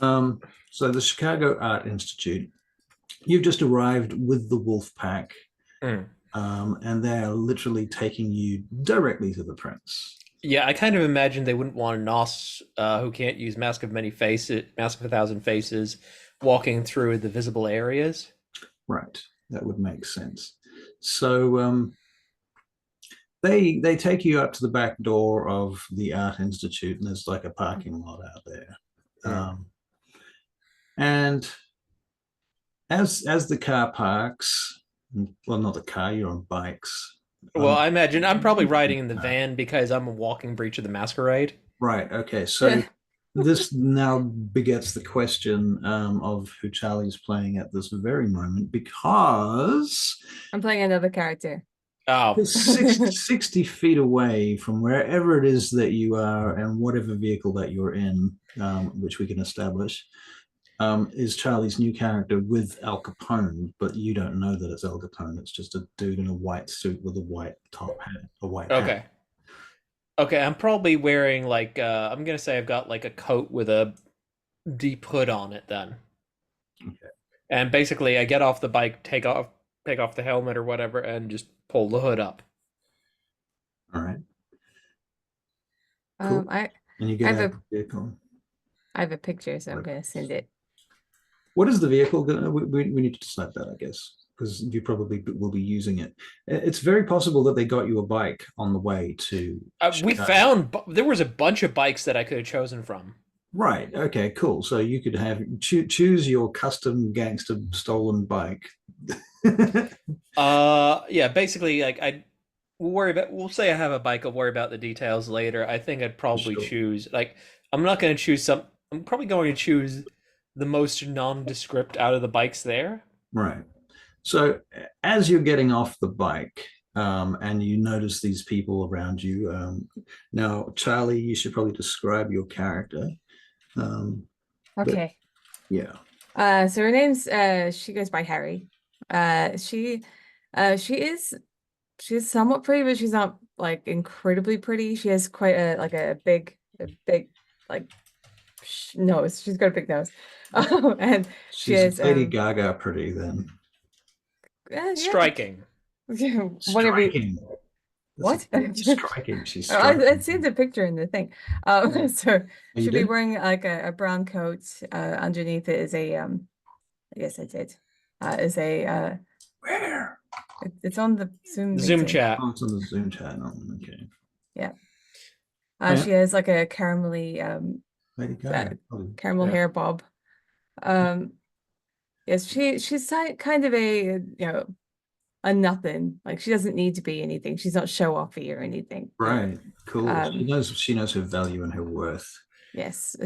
So the Chicago Art Institute, you've just arrived with the wolf pack, Mm. and they're literally taking you directly to the prince. Yeah, I kind of imagine they wouldn't want a Nos who can't use Mask of a Thousand Faces, walking through the visible areas. Right, that would make sense. So they take you up to the back door of the Art Institute, and there's like a parking lot out there. Mm. Um, and as the car parks, well, not the car, you're on bikes. Well, I imagine I'm probably Uh, riding in the van because I'm a walking Breach of the Masquerade. right. Okay. So this now begets the question of who Charlie's playing at this very moment, because I'm playing another character. Oh, it's 60 feet away from wherever it is that you are and whatever vehicle that you're in, which we can establish, is Charlie's new character with Al Capone, but you don't know that it's Al Capone. It's just a dude in a white suit with a white top hat, a white hat. okay. Okay, I'm probably wearing like I'm gonna say I've got like a coat with a deep hood on it then. Okay. And basically I get off the bike, take off the helmet or whatever, and just pull the hood up. All right. Cool. I And you I get have out a of the vehicle. I have a picture, so I'm gonna send it. What is the vehicle gonna? We need to decide that, I guess, because you probably will be using it. It's very possible that they got you a bike on the way to We Chicago. found there was a bunch of bikes that I could have chosen from. Right. Okay. Cool. So you could have choose your custom gangster stolen bike. Yeah, basically, like we'll say I have a bike. I'll worry about the details later. I think I'd probably Sure. choose like I'm not going to choose some. I'm probably going to choose the most nondescript out of the bikes there. Right. So as you're getting off the bike, and you notice these people around you, now Charlie, you should probably describe your character. Um, but Okay. yeah. So her name's she goes by Harry. She she is she's somewhat pretty, but she's not like incredibly pretty. She has quite a big like nose. She's got a big nose. And she She's has Lady Gaga pretty then. yeah. Striking. Whatever you, Striking. what? Striking. She's I'd striking. seen the picture in the thing. So Oh, you she'll be did? wearing like a brown coat. Underneath it is a yes, I did. Is a Where? it's on the Zoom Zoom meeting. chat. Oh, it's on the Zoom channel. Okay. Yeah. Oh, yeah. She has like a caramelly Lady Gaga. Oh, caramel yeah. hair bob. Um, yes, she's kind of a nothing. Like she doesn't need to be anything. She's not show offy or anything. Right. Cool. She Um, knows she knows her value and her worth. yes,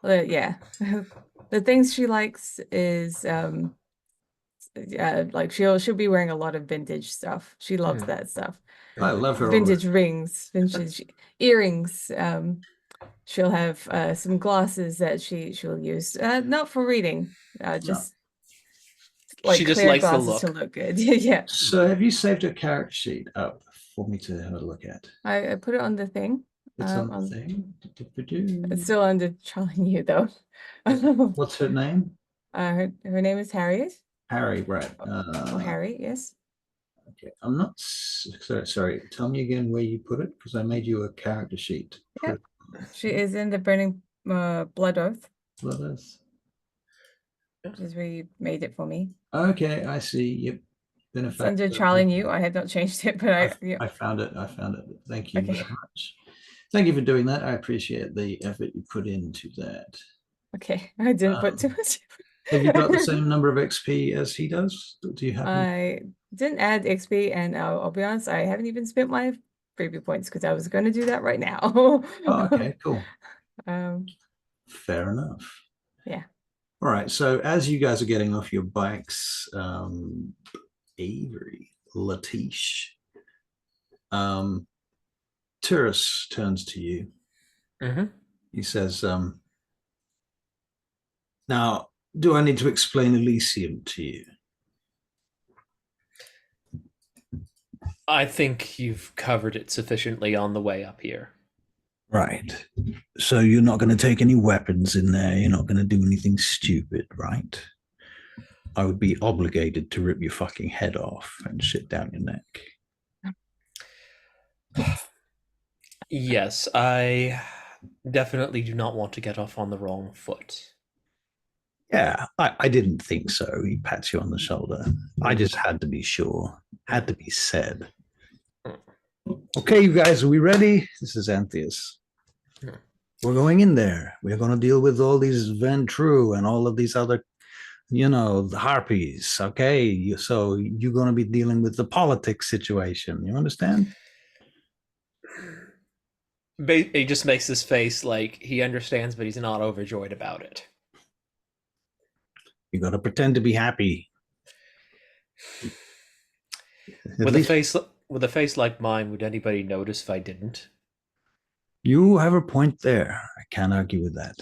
yeah. The things she likes is like she'll be wearing a lot of vintage stuff. She loves Hmm. that stuff. I love her already. Vintage rings, vintage earrings. She'll have some glasses that she'll use. Not for reading, No. just She like just clear likes the glasses to look. look good. Yeah. So have you saved her character sheet up for me to have a look at? I put it on the thing. It's on the thing. It's still under Charlie New though. What's her name? Her name is Harriet. Harry, right. Oh, Harry, yes. Okay. I'm not sorry. Tell me again where you put it because I made you a character sheet. Yep. She is in the Burning Blood Oath, What is? which is where you made it for me. Okay, I see. Yep. It's under Charlie New. I have not changed it, but yeah. I found it. I found it. Thank you Okay. very much. Thank you for doing that. I appreciate the effort you put into that. Okay. I didn't put too much. Have you got the same number of XP as he does? Do you have? I didn't add XP, and I'll be honest, I haven't even spent my preview points because I was going to do that right now. Oh, okay, cool. Um, Fair enough. yeah. All right. So as you guys are getting off your bikes, Avery, Letiche, Turris turns to you. Mm-hmm. He says, now, do I need to explain Elysium to you? I think you've covered it sufficiently on the way up here. Right. So you're not going to take any weapons in there. You're not going to do anything stupid, right? I would be obligated to rip your fucking head off and shit down your neck. Yes, I definitely do not want to get off on the wrong foot. Yeah, I didn't think so. He pats you on the shoulder. I just had to be sure. Had to be said. Okay, you guys, are we ready? This is Antheus. We're going in there. We're going to deal with all these Ventru and all of these other, the harpies. Okay, so you're going to be dealing with the politics situation. You understand? He just makes this face like he understands, but he's not overjoyed about it. You got to pretend to be happy. With a face like mine, would anybody notice if I didn't? You have a point there. I can't argue with that.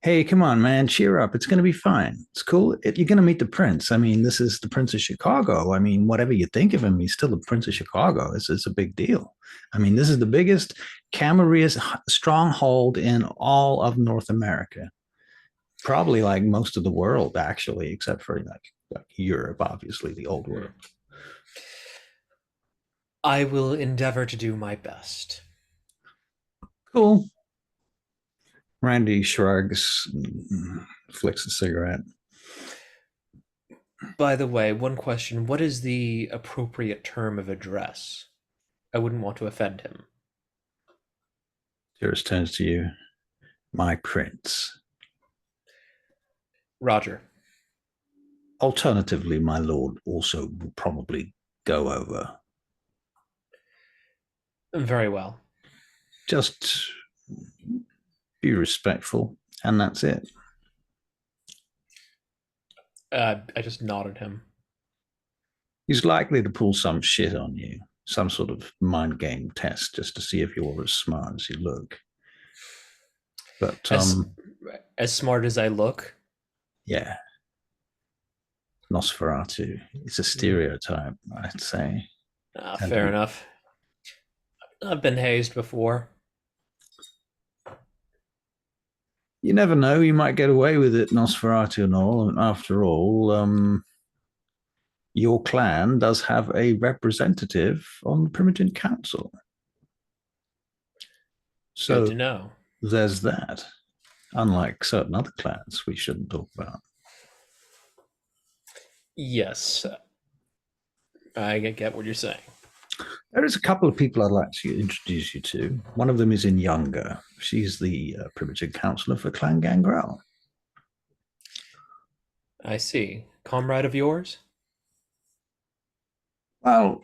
Hey, come on, man, cheer up. It's going to be fine. It's cool. You're going to meet the prince. I mean, this is the Prince of Chicago. I mean, whatever you think of him, he's still the Prince of Chicago. It's a big deal. I mean, this is the biggest Camarilla stronghold in all of North America. Probably like most of the world, actually, except for like Europe, obviously, the old world. I will endeavor to do my best. Cool. Randy shrugs, flicks a cigarette. By the way, one question. What is the appropriate term of address? I wouldn't want to offend him. Cirrus turns to you. My prince. Roger. Alternatively, my lord also will probably go over. Very well. Just be respectful, and that's it. I just nodded him. He's likely to pull some shit on you, some sort of mind game test, just to see if you're as smart as you look. But as smart as I look. Yeah, Nosferatu. It's a stereotype, I'd say. Fair enough. I've been hazed before. You never know. You might get away with it, Nosferatu and all. And after all, your clan does have a representative on the Primogen Council. So good to know. There's that. Unlike certain other clans we shouldn't talk about. Yes. I get what you're saying. There is a couple of people I'd like to introduce you to. One of them is in Younger. She's the Primogen Counselor for Clan Gangrel. I see. Comrade of yours? Well,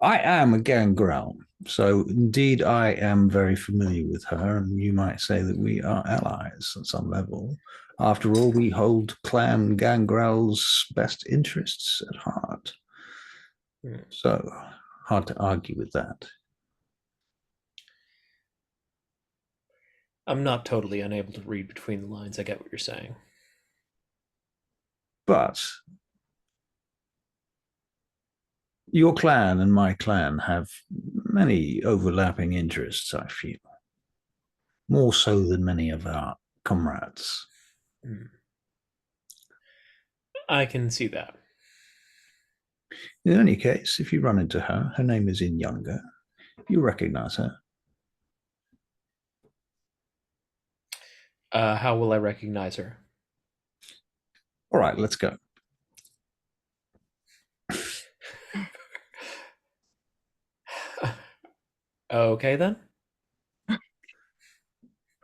I am a Gangrel, so indeed I am very familiar with her, and you might say that we are allies at some level. After all, we hold Clan Gangrel's best interests at heart. So, hard to argue with that. I'm not totally unable to read between the lines. I get what you're saying. But your clan and my clan have many overlapping interests, I feel. More so than many of our comrades. I can see that. In any case, if you run into her, her name is In Younger. You recognize her. How will I recognize her? All right, let's go. Okay, then.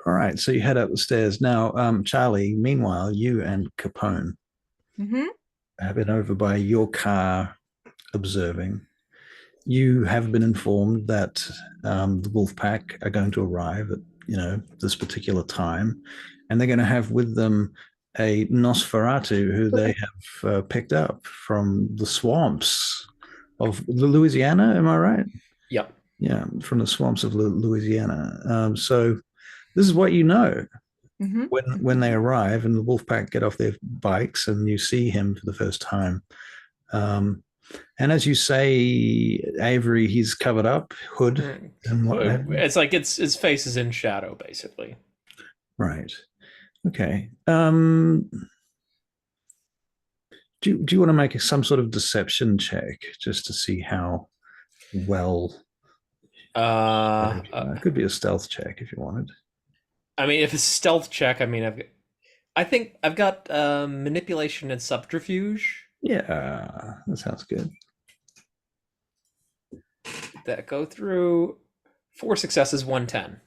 All right, so you head up the stairs. Now, Charlie, meanwhile, you and Capone have been over by your car observing. You have been informed that the wolf pack are going to arrive at, this particular time, and they're going to have with them a Nosferatu who they have picked up from the swamps of Louisiana. Am I right? Yep. Yeah, from the swamps of Louisiana. So this is what you know. When they arrive and the wolf pack get off their bikes and you see him for the first time. And as you say, Avery, he's covered up, hood, and what have you. It's like his face is in shadow, basically. Right. Okay. Do you want to make some sort of deception check just to see how well? It could be a stealth check if you wanted. I mean, if it's a stealth check, I mean, I think I've got manipulation and subterfuge. Yeah, that sounds good. That go through 4 successes, 110.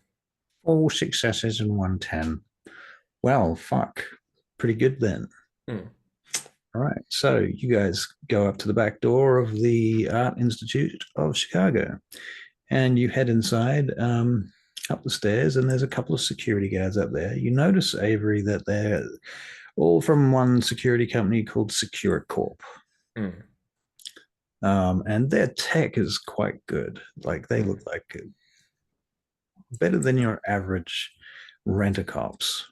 4 successes and 110. Well, fuck. Pretty good then. All right. So you guys go up to the back door of the Art Institute of Chicago and you head inside up the stairs, and there's a couple of security guards up there. You notice, Avery, that they're all from one security company called Secure Corp. And their tech is quite good. Like they look like better than your average rent-a-cops.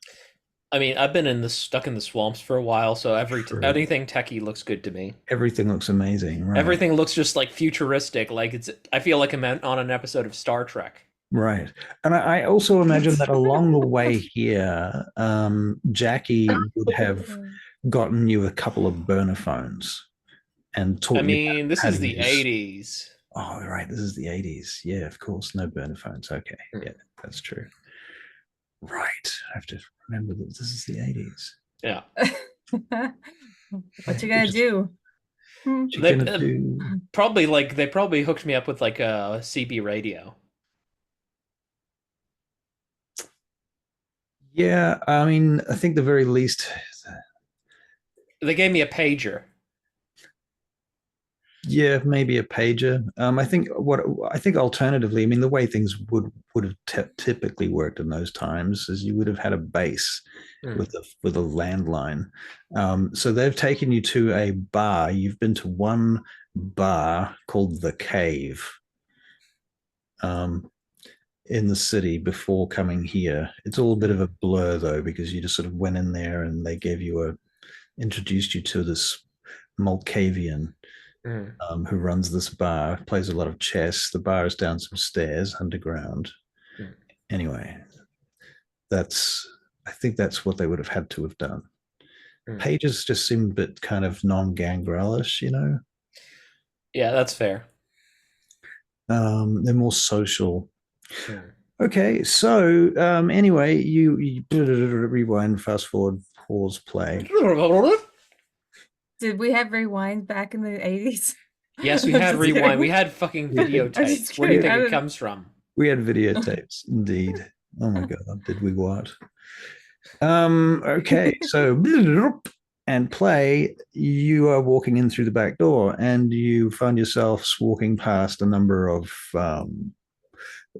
I mean, I've been stuck in the swamps for a while, so anything techie looks good to me. Everything looks amazing, right? Everything looks just like futuristic. Like I feel like I'm on an episode of Star Trek. Right. And I also imagine that along the way here, Jackie would have gotten you a couple of burner phones and taught you. I mean, this is the 80s. Oh, right. This is the 80s. Yeah, of course. No burner phones. Okay. Yeah, that's true. Right. I have to remember that this is the 80s. Yeah. What you gonna do? They probably hooked me up with like a CB radio. Yeah, I mean, I think the very least they gave me a pager. Yeah, maybe a pager. I think alternatively, I mean, the way things would have typically worked in those times is you would have had a base with a landline. So they've taken you to a bar. You've been to one bar called The Cave in the city before coming here. It's all a bit of a blur though, because you just sort of went in there and they introduced you to this Malkavian who runs this bar, plays a lot of chess. The bar is down some stairs underground. Anyway, I think that's what they would have had to have done. Pages just seem a bit kind of non-gangrelish, you know? Yeah, that's fair. They're more social. Okay, so anyway, you rewind, fast forward, pause, play. Did we have rewind back in the 80s? Yes, we had rewind. We had fucking videotapes. Where do you think it comes from? We had videotapes, indeed. Oh my god, did we what? Okay, so and play. You are walking in through the back door, and you find yourselves walking past a number of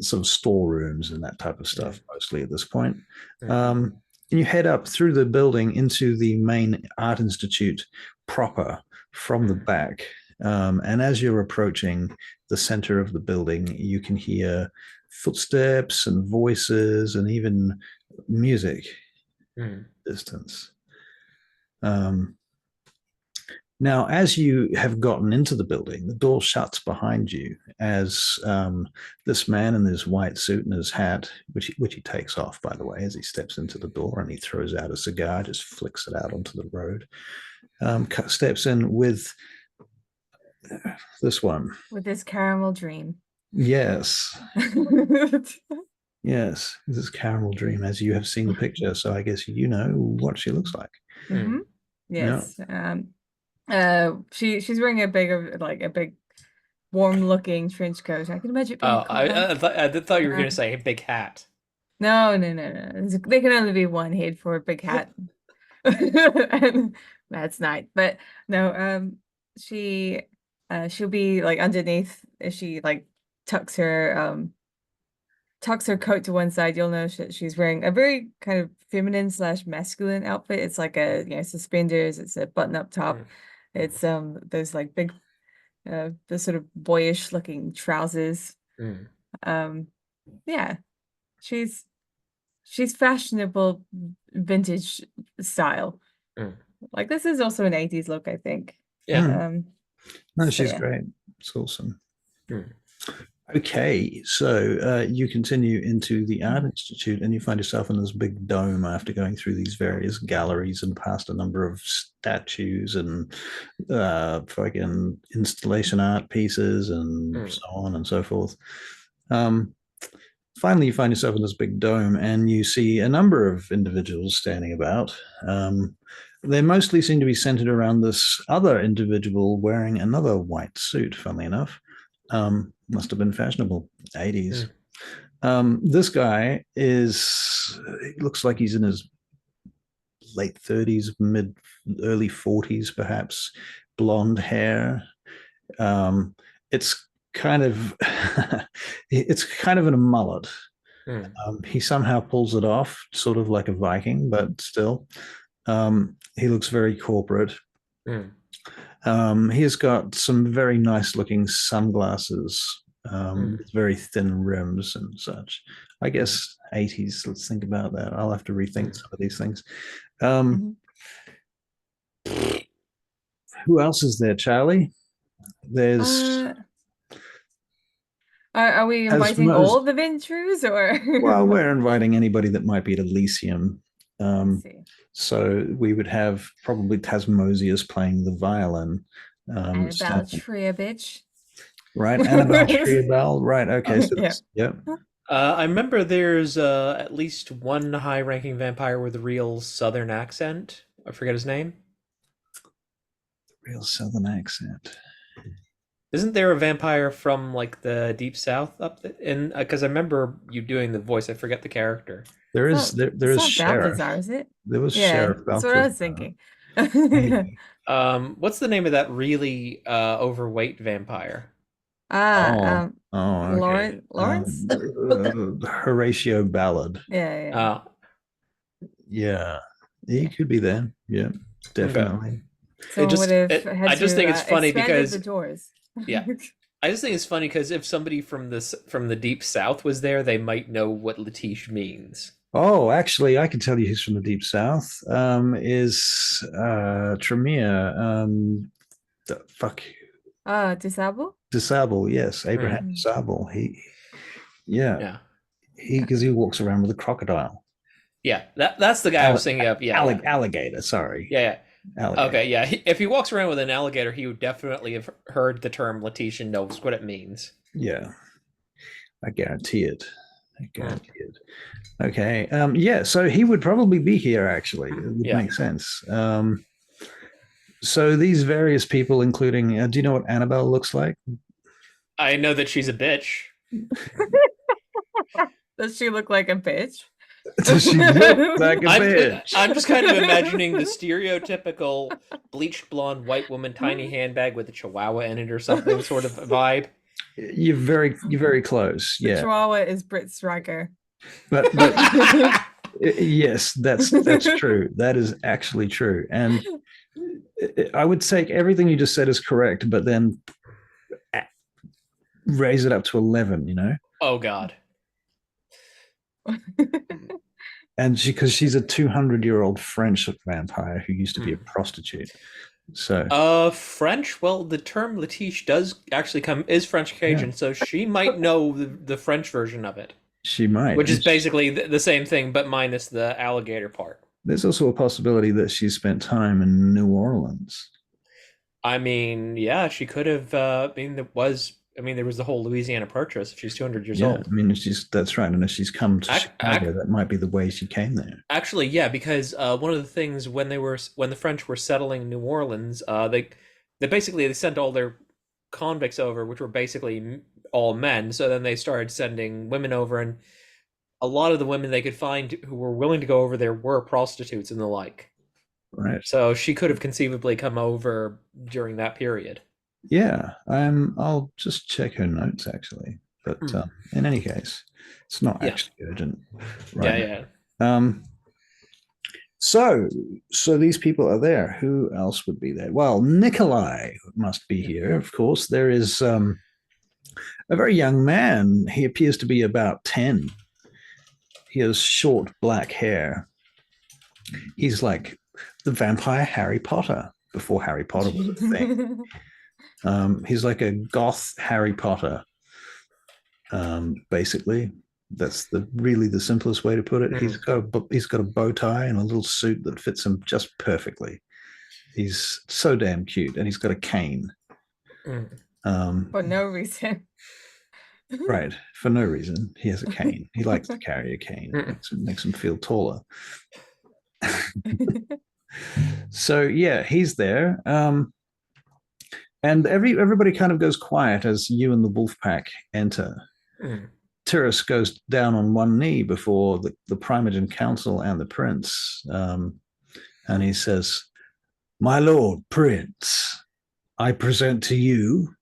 sort of storerooms and that type of stuff, mostly at this point. And you head up through the building into the main art institute proper from the back. And as you're approaching the center of the building, you can hear footsteps and voices and even music distance. Now, as you have gotten into the building, the door shuts behind you as this man in his white suit and his hat, which he takes off, by the way, as he steps into the door, and he throws out a cigar, just flicks it out onto the road, steps in with this one. With this caramel dream. Yes. Yes, this is Caramel Dream, as you have seen the picture, so I guess you know what she looks like. Yes. Yeah. She's wearing a big warm looking trench coat. I can imagine it being cold. I thought you were going to say a big hat. No. There can only be one head for a big hat. That's nice. But no, she'll be like underneath, if she like tucks her coat to one side, you'll notice that she's wearing a very kind of feminine / masculine outfit. It's like suspenders, it's a button-up top. It's those like big the sort of boyish looking trousers. Yeah. She's fashionable vintage style. Like this is also an 80s look, I think. Yeah. No, So, she's yeah. great. It's awesome. Hmm. Okay, so you continue into the Art Mhm. Institute and you find yourself in this big dome after going through these various galleries and past a number of statues and fucking installation art pieces and so on and so forth. Um, Finally, you find yourself in this big dome and you see a number of individuals standing about. They mostly seem to be centered around this other individual wearing another white suit, funnily enough. Must have been fashionable, 80s. This guy he looks like he's in his late 30s, early 40s, perhaps, blonde hair. It's kind of it's kind of in a mullet. He somehow pulls it off, sort of like a Viking, but still, he looks very corporate. He's got some very nice looking sunglasses with very thin rims and such. I guess 80s. Let's think about that. I'll have to rethink some of these things. Mhm. Who else is there, Charlie? There's Uh, are we as inviting all most. of the Ventures or? Well, we're inviting anybody that might be at Elysium. Let's see. So we would have probably Tasmosius playing the violin. Annabelle Tria, bitch. Right, Annabelle Triabel. Right, okay. So Yeah. yep. I remember there's at least one high-ranking vampire with a real Southern accent. I forget his name. Real Southern accent. Isn't there a vampire from like the Deep South up there? And because I remember you doing the voice, I forget the character. There It's is not, there it's is not Sheriff. Balthazar, is it? There was Yeah, Sheriff that's what I Balthazar. was thinking. Maybe. What's the name of that really overweight vampire? Ah, Okay. Lawrence? Horatio Ballard. Yeah. Yeah, he could be there. Yeah, definitely. Someone would have had I just to think it's funny expanded because the doors. yeah, I just think it's funny because if somebody from the Deep South was there, they might know what Letiche means. Oh, actually, I can tell you who's from the Deep South. Is Tremere. Fuck. Disable? Disable, yes. Abraham Disable. Yeah. Because he walks around with a crocodile. Yeah, that's the guy I was thinking of. Yeah, alligator, sorry. Yeah. Alligator. Okay, yeah. If he walks around with an alligator, he would definitely have heard the term Letiche and knows what it means. Yeah. I guarantee it. Okay. Yeah, so he would probably be here, actually. It would make sense. So these various people, including, do you know what Annabelle looks like? I know that she's a bitch. Does she look like a bitch? Does she look like a bitch? I'm just kind of imagining the stereotypical bleached blonde white woman, tiny handbag with a chihuahua in it or something sort of vibe. You're very close. The Yeah. chihuahua is Brit Striker. But yes, that's true. That is actually true. And I would take everything you just said as correct, but then raise it up to 11, you know? Oh God. And because she's a 200-year-old French vampire who used to be a prostitute. So French, well, the term Letiche does actually is French Cajun, so she might know the French version of it. She might. Which is basically the same thing, but minus the alligator part. There's also a possibility that she spent time in New Orleans. I mean, yeah, she could have. There was the whole Louisiana Purchase. If she's 200 years old. I mean, that's right. And if she's come to Chicago, that might be the way she came there. Actually, yeah, because one of the things when the French were settling New Orleans, they basically sent all their convicts over, which were basically all men. So then they started sending women over, and a lot of the women they could find who were willing to go over there were prostitutes and the like. Right. So she could have conceivably come over during that period. Yeah. I'll just check her notes actually. But in any case, it's not actually urgent. Right. Yeah. So these people are there. Who else would be there? Well, Nikolai must be here. Of course, there is a very young man. He appears to be about 10. He has short black hair. He's like the vampire Harry Potter before Harry Potter was a thing. He's like a goth Harry Potter, basically. That's really the simplest way to put it. Mm. He's got a bow tie and a little suit that fits him just perfectly. He's so damn cute, and he's got a cane. For no reason. Right, for no reason. He has a cane. He likes to carry a cane. Makes him feel taller. So yeah, he's there. And everybody kind of goes quiet as you and the wolf pack enter. Tyrus goes down on one knee before the Primogen Council and the prince. And he says, "My lord, prince, I present to you,"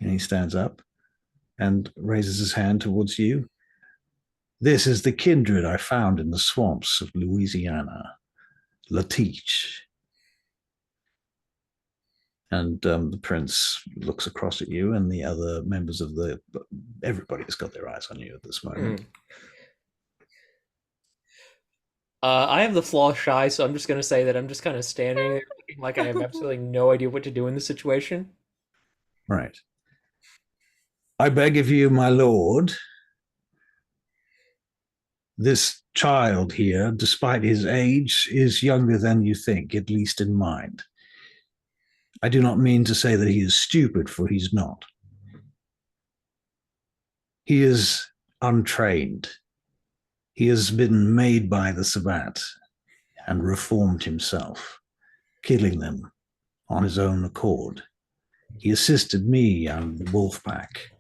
and he stands up and raises his hand towards you. "This is the kindred I found in the swamps of Louisiana, Letiche." And the prince looks across at you, and the other members of everybody's got their eyes on you at this moment. I have the flaw shy, so I'm just going to say that I'm just kind of standing there looking like I have absolutely no idea what to do in this situation. Right. "I beg of you, my lord, this child here, despite his age, is younger than you think, at least in mind. I do not mean to say that he is stupid, for he's not. He is untrained. He has been made by the Sabbat and reformed himself, killing them on his own accord. He assisted me and the wolf pack,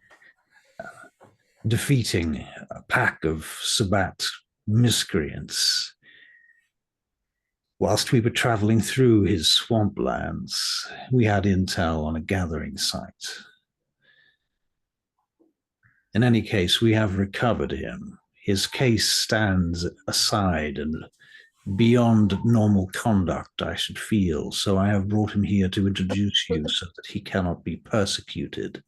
defeating a pack of Sabbat miscreants whilst we were traveling through his swamplands. We had intel on a gathering site. In any case, we have recovered him. His case stands aside and beyond normal conduct, I should feel, so I have brought him here to introduce you so that he cannot be persecuted."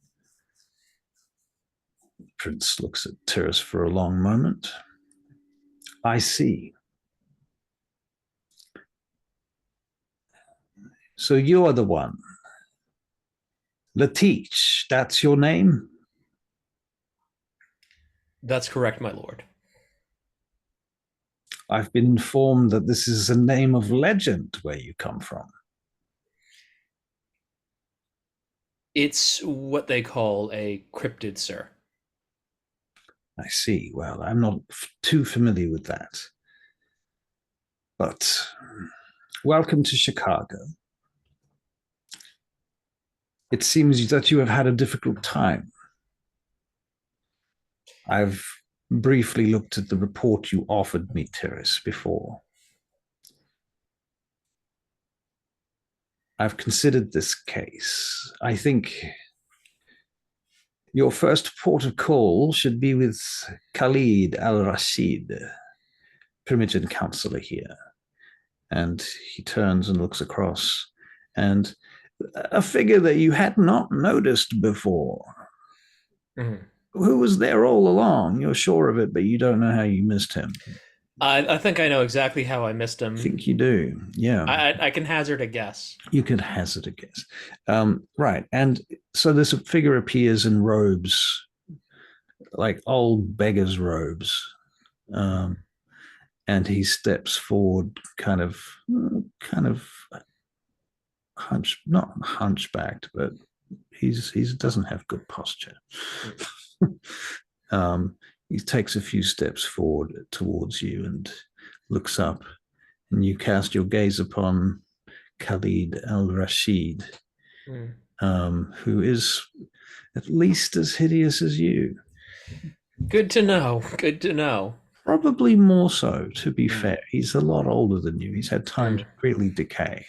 Prince looks at Tyrus for a long moment. "I see. So you're the one. Letiche, that's your name?" That's correct, my lord. "I've been informed that this is a name of legend where you come from." It's what they call a cryptid, sir. "I see. Well, I'm not too familiar with that. But welcome to Chicago. It seems that you have had a difficult time. I've briefly looked at the report you offered me, Tyrus, before. I've considered this case. I think your first port of call should be with Khalid al-Rashid, Primogen Counselor here. And he turns and looks across, and a figure that you had not noticed before. Who was there all along? You're sure of it, but you don't know how you missed him. I think I know exactly how I missed him. I think you do, yeah. I can hazard a guess. You could hazard a guess. Right, and so this figure appears in robes, like old beggar's robes. And he steps forward, kind of not hunchbacked, but he doesn't have good posture. He takes a few steps forward towards you and looks up, and you cast your gaze upon Khalid al-Rashid, who is at least as hideous as you. Good to know. Good to know. Probably more so, to be fair. He's a lot older than you. He's had time to really decay.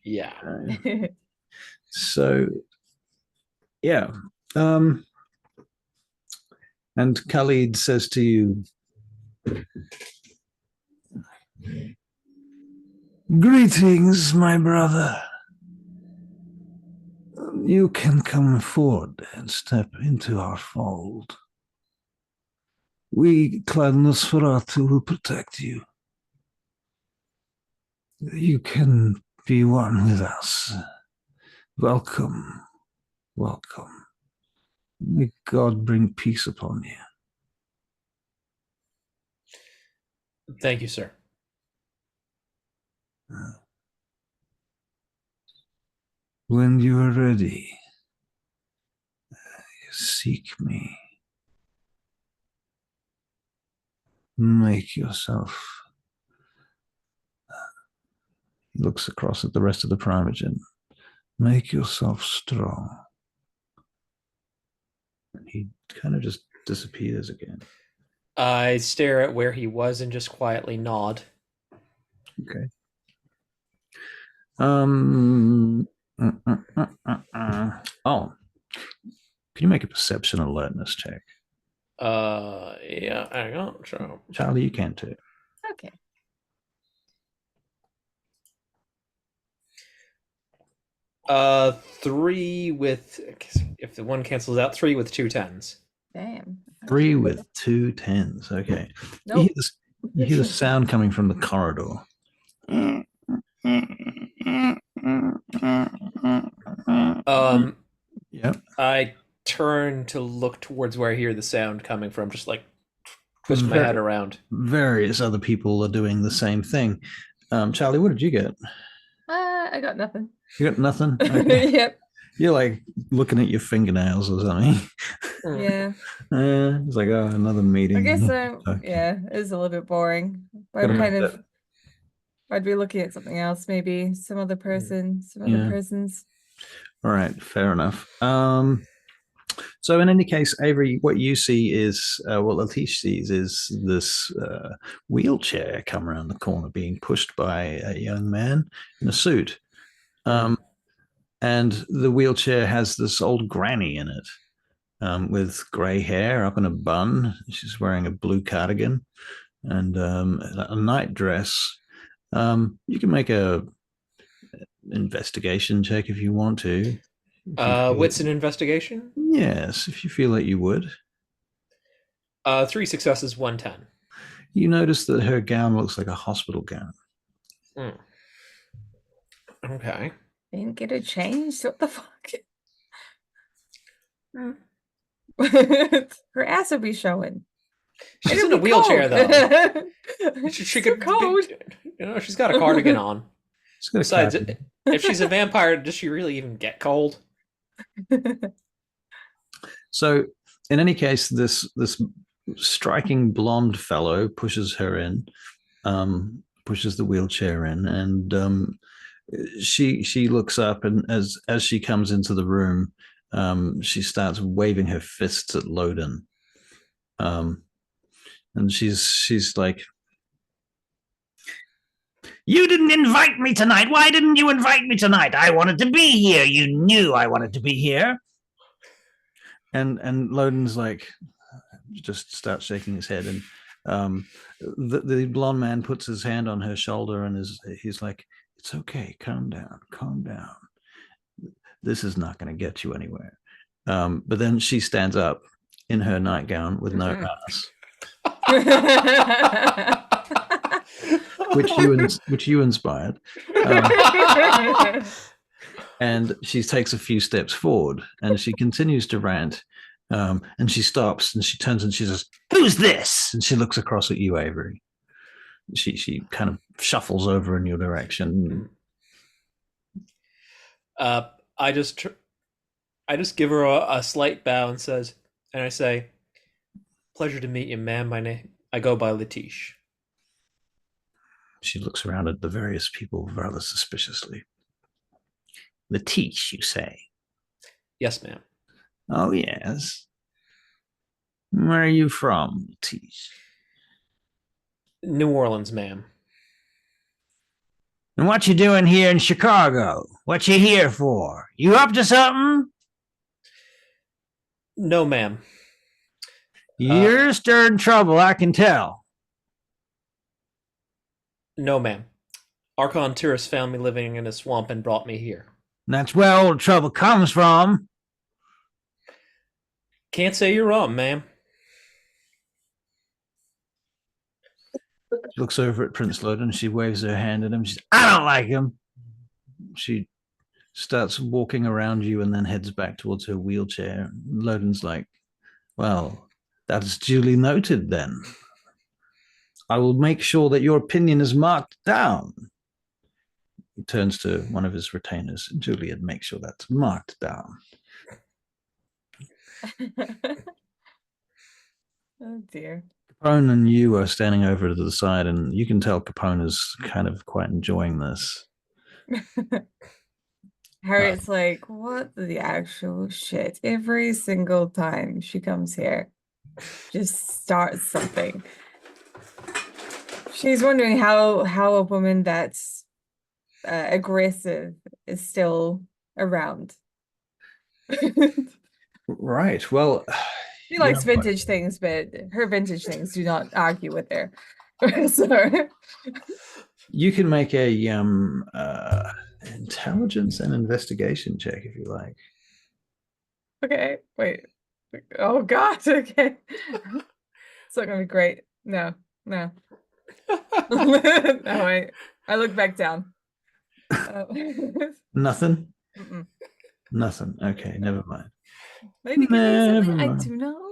Yeah. So, yeah. And Khalid says to you, "Greetings, my brother. You can come forward and step into our fold. We, Clan Nosferatu, will protect you. You can be one with us Welcome. Welcome. May God bring peace upon you. Thank you, sir. When you are ready, seek me. Make yourself. He looks across at the rest of the Primogen. Make yourself strong. And he kind of just disappears again. I stare at where he was and just quietly nod. Okay. Oh, can you make a perception alertness check? Yeah, hang on. So, Charlie, you can too. Okay. Three with, if the one cancels out, 3 with 2 10s. Damn. 3 with 2 10s. Okay. Nope. You hear the sound coming from the corridor. Yep. I turn to look towards where I hear the sound coming from, just like twist my head around. Various other people are doing the same thing. Charlie, what did you get? I got nothing. You got nothing? Okay. Yep. You're like looking at your fingernails or something. Yeah. It's like, oh, another meeting. I guess so. Okay. Yeah, it's a little bit boring. But Gotta I'm make kind of that- I'd be looking at something else, maybe some other person, some other Yeah. persons. All right, fair enough. So in any case, Avery, what you see is what Letiche sees is this wheelchair come around the corner being pushed by a young man in a suit. And the wheelchair has this old granny in it with grey hair up in a bun. She's wearing a blue cardigan and a night dress. You can make a investigation check if you want to. What's an investigation? Yes, if you feel like you would. 3 successes, 1 10. You notice that her gown looks like a hospital gown. Okay. Didn't get it changed. What the fuck? Her ass would be showing. She's It'd in a be wheelchair, cold. though. She It's could so cold. she's got a cardigan on. She's got a Besides, cardigan. if she's a vampire, does she really even get cold? So, in any case, this striking blonde fellow pushes her in, pushes the wheelchair in, and she looks up, and as she comes into the room, she starts waving her fists at Loden, and she's like, "You didn't invite me tonight. Why didn't you invite me tonight? I wanted to be here. You knew I wanted to be here." And Loden's like, just starts shaking his head, and the blonde man puts his hand on her shoulder and he's like, "It's okay, calm down. This is not going to get you anywhere." But then she stands up in her nightgown with no ass, which you inspired, and she takes a few steps forward and she continues to rant. And she stops and she turns and she says, "Who's this?" And she looks across at you, Avery. She kind of shuffles over in your direction. I just give her a slight bow and I say, "Pleasure to meet you, ma'am. I go by Letiche." She looks around at the various people rather suspiciously. "Letiche, you say?" "Yes, ma'am." "Oh, yes. Where are you from, Letiche?" "New Orleans, ma'am." "And what you doing here in Chicago? What you here for? You up to something?" "No, ma'am." "You're stirring trouble, I can tell." "No, ma'am. Archon tourists found me living in a swamp and brought me here." "That's where all the trouble comes from." "Can't say you're wrong, ma'am." She looks over at Prince Loden and she waves her hand at him. She says, "I don't like him." She starts walking around you and then heads back towards her wheelchair. Loden's like, well, that's duly noted then. I will make sure that your opinion is marked down. He turns to one of his retainers. Julian, make sure that's marked down. Oh dear. Capone and you are standing over to the side, and you can tell Capone is kind of quite enjoying this. Harriet's like, what the actual shit? Every single time she comes here, just starts something. She's wondering how a woman that's aggressive is still around. Right. Well, She likes vintage things, but her vintage things do not argue with her. So you can make a intelligence and investigation check if you like. okay, wait. Oh God, okay. It's not gonna be great. No. No, I look back down. Nothing. Mm-mm. Nothing. Okay, never mind. Maybe give me Never something I mind. do know.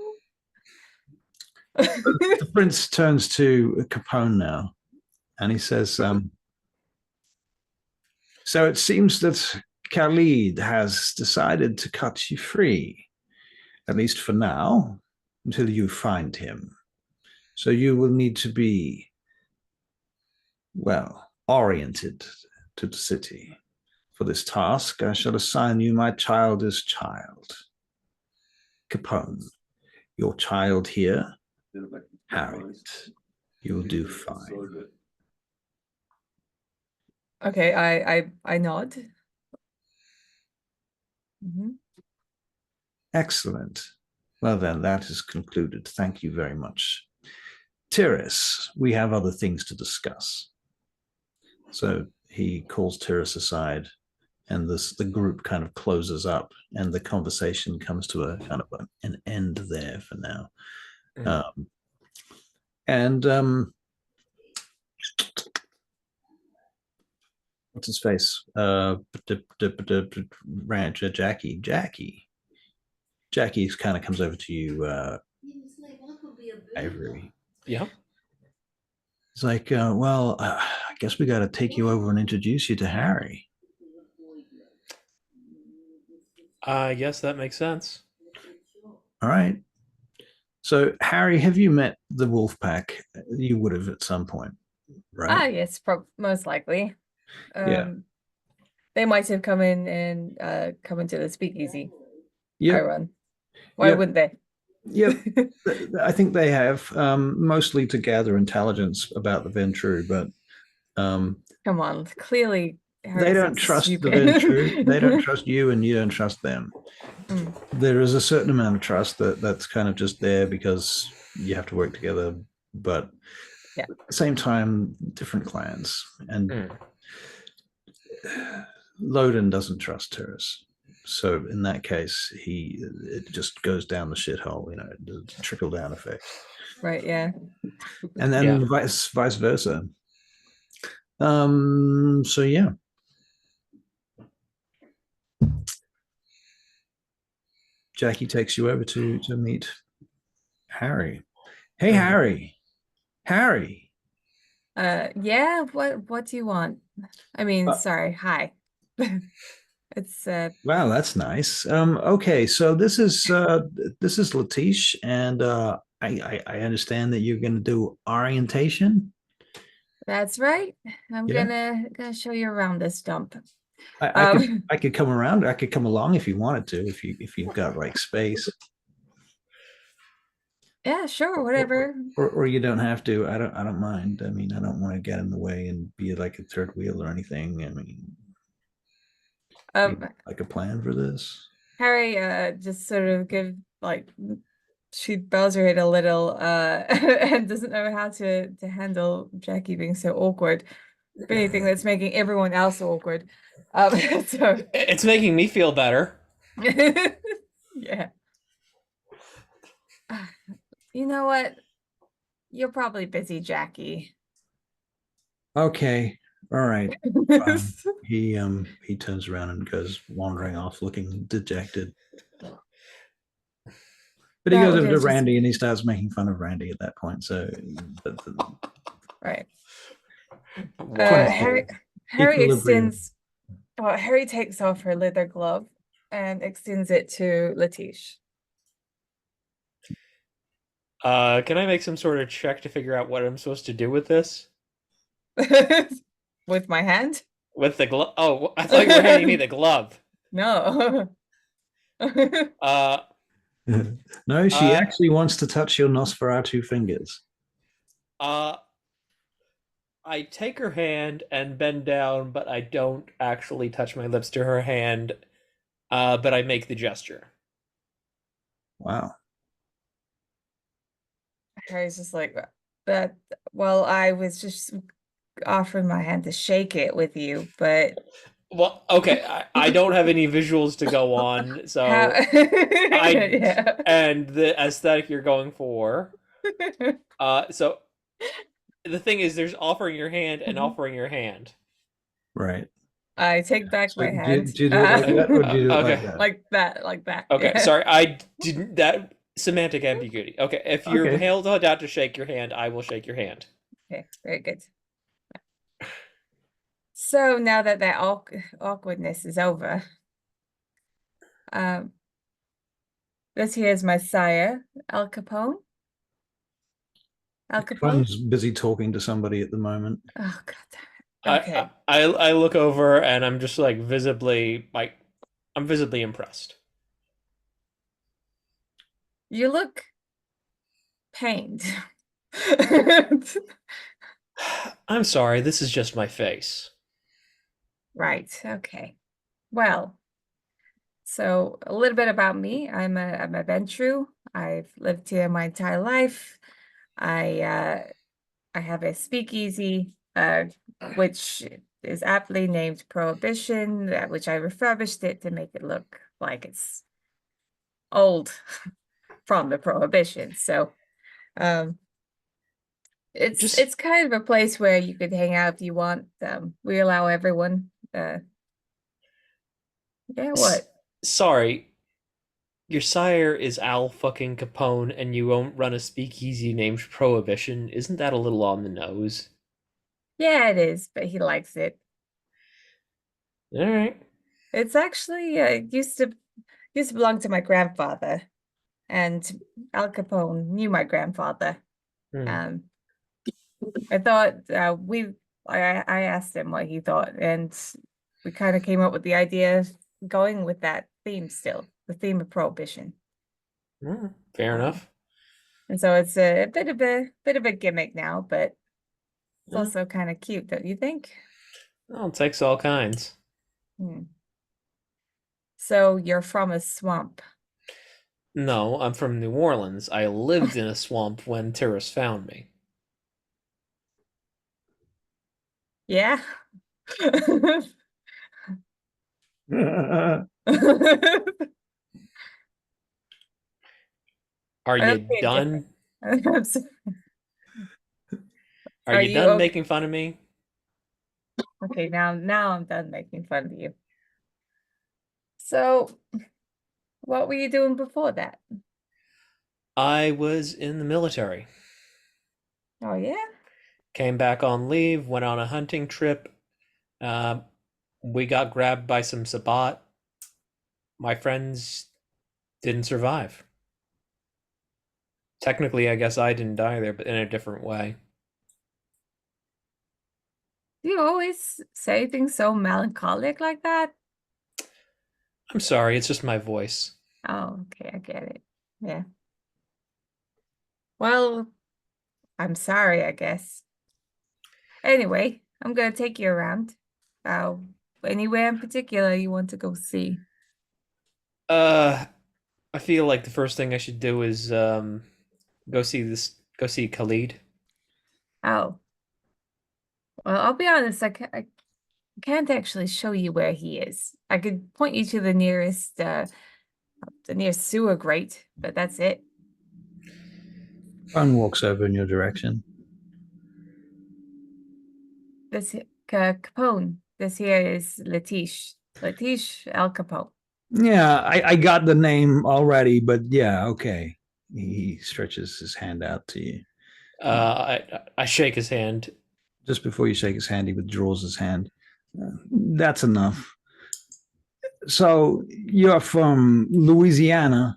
The prince turns to Capone now, and he says, so it seems that Khalid has decided to cut you free, at least for now, until you find him. So you will need to be, well, oriented to the city. For this task, I shall assign you my childish child, Capone. Your child here, Harriet. You'll do fine. Okay, I nod. Mm-hmm. Excellent. Well, then, that is concluded. Thank you very much. Tyrus, we have other things to discuss. So he calls Tyrus aside, and the group kind of closes up, and the conversation comes to a kind of an end there for now. And what's his face? Rancher Jackie. Jackie kind of comes over to you, Avery. Yeah. It's like, well, I guess we got to take you over and introduce you to Harry. Yes, that makes sense. All right. So, Harry, have you met the wolf pack? You would have at some point, right? Yes, most likely. Yeah. They might have come in and come into the speakeasy. Yep. I run. Why wouldn't they? Yep. I think they have, mostly to gather intelligence about the Ventru, but come on, clearly they don't trust the Ventru. They don't trust you, and you don't trust them. There is a certain amount of trust that's kind of just there because you have to work together, but at the same time, different clans. And Loden doesn't trust Tyrus. So in that case, it just goes down the shithole, trickle down effect. Right, yeah. And then vice versa. So yeah. Jackie takes you over to meet Harry. Hey, Harry. Harry. Yeah, what do you want? I mean, sorry, hi. It's wow, that's nice. Okay, so this is Letiche, and I understand that you're gonna do orientation. That's right. I'm gonna show you around this dump. I could come around. I could come along if you wanted to, if you've got like space. Yeah, sure, whatever. Or you don't have to. I don't mind. I mean, I don't want to get in the way and be like a third wheel or anything. I mean, like a plan for this. Harry just sort of she bows her head a little and doesn't know how to handle Jackie being so awkward. If anything, that's making everyone else awkward. So it's making me feel better. Yeah. You know what? You're probably busy, Jackie. Okay. All right. Fine. He turns around and goes wandering off, looking dejected. But he That goes would over to just Randy and he starts making fun of Randy at that point. So right. Wow. Harry equilibrium. Harry takes off her leather glove and extends it to Letiche. Can I make some sort of check to figure out what I'm supposed to do with this? With my hand? With the glove? Oh, I thought you were handing me the glove. No. Uh, No, she uh, actually wants to touch your Nosferatu fingers. uh, I take her hand and bend down, but I don't actually touch my lips to her hand. But I make the gesture. Wow. Harry's just like that. Well, I was just offering my hand to shake it with you, but Well, okay, I don't have any visuals to go on, how? so I Yeah. and the aesthetic you're going for. So the thing is, there's offering your hand and offering your hand. Right. I take back So my hand. do you do it like that or do you do it like Okay, that? Like that. okay. Yeah. Sorry, I didn't that semantic ambiguity. Okay, if you're Okay. held out to shake your hand, I will shake your hand. Okay, very good. So now that awkwardness is over, um, this here is my sire, Al Capone. Al Capone? Colin's busy talking to somebody at the moment. Oh, God damn it. I Okay. I look over and I'm just like I'm visibly impressed. You look pained. I'm sorry, this is just my face. Right, okay. Well, so a little bit about me. I'm a Ventru. I've lived here my entire life. I have a speakeasy, which is aptly named Prohibition, which I refurbished it to make it look like it's old from the Prohibition. So um Just it's kind of a place where you could hang out if you want. We allow everyone. Yeah, s- what? sorry, your sire is Al fucking Capone and you won't run a speakeasy named Prohibition. Isn't that a little on the nose? Yeah, it is, but he likes it. All right. It's actually used to belong to my grandfather, and Al Capone knew my grandfather. Hmm. Um, I thought I asked him what he thought, and we kind of came up with the idea of going with that theme still, the theme of prohibition. Fair Um, enough. and so it's a bit of a gimmick now, but it's Yeah. also kind of cute, don't you think? Well, it takes all kinds. Hmm. So you're from a swamp. No, I'm from New Orleans. I lived in a swamp when tourists found me. Yeah. Are you Okay, done? different. Are Are you you done okay? making fun of me? Okay, now I'm done making fun of you. So, what were you doing before that? I was in the military. Oh yeah? Came back on leave, went on a hunting trip. Uh, we got grabbed by some Sabat. My friends didn't survive. Technically, I guess I didn't either, but in a different way. Do you always say things so melancholic like that? I'm sorry, it's just my voice. Oh, okay, I get it. Yeah. Well, I'm sorry, I guess. Anyway, I'm gonna take you around. Uh, Anywhere in particular you want to go see? Uh, I feel like the first thing I should do is go see Khalid. Oh, well, I'll be honest, I can't actually show you where he is. I could point you to the nearest sewer grate, but that's it. One walks over in your direction. This Capone. This here is Letiche. Letiche Al Capone. Yeah, I got the name already, but yeah, okay. He stretches his hand out to you. I shake his hand. Just before you shake his hand, he withdraws his hand. That's enough. So you're from Louisiana.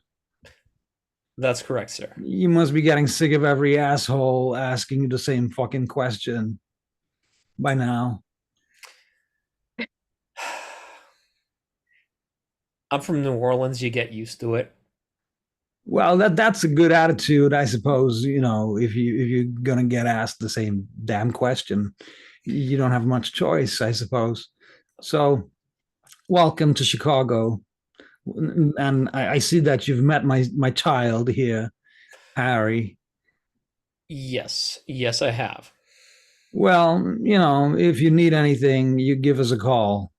That's correct, sir. You must be getting sick of every asshole asking you the same fucking question by now. I'm from New Orleans. You get used to it. Well, that's a good attitude, I suppose. You know, if you're gonna get asked the same damn question, you don't have much choice, I suppose. So, welcome to Chicago, and I see that you've met my child here, Harry. Yes, I have. Well, you know, if you need anything, you give us a call.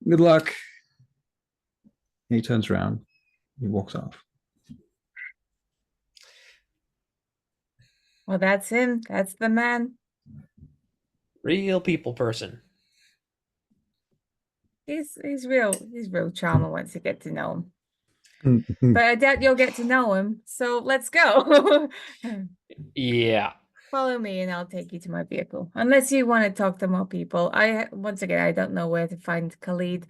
Good luck. He turns around. He walks off. Well, that's him. That's the man. Real people person. He's real charming once you get to know him. But I doubt you'll get to know him. So let's go. Yeah. Follow me and I'll take you to my vehicle. Unless you want to talk to more people. Once again, I don't know where to find Khalid.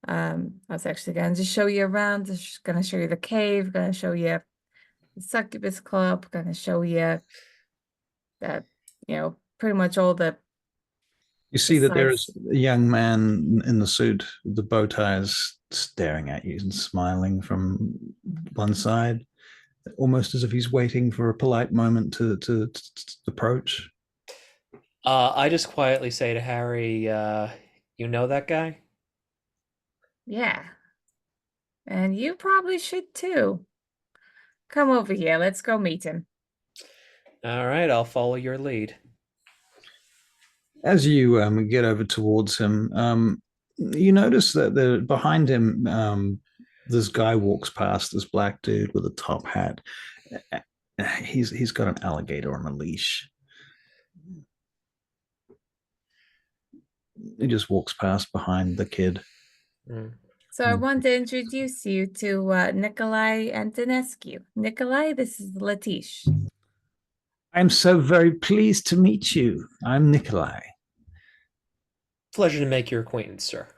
I was actually going to just show you around. Just going to show you the cave. Going to show you the Succubus Club. Going to show you that, pretty much all the You see that there is sites. a young man in the suit with the bow ties staring at you and smiling from one side, almost as if he's waiting for a polite moment to approach. I just quietly say to Harry, you know that guy? Yeah. And you probably should too. Come over here. Let's go meet him. All right, I'll follow your lead. As you get over towards him, you notice that behind him, this guy walks past, this black dude with a top hat. He's got an alligator on a leash. He just walks past behind the kid. So I want to introduce you to Nikolai Antonescu. Nikolai, this is Letiche. I'm so very pleased to meet you. I'm Nikolai. Pleasure to make your acquaintance, sir.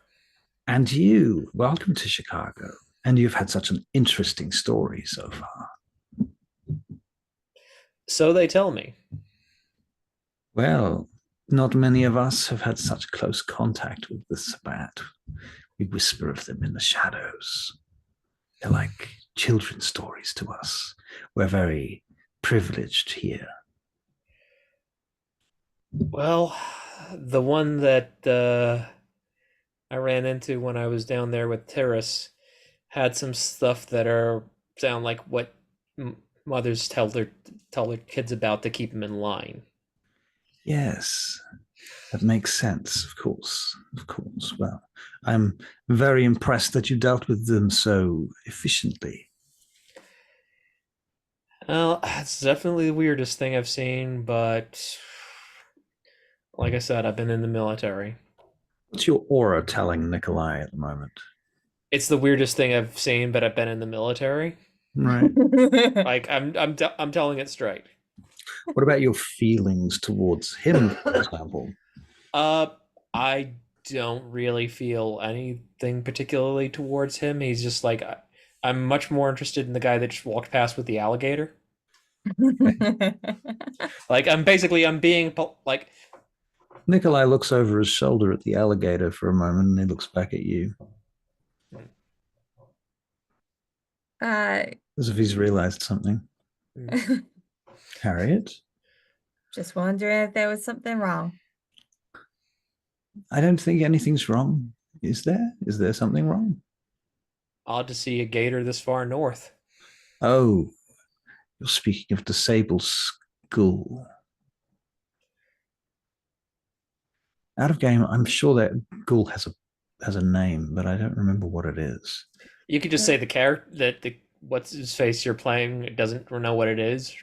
And you, welcome to Chicago. And you've had such an interesting story so far. So they tell me. Well, not many of us have had such close contact with the Sabbat. We whisper of them in the shadows. They're like children's stories to us. We're very privileged here. Well, the one that I ran into when I was down there with Terrace had some stuff that sound like what mothers tell their kids about to keep them in line. Yes, that makes sense, of course. Of course. Well, I'm very impressed that you dealt with them so efficiently. Well, it's definitely the weirdest thing I've seen, but like I said, I've been in the military. What's your aura telling Nikolai at the moment? It's the weirdest thing I've seen, but I've been in the military. Right. Like I'm telling it straight. What about your feelings towards him, for example? I don't really feel anything particularly towards him. He's just like I'm much more interested in the guy that just walked past with the alligator. Like I'm being like. Nikolai looks over his shoulder at the alligator for a moment and he looks back at you. As if he's realized something. Harriet? Just wondering if there was something wrong. I don't think anything's wrong. Is there? Is there something wrong? Odd to see a gator this far north. Oh, you're speaking of disabled school. Out of game, I'm sure that ghoul has a name, but I don't remember what it is. You could just say the character that the what's his face you're playing doesn't know what it is,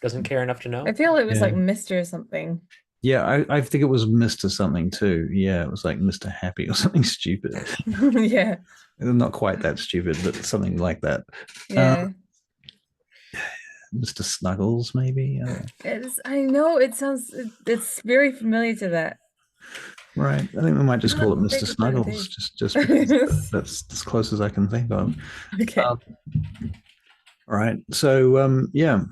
doesn't care enough to know. I feel it was like Mr. something. Yeah, I think it was Mr. something too. Yeah, it was like Mr. Happy or something stupid. Yeah, Not quite that stupid, but something like that. Uh, yeah. Mr. Snuggles, maybe. I know it sounds. It's very familiar to that. Right. I think we might just call it Beg Mr. your pardon, Snuggles, Dave. just because that's as close as I can think of. Okay. Um, all right. So yeah,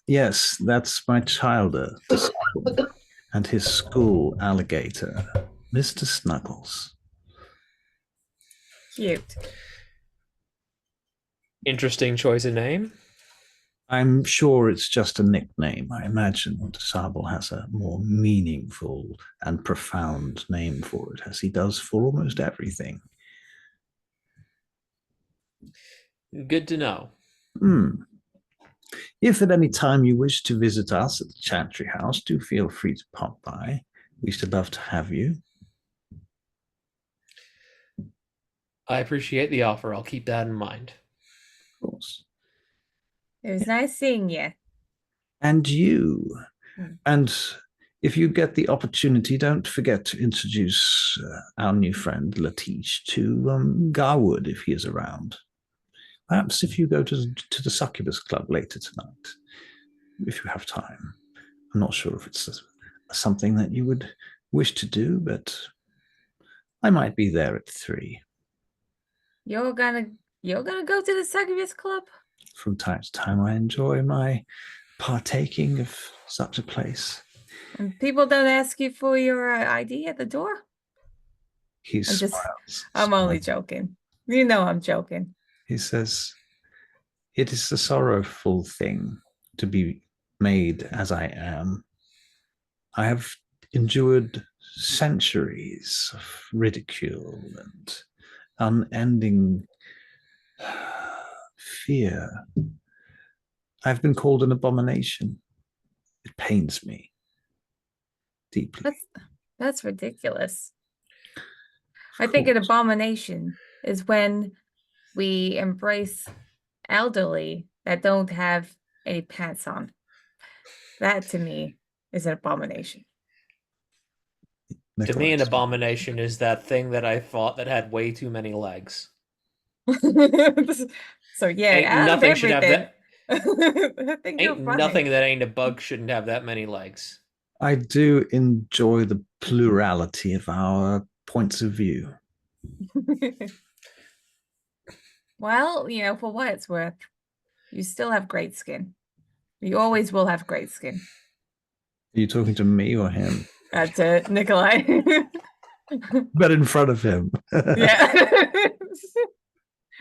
yes, that's my childer and his school alligator, Mr. Snuggles. Cute. Interesting choice of name. I'm sure it's just a nickname. I imagine Sable has a more meaningful and profound name for it, as he does for almost everything. Good to know. Hmm. If at any time you wish to visit us at the Chantry House, do feel free to pop by. We should love to have you. I appreciate the offer. I'll keep that in mind. Of course. It was nice seeing you. And you. Hmm. And if you get the opportunity, don't forget to introduce our new friend Letiche to Garwood if he is around. Perhaps if you go to the Succubus Club later tonight, if you have time. I'm not sure if it's something that you would wish to do, but I might be there at 3. You're gonna you're gonna go to the Succubus Club? From time to time, I enjoy my partaking of such a place. And people don't ask you for your ID at the door? He I'm smiles. only joking. You know I'm joking. He says, "It is a sorrowful thing to be made as I am. I have endured centuries of ridicule and unending fear. I've been called an abomination. It pains me deeply." That's ridiculous. I think an abomination is when we embrace elderly that don't have any pants on. That to me is an abomination. To me, an Nicholas. abomination is that thing that I thought that had way too many legs. So yeah, Ain't out of nothing should have everything, that. I think you're Ain't funny. nothing that ain't a bug shouldn't have that many legs. I do enjoy the plurality of our points of view. Well, for what it's worth, you still have great skin. You always will have great skin. Are you talking to me or him? To Nikolai. But in front of him. Yeah.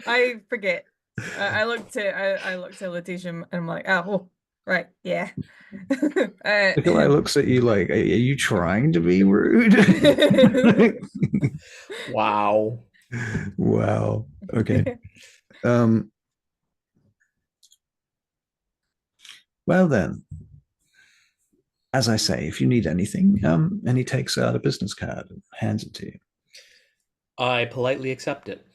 I forget. I looked at Letitia and I'm like, oh, right, yeah. Nikolai looks at you like, are you trying to be rude? Wow. Wow. Okay. Well then, as I say, if you need anything, and he takes out a business card and hands it to you. I politely accept it.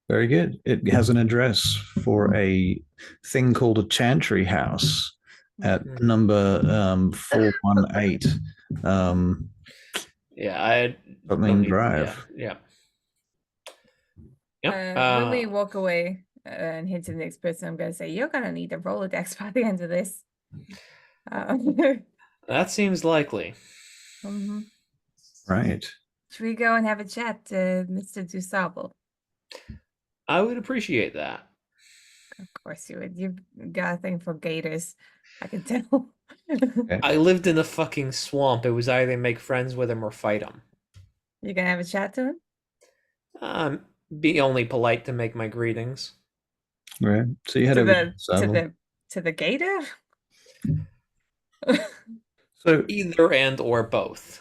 Very good. It has an address for a thing called a Chantry House at number 418 Yeah, I something Drive. Yeah. When we walk away and head to the next person, I'm gonna say, you're gonna need a Rolodex by the end of this. That seems likely. Mhm. Right. Should we go and have a chat, Mr. Dusable? I would appreciate that. Of course you would. You've got a thing for gators. I can tell. Okay. I lived in a fucking swamp. It was either make friends with him or fight him. You gonna have a chat to him? Be only polite to make my greetings. Right. So you head To over to the gator? So Either and or both.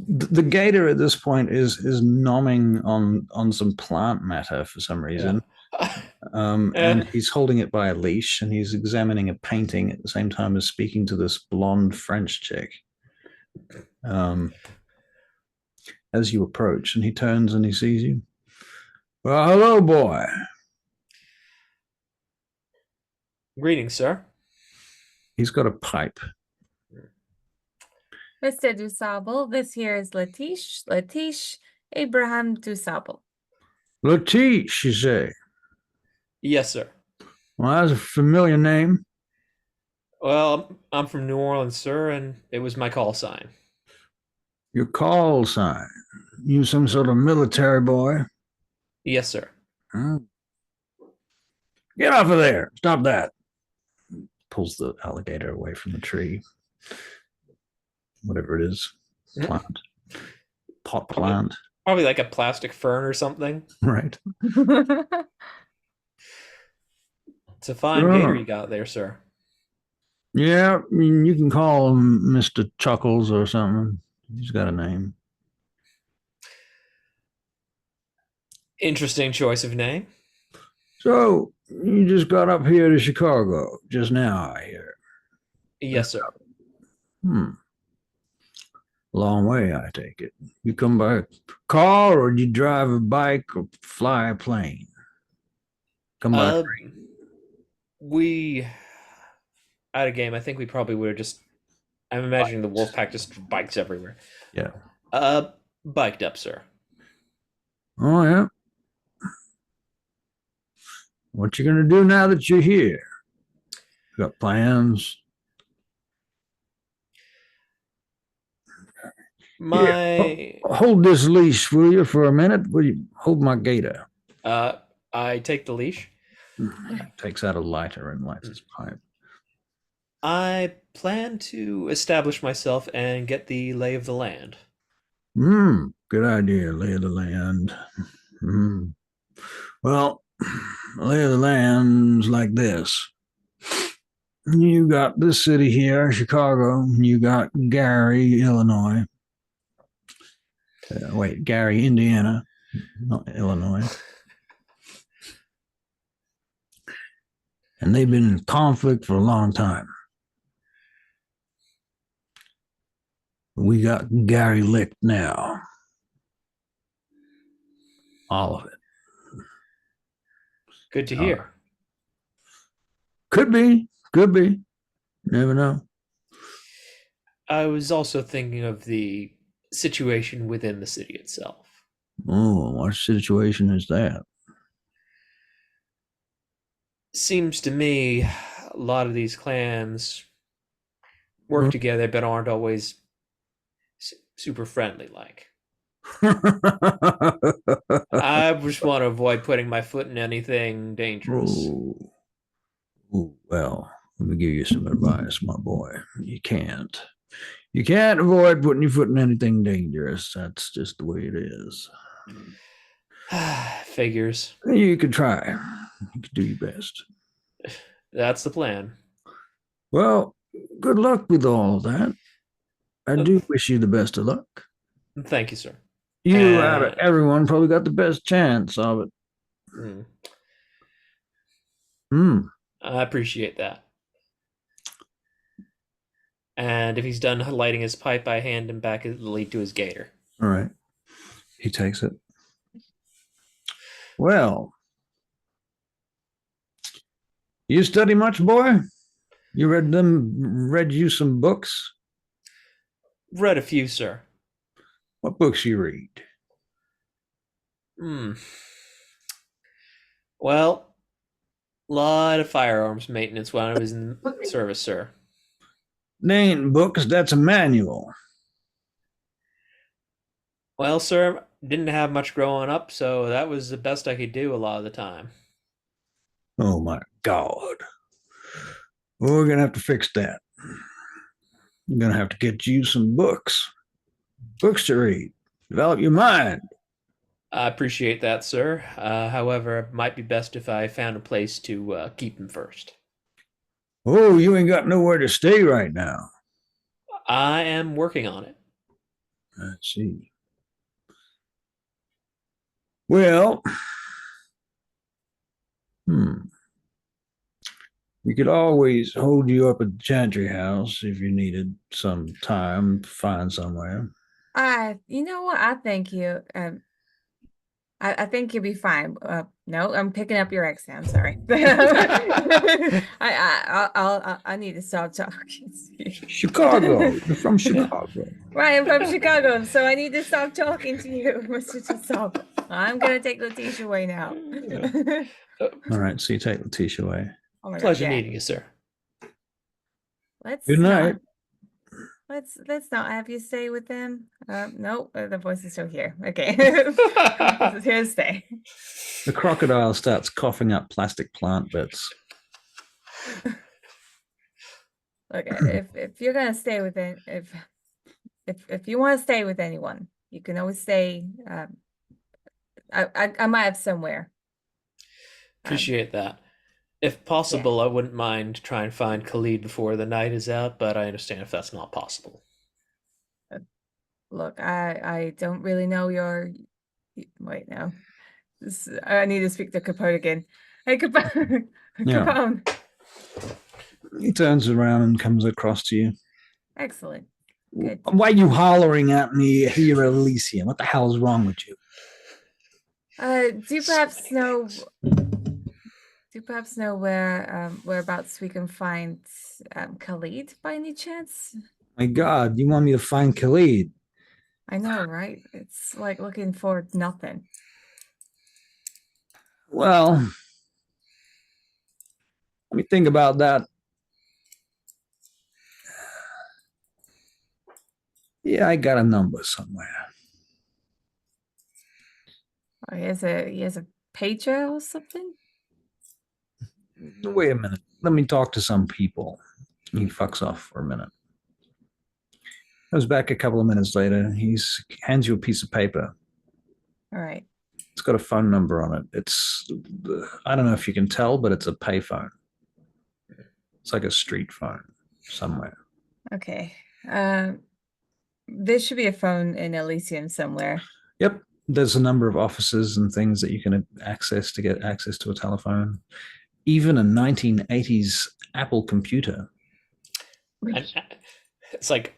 the gator at this point is nomming on some plant matter for some reason. And he's holding it by a leash and he's examining a painting at the same time as speaking to this blonde French chick. As you approach, and he turns and he sees you. Well, hello, boy. Greetings, sir. He's got a pipe. Mr. Dusable, this here is Letiche Abraham Dusable. Letiche, you say? Yes, sir. Well, that's a familiar name. Well, I'm from New Orleans, sir, and it was my call sign. Your call sign. You some sort of military boy? Yes, sir. Huh? Get off of there. Stop that. Pulls the alligator away from the tree. Whatever it is. Plant. Pot plant. Probably like a plastic fern or something. Right. It's a fine gator you got there, sir. Yeah, I mean, you can call him Mr. Chuckles or something. He's got a name. Interesting choice of name. So, you just got up here to Chicago just now, I hear. Yes, sir. Long way, I take it. You come by car or you drive a bike or fly a plane? Come by train. We out of game. I think we probably would have just. I'm imagining the wolf pack just bikes everywhere. Yeah. Biked up, sir. Oh, yeah. What you gonna do now that you're here? Got plans? Hold this leash, will you, for a minute? Will you hold my gator? I take the leash. Takes out a lighter and lights his pipe. I plan to establish myself and get the lay of the land. Good idea, lay of the land. Well, the lay of the land's like this. You got this city here, Chicago. You got Gary, Illinois. Gary, Indiana, not Illinois. And they've been in conflict for a long time. We got Gary licked now. All of it. Good to hear. Could be. Never know. I was also thinking of the situation within the city itself. Oh, what situation is that? Seems to me a lot of these clans work together but aren't always super friendly like. I just want to avoid putting my foot in anything dangerous. Well, let me give you some advice, my boy. You can't avoid putting your foot in anything dangerous. That's just the way it is. Figures. You could try. You could do your best. That's the plan. Well, good luck with all of that. I do wish you the best of luck. Thank you, sir. You out of everyone probably got the best chance of it. I appreciate that. And if he's done lighting his pipe, I hand him back the lead to his gator. All right. He takes it. Well, you study much, boy? You read you some books? Read a few, sir. What books you read? Well, a lot of firearms maintenance when I was in service, sir. They ain't books, that's a manual. Well, sir, didn't have much growing up, so that was the best I could do a lot of the time. Oh, my God. Well, we're going to have to fix that. I'm going to have to get you some books. Books to read. Develop your mind. I appreciate that, sir. However, it might be best if I found a place to keep him first. Oh, you ain't got nowhere to stay right now. I am working on it. Let's see. Well, we could always hold you up at the Chantry House if you needed some time to find somewhere. You know what? I thank you. I think you'll be fine. No, I'm picking up your accent. I'm sorry. I need to stop talking to you. Chicago. You're from Chicago. Right, I'm from Chicago, so I need to stop talking to you, Mr. Tasaba. I'm gonna take Letiche away now. All right, so you take Letiche away. Oh my God, Pleasure yeah. meeting you, sir. Let's Good night. let's not have you stay with them. Nope, the voice is still here. Okay. Here to stay. The crocodile starts coughing up plastic plant bits. Okay, if you're gonna stay with it, if you want to stay with anyone, you can always stay. I might have somewhere. Appreciate that. If possible, I wouldn't mind trying to find Khalid before the night is out, but I understand if that's not possible. Look, I don't really know your. Wait, no. I need to speak to Capone again. Hey, Capone. Yeah. Capone. He turns around and comes across to you. Excellent. Good. Why are you hollering at me here, Elysium? What the hell is wrong with you? Do you perhaps know whereabouts we can find Khalid by any chance? My God, you want me to find Khalid? I know, right? It's like looking for nothing. Well, let me think about that. Yeah, I got a number somewhere. Oh, he has a pager or something? Wait a minute. Let me talk to some people. He fucks off for a minute. Comes back a couple of minutes later. He hands you a piece of paper. All right. It's got a phone number on it. It's, I don't know if you can tell, but it's a payphone. It's like a street phone somewhere. Okay. There should be a phone in Elysium somewhere. Yep. There's a number of offices and things that you can access to get access to a telephone. Even a 1980s Apple computer. And it's like,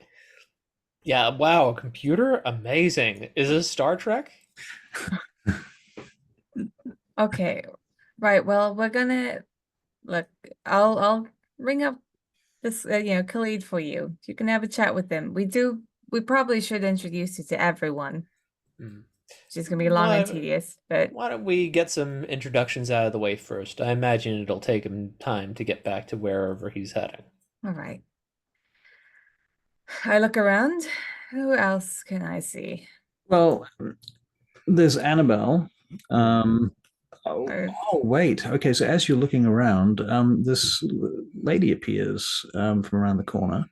yeah, wow, a computer? Amazing. Is this Star Trek? Okay. Right. Well, we're gonna look. I'll ring up this Khalid for you. You can have a chat with him. We probably should introduce you to everyone. Which is gonna be long and tedious, but why don't we get some introductions out of the way first? I imagine it'll take him time to get back to wherever he's heading. all right. I look around. Who else can I see? Well, there's Annabelle. Wait. Okay, so as you're looking around, this lady appears from around the corner.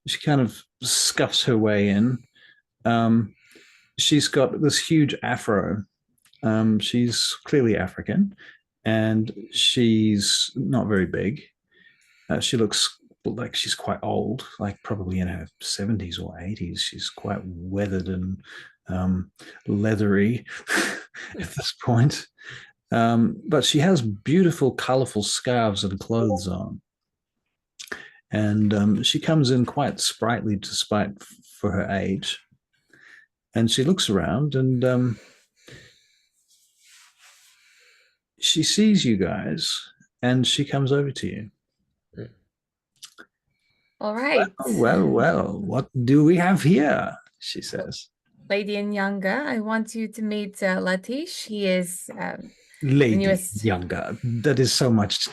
She kind of scuffs her way in. She's got this huge afro. She's clearly African, and she's not very big. She looks like she's quite old, like probably in her 70s or 80s. She's quite weathered and leathery at this point. But she has beautiful, colorful scarves and clothes on. And she comes in quite sprightly despite for her age. And she looks around and she sees you guys and she comes over to you. All right. Well, what do we have here? She says. Lady in Younger, I want you to meet Letiche. He is Lady newest... Younger. That is so much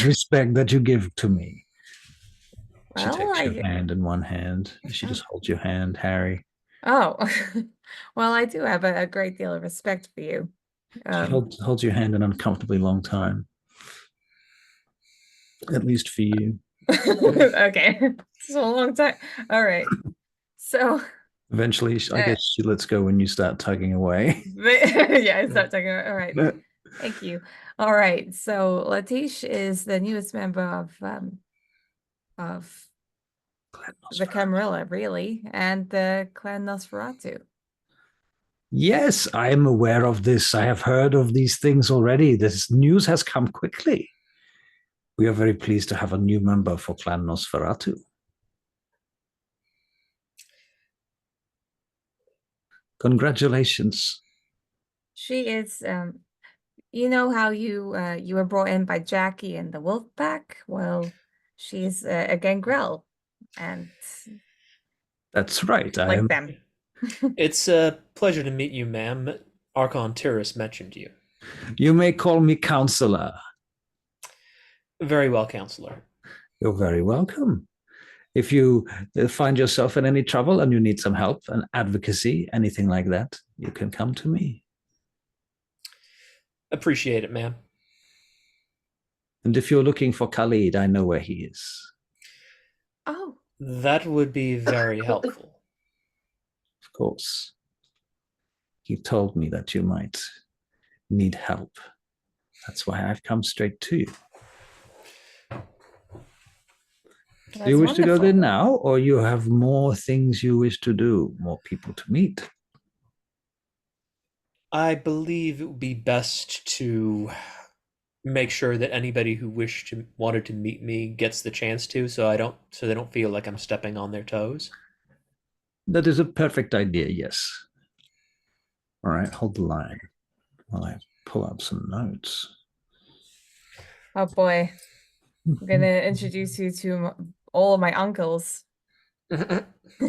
respect that you give to me. She takes your hand in one hand. She just holds your hand, Harry. Oh, well, I do have a great deal of respect for you. She holds your hand an uncomfortably long time. At least for you. Okay. It's a long time. All right. So eventually, I guess she lets go when you start tugging away. Yeah, I start tugging away. All right. Thank you. All right. So Letiche is the newest member of the Camarilla, really, and the Clan Nosferatu. Yes, I am aware of this. I have heard of these things already. This news has come quickly. We are very pleased to have a new member for Clan Nosferatu. Congratulations. She is, you know how you were brought in by Jackie and the wolf pack? Well, she's a gangrel, and That's right. I like am. them. It's a pleasure to meet you, ma'am. Archon Tyrus mentioned you. You may call me counselor. Very well, counselor. You're very welcome. If you find yourself in any trouble and you need some help and advocacy, anything like that, you can come to me. Appreciate it, ma'am. And if you're looking for Khalid, I know where he is. Oh, That would be very helpful. Of course. He told me that you might need help. That's why I've come straight to you. that's Do you wish to go there wonderful. now, or you have more things you wish to do, more people to meet? I believe it would be best to make sure that anybody who wanted to meet me gets the chance to, so they don't feel like I'm stepping on their toes. That is a perfect idea, yes. All right, hold the line while I pull up some notes. Oh boy, I'm gonna introduce you to all of my uncles.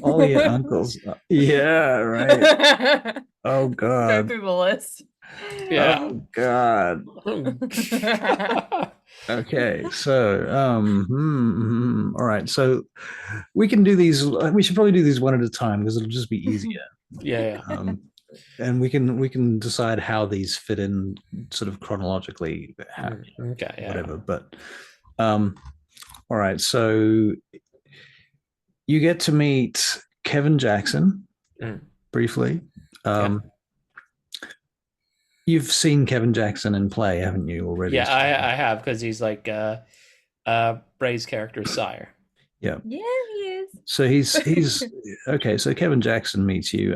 All your uncles. Yeah, right. Oh Go God. through the list. Yeah. Oh God. Okay, so all right. So we can do these. We should probably do these one at a time because it'll just be easier. Yeah. And we can decide how these fit in, sort of chronologically, Okay. Yeah. whatever. But all right. So you get to meet Kevin Jackson briefly. You've seen Kevin Jackson in play, haven't you, already? Yeah, I have, because he's like Bray's character's sire. Yeah. Yeah, he is. So he's okay. So Kevin Jackson meets you.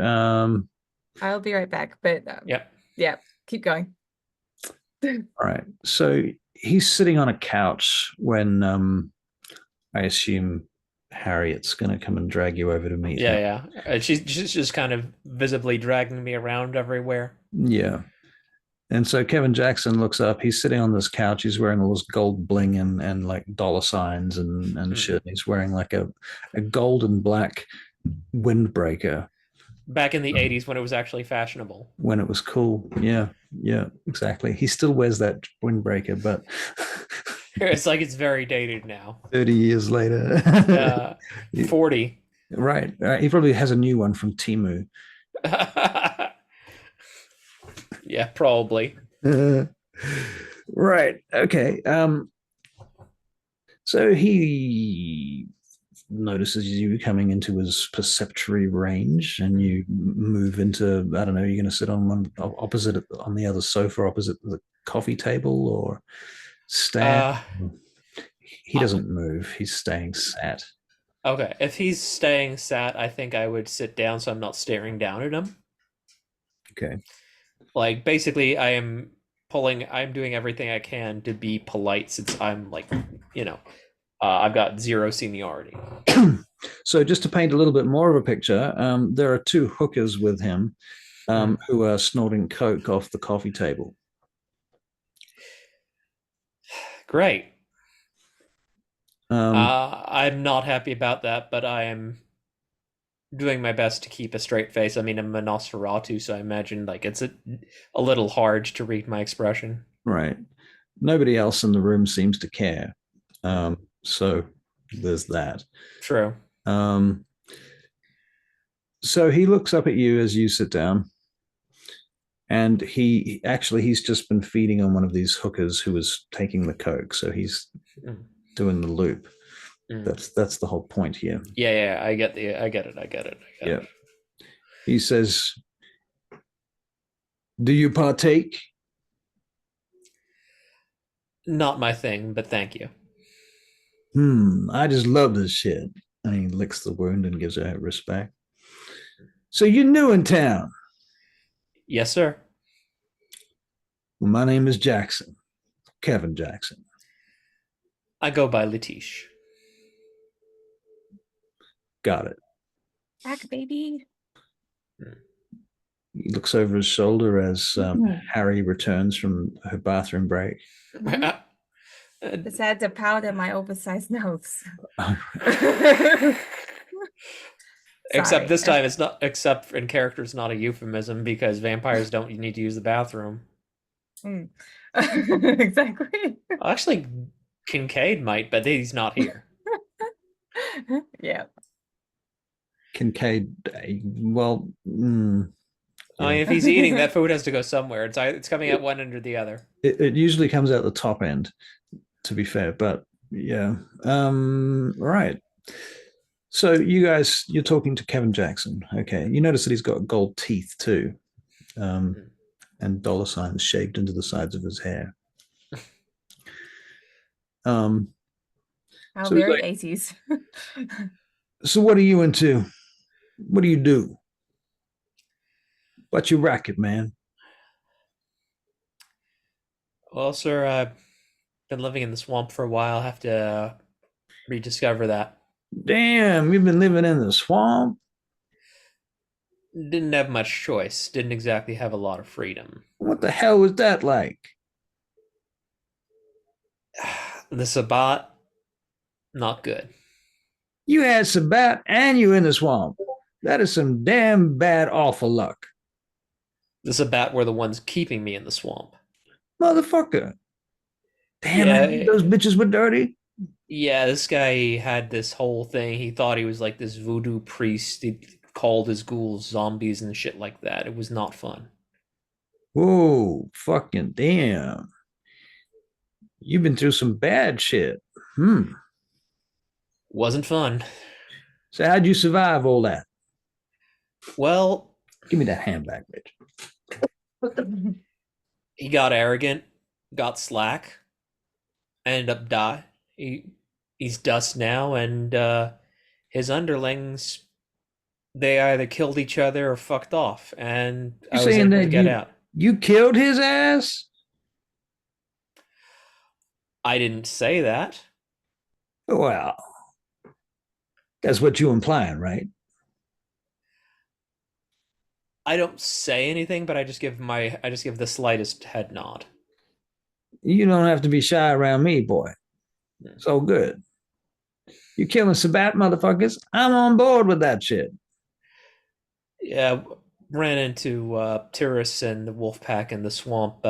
I'll be right back, but Yep. yeah, keep going. All right. So he's sitting on a couch when I assume Harriet's going to come and drag you over to meet him. Yeah. She's just kind of visibly dragging me around everywhere. Yeah. And so Kevin Jackson looks up. He's sitting on this couch. He's wearing all this gold bling and like dollar signs and shit. He's wearing like a gold and black windbreaker. Back in the 80s when it was actually fashionable. When it was cool. Yeah, exactly. He still wears that windbreaker, but It's like it's very dated now. 30 years later. 40. Right. He probably has a new one from Temu. Yeah, probably. Right. Okay. So he notices you coming into his perceptory range, and you move into, I don't know, you're going to sit on one opposite on the other sofa opposite the coffee table, or stand. He doesn't move. He's staying sat. Okay. If he's staying sat, I think I would sit down so I'm not staring down at him. Okay. Like, basically, I'm doing everything I can to be polite, since I'm like, I've got zero seniority. So just to paint a little bit more of a picture, there are two hookers with him who are snorting coke off the coffee table. Great. I'm not happy about that, but I am doing my best to keep a straight face. I mean, I'm a Nosferatu, so I imagine like it's a little hard to read my expression. Right. Nobody else in the room seems to care. So there's that. True. So he looks up at you as you sit down, and he's just been feeding on one of these hookers who was taking the coke. So he's doing the loop. That's the whole point here. Yeah, I get it. Yeah. He says, "Do you partake?" Not my thing, but thank you. I just love this shit. And he licks the wound and gives her respect. So you're new in town? Yes, sir. Well, my name is Jackson. Kevin Jackson. I go by Letiche. Got it. Back, baby. He looks over his shoulder as Harry returns from her bathroom break. Decided to powder my oversized nose. Except Sorry. this time it's not, except in character it's not a euphemism because vampires don't need to use the bathroom. Exactly. Actually, Kincaid might, but he's not here. Yeah. Kincaid, well, I mean, if he's eating, that food has to go somewhere. It's coming out one end or the other. it usually comes out the top end, to be fair, but yeah. Right. So you guys, you're talking to Kevin Jackson. Okay. You notice that he's got gold teeth too, and dollar signs shaped into the sides of his hair. How So very 80s. so what are you into? What do you do? What's your racket, man? Well, sir, I've been living in the swamp for a while. I have to rediscover that. Damn, you've been living in the swamp. Didn't have much choice. Didn't exactly have a lot of freedom. What the hell was that like? The Sabbat, not good. You had Sabat and you in the swamp. That is some damn bad, awful luck. The Sabbat were the ones keeping me in the swamp. Motherfucker. Damn, Yeah, I knew those bitches were dirty. yeah, this guy had this whole thing. He thought he was like this voodoo priest. He called his ghouls zombies and shit like that. It was not fun. Whoa, fucking damn. You've been through some bad shit. Hmm. Wasn't fun. So how'd you survive all that? Well, Give me that hand back, bitch. he got arrogant, got slack, ended up die. He's dust now, and his underlings, they either killed each other or fucked off, and You I was saying able to that get out. you killed his ass? I didn't say that. Well, that's what you implying, right? I don't say anything, but I just give the slightest head nod. You don't have to be shy around me, boy. So good. You killing Sabat motherfuckers? I'm on board with that shit. Yeah, ran into Tyrus and the wolf pack in the swamp.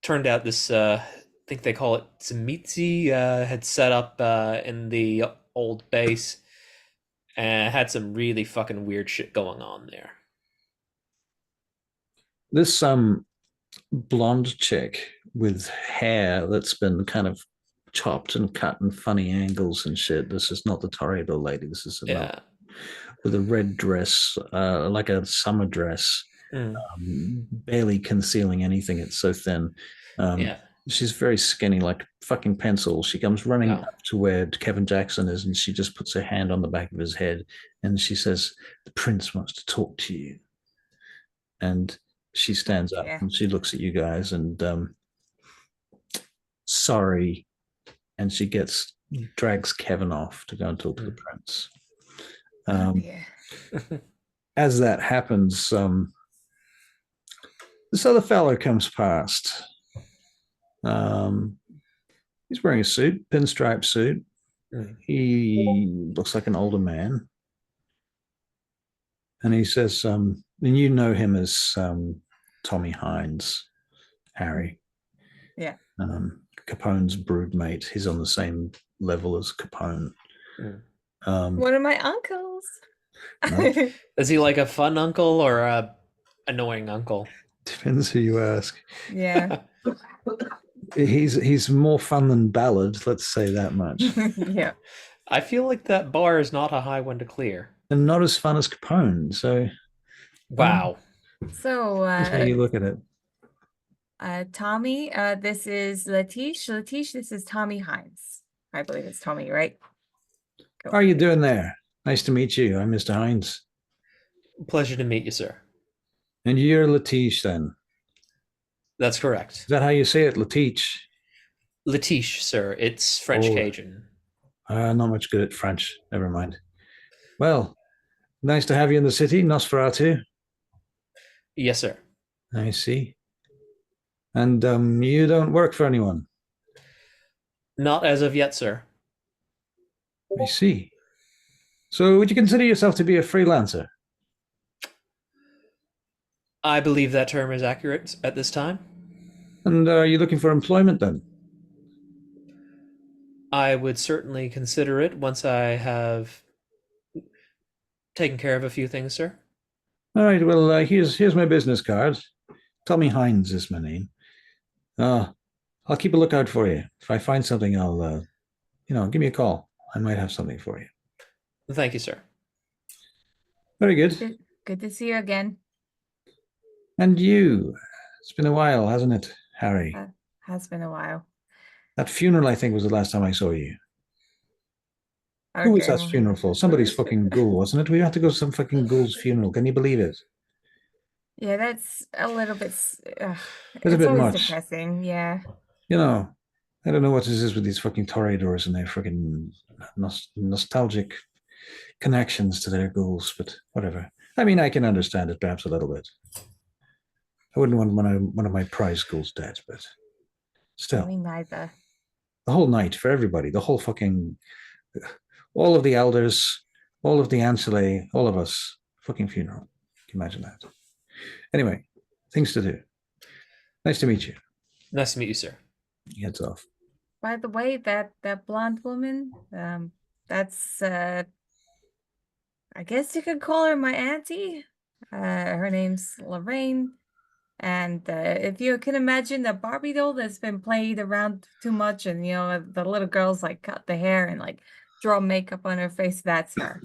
Turned out this, I think they call it Tzimitzi, had set up in the old base and had some really fucking weird shit going on there. This blonde chick with hair that's been kind of chopped and cut in funny angles and shit. This is not the Toreador lady. This is another with a red dress, like a summer dress, barely concealing anything. It's so thin. Yeah. She's very skinny, like fucking pencil. She comes running Oh. up to where Kevin Jackson is, and she just puts her hand on the back of his head, and she says, "The prince wants to talk to you." And she stands up and she looks at you guys, and sorry, and she drags Kevin off to go and talk to the prince. As that happens, this other fellow comes past. He's wearing a suit, pinstripe suit. He looks like an older man. And he says, and you know him as Tommy Hines, Harry. Yeah. Capone's broodmate. He's on the same level as Capone. One of my uncles. No. Is he like a fun uncle or a annoying uncle? Depends who you ask. Yeah. He's more fun than Ballard, let's say that much. Yeah. I feel like that bar is not a high one to clear. And not as fun as Capone, so wow. So that's how you look at it. Tommy, this is Letiche. Letiche, this is Tommy Hines. I believe it's Tommy, right? How are you doing there? Nice to meet you. I'm Mr. Hines. Pleasure to meet you, sir. And you're Letiche, then? That's correct. Is that how you say it, Letiche? Letiche, sir. It's French Cajun. Not much good at French. Never mind. Well, Nice to have you in the city, Nosferatu. Yes, sir. I see. And you don't work for anyone. Not as of yet, sir. I see. So would you consider yourself to be a freelancer? I believe that term is accurate at this time. And are you looking for employment then? I would certainly consider it once I have taken care of a few things, sir. All right. Well, here's my business card. Tommy Hines is my name. I'll keep a lookout for you. If I find something, I'll give me a call. I might have something for you. Thank you, sir. Very good. Good to see you again. And you. It's been a while, hasn't it, Harry? Has been a while. That funeral, I think, was the last time I saw you. Okay. Who was that funeral for? Somebody's fucking ghoul, wasn't it? We had to go to some fucking ghoul's funeral. Can you believe it? Yeah, that's a little bit. It's It's a bit always much. depressing. Yeah. I don't know what this is with these fucking toreadors and their fucking nostalgic connections to their ghouls, but whatever. I mean, I can understand it perhaps a little bit. I wouldn't want one of my prize ghouls dead, but still. Me neither. The whole night for everybody, the whole fucking, all of the elders, all of the ancillae, all of us, fucking funeral. Can you imagine that? Anyway, things to do. Nice to meet you. Nice to meet you, sir. Heads off. By the way, that blonde woman, that's I guess you could call her my auntie. Her name's Lorraine. And if you can imagine the Barbie doll that's been played around too much, and the little girls like cut the hair and like draw makeup on her face, that's her.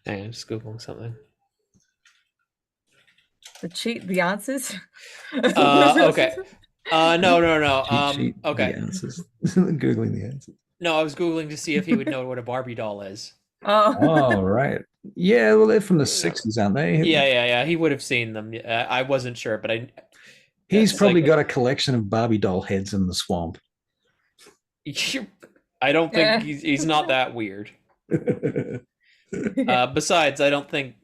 I'm just googling something. The answers. Okay. No. Cheat sheet, Okay. The answers. Googling the answers. No, I was googling to see if he would know what a Barbie doll is. Oh, right. Yeah, well, they're from the 60s, aren't they? Yeah. He would have seen them. I wasn't sure, but He's probably got a collection of Barbie doll heads in the swamp. I don't think he's not that weird. Besides, I don't think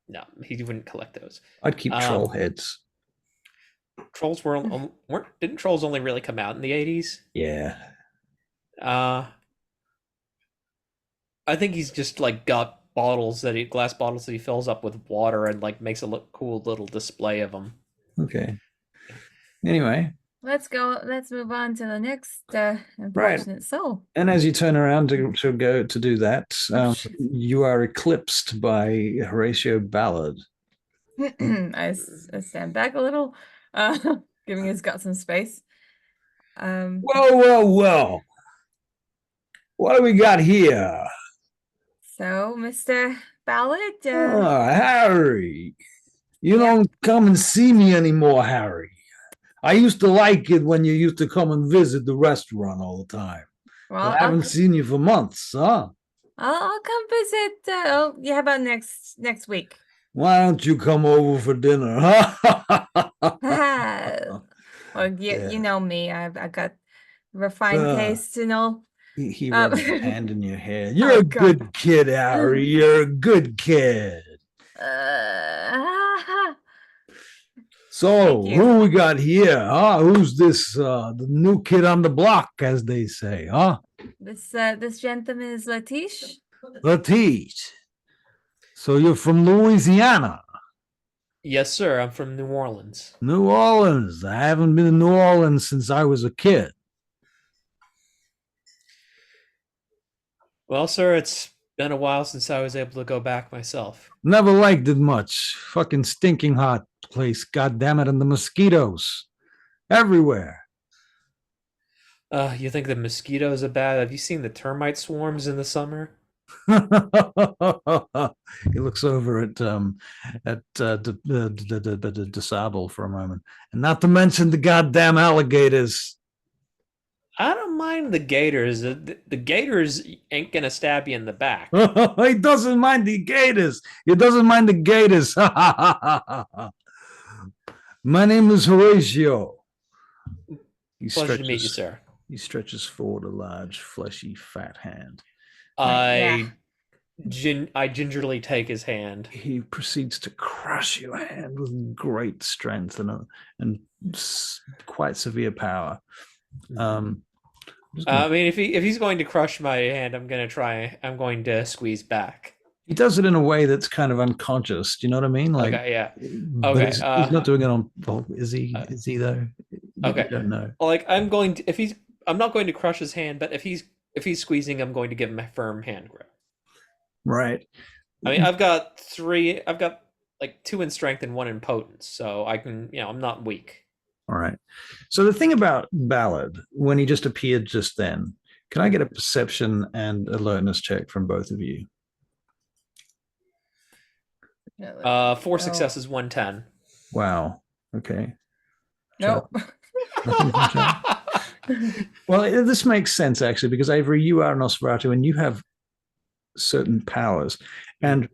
no, he wouldn't collect those. I'd keep troll heads. Trolls didn't trolls only really come out in the 80s? Yeah. I think he's just like got glass bottles that he fills up with water and like makes a cool little display of them. Okay. Anyway. Let's move on to the next unfortunate soul. And as you turn around to go to do that, you are eclipsed by Horatio Ballard. I stand back a little, giving his gut some space. Whoa. What do we got here? So, Mr. Ballard? Harry. You don't come and see me anymore, Harry. I used to like it when you used to come and visit the restaurant all the time. Well, I haven't seen you for months, huh? I'll come visit. How about next week? Why don't you come over for dinner, huh? Well, you know me. I got refined taste and all. He rubbed his hand in your hair. You're a good kid, Harry. You're a good kid. So, who we got here, huh? Who's this, the new kid on the block, as they say, huh? This gentleman is Letiche. Letiche. So you're from Louisiana? Yes, sir. I'm from New Orleans. New Orleans. I haven't been to New Orleans since I was a kid. Well, sir, it's been a while since I was able to go back myself. Never liked it much. Fucking stinking hot place, goddammit, and the mosquitoes everywhere. You think the mosquitoes are bad? Have you seen the termite swarms in the summer? He looks over at DeSable for a moment, and not to mention the goddamn alligators. I don't mind the gators. The gators ain't gonna stab you in the back. He doesn't mind the gators. He doesn't mind the gators. My name is Horatio. Pleasure to meet you, sir. He stretches forward a large, fleshy, fat hand. Yeah. I gingerly take his hand. He proceeds to crush your hand with great strength and quite severe power. I mean, if he's going to crush my hand, I'm going to squeeze back. He does it in a way that's kind of unconscious. Do you know what I mean? Like, okay, yeah. But Okay, he's not doing it on. Well, is he? Is he though? Okay. I don't know. Like, I'm not going to crush his hand, but if he's squeezing, I'm going to give him a firm hand grip. Right. I mean, I've got like 2 in strength and 1 in potence, so I can, I'm not weak. All right. So the thing about Ballard, when he just appeared just then, can I get a perception and alertness check from both of you? 4 successes, 1 10. Wow. Okay. Nope. Well, this makes sense actually, because Avery, you are Nosferatu and you have certain powers. And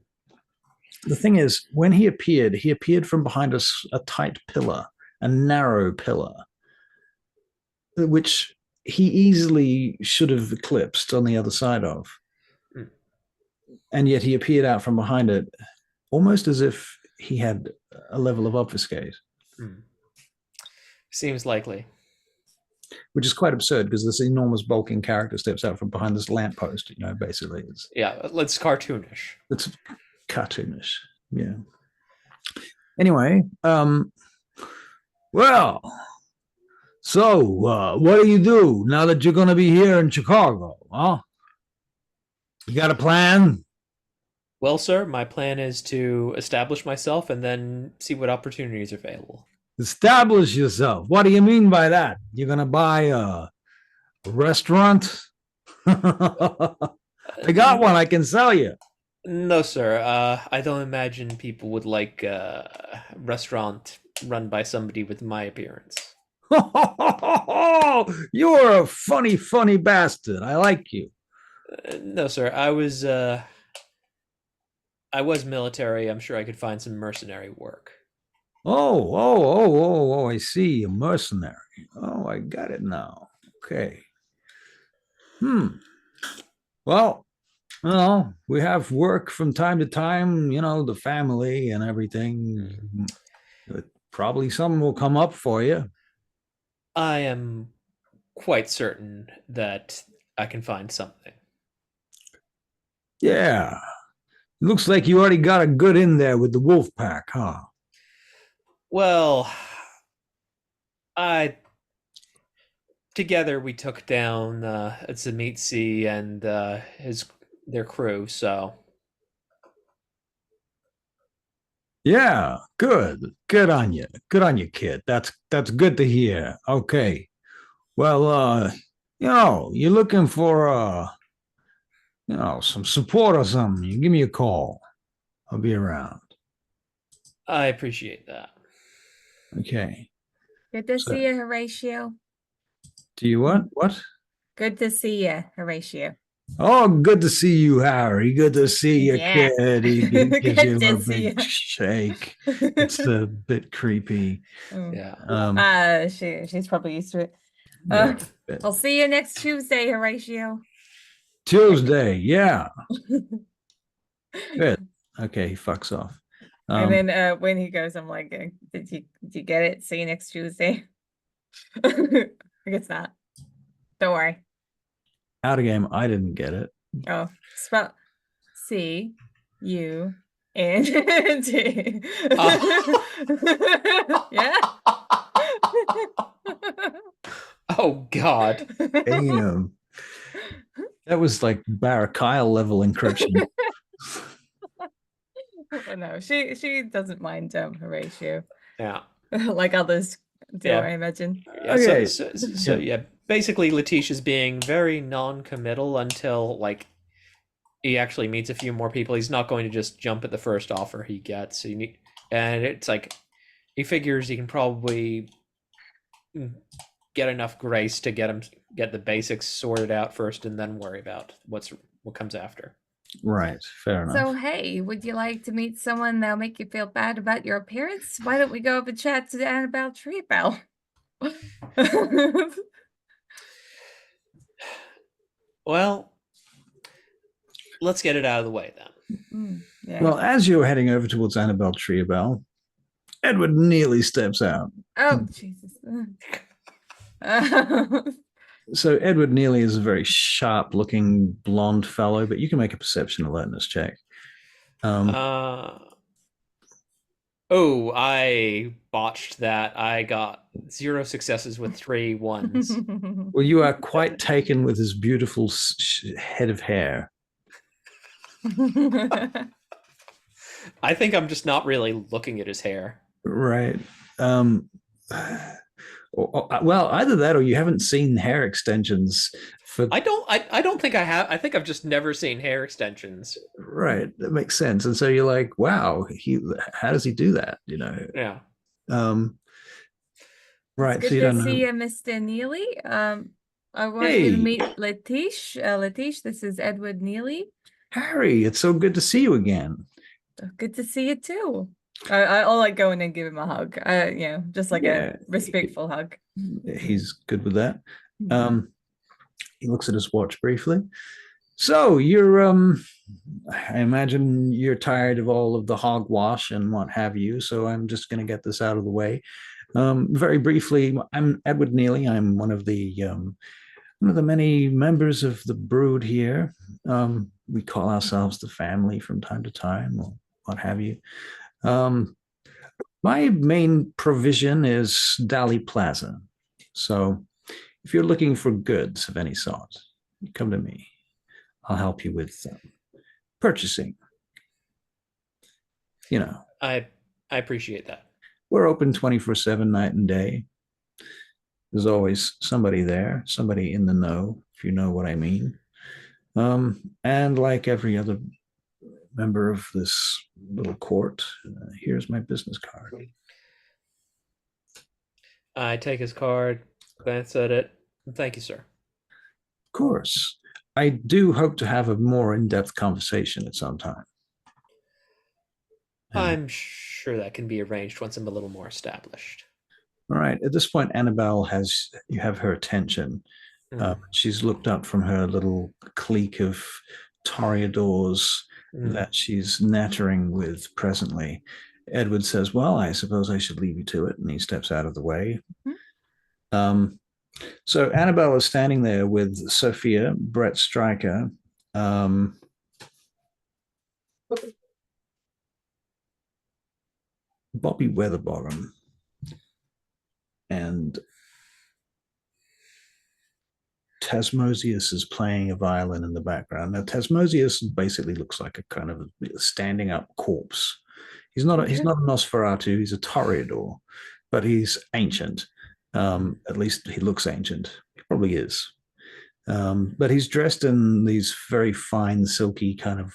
the thing is, when he appeared from behind a tight pillar, a narrow pillar, which he easily should have eclipsed on the other side of. And yet he appeared out from behind it, almost as if he had a level of obfuscate. Seems likely. Which is quite absurd, because this enormous bulking character steps out from behind this lamppost, basically. It's cartoonish. It's cartoonish, yeah. Anyway, well, so what do you do now that you're going to be here in Chicago, huh? You got a plan? Well, sir, my plan is to establish myself and then see what opportunities are available. Establish yourself. What do you mean by that? You're going to buy a restaurant? I got one I can sell you. No, sir. I don't imagine people would like a restaurant run by somebody with my appearance. You're a funny, funny bastard. I like you. No, sir. I was military. I'm sure I could find some mercenary work. Oh, I see. A mercenary. Oh, I got it now. Okay. Well, we have work from time to time, the family and everything. Probably something will come up for you. I am quite certain that I can find something. Yeah. Looks like you already got a good in there with the wolf pack, huh? Well, together we took down Tzimisce and their crew, so. Yeah, good. Good on you. Good on you, kid. That's good to hear. Okay. Well, you're looking for some support or something, you give me a call. I'll be around. I appreciate that. Okay. Good to see you, Horatio. Do you what? What? Good to see you, Horatio. Oh, good to see you, Harry. Good to see you, kid. He gives you a big shake. It's a bit creepy. Yeah. She's probably used to it. I'll see you next Tuesday, Horatio. Tuesday, yeah. Good. Okay, he fucks off. And then when he goes, I'm like, did you get it? See you next Tuesday. I guess not. Don't worry. Out of game, I didn't get it. Oh, spell C U N T. Yeah. Oh God. Damn. That was like Barakyle level encryption. But no, she doesn't mind Horatio. Yeah. Like others do, Yeah. I imagine. Yeah, okay. So yeah, basically Letiche is being very non-committal until he actually meets a few more people. He's not going to just jump at the first offer he gets. And it's like he figures he can probably get enough grace to get the basics sorted out first and then worry about what comes after. Right, fair enough. So hey, would you like to meet someone that'll make you feel bad about your appearance? Why don't we go have a chat to Annabelle Treebell? Well, let's get it out of the way then. Yeah. Well, as you're heading over towards Annabelle Treebell, Edward nearly steps out. Oh, Jesus. So Edward Neely is a very sharp-looking blonde fellow, but you can make a perception alertness check. Uh, oh, I botched that. I got 0 successes with 3 ones. Well, you are quite taken with his beautiful head of hair. I think I'm just not really looking at his hair. Right. Well, either that or you haven't seen hair extensions for. I don't think I have. I think I've just never seen hair extensions. Right. That makes sense. And so you're like, wow, how does he do that? You know? Yeah. Um, right. It's So you good to don't see know. you, Mr. Neely. I want you to Hey, meet Letiche. Letiche, this is Edward Neely. Harry, it's so good to see you again. Good to see you too. I'll like go in and give him a hug. Just like Yeah, a respectful hug. he's good with that. He looks at his watch briefly. So you're I imagine you're tired of all of the hogwash and what have you. So I'm just going to get this out of the way. Very briefly, I'm Edward Neely. I'm one of the many members of the brood here. We call ourselves the family from time to time, or what have you. My main provision is Dali Plaza. So if you're looking for goods of any sort, you come to me. I'll help you with purchasing. You know, I appreciate that. we're open 24/7, night and day. There's always somebody there, somebody in the know, if you know what I mean. And like every other member of this little court, here's my business card. I take his card, glance at it. Thank you, sir. Of course. I do hope to have a more in-depth conversation at some time. I'm sure that can be arranged once I'm a little more established. All right. At this point, Annabelle you have her attention. She's looked up from her little clique of toreadors that she's nattering with presently. Edward says, well, I suppose I should leave you to it. And he steps out of the way. So Annabelle is standing there with Sophia, Brett Stryker, Bobby Weatherbottom, and Tasmosius is playing a violin in the background. Now, Tasmosius basically looks like a kind of standing up corpse. He's not a Nosferatu, he's a Toreador, but he's ancient. At least he looks ancient. He probably is. But he's dressed in these very fine, silky kind of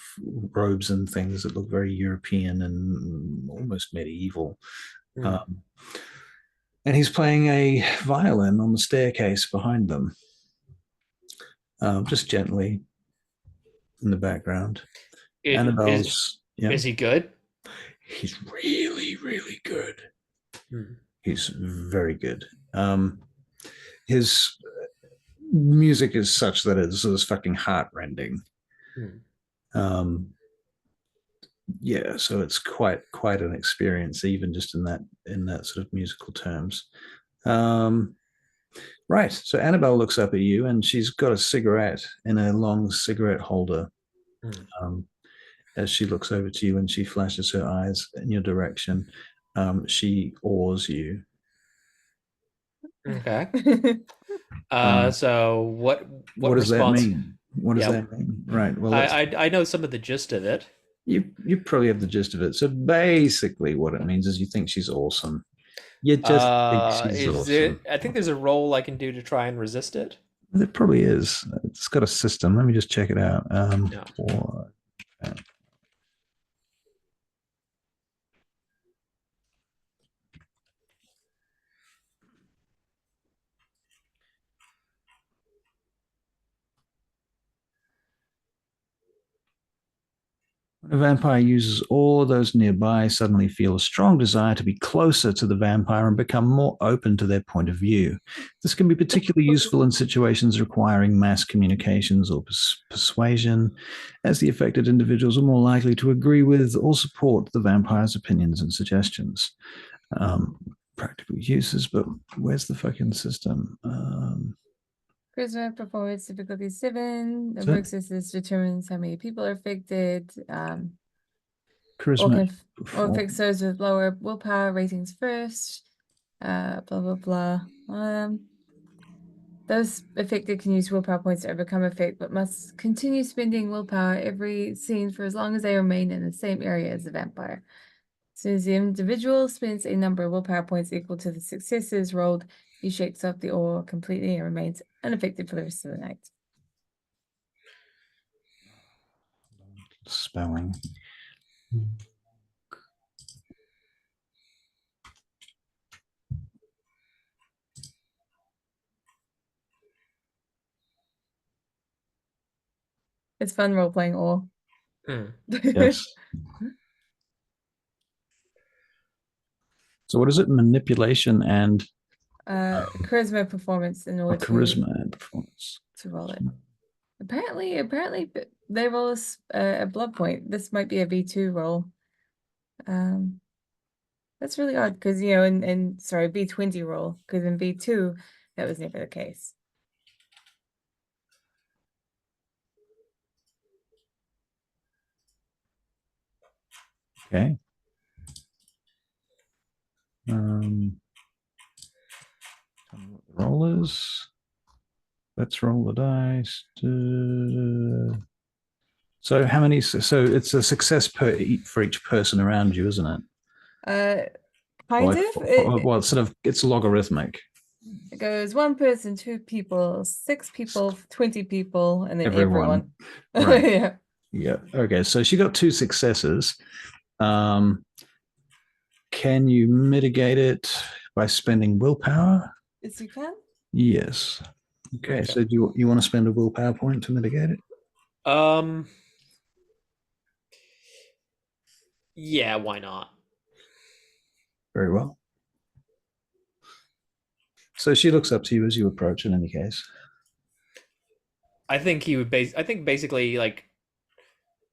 robes and things that look very European and almost medieval. And he's playing a violin on the staircase behind them, just gently in the background. Annabelle's, is he good? He's really, really good. He's very good. His music is such that it's fucking heartrending. Yeah, so it's quite an experience, even just in that sort of musical terms. Right. So Annabelle looks up at you, and she's got a cigarette in a long cigarette holder. As she looks over to you and she flashes her eyes in your direction, she awes you. Okay. So what does that response? mean? What does that mean? Right. Well, I know some of the gist of it. You probably have the gist of it. So basically, what it means is you think she's awesome. You just think she's awesome. I think there's a roll I can do to try and resist it. There probably is. It's got a system. Let me just check it out. A vampire uses all those nearby suddenly feel a strong desire to be closer to the vampire and become more open to their point of view. This can be particularly useful in situations requiring mass communications or persuasion, as the affected individuals are more likely to agree with or support the vampire's opinions and suggestions. Practical uses, but where's the fucking system? Charisma performance difficulty 7. Number So of successes determines how many people are affected. charisma Or fix those with lower willpower ratings first. Blah blah blah. Those affected can use willpower points to overcome effect, but must continue spending willpower every scene for as long as they remain in the same area as the vampire. As soon as the individual spends a number of willpower points equal to the successes rolled, he shakes off the aura completely and remains unaffected for the rest of the night. spelling. It's fun role playing aura. Yes. So what is it? Manipulation and Charisma performance in order charisma and performance. to roll it. Apparently they roll a blood point. This might be a V2 roll. That's really odd because in sorry, V20 roll, because in V2 that was never the case. Okay. Tell me what the roll is. Let's roll the dice. So how many? So it's a success for each person around you, isn't it? Kind Like, of. well, it's sort of it's logarithmic. It goes 1 person, 2 people, 6 people, 20 people, and then Everyone. everyone. Right. Yeah. Yeah. Okay. So she got 2 successes. Can you mitigate it by spending willpower? Yes, you can. Yes. Okay. So do you want to spend a willpower point to mitigate it? Yeah, why not? Very well. So she looks up to you as you approach. In any case, I think he would I think basically like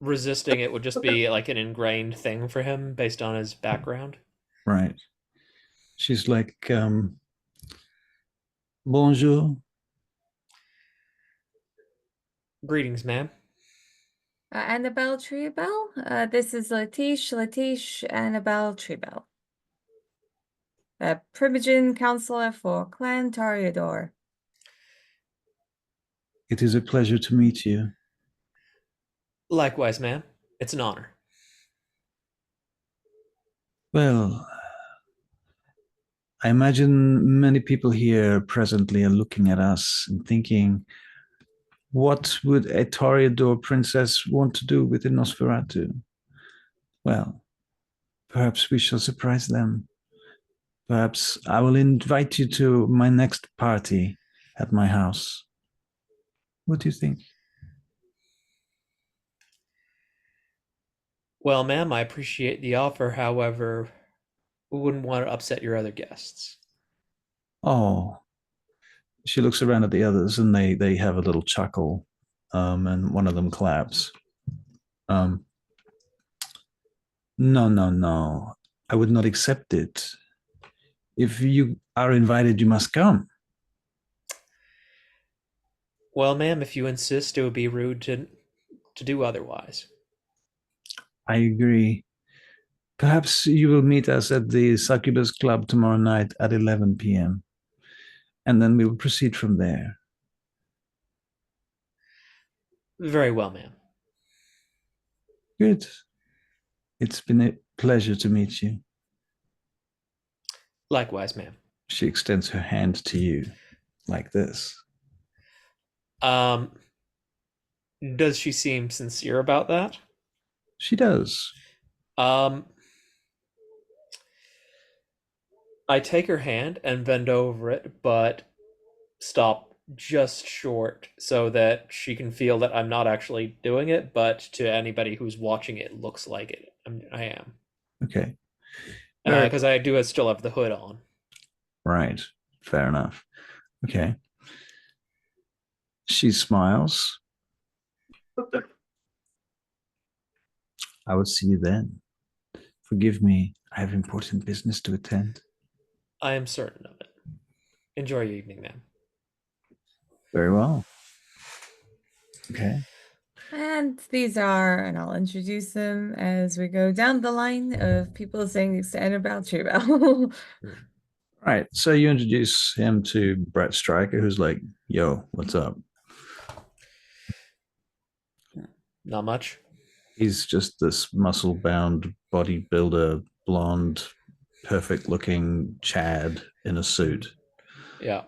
resisting it would just be like an ingrained thing for him based on his background. right? She's like, "Bonjour." Greetings, ma'am. Annabelle Treebell. This is Letiche Annabelle Treebell. Primogen counselor for Clan Toreador. It is a pleasure to meet you. Likewise, ma'am. It's an honor. Well, I imagine many people here presently are looking at us and thinking, what would a Toreador princess want to do with a Nosferatu? Well, perhaps we shall surprise them. Perhaps I will invite you to my next party at my house. What do you think? Well, ma'am, I appreciate the offer. However, we wouldn't want to upset your other guests. Oh, she looks around at the others and they have a little chuckle, and one of them claps. Um, no, no, no. I would not accept it. If you are invited, you must come. Well, ma'am, if you insist, it would be rude to do otherwise. I agree. Perhaps you will meet us at the Succubus Club tomorrow night at 11 p.m. And then we will proceed from there. Very well, ma'am. Good. It's been a pleasure to meet you. Likewise, ma'am. She extends her hand to you like this. Does she seem sincere about that? She does. I take her hand and bend over it, but stop just short so that she can feel that I'm not actually doing it, but to anybody who's watching it looks like it. I am. Okay. Very Because I do still have the hood on. right. Fair enough. Okay. She smiles. I will see you then. Forgive me, I have important business to attend. I am certain of it. Enjoy your evening, ma'am. Very well. Okay. And these are, and I'll introduce them as we go down the line of people saying things to Anna about Trubel. All right. So you introduce him to Brett Stryker, who's like, yo, what's up? Not much. He's just this muscle bound bodybuilder, blonde, perfect looking Chad in a suit. Yeah.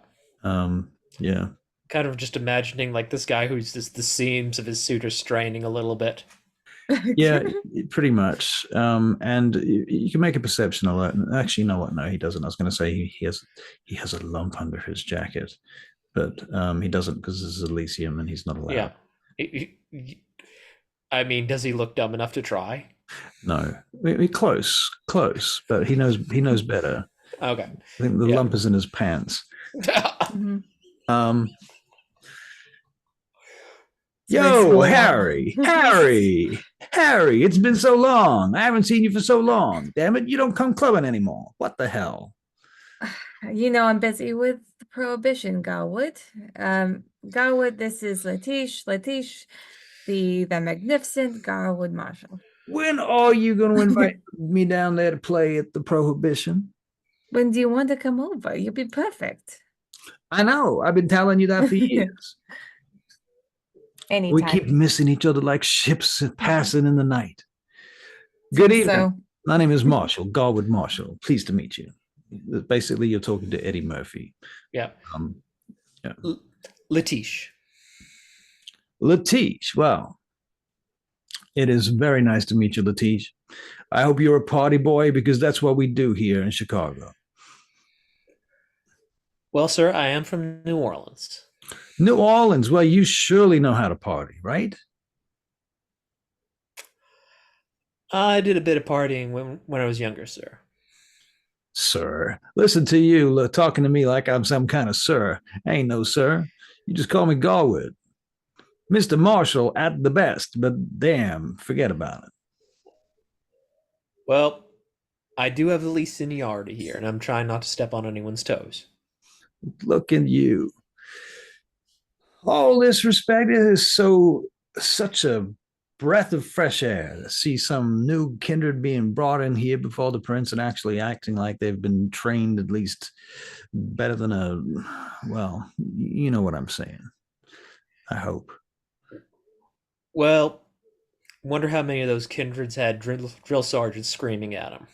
Yeah. Kind of just imagining like this guy who's just the seams of his suit are straining a little bit. Yeah, pretty much. And you can make a perception alert. Actually, you know what? No, he doesn't. I was going to say he has a lump under his jacket, but he doesn't because this is Elysium and he's not allowed. Yeah. I mean, does he look dumb enough to try? No, close, but he knows better. Okay. I think the lump is in his pants. Yo, Harry, Harry, it's been so long. I haven't seen you for so long. Damn it, you don't come clubbing anymore. What the hell? You know, I'm busy with the prohibition, Garwood. Garwood, this is Letiche, the magnificent Garwood Marshall. When are you going to invite me down there to play at the prohibition? When do you want to come over? You'll be perfect. I know. I've been telling you that for years. Anytime. We keep missing each other like ships passing in the night. Good evening. So, my name is Marshall, Garwood Marshall. Pleased to meet you. Basically, you're talking to Eddie Murphy. Yeah. Yeah. Letiche. Letiche. Well, it is very nice to meet you, Letiche. I hope you're a party boy because that's what we do here in Chicago. Well, sir, I am from New Orleans. New Orleans. Well, you surely know how to party, right? I did a bit of partying when I was younger, sir. Sir, listen to you talking to me like I'm some kind of sir. I ain't no sir. You just call me Garwood. Mr. Marshall at the best, but damn, forget about it. Well, I do have the least seniority here, and I'm trying not to step on anyone's toes. Look at you. All this respect is such a breath of fresh air to see some new kindred being brought in here before the prince and actually acting like they've been trained at least better than well, you know what I'm saying. I hope. Well, wonder how many of those kindreds had drill sergeants screaming at them.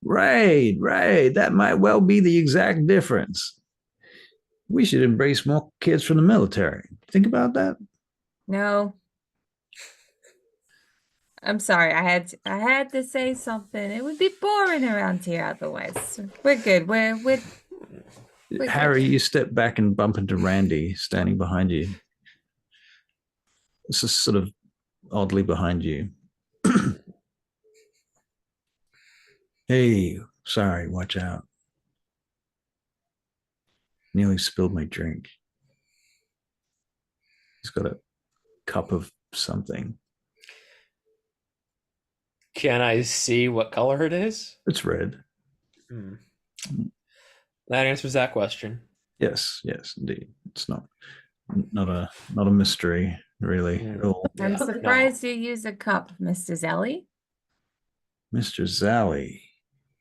Right. That might well be the exact difference. We should embrace more kids from the military. Think about that. No. I'm sorry. I had to say something. It would be boring around here otherwise. We're good. We're Harry, good. You step back and bump into Randy standing behind you. This is sort of oddly behind you. Hey, sorry, watch out. Nearly spilled my drink. He's got a cup of something. Can I see what color it is? It's red. That answers that question. Yes, indeed. It's not a mystery, really, at all. I'm surprised you use a cup, Mr. Zelly. Mr. Zally.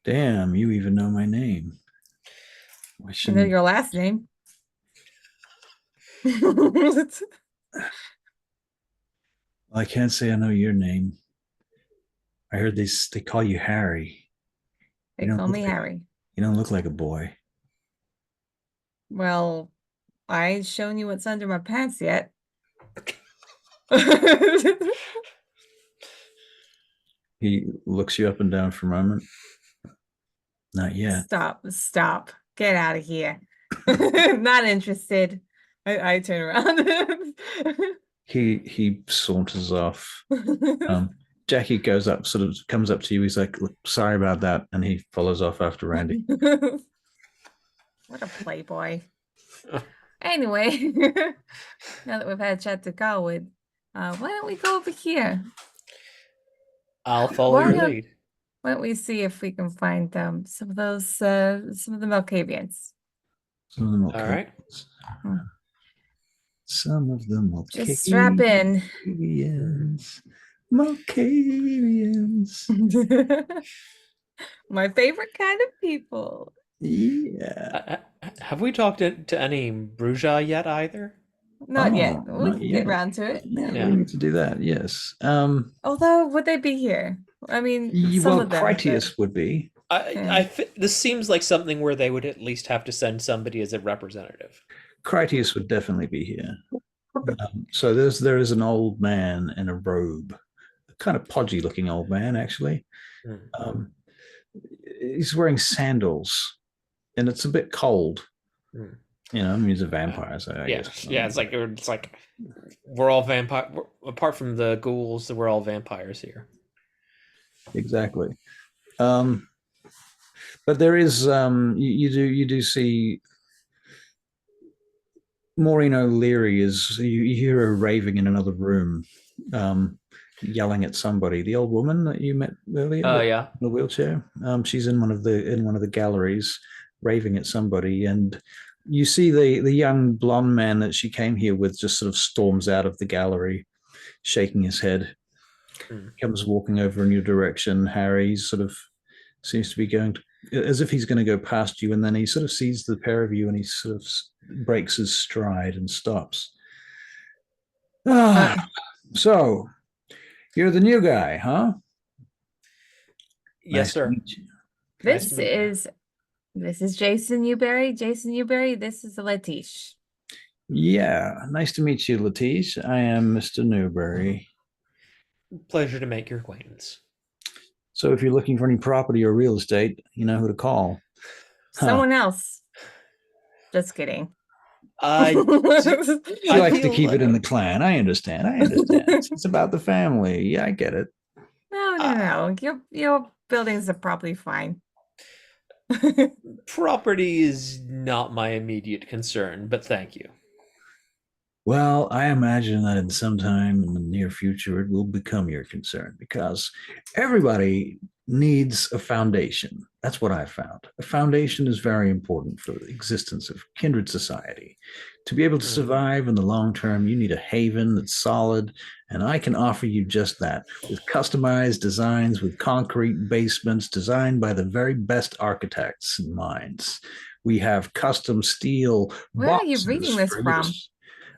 Damn, you even know my name. I know your last name. I can't say I know your name. I heard they call you Harry. They call me Harry. You don't look like a boy. Well, I ain't shown you what's under my pants yet. He looks you up and down for a moment. Not yet. Stop. Get out of here. Not interested. I turn around. He saunters off. Jackie goes up, sort of comes up to you. He's like, "Look, sorry about that," and he follows off after Randy. What a playboy. Anyway, now that we've had a chat to Colwood, why don't we go over here? I'll follow your lead. Why don't we see if we can find some of those some of the Malkavians. Some of them All right. Some of them will just strap in. Malkavians. My favorite kind of people. Yeah. Have we talked to any Bruja yet either? Not yet. We can get around to it. Yeah, we need to do that. Yes. Although, would they be here? I mean, some of them. Critias would be. This seems like something where they would at least have to send somebody as a representative. Critias would definitely be here. So there is an old man in a robe, a kind of podgy looking old man, actually. He's wearing sandals, and it's a bit cold. You know, I mean, he's a vampire, so I guess. Yeah, it's like we're all vampire. Apart from the ghouls, we're all vampires here. Exactly. But there is you do see Maureen O'Leary is you hear her raving in another room, yelling at somebody. The old woman that you met earlier, yeah, in the wheelchair. She's in one of the galleries, raving at somebody, and you see the young blonde man that she came here with just sort of storms out of the gallery, shaking his head. Comes walking over in your direction. Harry sort of seems to be going as if he's going to go past you, and then he sort of sees the pair of you, and he sort of breaks his stride and stops. So you're the new guy, huh? Yes, sir. This is Jason Newberry. Jason Newberry. This is Letiche. Yeah, nice to meet you, Letiche. I am Mr. Newberry. Pleasure to make your acquaintance. So if you're looking for any property or real estate, you know who to call. Someone else. Just kidding. She likes to keep it in the clan. I understand. It's about the family. Yeah, I get it. No. Your buildings are probably fine. Property is not my immediate concern, but thank you. Well, I imagine that in some time in the near future, it will become your concern because everybody needs a foundation. That's what I found. A foundation is very important for the existence of kindred society. To be able to survive in the long term, you need a haven that's solid, and I can offer you just that with customized designs with concrete basements designed by the very best architects and minds. We have custom steel Where are you reading this from?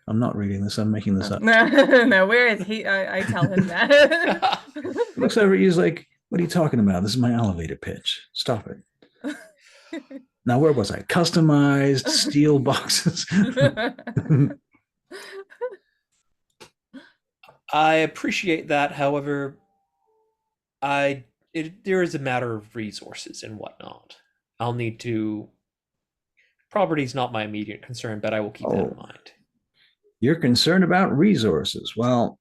I'm not reading this. I'm making this up. No, where is he? I tell him that. Looks over at you, he's like, what are you talking about? This is my elevator pitch. Stop it. Now, where was I? Customized steel boxes. I appreciate that. However, there is a matter of resources and whatnot. I'll need to. Property is not my immediate concern, but I will keep that in mind. You're concerned about resources. Well,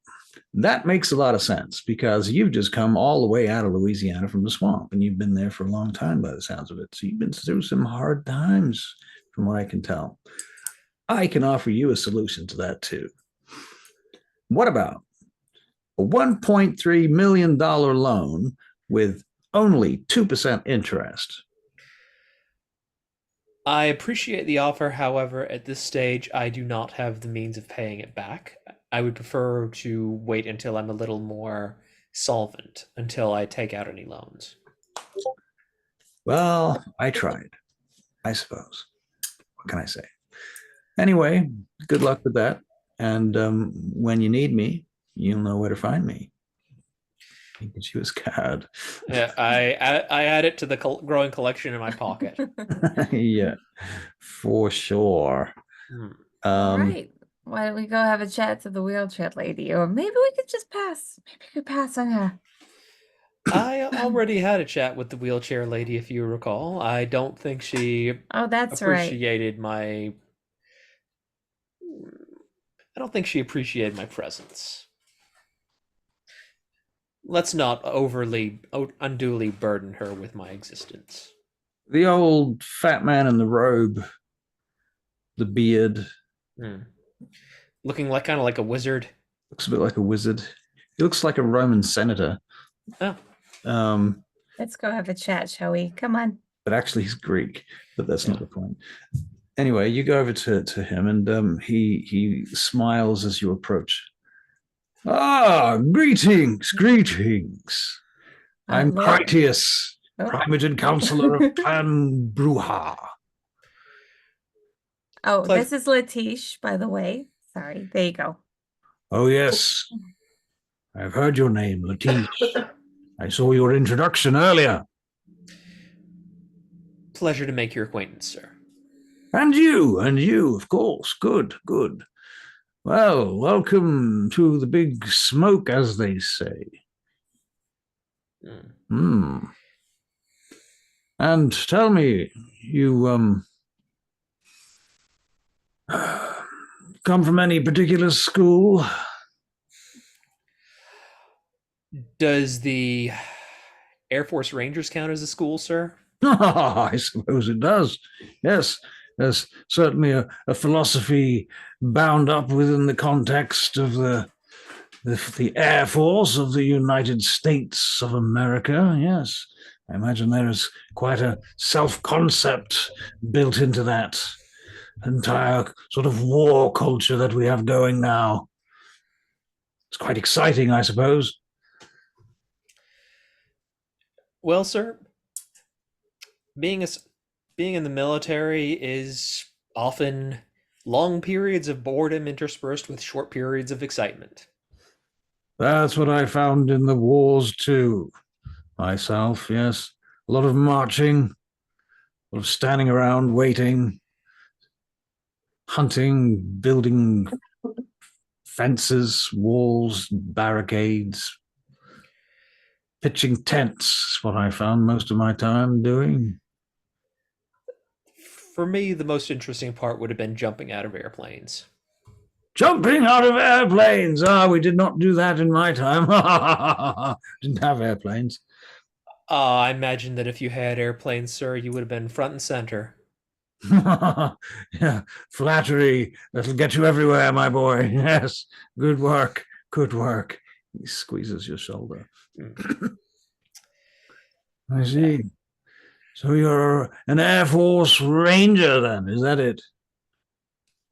that makes a lot of sense because you've just come all the way out of Louisiana from the swamp, and you've been there for a long time by the sounds of it. So you've been through some hard times, from what I can tell. I can offer you a solution to that too. What about a $1.3 million loan with only 2% interest? I appreciate the offer. However, at this stage, I do not have the means of paying it back. I would prefer to wait until I'm a little more solvent, until I take out any loans. Well, I tried, I suppose. What can I say? Anyway, good luck with that. And when you need me, you'll know where to find me. I think she was cad. Yeah, I add it to the growing collection in my pocket. Yeah, for sure. All right. Why don't we go have a chat to the wheelchair lady? Or maybe we could just pass. Maybe we could pass on her. I already had a chat with the wheelchair lady, if you recall. I don't think she Oh, that's right. appreciated my. I don't think she appreciated my presence. Let's not unduly burden her with my existence. The old fat man in the robe, the beard, Hmm. Looking like kind of like a wizard. looks a bit like a wizard. He looks like a Roman senator. Oh, Um, Let's go have a chat, shall we? Come on. but actually he's Greek, but that's not yeah. the point. Anyway, you go over to him and he smiles as you approach. Ah, greetings, greetings. I'm Lord. Critias, Oh. Primate Counselor of Clan Bruja. Oh, Pleasure. this is Letiche, by the way. Sorry. There you go. Oh, yes. I've heard your name, Letiche. I saw your introduction earlier. Pleasure to make your acquaintance, sir. And you, of course. Good, good. Well, welcome to the big smoke, as they say. Hmm. And tell me, you come from any particular school? Does the Air Force Rangers count as a school, sir? I suppose it does. Yes, there's certainly a philosophy bound up within the context of the Air Force of the United States of America. Yes, I imagine there is quite a self-concept built into that entire sort of war culture that we have going now. It's quite exciting, I suppose. Well, sir, being a being in the military is often long periods of boredom interspersed with short periods of excitement. That's what I found in the wars too. Myself, yes. A lot of marching, a lot of standing around, waiting, hunting, building fences, walls, barricades, pitching tents is what I found most of my time doing. For me, the most interesting part would have been jumping out of airplanes. Jumping out of airplanes. Ah, we did not do that in my time. Didn't have airplanes. I imagine that if you had airplanes, sir, you would have been front and center. Yeah, flattery. That'll get you everywhere, my boy. Yes, good work. Good work. He squeezes your shoulder. I see. So you're an Air Force Ranger then, is that it?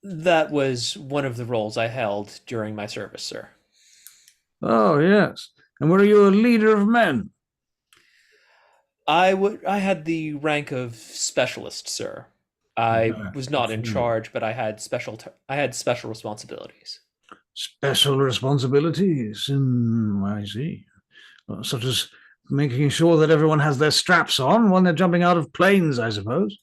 That was one of the roles I held during my service, sir. Oh, yes. And were you a leader of men? I had the rank of specialist, sir. I was not in Okay. charge, but I had special responsibilities. Special responsibilities. I see. Such as making sure that everyone has their straps on when they're jumping out of planes, I suppose.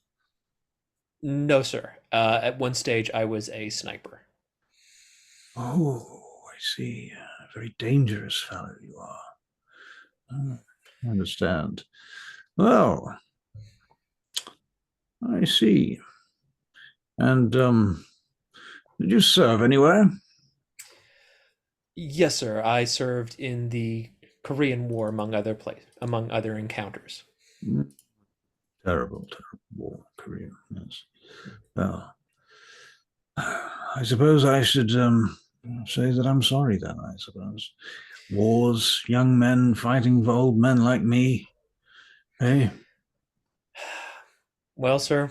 No, sir. At one stage, I was a sniper. Oh, I see. A very dangerous fellow you are. I understand. Well, I see. And did you serve anywhere? Yes, sir. I served in the Korean War, among other encounters. Terrible, terrible war, Korea. Yes. Well, I suppose I should say that I'm sorry then, I suppose. Wars, young men fighting for old men like me. Hey? Well, sir,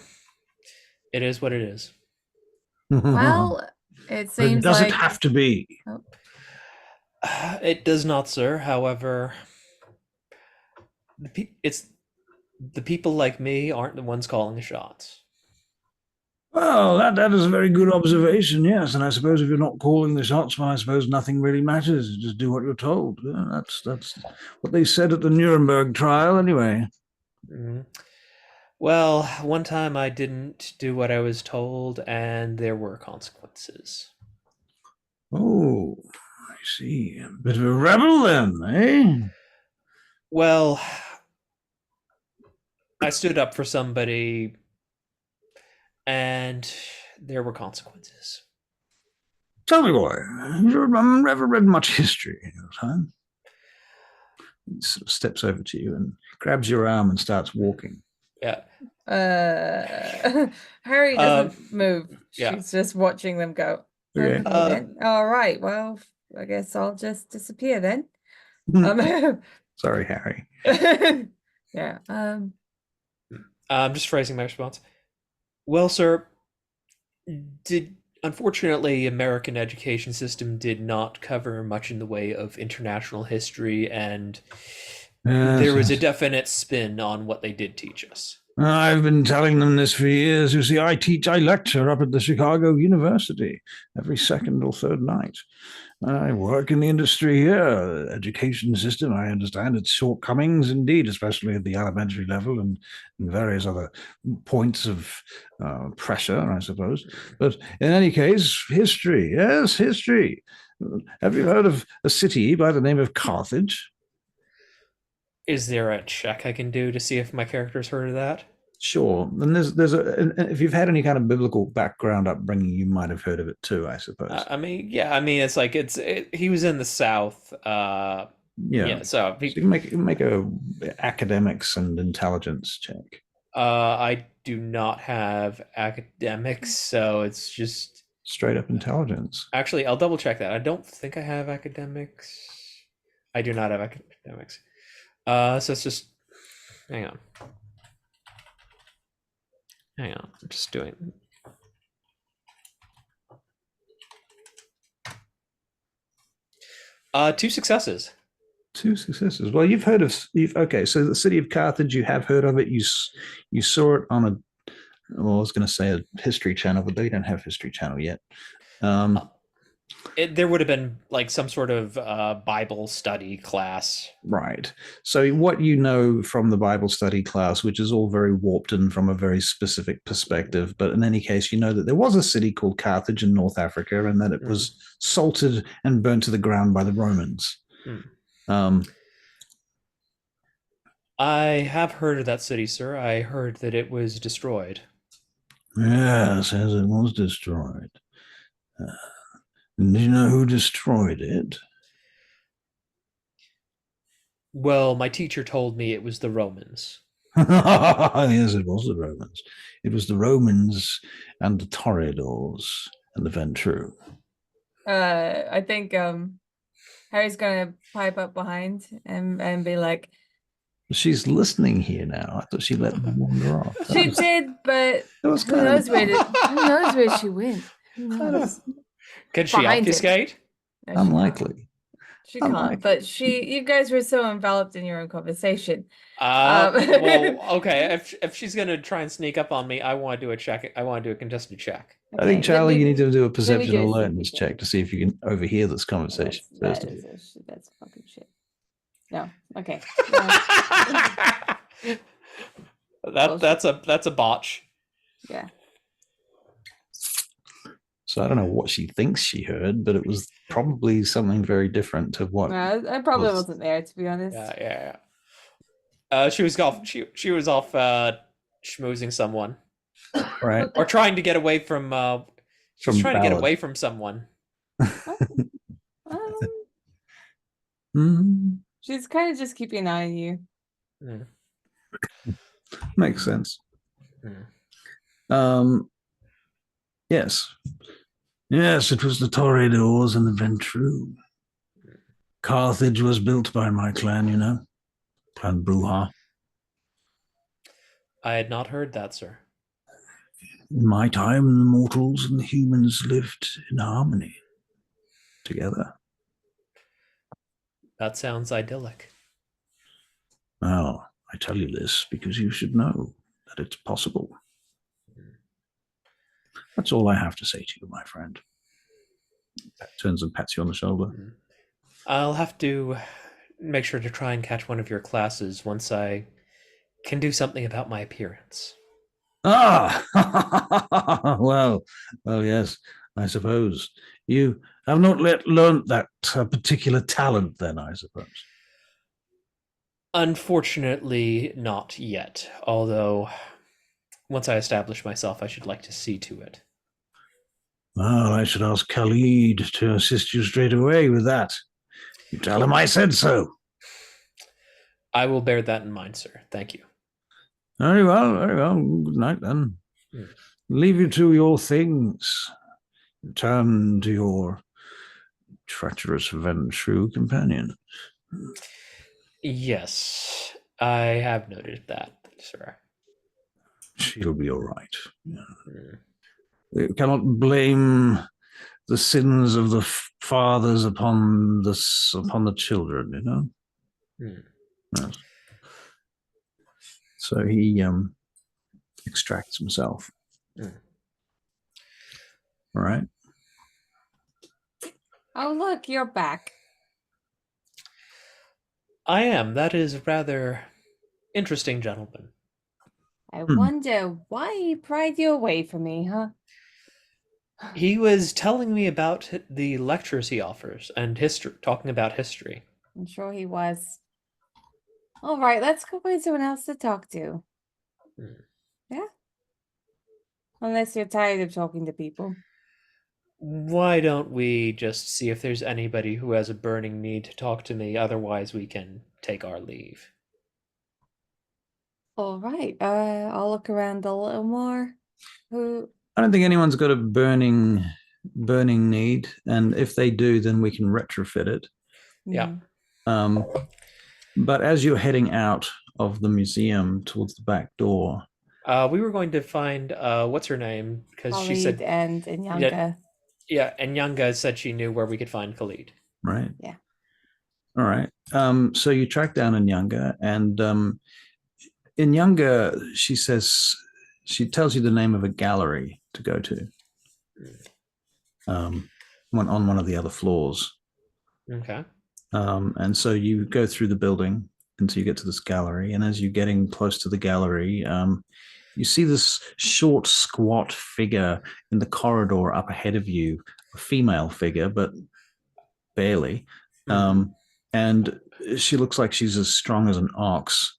it is what it is. Well, it But seems does it like have to be? oh, It does not, sir. However, it's the people like me aren't the ones calling the shots. Well, that is a very good observation, yes. And I suppose if you're not calling the shots, well, I suppose nothing really matters. You just do what you're told. Yeah, that's what they said at the Nuremberg trial, anyway. Mhm. Well, one time I didn't do what I was told, and there were consequences. Oh, I see. A bit of a rebel then, eh? Well, I stood up for somebody, and there were consequences. Tell me, boy, you ever read much history in your time? He sort of steps over to you and grabs your arm and starts walking. Yeah. Harry doesn't move. yeah. She's just watching them go. Okay. Okay, then. All right. Well, I guess I'll just disappear then. Sorry, Harry. Yeah. I'm just phrasing my response. Well, sir, unfortunately, American education system did not cover much in the way of international history, and there was a definite spin on what they did teach us. I've been telling them this for years. You see, I lecture up at the Chicago University every second or third night. I work in the industry here. Education system, I understand its shortcomings indeed, especially at the elementary level and various other points of pressure, I suppose. But in any case, history, yes, history. Have you heard of a city by the name of Carthage? Is there a check I can do to see if my character's heard of that? Sure. And if you've had any kind of biblical background upbringing, you might have heard of it too, I suppose. It's like he was in the South. Yeah. So you can make a academics and intelligence check. I do not have academics, so it's just straight up intelligence. Actually, I'll double check that. I don't think I have academics. I do not have academics. So it's just hang on. I'm just doing. 2 successes. 2 successes. Well, you've heard of. Okay, so the city of Carthage, you have heard of it. You saw it on a. Well, I was going to say a History Channel, but they don't have History Channel yet. There would have been like some sort of Bible study class. Right. So what you know from the Bible study class, which is all very warped and from a very specific perspective, but in any case, you know that there was a city called Carthage in North Africa and that it was salted and burnt to the ground by the Romans. I have heard of that city, sir. I heard that it was destroyed. Yes, as it was destroyed. Do you know who destroyed it? Well, my teacher told me it was the Romans. Yes, it was the Romans. It was the Romans and the Toreadors and the Ventru. I think Harry's gonna pipe up behind and be like, she's listening here now. I thought she let them wander off. She did, but who knows where she went? Who knows? Can she obfuscate? No, unlikely. She can't, but you guys were so enveloped in your own conversation. Well, okay. If she's gonna try and sneak up on me, I want to do a check. I want to do a contested check. Okay. I think, Charlie, you need to do a perception alertness check to see if you can overhear this conversation. That's fucking shit. No. Okay. That's a botch. Yeah. So I don't know what she thinks she heard, but it was probably something very different to what. I probably wasn't there, to be honest. Yeah. She was off. She was off schmoozing someone, right? Or trying to get away from. She's trying to get away from someone. She's kind of just keeping an eye on you. Makes sense. Yes, it was the Toreadors and the Ventru. Carthage was built by my clan, you know, Clan Bruja. I had not heard that, sir. In my time, the mortals and the humans lived in harmony together. That sounds idyllic. Well, I tell you this because you should know that it's possible. That's all I have to say to you, my friend. Turns and pats you on the shoulder. I'll have to make sure to try and catch one of your classes once I can do something about my appearance. Well, yes, I suppose. You have not learnt that particular talent then, I suppose. Unfortunately, not yet. Although, once I establish myself, I should like to see to it. Well, I should ask Khalid to assist you straight away with that. You tell him I said so. I will bear that in mind, sir. Thank you. Very well, very well. Good night then. Leave you to your things. Return to your treacherous and true companion. Yes, I have noted that, sir. She'll be all right. You cannot blame the sins of the fathers upon the children, you know. Yes. So he extracts himself. All right. Oh, look, you're back. I am. That is rather interesting, gentlemen. I wonder why he pried you away from me, huh? He was telling me about the lectures he offers and history, talking about history. I'm sure he was. All right, let's go find someone else to talk to. Yeah? Unless you're tired of talking to people. Why don't we just see if there's anybody who has a burning need to talk to me? Otherwise, we can take our leave. All right, I'll look around a little more. Who? I don't think anyone's got a burning need, and if they do, then we can retrofit it. Yeah. But as you're heading out of the museum towards the back door, we were going to find what's her name, because she said and Inyanga. Yeah, and Inyanga said she knew where we could find Khalid. Right. Yeah. All right. So you track down Inyanga, and Inyanga, she tells you the name of a gallery to go to. On one of the other floors. Okay. And so you go through the building until you get to this gallery. And as you're getting close to the gallery, you see this short, squat figure in the corridor up ahead of you, a female figure, but barely. And she looks like she's as strong as an ox,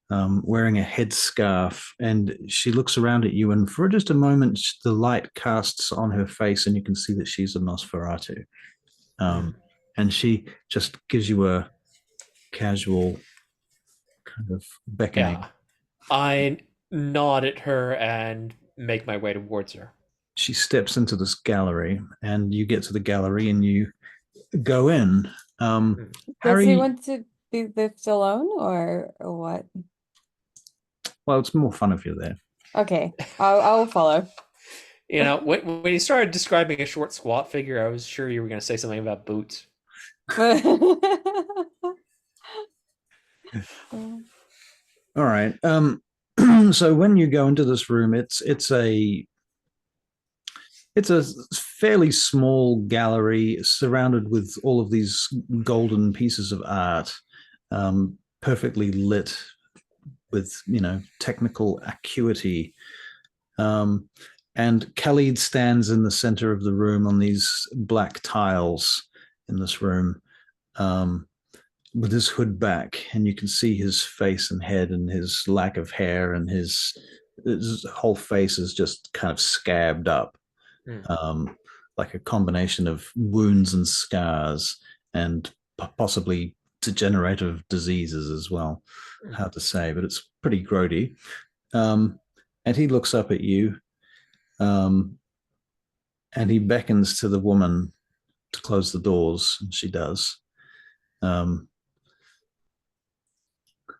wearing a headscarf. And she looks around at you. And for just a moment, the light casts on her face, and you can see that she's a Nosferatu. And she just gives you a casual kind of beckoning. Yeah. I nod at her and make my way towards her. She steps into this gallery, and you get to the gallery and you go in. Does he want to be left alone or what? Well, it's more fun if you're there. Okay, I'll follow. You know, when you started describing a short, squat figure, I was sure you were going to say something about boots. All right. So when you go into this room, it's a fairly small gallery surrounded with all of these golden pieces of art, perfectly lit with, technical acuity. And Khalid stands in the center of the room on these black tiles in this room, with his hood back, and you can see his face and head and his lack of hair, and his whole face is just kind of scabbed up, like a combination of wounds and scars and possibly degenerative diseases as well. Hard to say, but it's pretty grody. And he looks up at you, and he beckons to the woman to close the doors, and she does.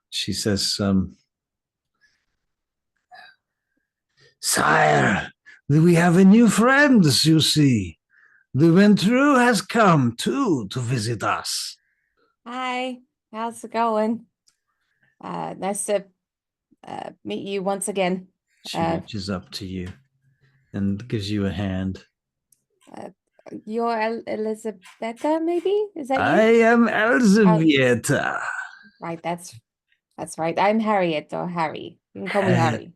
She says, "Sire, we have a new friend, you see. The Ventru has come, too, to visit us." Hi, how's it going? Nice to meet you once again. She reaches up to you and gives you a hand. You're Elizabetta, maybe? Is that you? I am Elzbieta. Right, that's right. I'm Harriet, or Harry. You can call me Harry.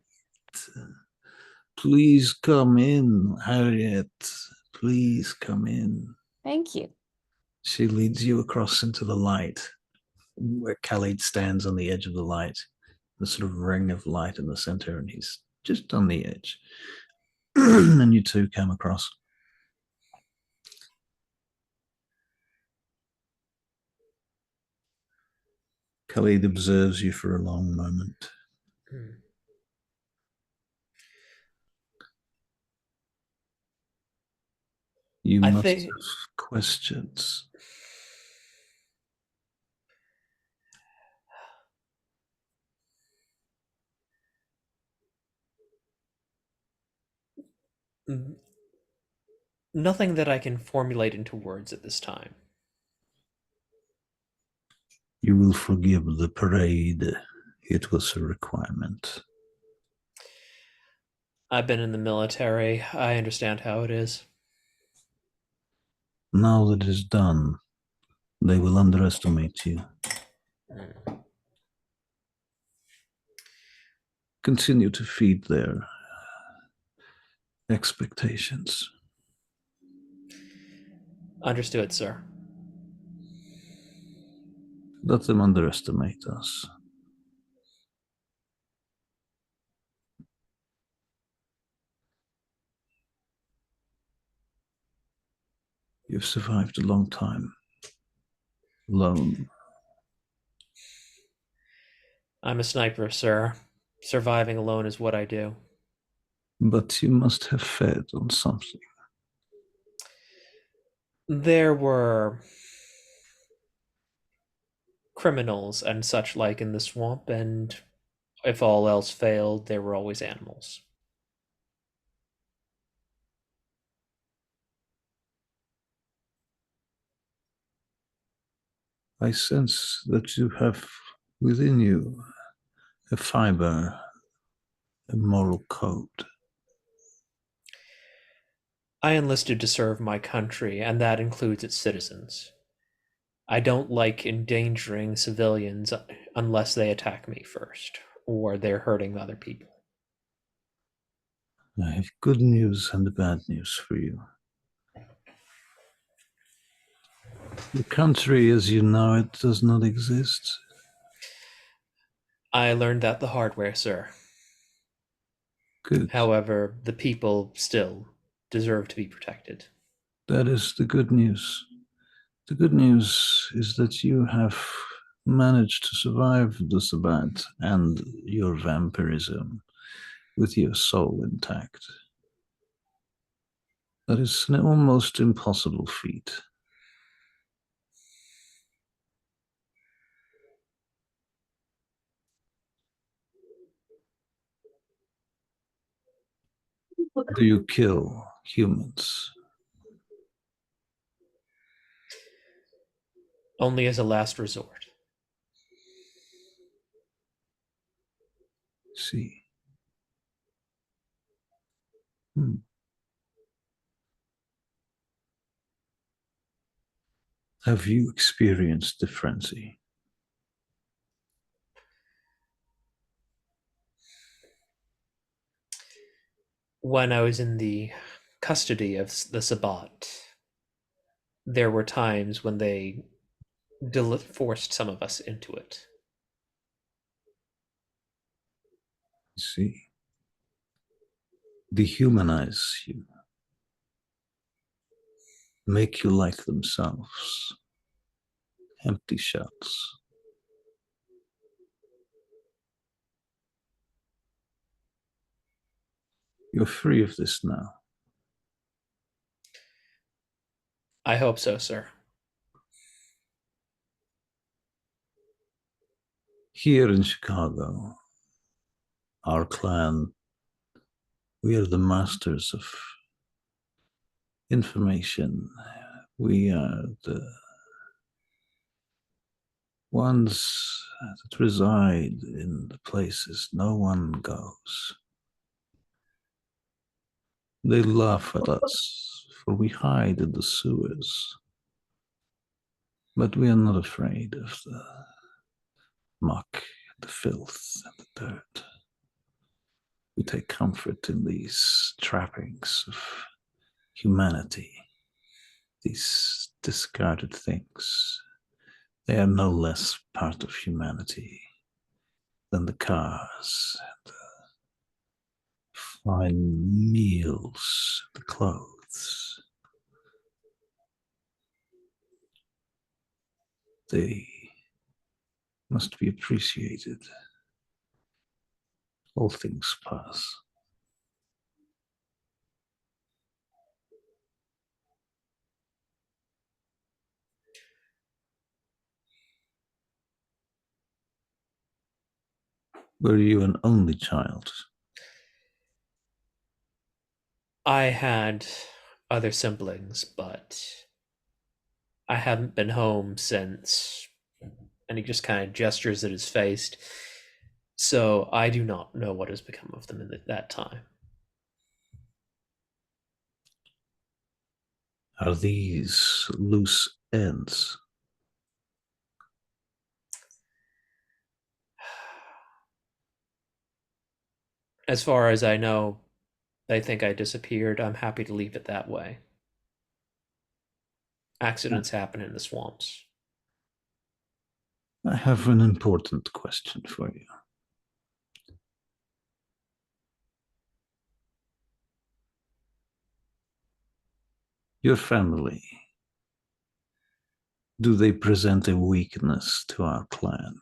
Please come in, Harriet. Please come in. Thank you. She leads you across into the light. where Khalid stands on the edge of the light, the sort of ring of light in the center, and he's just on the edge. And you two come across. Khalid observes you for a long moment. You must have questions. Nothing that I can formulate into words at this time. You will forgive the parade. It was a requirement. I've been in the military. I understand how it is. Now that it is done, they will underestimate you. Continue to feed their expectations. Understood, sir. Let them underestimate us. You've survived a long time. Alone. I'm a sniper, sir. Surviving alone is what I do. But you must have fed on something. There were criminals and such like in the swamp, and if all else failed, there were always animals. I sense that you have within you a fiber, a moral code. I enlisted to serve my country, and that includes its citizens. I don't like endangering civilians unless they attack me first, or they're hurting other people. I have good news and bad news for you. The country as you know it does not exist. I learned that the hard way, sir. Good. However, the people still deserve to be protected. That is the good news. The good news is that you have managed to survive the Sabbat and your vampirism with your soul intact. That is an almost impossible feat. Do you kill humans? Only as a last resort. See. Have you experienced the frenzy? When I was in the custody of the Sabbat, there were times when they forced some of us into it. See. Dehumanize you. Make you like themselves. Empty shells. You're free of this now. I hope so, sir. Here in Chicago, our clan, we are the masters of information. We are the ones that reside in the places no one goes. They laugh at us, for we hide in the sewers. But we are not afraid of the muck, the filth, and the dirt. We take comfort in these trappings of humanity, these discarded things, They are no less part of humanity than the cars, and the fine meals, the clothes. They must be appreciated. All things pass. Were you an only child? I had other siblings, but I haven't been home since. And he just kind of gestures at his face. So I do not know what has become of them in that time. Are these loose ends? As far as I know, they think I disappeared. I'm happy to leave it that way. Accidents happen in the swamps. I have an important question for you. Your family, do they present a weakness to our clan?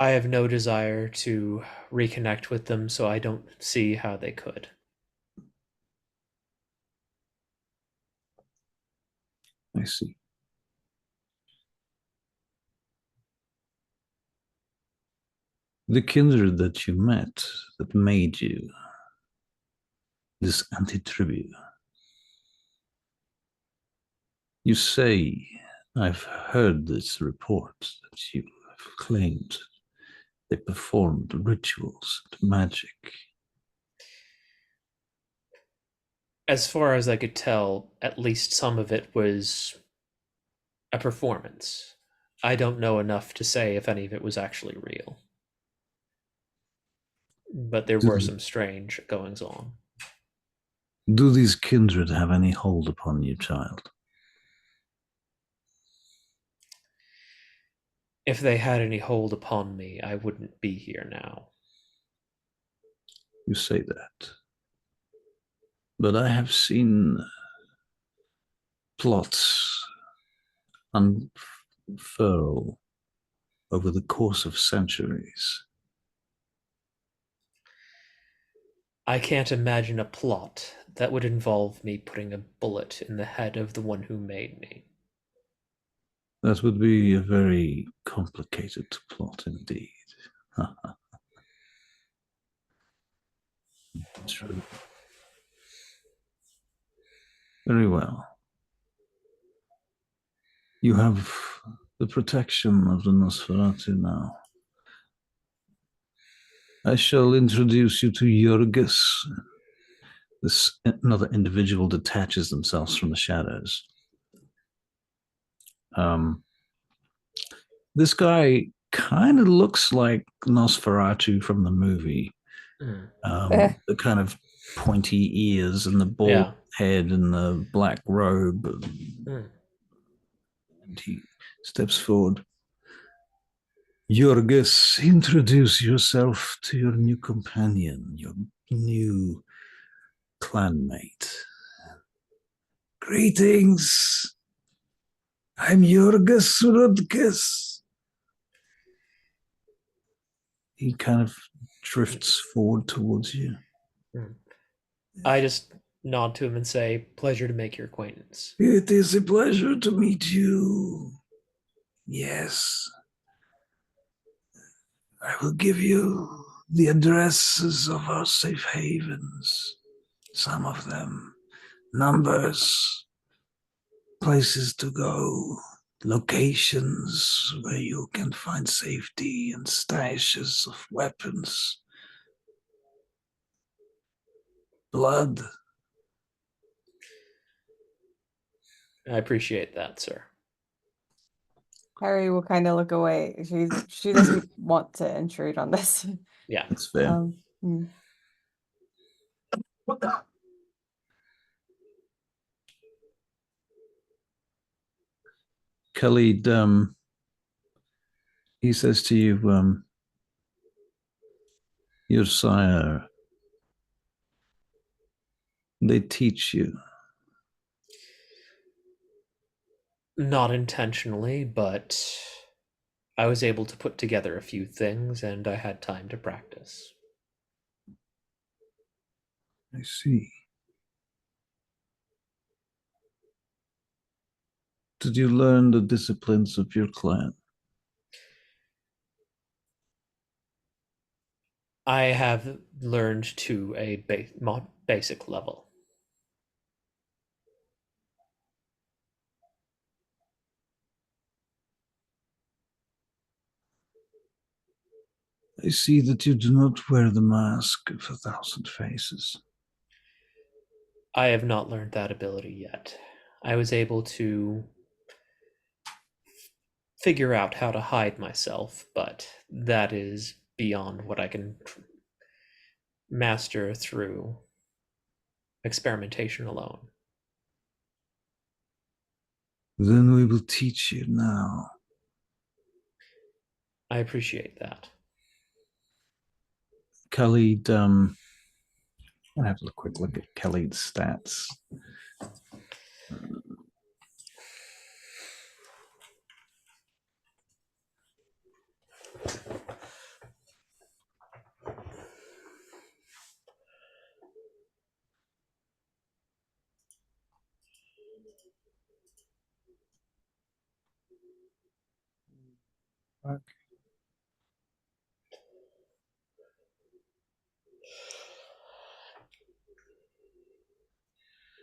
I have no desire to reconnect with them, so I don't see how they could. I see. The kindred that you met, that made you, this anti-tribute, you say, I've heard this report that you have claimed they performed rituals and magic. As far as I could tell, at least some of it was a performance. I don't know enough to say if any of it was actually real. But there were some strange goings on. Do these kindred have any hold upon you, child? If they had any hold upon me, I wouldn't be here now. You say that. But I have seen plots unfurl over the course of centuries. I can't imagine a plot that would involve me putting a bullet in the head of the one who made me. That would be a very complicated plot indeed. True. Very well. You have the protection of the Nosferatu now. I shall introduce you to Jurgis. This another individual detaches themselves from the shadows. This guy kind of looks like Nosferatu from the movie. The kind of pointy ears and the bald head and the black robe. And he steps forward. Jurgis, introduce yourself to your new companion, your new clanmate. Greetings. I'm Jurgis Rudkis. He kind of drifts forward towards you. I just nod to him and say, pleasure to make your acquaintance. It is a pleasure to meet you. Yes. I will give you the addresses of our safe havens. Some of them. Numbers. Places to go. Locations where you can find safety and stashes of weapons. Blood. I appreciate that, sir. Harry will kind of look away. She doesn't want to intrude on this. Yeah, that's fair. Khalid, he says to you, your sire, they teach you. Not intentionally, but I was able to put together a few things and I had time to practice. I see. Did you learn the disciplines of your clan? I have learned to a basic level. I see that you do not wear the mask of 1,000 faces. I have not learned that ability yet. I was able to figure out how to hide myself, but that is beyond what I can master through experimentation alone. Then we will teach you now. I appreciate that. Khalid, I'll have a quick look at Khalid's stats.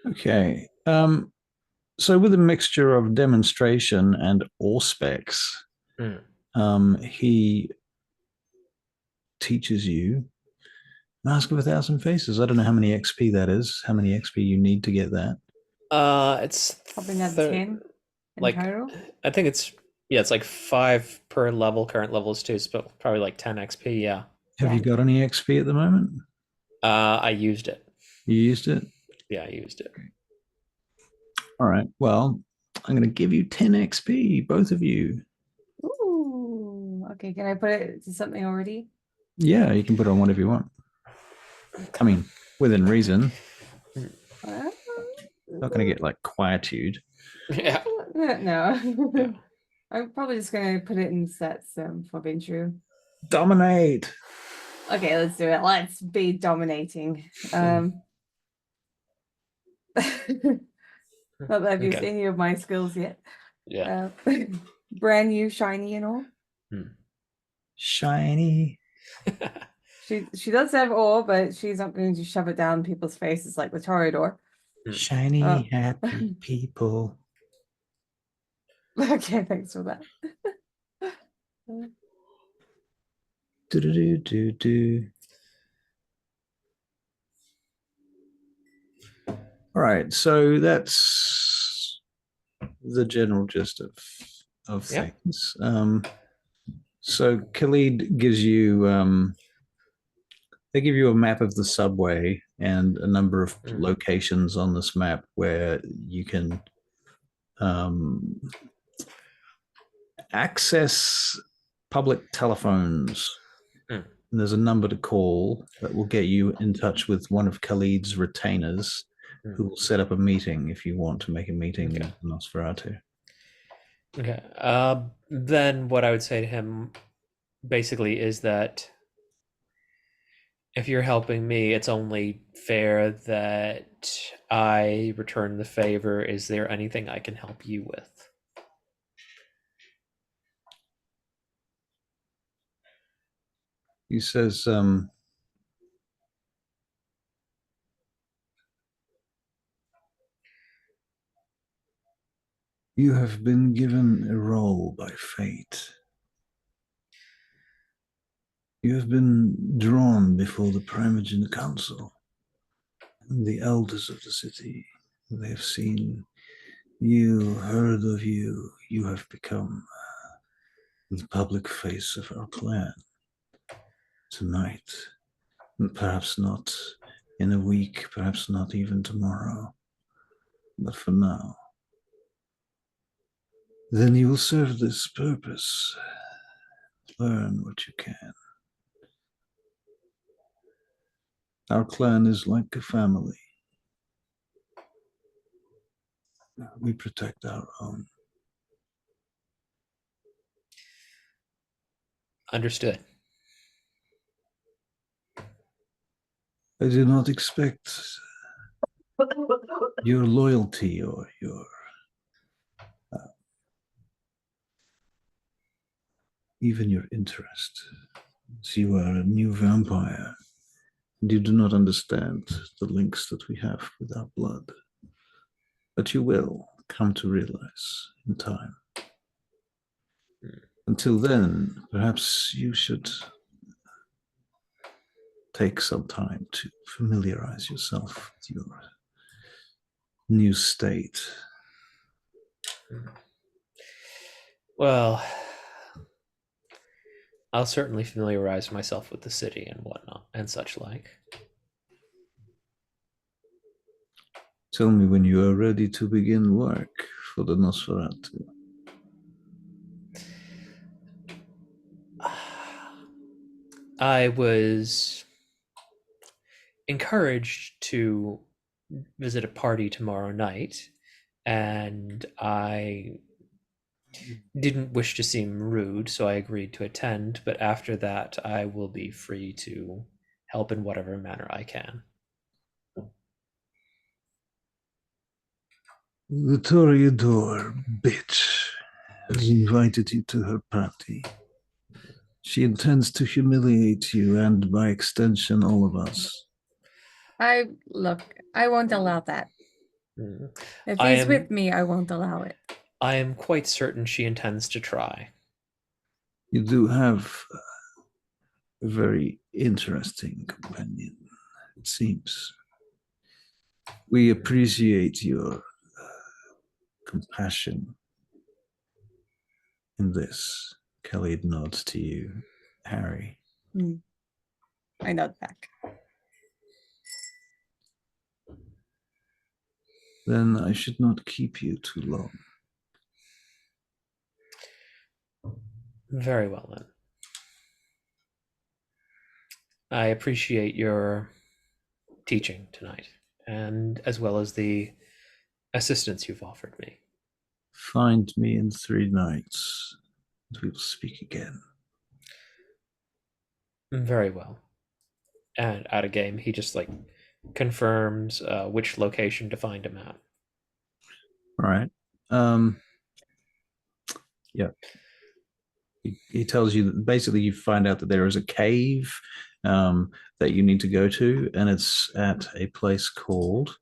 Okay. So with a mixture of demonstration and specs, he teaches you Mask of 1,000 Faces. I don't know how many XP that is, how many XP you need to get that. It's Probably another 10 in like total. I think it's it's like 5 per level. Current level is 2, so probably like 10 XP. Yeah. Have you got any XP at the moment? I used it. You used it? Yeah, I used it. All right. Well, I'm going to give you 10 XP, both of you. Ooh. Okay, can I put it to something already? Yeah, you can put it on whatever you want. I mean, within reason. Not going to get like quietude. Yeah. No. Yeah. I'm probably just going to put it in sets for being true. Dominate. Okay, let's do it. Let's be dominating. Not that I've used any of my skills yet. Yeah. Brand new, shiny and all. Shiny. She does have ore, but she's not going to shove it down people's faces like the Toreador. Shiny, happy people. Okay, thanks for that. Do. All right, so that's the general gist of things. So Khalid gives you they give you a map of the subway and a number of locations on this map where you can access public telephones. And there's a number to call that will get you in touch with one of Khalid's retainers who will set up a meeting if you want to make a meeting with Nosferatu. Okay. Then what I would say to him basically is that if you're helping me, it's only fair that I return the favor. Is there anything I can help you with? He says, you have been given a role by fate. You have been drawn before the Primogen Council and the elders of the city. They have seen you, heard of you. You have become the public face of our clan. Tonight, and perhaps not in a week, perhaps not even tomorrow, but for now, Then you will serve this purpose. Learn what you can. Our clan is like a family. We protect our own. Understood. I do not expect your loyalty or your even your interest. As you are a new vampire, and you do not understand the links that we have with our blood. But you will come to realize in time. Until then, perhaps you should take some time to familiarize yourself with your new state. Well, I'll certainly familiarize myself with the city and whatnot and such like. Tell me when you are ready to begin work for the Nosferatu. I was encouraged to visit a party tomorrow night, and I didn't wish to seem rude, so I agreed to attend, but after that I will be free to help in whatever manner I can. The Toreador bitch has invited you to her party. She intends to humiliate you and, by extension, all of us. I won't allow that. If he's with me, I won't allow it. I am quite certain she intends to try. You do have a very interesting companion, it seems. We appreciate your compassion in this. Kelly nods to you, Harry. I nod back. Then I should not keep you too long. Very well, then. I appreciate your teaching tonight, and as well as the assistance you've offered me. Find me in 3 nights, and we will speak again. Very well. And out of game, he just confirms which location to find him at. All right. Yeah. He tells you that basically you find out that there is a cave that you need to go to, and it's at a place called.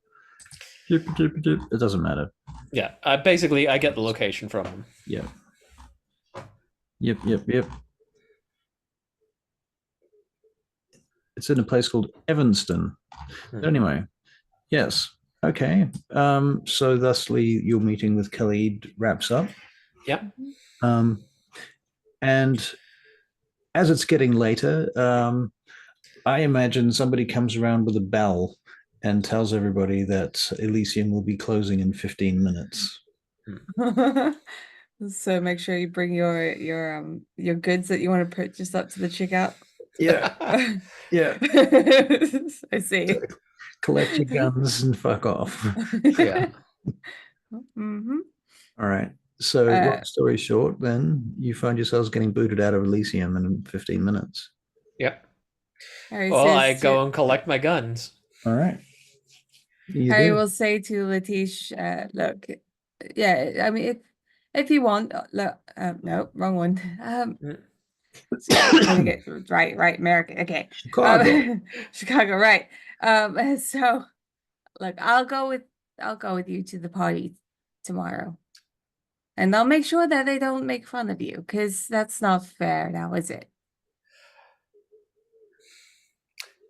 It doesn't matter. Yeah, I get the location from him. Yeah. Yep. It's in a place called Evanston. But anyway, yes. Okay. So thusly your meeting with Khalid wraps up. Yep. And as it's getting later, I imagine somebody comes around with a bell and tells everybody that Elysium will be closing in 15 minutes. So make sure you bring your goods that you want to purchase up to the checkout. Yeah. Yeah. I see. Collect your guns and fuck off. Yeah. All right. So, long story short, then you find yourselves getting booted out of Elysium in 15 minutes. Yep. Harry well, says I go and collect my guns. All right. Harry will say to Letiche, look, yeah, I mean, if you want, look, no, wrong one. Get right, America. Okay, Chicago, right. So, look, I'll go with you to the party tomorrow, and I'll make sure that they don't make fun of you, because that's not fair now, is it?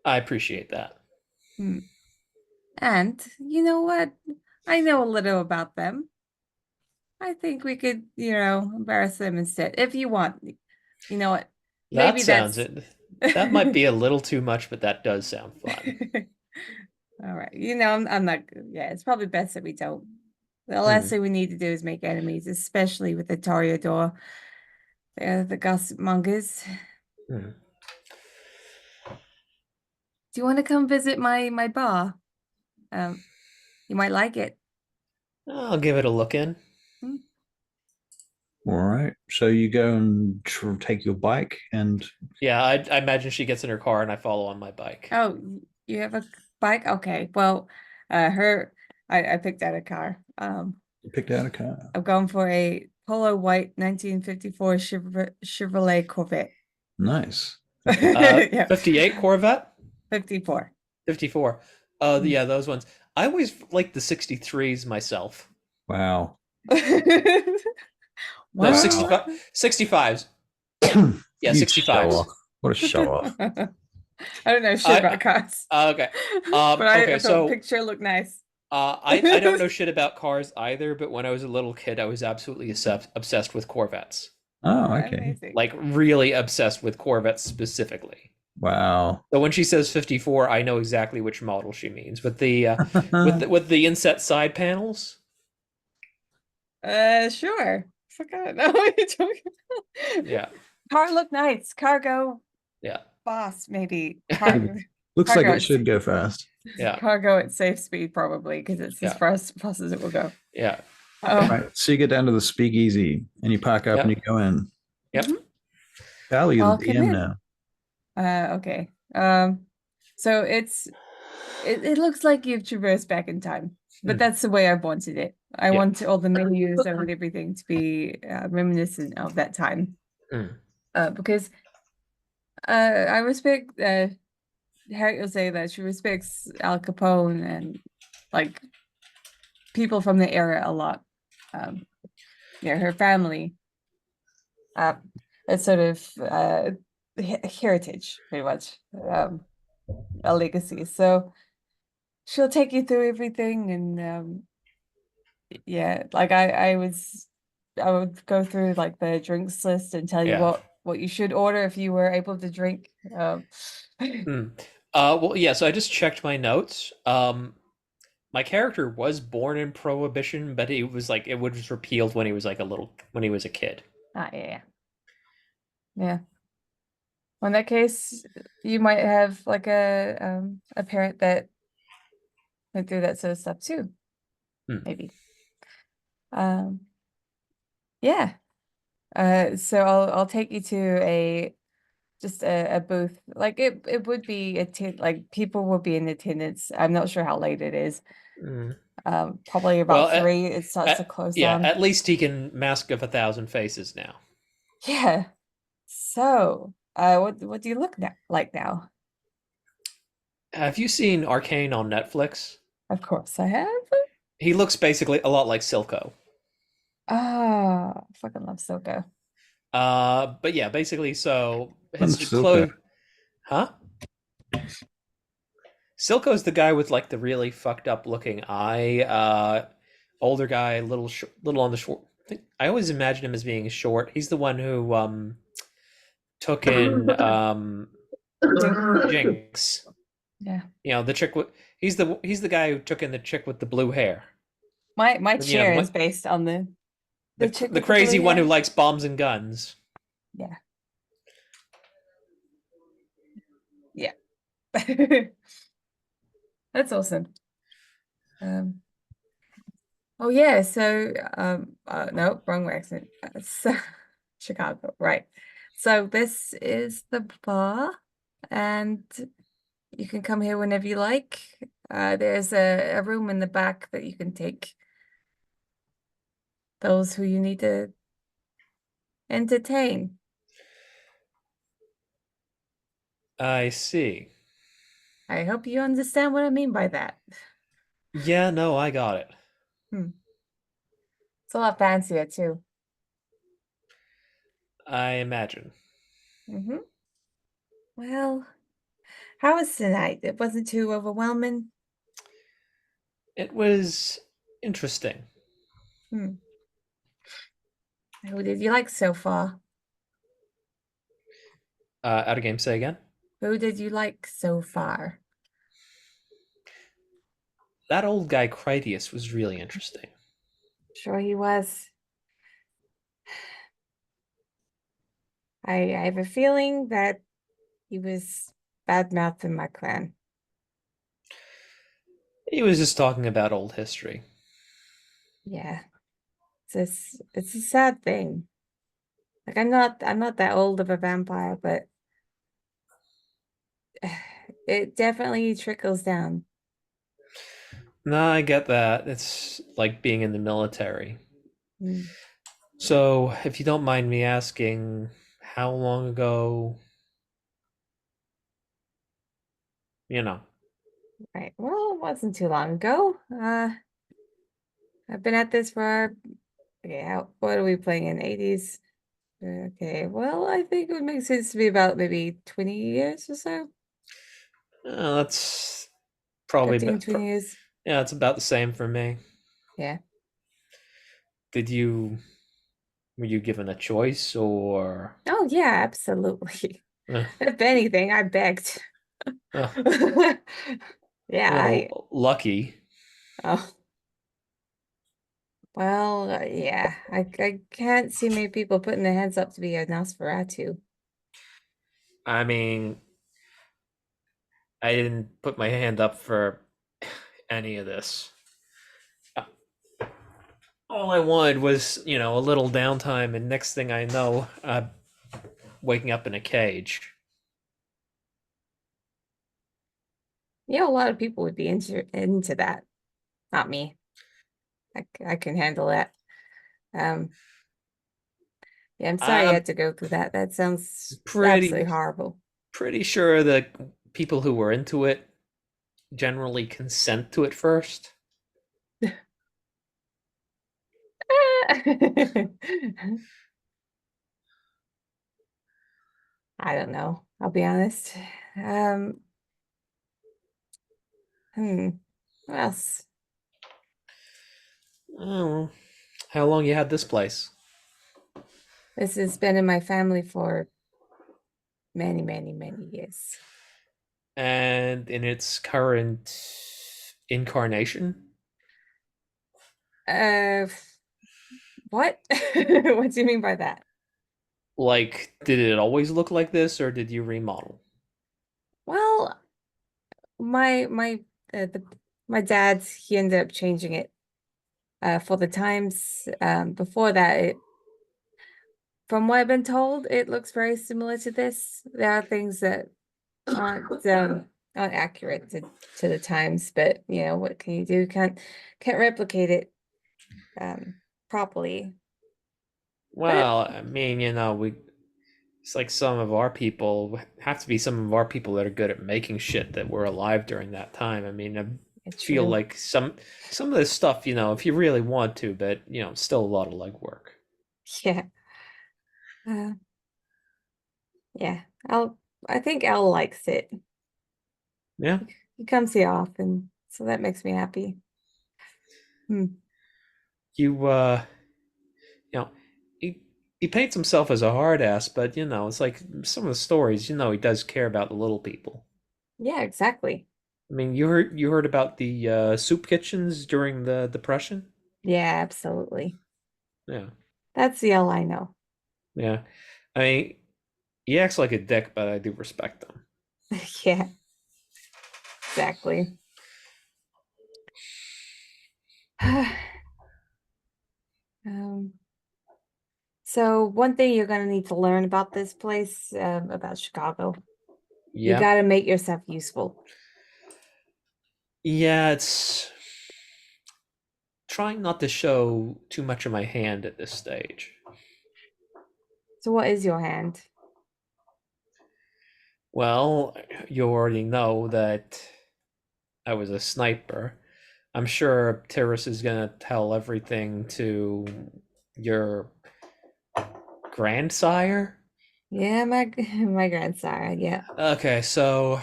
I appreciate that. And you know what? I know a little about them. I think we could, embarrass them instead, if you want. You know what? Maybe that might be a little too much, but that does sound fun. All right. I'm not. Yeah, it's probably best that we don't The last thing we need to do is make enemies, especially with the Toreador. The gossip mongers. Hmm. Do you want to come visit my bar? You might like it. I'll give it a look in. Hmm? All right. So you go and take your bike and Yeah, I imagine she gets in her car and I follow on my bike. Oh, you have a bike? Okay. Well, I picked out a car. you picked out a car. I'm going for a Polo White 1954 Chevrolet Corvette. Nice. Yeah, 58 Corvette? 54. 54. Yeah, those ones. I always liked the 63s myself. Wow. No, What? 65, 65s. Yeah, You show 65s. off. What a show off. I don't know shit about cars. Okay. But I Okay, thought so the picture looked nice. I don't know shit about cars either, but when I was a little kid, I was absolutely obsessed with Corvettes. Oh, okay. Amazing. Like really obsessed with Corvettes specifically. Wow. So when she says 54, I know exactly which model she means. With the with the inset side panels. Sure. Fuck, I don't know what you're talking about. Yeah. Car look nice. Cargo Yeah. boss, maybe. Looks like Cargo it should go fast. Yeah. Cargo at safe speed, probably, because it's as Yeah. fast as it will go. Yeah. Oh. Right. So you get down to the speakeasy and you park up and you go in. Yep. Val, you're I'll the come DM in. now. Okay. So it looks like you've traversed back in time, but that's the way I wanted it. I want all the menus and everything to be reminiscent of that time. Because I respect Harriet will say that she respects Al Capone and like people from the era a lot. Yeah, her family. It's sort of heritage, pretty much, a legacy. So she'll take you through everything, and yeah, like I would go through like the drinks list and tell you what you should order if you were able to drink. Well, yeah. So I just checked my notes. My character was born in Prohibition, but it was repealed when he was when he was a kid. Yeah. Well, in that case, you might have like a parent that went through that sort of stuff too. Maybe. Yeah. So I'll take you to just a booth. Like it would be like people will be in attendance. I'm not sure how late it is. Probably about 3. It starts to close down. At least he can mask of 1,000 faces now. Yeah. So, what do you look like now? Have you seen Arcane on Netflix? Of course I have. He looks basically a lot like Silco. Ah, I fucking love Silco. But yeah, basically, so his Silco? clothes, huh? Silco's the guy with like the really fucked up looking eye. Older guy, little on the short. I always imagine him as being short. He's the one who took in Jinx. Yeah. You know, the chick with he's the guy who took in the chick with the blue hair. My chair is based on the chick the with crazy blue one hair. who likes bombs and guns. Yeah. Yeah. That's awesome. Oh yeah, so no, wrong accent. So Chicago, right. So this is the bar, and you can come here whenever you like. There's a room in the back that you can take those who you need to entertain. I see. I hope you understand what I mean by that. Yeah, no, I got it. It's a lot fancier too. I imagine. Well, how was tonight? It wasn't too overwhelming. It was interesting. Who did you like so far? Out of game, say again. Who did you like so far? That old guy Critias was really interesting. Sure he was. I have a feeling that he was bad-mouthing my clan. He was just talking about old history. Yeah, it's a sad thing. Like I'm not that old of a vampire, but it definitely trickles down. No, I get that. It's like being in the military. Mm, So, if you don't mind me asking, how long ago, you know? right. Well, it wasn't too long ago. I've been at this for okay, what are we playing in 80s? Okay, well, I think it would make sense to be about maybe 20 years or so. That's probably 15, 20 years. yeah, it's about the same for me. Yeah. Did you were you given a choice or Oh yeah, absolutely. uh, If anything, I begged. uh, Yeah, I lucky? oh well, yeah. I can't see many people putting their hands up to be a Nosferatu. I mean, I didn't put my hand up for any of this. Uh, All I wanted was, a little downtime, and next thing I know, I'm waking up in a cage. Yeah, a lot of people would be into that. Not me. I can handle that. Um, yeah, I'm sorry you I'm had to go through that. That sounds pretty absolutely horrible. pretty sure that people who were into it generally consent to it first. I don't know. I'll be honest. Um, hmm. What else? Oh, how long you had this place? This has been in my family for many, many, many years. And in its current incarnation? Uh, what? What do you mean by that? Like, did it always look like this, or did you remodel? Well, my the my dad he ended up changing it for the times. Before that, from what I've been told, it looks very similar to this. There are things that aren't accurate to the times, but you know what can you do? Can't replicate it um properly. But Well, I mean, we it's like some of our people have to be some of our people that are good at making shit that were alive during that time. I mean, I it's feel true. like some of this stuff, if you really want to, but still a lot of legwork. Yeah. Uh, yeah. I think Al likes it. Yeah, He comes here often, so that makes me happy. Hmm. you you know, he paints himself as a hard ass, but it's like some of the stories, he does care about the little people. Yeah, exactly. I mean, you heard about the soup kitchens during the Depression? Yeah, absolutely. Yeah, That's the L I know. yeah. I mean, he acts like a dick, but I do respect him. Yeah, exactly. Um, so one thing you're gonna need to learn about this place, about Chicago, you Yeah, gotta make yourself useful. yeah. It's trying not to show too much of my hand at this stage. So what is your hand? Well, you already know that I was a sniper. I'm sure Terrace is gonna tell everything to your grandsire. Yeah, my my grandsire. Yeah. Okay, so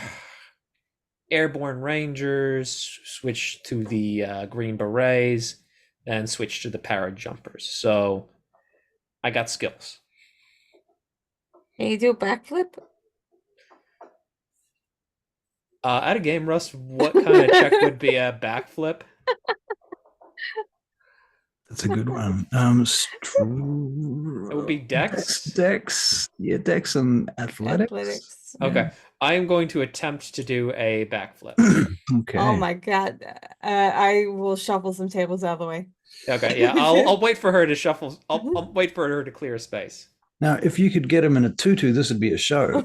Airborne Rangers switched to the Green Berets, then switched to the Parajumpers. So I got skills. Can you do a backflip? At a game, Russ, what kind of check would be a backflip? That's a good one. It would be Dex. Dex, yeah, Dex and athletics. Athletics. Okay, I am going to attempt to do a backflip. Okay. Oh my God. I will shuffle some tables out of the way. Okay, yeah, I'll wait for her to shuffle. I'll wait for her to clear a space. Now, if you could get him in a tutu, this would be a show.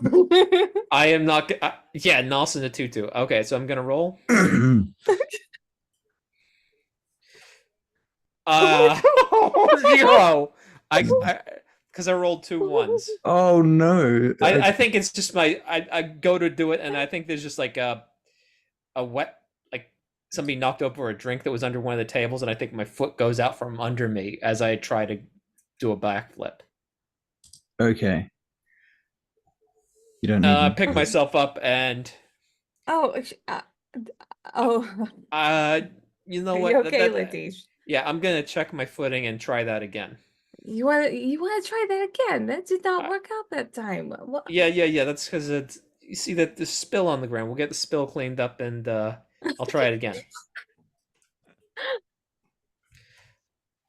I am not. Yeah, Nos in a tutu. Okay, so I'm gonna roll. Zero. Because I rolled 2 1s. Oh no! I think it's just I go to do it, and I think there's just like a wet, like somebody knocked over a drink that was under one of the tables, and I think my foot goes out from under me as I try to do a backflip. Okay. You don't need. I pick myself up and. Oh, You know are what? you okay, Letiche? Yeah, I'm gonna check my footing and try that again. You wanna try that again? That did not work out that time. What? Yeah. That's because you see that the spill on the ground. We'll get the spill cleaned up, and I'll try it again.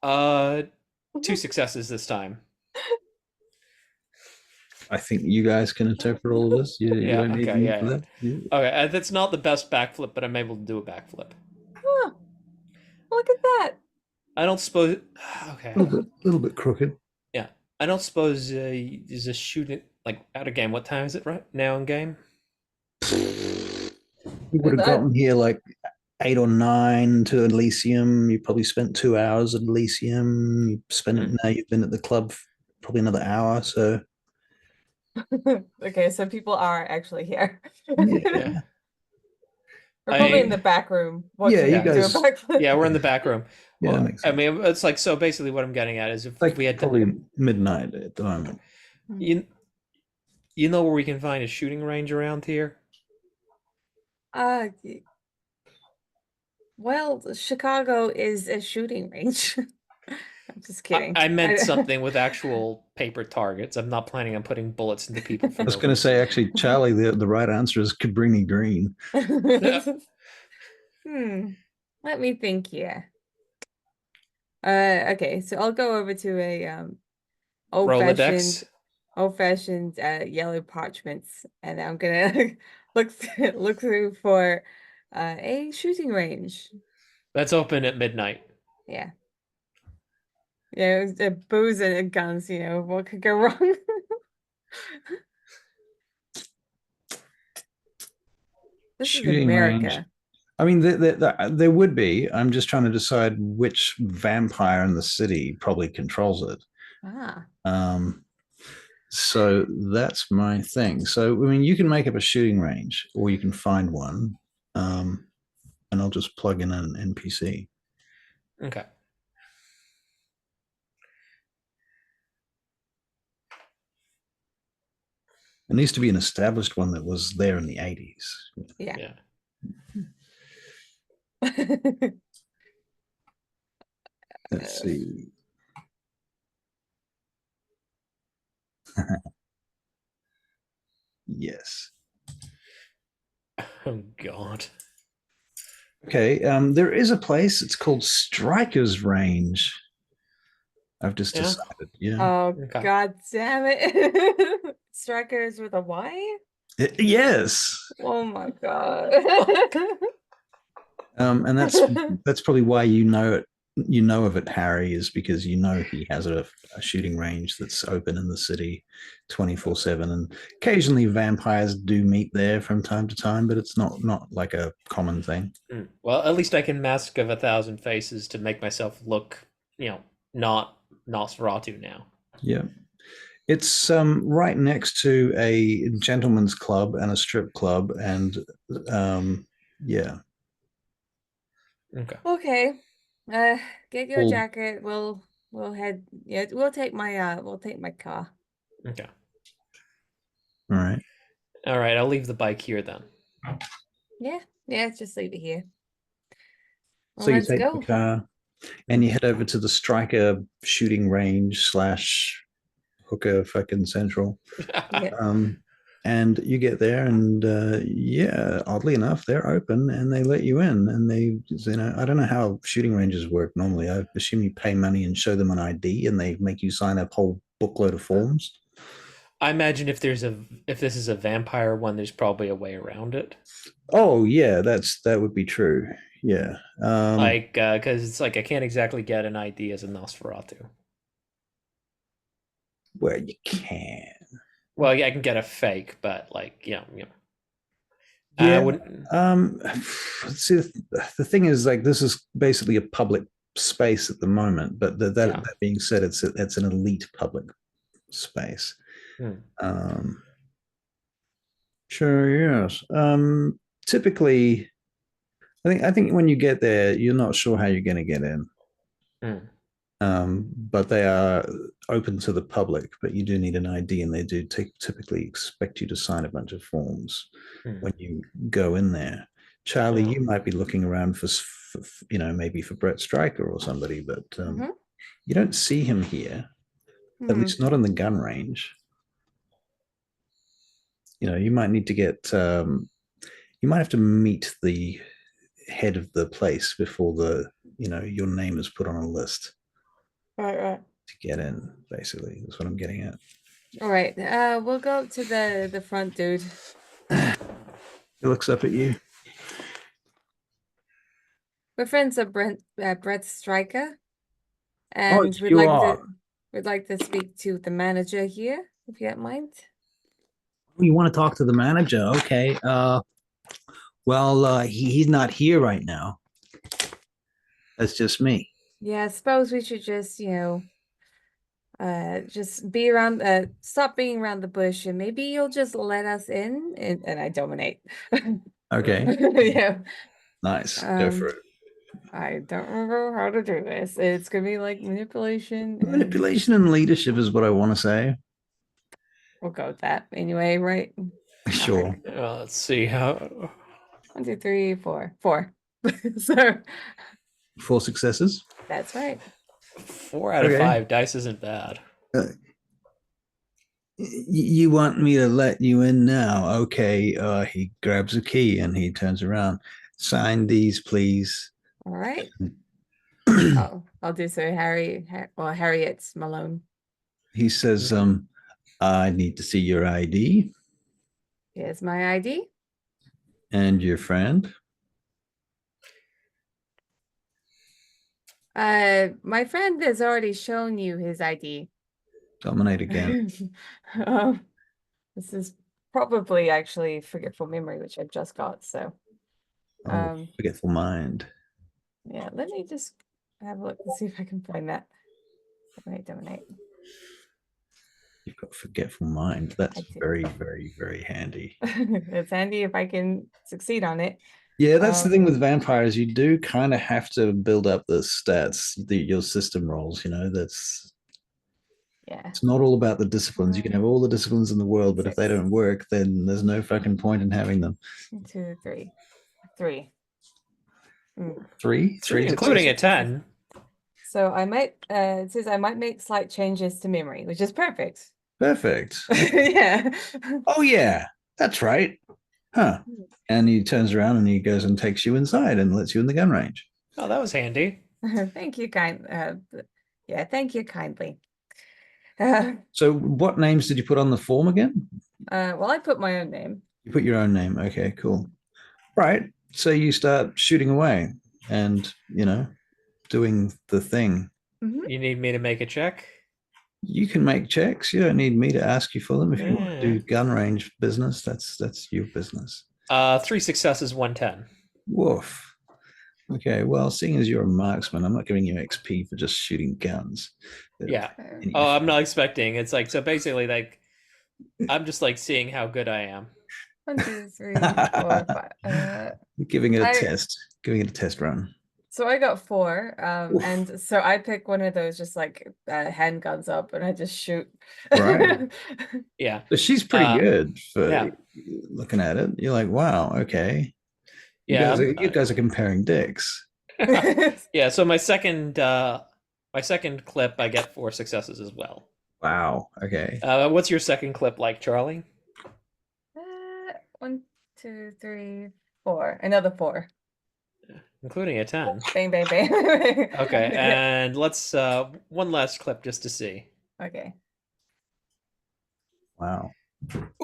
2 successes this time. I think you guys can interpret all of this. You don't need okay, me yeah, for that. Yeah. Okay, that's not the best backflip, but I'm able to do a backflip. Huh. Look at that. I don't suppose. Okay. A little bit crooked. Yeah, I don't suppose there's a shooting like out of game. What time is it right now in game? You would have gotten here like 8 or 9 to Elysium. You probably spent 2 hours at Elysium. You spent it now. You've been at the club probably another hour. So okay, so people are actually here. yeah. We're probably in the back room. Yeah, you guys. Do a backflip. Yeah, we're in the back room. Yeah, well, makes sense. I mean, it's like so. Basically, what I'm getting at is if like we had probably midnight at the moment. You know where we can find a shooting range around here? Well, Chicago is a shooting range. I'm just kidding. I meant something with actual paper targets. I'm not planning on putting bullets into people. I was going to say, actually, Charlie, the right answer is Cabrini Green. Let me think here. Okay, so I'll go over to a old-fashioned yellow parchments, and I'm gonna look through for a shooting range. That's open at midnight. Yeah. Yeah, booze and guns, what could go wrong? This shooting is America. Range. I mean, there would be. I'm just trying to decide which vampire in the city probably controls it. So that's my thing. So, I mean, you can make up a shooting range or you can find one. And I'll just plug in an NPC. Okay. It needs to be an established one that was there in the 80s. Yeah. Let's see. Yes. Oh God. Okay. There is a place. It's called Striker's Range. I've just decided. Yeah. Oh okay. God damn it! Strikers with a Y. Yes. Oh my God. And that's probably why you know it. You know of it, Harry, is because he has a shooting range that's open in the city 24/7, and occasionally vampires do meet there from time to time, but it's not like a common thing. Well, at least I can mask of 1,000 faces to make myself look, not Nosferatu now. Yeah. It's right next to a gentleman's club and a strip club, and yeah. Okay. Get your jacket. We'll head. Yeah, we'll take my car. Okay. All right. I'll leave the bike here then. Yeah. Just leave it here. Well, so you take the car and you head over to the Striker shooting range / hooker fucking central. Yeah. and you get there, and yeah, oddly enough, they're open and they let you in. And they, I don't know how shooting ranges work normally. I assume you pay money and show them an ID, and they make you sign a whole bookload of forms. I imagine if this is a vampire one, there's probably a way around it. Oh yeah, that would be true. Yeah. Like, because it's like I can't exactly get an ID as a Nosferatu. Where you can. Well, yeah, I can get a fake, but like, I Yeah. wouldn't. See, the thing is, like, this is basically a public space at the moment, but Yeah. that being said, it's an elite public space. Hmm. Sure, yes. Typically, I think when you get there, you're not sure how you're going to get in. Hmm. But they are open to the public, but you do need an ID, and they do typically expect you to sign a bunch of forms Hmm. when you go in there. Charlie, Yeah. you might be looking around for maybe for Brett Stryker or somebody, but you don't see him here, at least not in the gun range. You might need to get, you might have to meet the head of the place before your name is put on a list Right. to get in. Basically, that's what I'm getting at. All right. We'll go up to the front dude. He looks up at you. We're friends of Brett Stryker, Oh, and you are. we'd like to speak to the manager here, if you don't mind. You want to talk to the manager? Okay. Well, he's not here right now. That's just me. Yeah, I suppose we should just, just be around, stop being around the bush, and maybe you'll just let us in, and I dominate. Okay. Yeah. Nice. Go for it. I don't remember how to do this. It's gonna be like manipulation. Manipulation and leadership is what I want to say. We'll go with that anyway, right? Sure. Let's see how. 1, 2, 3, 4. 4. So 4 successes. that's right. 4 out of 5 dice isn't bad. You want me to let you in now? Okay. He grabs a key and he turns around. Sign these, please. All right. I'll do so, Harriet's Malone. He says, I need to see your ID Here's my ID. and your friend. My friend has already shown you his ID. Dominate again. This is probably actually forgetful memory, which I've just got. So, Forgetful mind. yeah, let me just have a look and see if I can find that. Dominate. You've got forgetful mind. That's very, very, very handy. It's handy if I can succeed on it. Yeah, that's the thing with vampires. You do kind of have to build up the stats, your system rolls. That's it's not all about the disciplines. You can have all the disciplines in the world, but if they don't work, then there's no fucking point in having them. 1, 2, 3. 3. 3, including a 10. So I might it says I might make slight changes to memory, which is perfect. Perfect. Yeah. Oh yeah, that's right. Huh. And he turns around and he goes and takes you inside and lets you in the gun range. Oh, that was handy. Thank you, yeah, thank you kindly. So what names did you put on the form again? Well, I put my own name. You put your own name. Okay, cool. Right. So you start shooting away and, doing the thing. You need me to make a check? You can make checks. You don't need me to ask you for them. If you want to do gun range business, that's your business. 3 successes, 1 10. Woof. Okay, well, seeing as you're a marksman, I'm not giving you XP for just shooting guns. Yeah. Oh, I'm not expecting. It's like, so basically, like, I'm just like seeing how good I am. 1, 2, 3, 4, 5. Giving it a test. Giving it a test run. So I got 4, and so I pick one of those just like handguns up, and I just shoot. Right. Yeah. But she's pretty good for looking at it. You're like, wow, okay. You guys are comparing dicks. Yeah. So my second clip, I get 4 successes as well. Wow. Okay. What's your second clip like, Charlie? 1, 2, 3, 4. Another 4. Including a 10. Bang, bang, bang. Okay, and let's one last clip just to see. Okay. Wow.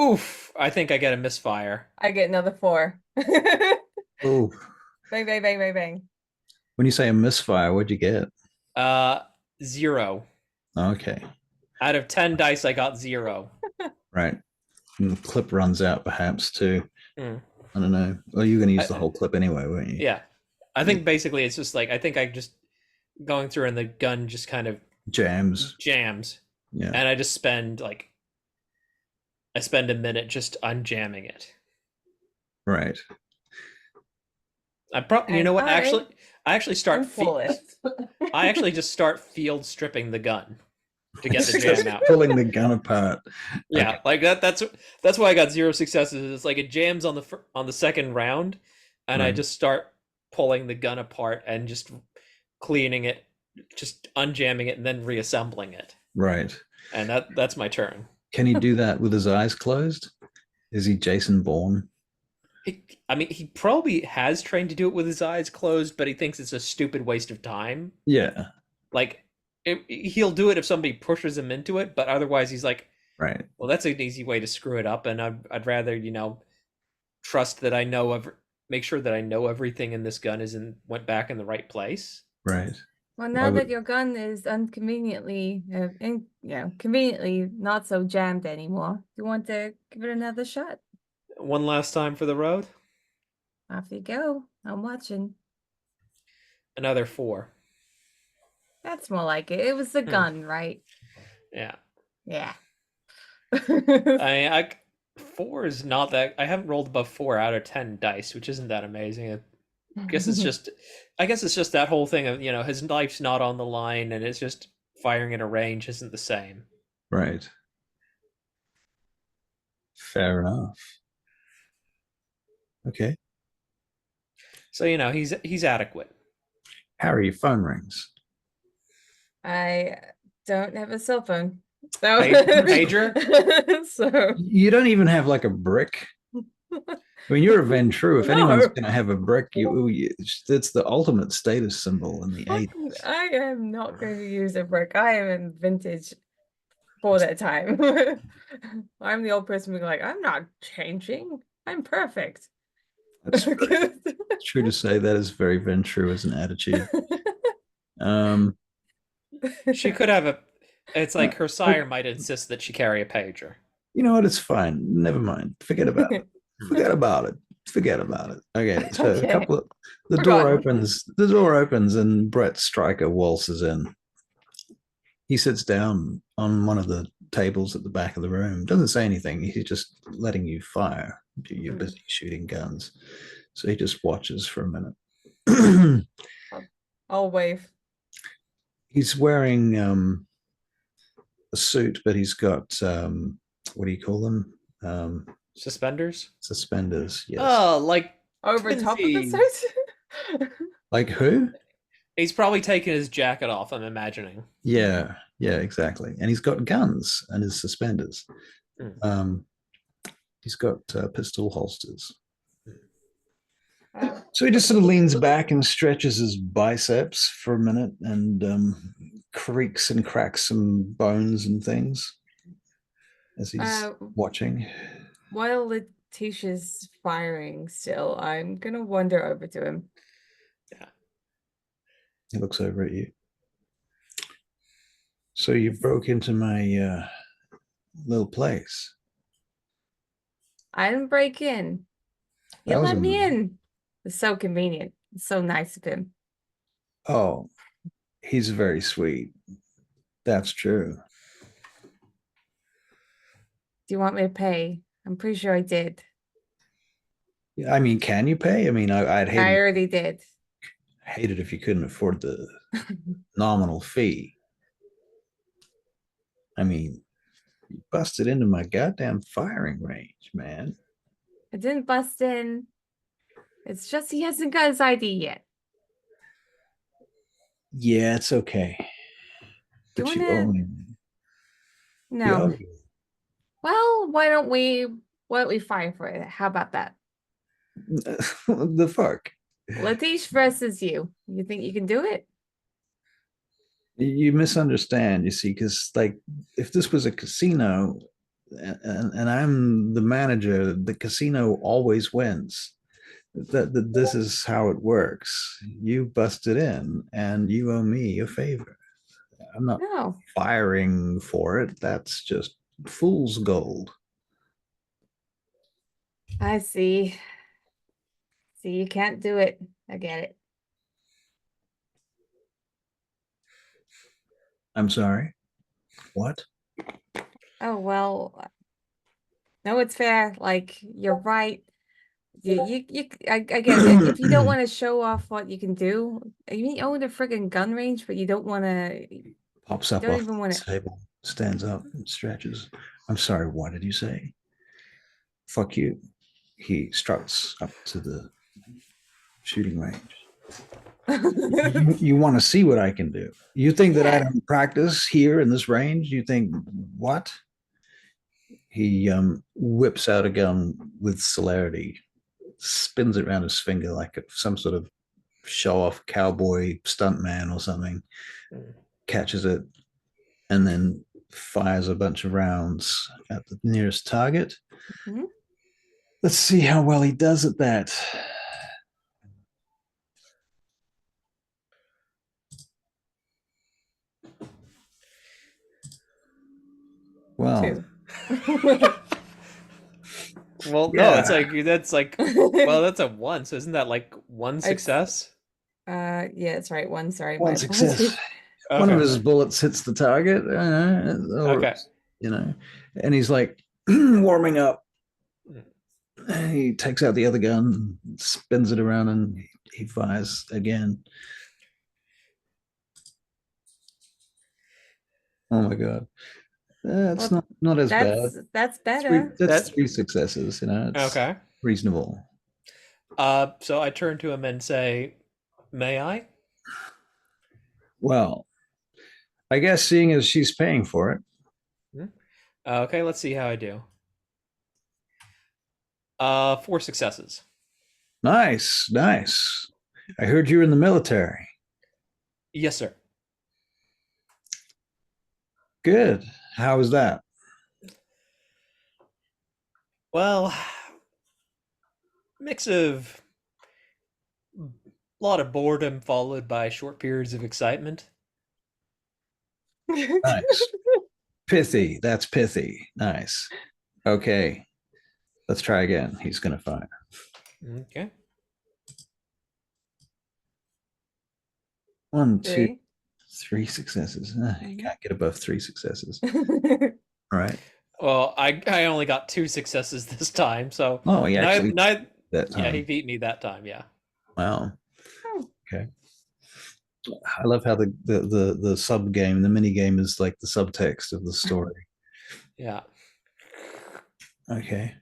Oof! I think I get a misfire. I get another 4. Oh, Bang, bang, bang, bang, bang. when you say a misfire, what'd you get? 0. Okay, Out of 10 dice, I got 0. right. And the clip runs out, perhaps too. Mm. I don't know. Well, you're going to use the I, whole clip anyway, weren't you? yeah. I think basically it's just like, I think I just going through and the gun just kind of Jams. jams. Yeah. And I just spend a minute just unjamming it. Right. You know what? And I actually start. I'm flawless. I actually just start field stripping the gun to get the jam out. Pulling the gun apart. Yeah, Okay. like that. That's why I got 0 successes. It's like it jams on the second round, and I Right. just start pulling the gun apart and just cleaning it, just unjamming it, and then reassembling it. Right. And that's my turn. Can he do that with his eyes closed? Is he Jason Bourne? I mean, he probably has trained to do it with his eyes closed, but he thinks it's a stupid waste of time. Yeah. Like, he'll do it if somebody pushes him into it, but otherwise he's like, Right. well, that's an easy way to screw it up, and I'd rather, trust that I know make sure that I know everything in this gun went back in the right place. Right. Well, now that your gun is conveniently not so jammed anymore, you want to give it another shot? One last time for the road. Off you go. I'm watching. Another 4. That's more like it. It was the gun, right? Yeah. Yeah. I 4 is not that. I haven't rolled above 4 out of 10 dice, which isn't that amazing. I guess it's just that whole thing of, his life's not on the line, and it's just firing at a range isn't the same. Right. Fair enough. Okay. So he's adequate. Harry, your phone rings. I don't have a cell phone. So Pager? So You don't even have like a brick. I mean, you're a Ventru. If anyone's going to have a brick, it's the ultimate status symbol in the 80s. I am not going to use a brick. I am in vintage for that time. I'm the old person being like, I'm not changing. I'm perfect. That's true to say. That is very Ventru as an attitude. She could have it's like her sire might insist that she carry a pager. You know what? It's fine. Never mind. Forget about it. Forget about it. Forget about it. Okay. So Okay. the door opens. The door opens, and Brett Stryker waltzes in. He sits down on one of the tables at the back of the room. Doesn't say anything. He's just letting you fire. You're busy shooting guns. So he just watches for a minute. I'll wave. He's wearing a suit, but he's got what do you call them? Suspenders? Suspenders, yes. Oh, like over top of the suit? Like who? He's probably taken his jacket off, I'm imagining. Yeah, exactly. And he's got guns and his suspenders. He's got pistol holsters. So he just sort of leans back and stretches his biceps for a minute and creaks and cracks some bones and things as he's watching. While Letitia's firing still, I'm going to wander over to him. Yeah. He looks over at you. So you broke into my little place. I didn't break in. He let me in. It's so convenient. It's so nice of him. Oh, he's very sweet. That's true. Do you want me to pay? I'm pretty sure I did. I mean, can you pay? I mean, I'd hate I already did. Hate it if you couldn't afford the nominal fee. I mean, you busted into my goddamn firing range, man. I didn't bust in. It's just he hasn't got his ID yet. Yeah, it's okay. Do but you you owe want me. to? No. Well, why don't we Why don't we fight for it? How about that? The fuck? Letiche versus you. You think you can do it? You misunderstand, you see, because like if this was a casino and I'm the manager, the casino always wins. That this is how it works. You busted in and you owe me a favor. I'm not No. firing for it. That's just fool's gold. I see. See, you can't do it. I get it. I'm sorry. What? Oh, well, no, it's fair. Like, you're right. I get it. If you don't want to show off what you can do, you own a friggin' gun range, but you don't want to, Pops you up don't off even want the to. table, stands up, and stretches. I'm sorry, what did you say? Fuck you. He struts up to the shooting range. You want to see what I can do. You think that I Yeah. don't practice here in this range? You think what? He whips out a gun with celerity, spins it around his finger like some sort of show off cowboy stuntman or something, catches it, and then fires a bunch of rounds at the nearest target. Mhm. Let's see how well he does at that. Well, Two. Well, no, yeah. it's like well, that's a one. So isn't that like one It's success? yeah, it's right. One, sorry, my One success. apologies. One of Okay. his bullets hits the target, or Okay. and he's like warming up. Mm. He takes out the other gun, spins it around, and he fires again. Oh my god, that's Well, not as bad. that's Three, better. that's That three successes. It's okay. reasonable. So I turn to him and say, "May I?" Well, I guess seeing as she's paying for it. Hmm? Okay, let's see how I do. Four successes. Nice, nice. I heard you're in the military. Yes, sir. Good. How was that? Well, mix of a lot of boredom followed by short periods of excitement. Nice. Pithy. That's pithy. Nice. Okay. Let's try again. He's going to fire. Okay. One, two, Three. three successes. You can't get above three successes. Mhm. All right. Well, I only got two successes this time, so Oh, he actually neither that yeah, he time. beat me that time, yeah. Wow. Oh, Okay. I love how the sub game, the mini game is like the subtext of the story. Yeah. Okay.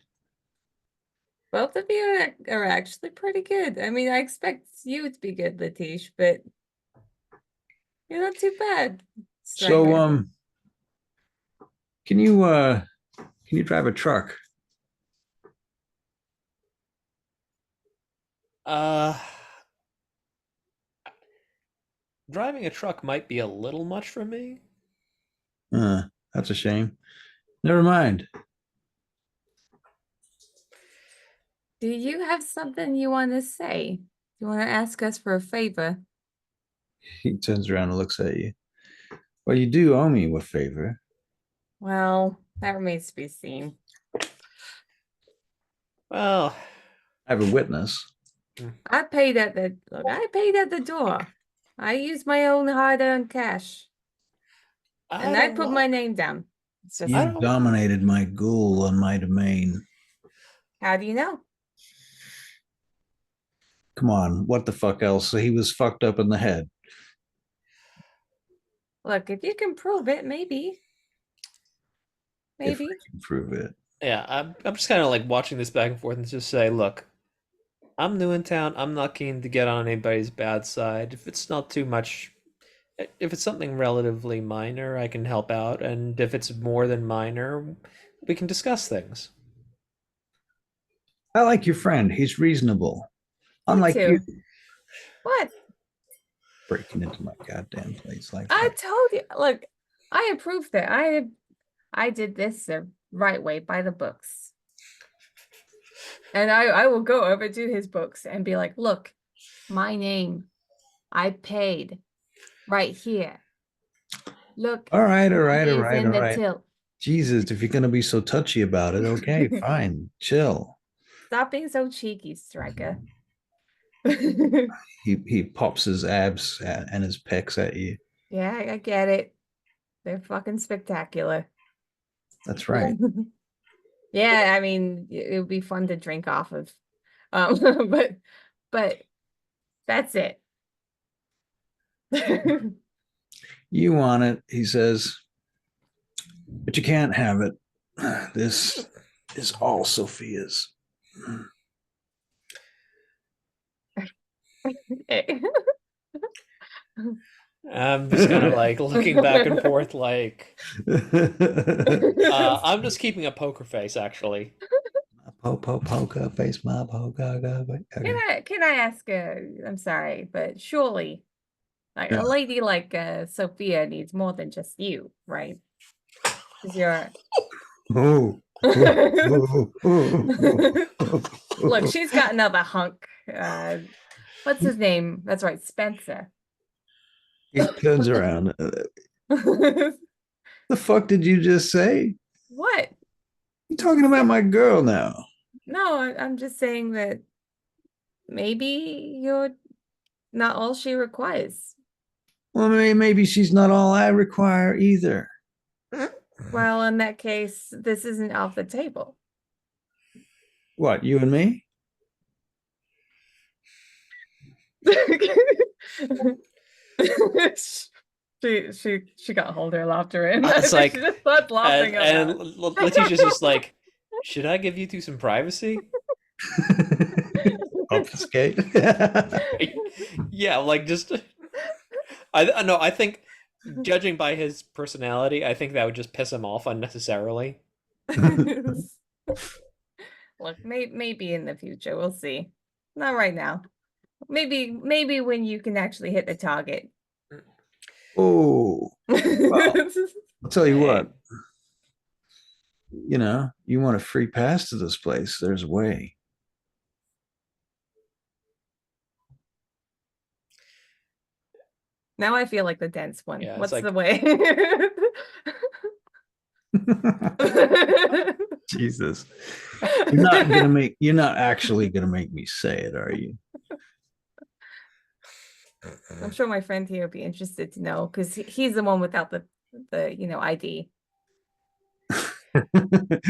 both of you are actually pretty good. I mean, I expect you to be good, Latish, but you're not too bad, So Striker. can you drive a truck? Uh Driving a truck might be a little much for me. That's a shame. Never mind. Do you have something you want to say? You want to ask us for a favor? He turns around and looks at you. Well, you do owe me a favor. Well, that remains to be seen. Well, I have a witness. I paid at the look, I paid at the door. I used my own hard-earned cash. I And I don't put want my name down. It's just I You don't dominated my ghoul on my domain. how do you know? Come on, what the fuck else? So he was fucked up in the head. Look, if you can prove it, maybe. If I Maybe. can prove it. yeah, I'm just kind of like watching this back and forth and just say, look, I'm new in town. I'm not keen to get on anybody's bad side. If it's not too much, if it's something relatively minor, I can help out, and if it's more than minor, we can discuss things. I like your friend. He's reasonable. Me Unlike you, too. What? breaking into my goddamn place like I that. told you. Look, I approved that. I did this the right way by the books. And I will go over to his books and be like, look, my name. I paid right here. Look, All right, all right, money all is right, in all the right. till. Jesus, if you're gonna be so touchy about it, okay, fine, chill. Stop being so cheeky, Striker. He pops his abs and his pecs at you. Yeah, I get it. They're fucking spectacular. That's right. Yeah, I mean, it would be fun to drink off of. Um, but that's it. You want it, he says, but you can't have it. This is all Sophia's. I'm just kind of like looking back and forth, like I'm just keeping a poker face, actually. Poker face, my poker. Okay. Can I ask I'm sorry, but surely like Yeah. a lady like Sophia needs more than just you, right? Because you're Oh. look, she's got another hunk. What's his name? That's right, Spencer. He turns around. The fuck did you just say? What? You're talking about my girl now. No, I'm just saying that maybe you're not all she requires. Well, maybe she's not all I require either. Well, in that case, this isn't off the table. What, you and me? She got hold her laughter in. It's I like, she just started laughing and about. Letitia's just like, should I give you two some privacy? Obfuscate. Yeah, like just I know, I think judging by his personality, I think that would just piss him off unnecessarily. Look, maybe in the future, we'll see. Not right now. Maybe when you can actually hit the target. Oh, well, I'll tell you what. You want a free pass to this place. There's a way. Now I feel like the dense one. Yeah, What's like, the way? Jesus. You're not actually gonna make me say it, are you? I'm sure my friend here would be interested to know because he's the one without the ID.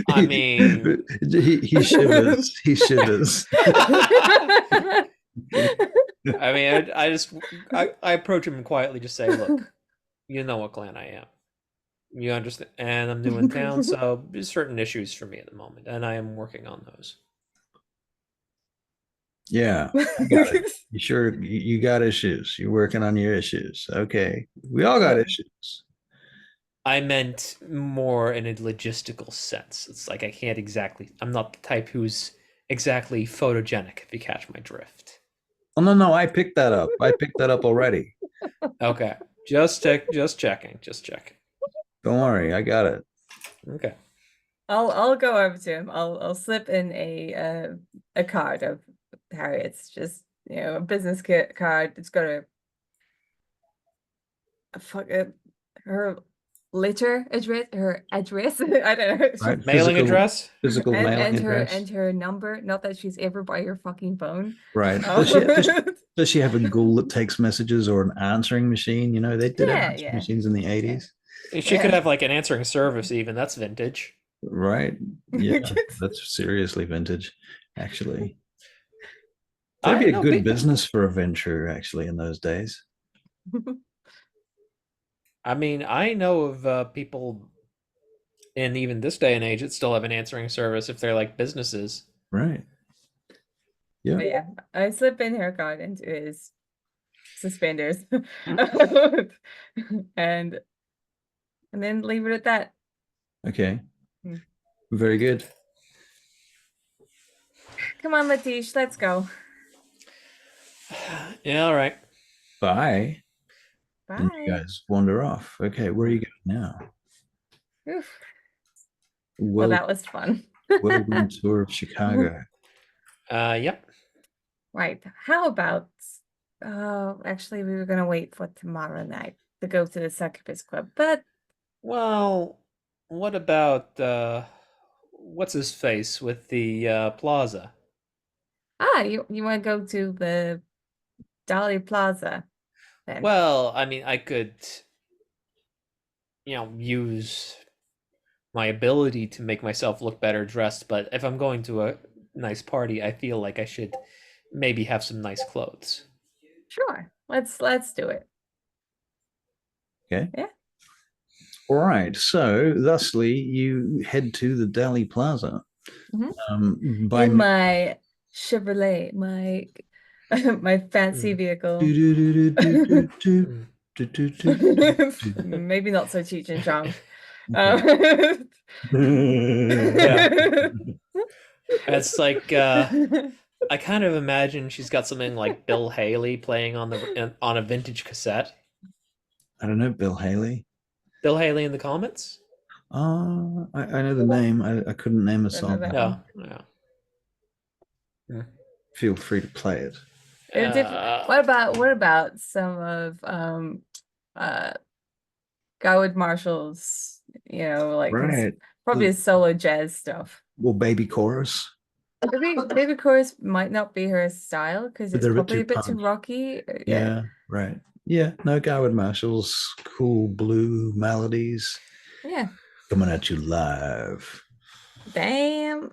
I mean, he shivers. He shivers. I mean, I approach him and quietly just say, look, you know what clan I am. You understand, and I'm new in town, so there's certain issues for me at the moment, and I am working on those. Yeah, I got it. You sure you got issues? You're working on your issues. Okay, we all got issues. I meant more in a logistical sense. It's like I'm not the type who's exactly photogenic, if you catch my drift. Oh no, I picked that up. I picked that up already. Okay, just checking. Don't worry, I got it. Okay. I'll go over to him. I'll slip in a card of Harriet's, just a business card. It's got her letter address, her address. I don't know. Right? Mailing address? Physical mailing and address. her number. Not that she's ever by her fucking phone. Right. Oh. Does she have a Google that takes messages or an answering machine? They did have answering machines in the 80s. She could have like an answering service even. That's vintage. Right. Yeah. That's seriously vintage, actually. That'd be a good business for a venture, actually, in those days. I mean, I know of people in even this day and age that still have an answering service if they're like businesses. Right. Yeah. But yeah, I slip in her card into his suspenders, and then leave it at that. Okay. Very good. Come on, Letiche, let's go. Yeah, all right. Bye. And you Bye. guys wander off. Okay, where are you going now? Oof. Well, Well, that was fun. well done tour of Chicago. Yep. Right. How about actually we were gonna wait for tomorrow night to go to the Succubus Club, but Well, what about what's his face with the plaza? you wanna go to the Dolly Plaza then? Well, I mean, I could, use my ability to make myself look better dressed, but if I'm going to a nice party, I feel like I should maybe have some nice clothes. Sure. Let's do it. Okay. Yeah. All right. So, thusly, you head to the Dali Plaza. By In my Chevrolet, my my fancy vehicle. Maybe not so Cheech and Chong. Yeah. It's like I kind of imagine she's got something like Bill Haley playing on a vintage cassette. I don't know, Bill Haley. Bill Haley in the comments? I know the name. I couldn't name a song. Yeah, yeah. Feel free to play it. What about some of Howard Marshall's, like Right. probably his solo jazz stuff. Well, baby chorus. Baby chorus might not be her style because But it's they're probably a bit too punk. rocky. Yeah, right. Yeah, no, Howard Marshall's cool blue melodies Yeah. coming at you live. Damn.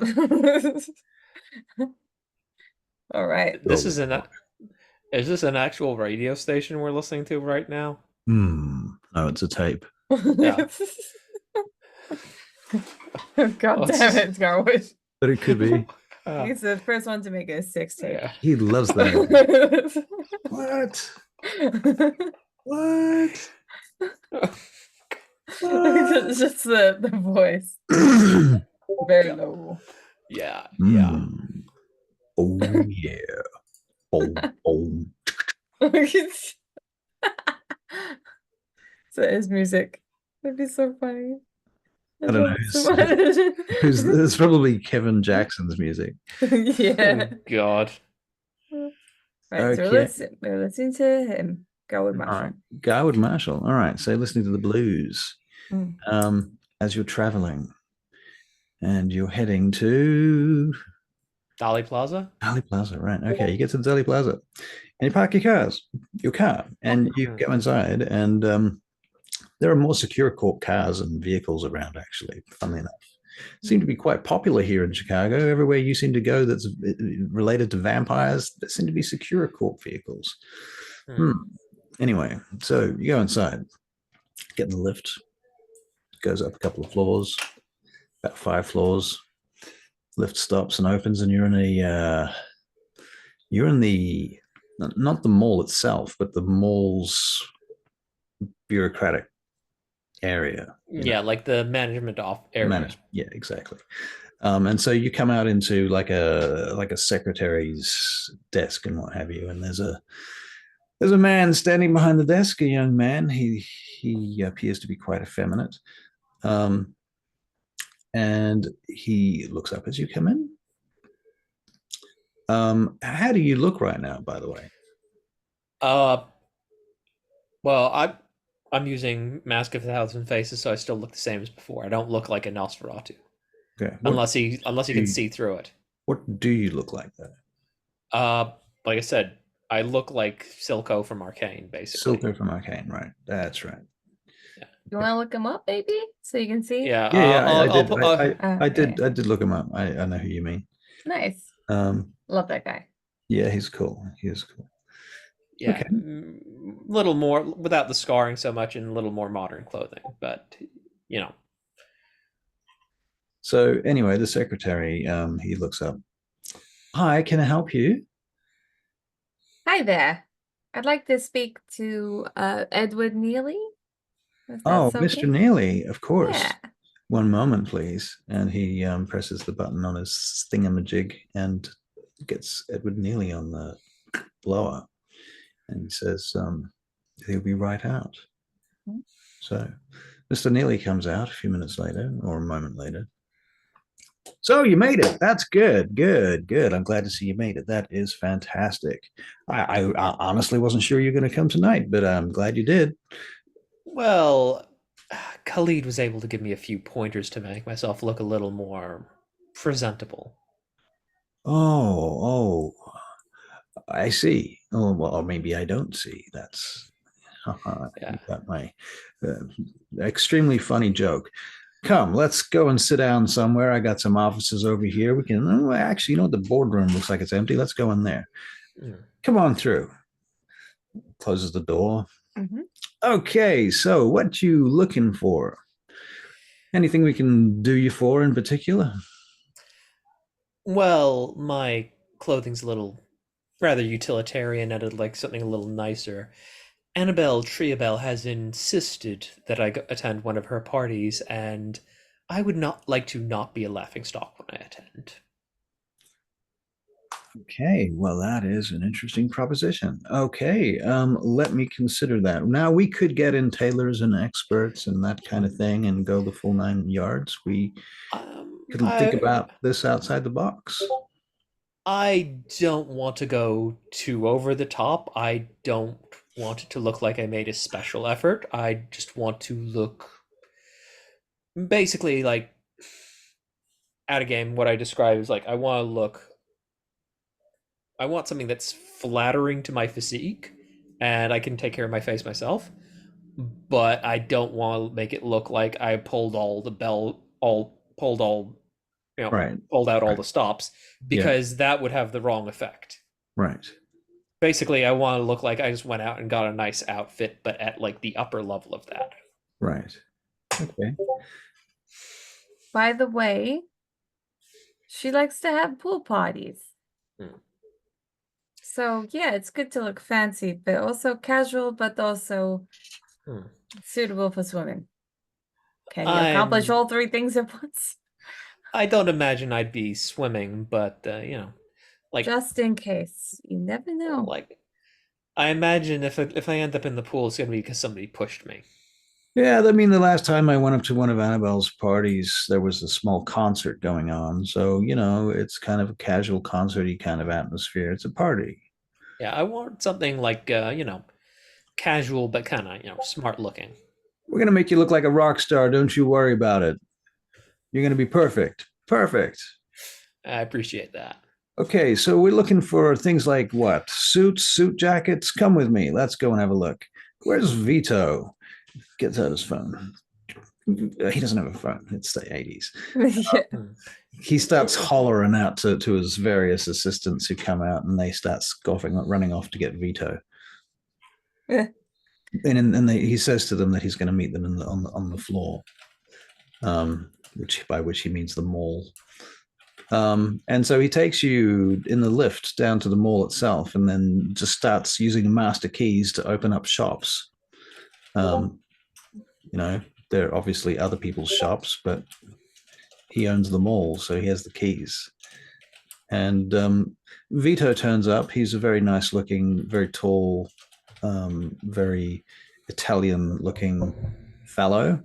All right. Is this an actual radio station we're listening to right now? No, it's a tape. Yeah. God damn it, Garwood. But it could be. He's the first one to make a 6 tape. Yeah. He loves that. What? What? Just the voice. Very low. Yeah, yeah. Oh yeah. Oh. So his music. That'd be so funny. I don't know. It's probably Kevin Jackson's music. Yeah. Oh, God. Right, Okay. so we're listening to him. Go with Marshall. All right. Garwood Marshall. All right. So listening to the blues as you're traveling and you're heading to Dolly Plaza? Dolly Plaza. Right. Okay. You get to the Dolly Plaza and you park your car, and you go inside, and there are more secure corp cars and vehicles around, actually, funnily enough. Seem to be quite popular here in Chicago. Everywhere you seem to go that's related to vampires, there seem to be secure corp vehicles. Anyway, so you go inside, get in the lift, goes up a couple of floors, about 5 floors. Lift stops and opens, and you're in the not the mall itself, but the mall's bureaucratic area. Yeah, like the management off area. Yeah, exactly. And so you come out into like a secretary's desk and what have you, and there's a man standing behind the desk, a young man. He appears to be quite effeminate, and he looks up as you come in. How do you look right now, by the way? Well, I'm using Mask of a Thousand Faces, so I still look the same as before. I don't look like a Nosferatu. Okay. Unless he can see through it. What do you look like, though? Like I said, I look like Silco from Arcane, basically. Silco from Arcane, right? That's right. Yeah. You want to look him up, maybe, so you can see? Yeah. I did look him up. I know who you mean. Nice. Love that guy. Yeah, he's cool. He is cool. Yeah, okay. Little more without the scarring so much, and a little more modern clothing, but So anyway, the secretary, he looks up. Hi, can I help you? Hi there. I'd like to speak to Edward Neely. Oh, Mr. Neely, of course. Yeah. One moment, please. And he presses the button on his thingamajig, and gets Edward Neely on the blower, and he says, he'll be right out. So Mr. Neely comes out a few minutes later, or a moment later. So you made it. That's good. Good. Good. I'm glad to see you made it. That is fantastic. I honestly wasn't sure you were going to come tonight, but I'm glad you did. Well, Khalid was able to give me a few pointers to make myself look a little more presentable. Oh, I see. Oh, well, or maybe I don't see. That's Yeah. you got my extremely funny joke. Come, let's go and sit down somewhere. I got some offices over here. We can actually, you know, the boardroom looks like it's empty. Let's go in there. Mm. Come on through. Closes the door. Mm-hmm. Okay, so what you looking for? Anything we can do you for in particular? Well, my clothing's a little rather utilitarian, and I'd like something a little nicer. Annabelle Triabel has insisted that I attend one of her parties, and I would not like to not be a laughingstock when I attend. Okay, well, that is an interesting proposition. Okay, let me consider that. Now, we could get in tailors and experts and that kind of thing and go the full 9 yards. We could think I about this outside the box. I don't want to go too over the top. I don't want it to look like I made a special effort. I just want to look basically like at a game. What I describe is like I want something that's flattering to my physique, and I can take care of my face myself. But I don't want to make it look like I pulled all the bell, all pulled all, Right, pulled out all right. the stops, Yeah, because that would have the wrong effect. right, Basically, I want to look like I just went out and got a nice outfit, but at like the upper level of that. right. Okay. By the way, she likes to have pool parties. Hmm. So yeah, it's good to look fancy, but also casual, but also Hmm. suitable for swimming. Can you accomplish I'm. all three things at once? I don't imagine I'd be swimming, but like, Just in case. You never know. like I imagine if I end up in the pool, it's gonna be because somebody pushed me. Yeah, I mean, the last time I went up to one of Annabelle's parties, there was a small concert going on. So, you know, it's kind of a casual concerty kind of atmosphere. It's a party. Yeah, I want something like casual but kind of smart looking. We're going to make you look like a rock star. Don't you worry about it. You're going to be perfect. Perfect. I appreciate that. Okay, so we're looking for things like what? Suits, suit jackets. Come with me. Let's go and have a look. Where's Vito? Gets out his phone. He doesn't have a phone. It's the 80s. Yeah. Hmm. He starts hollering out to his various assistants who come out, and they start scoffing, running off to get Vito. And he says to them that he's going to meet them on the floor, by which he means the mall. And so he takes you in the lift down to the mall itself, and then just starts using the master keys to open up shops. You know, they're obviously other people's shops, but he owns the mall, so he has the keys. And Vito turns up. He's a very nice looking, very tall, very Italian looking fellow,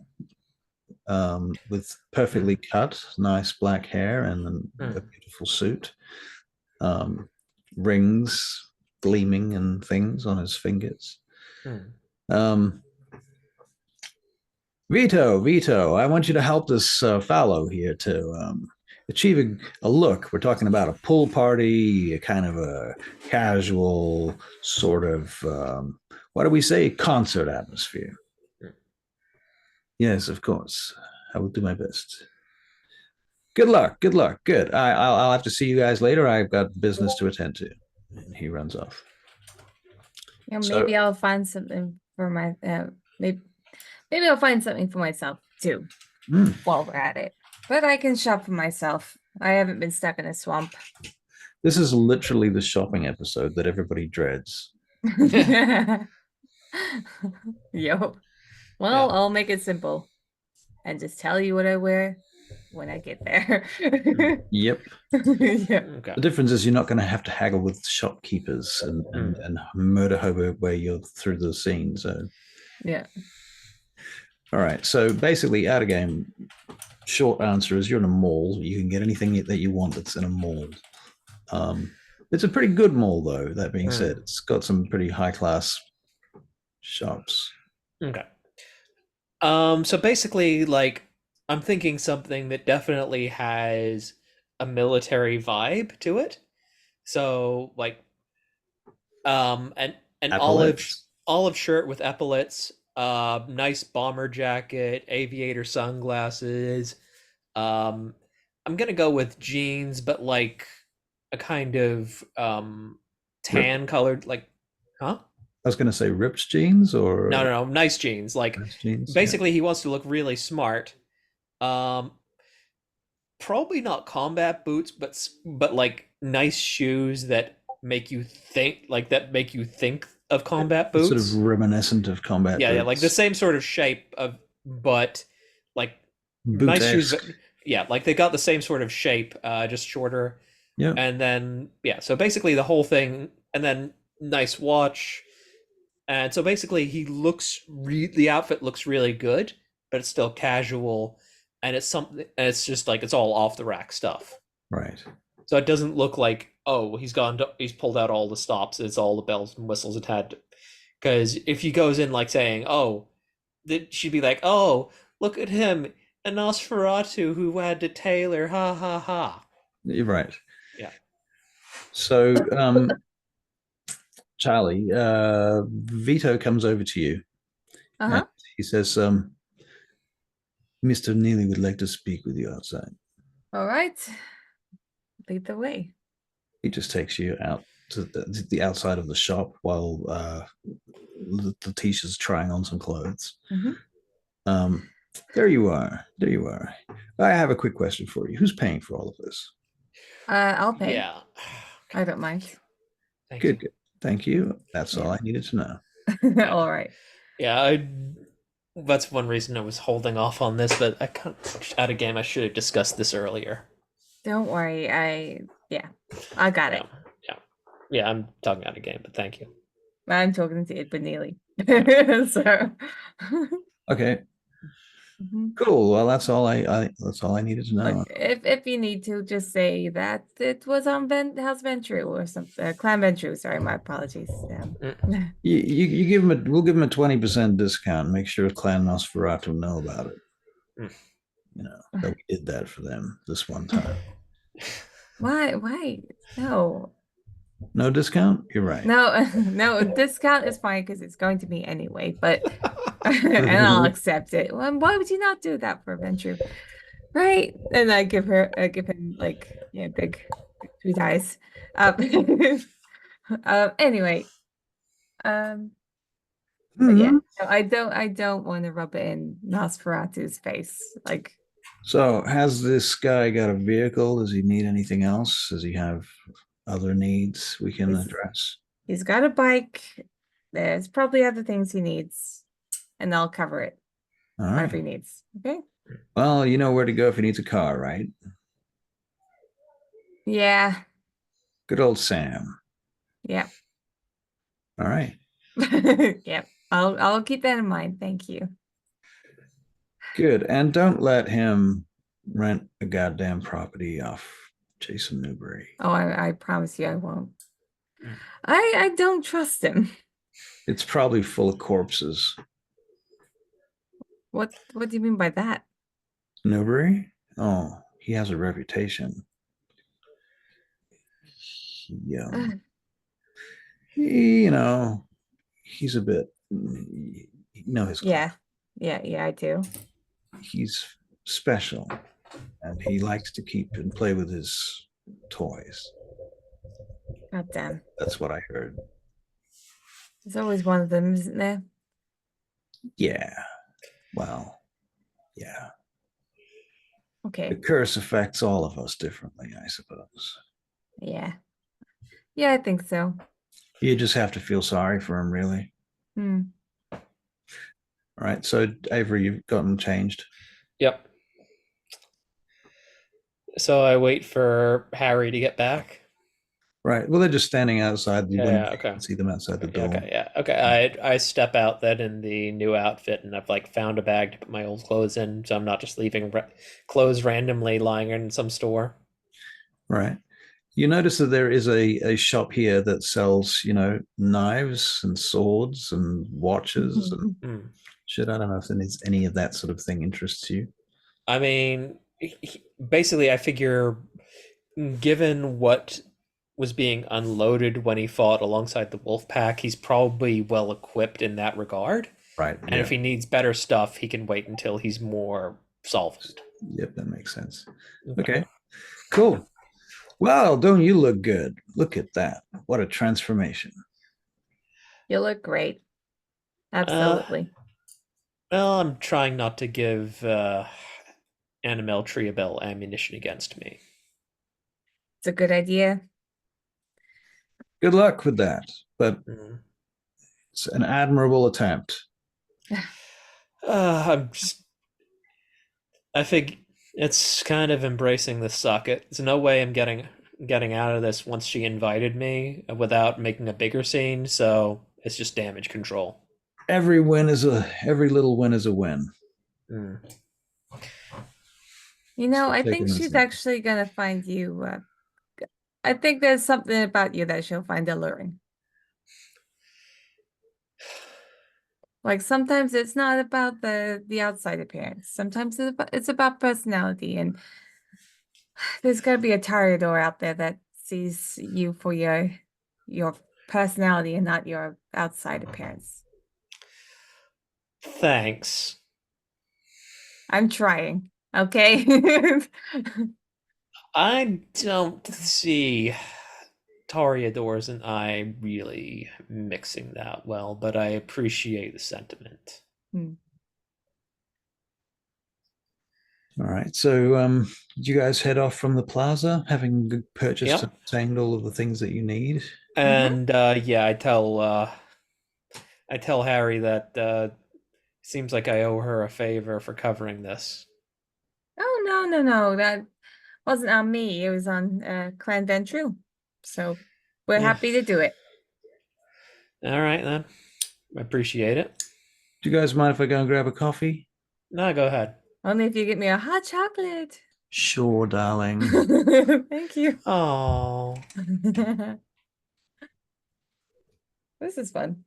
with perfectly cut, nice black hair and a beautiful suit, rings gleaming and things on his fingers. Um, Vito, I want you to help this fellow here to achieve a look. We're talking about a pool party, a kind of a casual sort of, what do we say, concert atmosphere. Yes, of course. I will do my best. Good luck. Good luck. Good. I'll have to see you guys later. I've got business to attend to. And he runs off. You know, So, maybe I'll find something for my maybe I'll find something for myself too while we're at it. But I can shop for myself. I haven't been stuck in a swamp. this is literally the shopping episode that everybody dreads. Yo. Well, Yeah. I'll make it simple and just tell you what I wear when I get there. Yep. Yeah. Okay. The difference is you're not going to have to haggle with shopkeepers and murder hobo where you're through the scene. So, Yeah. all right. So basically, out of game, short answer is you're in a mall. You can get anything that you want that's in a mall. Um, it's a pretty good mall, though. That being said, it's got some pretty high class shops. Okay. So basically, like, I'm thinking something that definitely has a military vibe to it. So, like, an Epaulets. olive shirt with epaulets, nice bomber jacket, aviator sunglasses. Um, I'm gonna go with jeans, but like a kind of Rip. tan colored, like, huh? I was going to say ripped jeans No, or no, no, nice jeans. Like, nice jeans. Yeah. basically, he wants to look really smart. Um, Probably not combat boots, but like nice shoes that make you think of combat It's sort of boots. reminiscent of combat Yeah, yeah, like the boots. same sort of shape of, but like nice shoes, Boot-esque. but yeah, like they got the same sort of shape, just shorter. Yeah. And then yeah, so basically the whole thing, and then nice watch. And so basically the outfit looks really good, but it's still casual, and it's something, and it's just like it's all off the rack stuff. Right. So it doesn't look like, oh, he's pulled out all the stops, it's all the bells and whistles it had. Because if he goes in like saying, oh, that she'd be like, oh, look at him, a Nosferatu who had to tailor, ha ha ha. You're right. Yeah. So, Charlie, Vito comes over to you and Uh-huh. he says, Mr. Neely would like to speak with you outside. All right. Lead the way. He just takes you out to the outside of the shop while Letitia's trying on some clothes. Mm-hmm. There you are. There you are. I have a quick question for you. Who's paying for all of this? I'll pay. Yeah. I don't mind. Thank Good, you. good. Thank you. That's all Yeah. I needed to know. All right. Yeah, that's one reason I was holding off on this, but I kind of out of game. I should have discussed this earlier. Don't worry. I got it. Yeah. I'm talking out of game, but thank you. I'm talking to it, but Neely. So Okay, mhm. cool. Well, that's all that's all I needed to know. Look, if you need to, just say that it was on House Ventru or something. Clan Ventru. Sorry, my apologies. You give him we'll give him a 20% discount. Make sure Clan Nosferatu know about it. You know that we did that for them this one time. Why? No. No discount? You're right. No, no, discount is fine because it's going to be anyway, but and I'll accept it. Well, why would you not do that for Ventru? Right? And I give him like big sweet eyes. Anyway, but yeah, no, I don't want to rub it in Nosferatu's face. Like, So, has this guy got a vehicle? Does he need anything else? Does he have other needs we can address? he's got a bike. There's probably other things he needs, and I'll cover it. All Whatever he right. needs. Okay. Well, you know where to go if he needs a car, right? Yeah. Good old Sam. Yeah. All right. Yep. I'll keep that in mind. Thank you. Good. And don't let him rent a goddamn property off Jason Newbury. Oh, I promise you I won't. I don't trust him. It's probably full of corpses. What do you mean by that? Newbury? Oh, he has a reputation. You know, he's a bit, you know, his Yeah. Yeah, I do. He's special and he likes to keep and play with his toys. God damn. That's what I heard. There's always one of them, isn't there? Yeah. Well, yeah. Okay. The curse affects all of us differently, I suppose. Yeah. Yeah, I think so. You just have to feel sorry for him, really. All right. So, Avery, you've gotten changed. Yep. So I wait for Harry to get back. Right. Well, they're just standing outside. You Yeah, wouldn't okay. see them outside the door. Okay, yeah. Okay. I step out then in the new outfit and I've like found a bag to put my old clothes in, so I'm not just leaving clothes randomly lying in some store. Right. You notice that there is a shop here that sells, knives and swords and watches and Hmm. shit. I don't know if there's any of that sort of thing interests you. I mean, basically I figure given what was being unloaded when he fought alongside the wolf pack, he's probably well equipped in that regard. Right. And Yeah. if he needs better stuff, he can wait until he's more solvent. Yep. That makes sense. Okay. Okay. Cool. Well, don't you look good? Look at that. What a transformation. You look great. Uh, Absolutely. well, I'm trying not to give Annabelle Triabel ammunition against me. It's a good idea. Good luck with that. But Mm. it's an admirable attempt. I'm just, I think it's kind of embracing the socket. There's no way I'm getting out of this once she invited me without making a bigger scene, so it's just damage control. Every little win is a win. Mm. I Take think it as she's that. actually gonna find you. I think there's something about you that she'll find alluring. Like sometimes it's not about the outside appearance. Sometimes it's about personality, and there's gotta be a Toreador out there that sees you for your personality and not your outside appearance. Thanks. I'm trying, okay? I don't see Toreadors and I really mixing that well, but I appreciate the sentiment. Hmm. All right. So, did you guys head off from the plaza, having purchased and Yep. obtained all of the things that you need? Mm-hmm. And yeah, I tell Harry that seems like I owe her a favor for covering this. Oh no, no, no. That wasn't on me. It was on Clan Ventru. So we're Yeah. happy to do it. All right then. I appreciate it. Do you guys mind if I go and grab a coffee? No, go ahead. Only if you get me a hot chocolate. Sure, darling. Thank you. Oh, This is fun.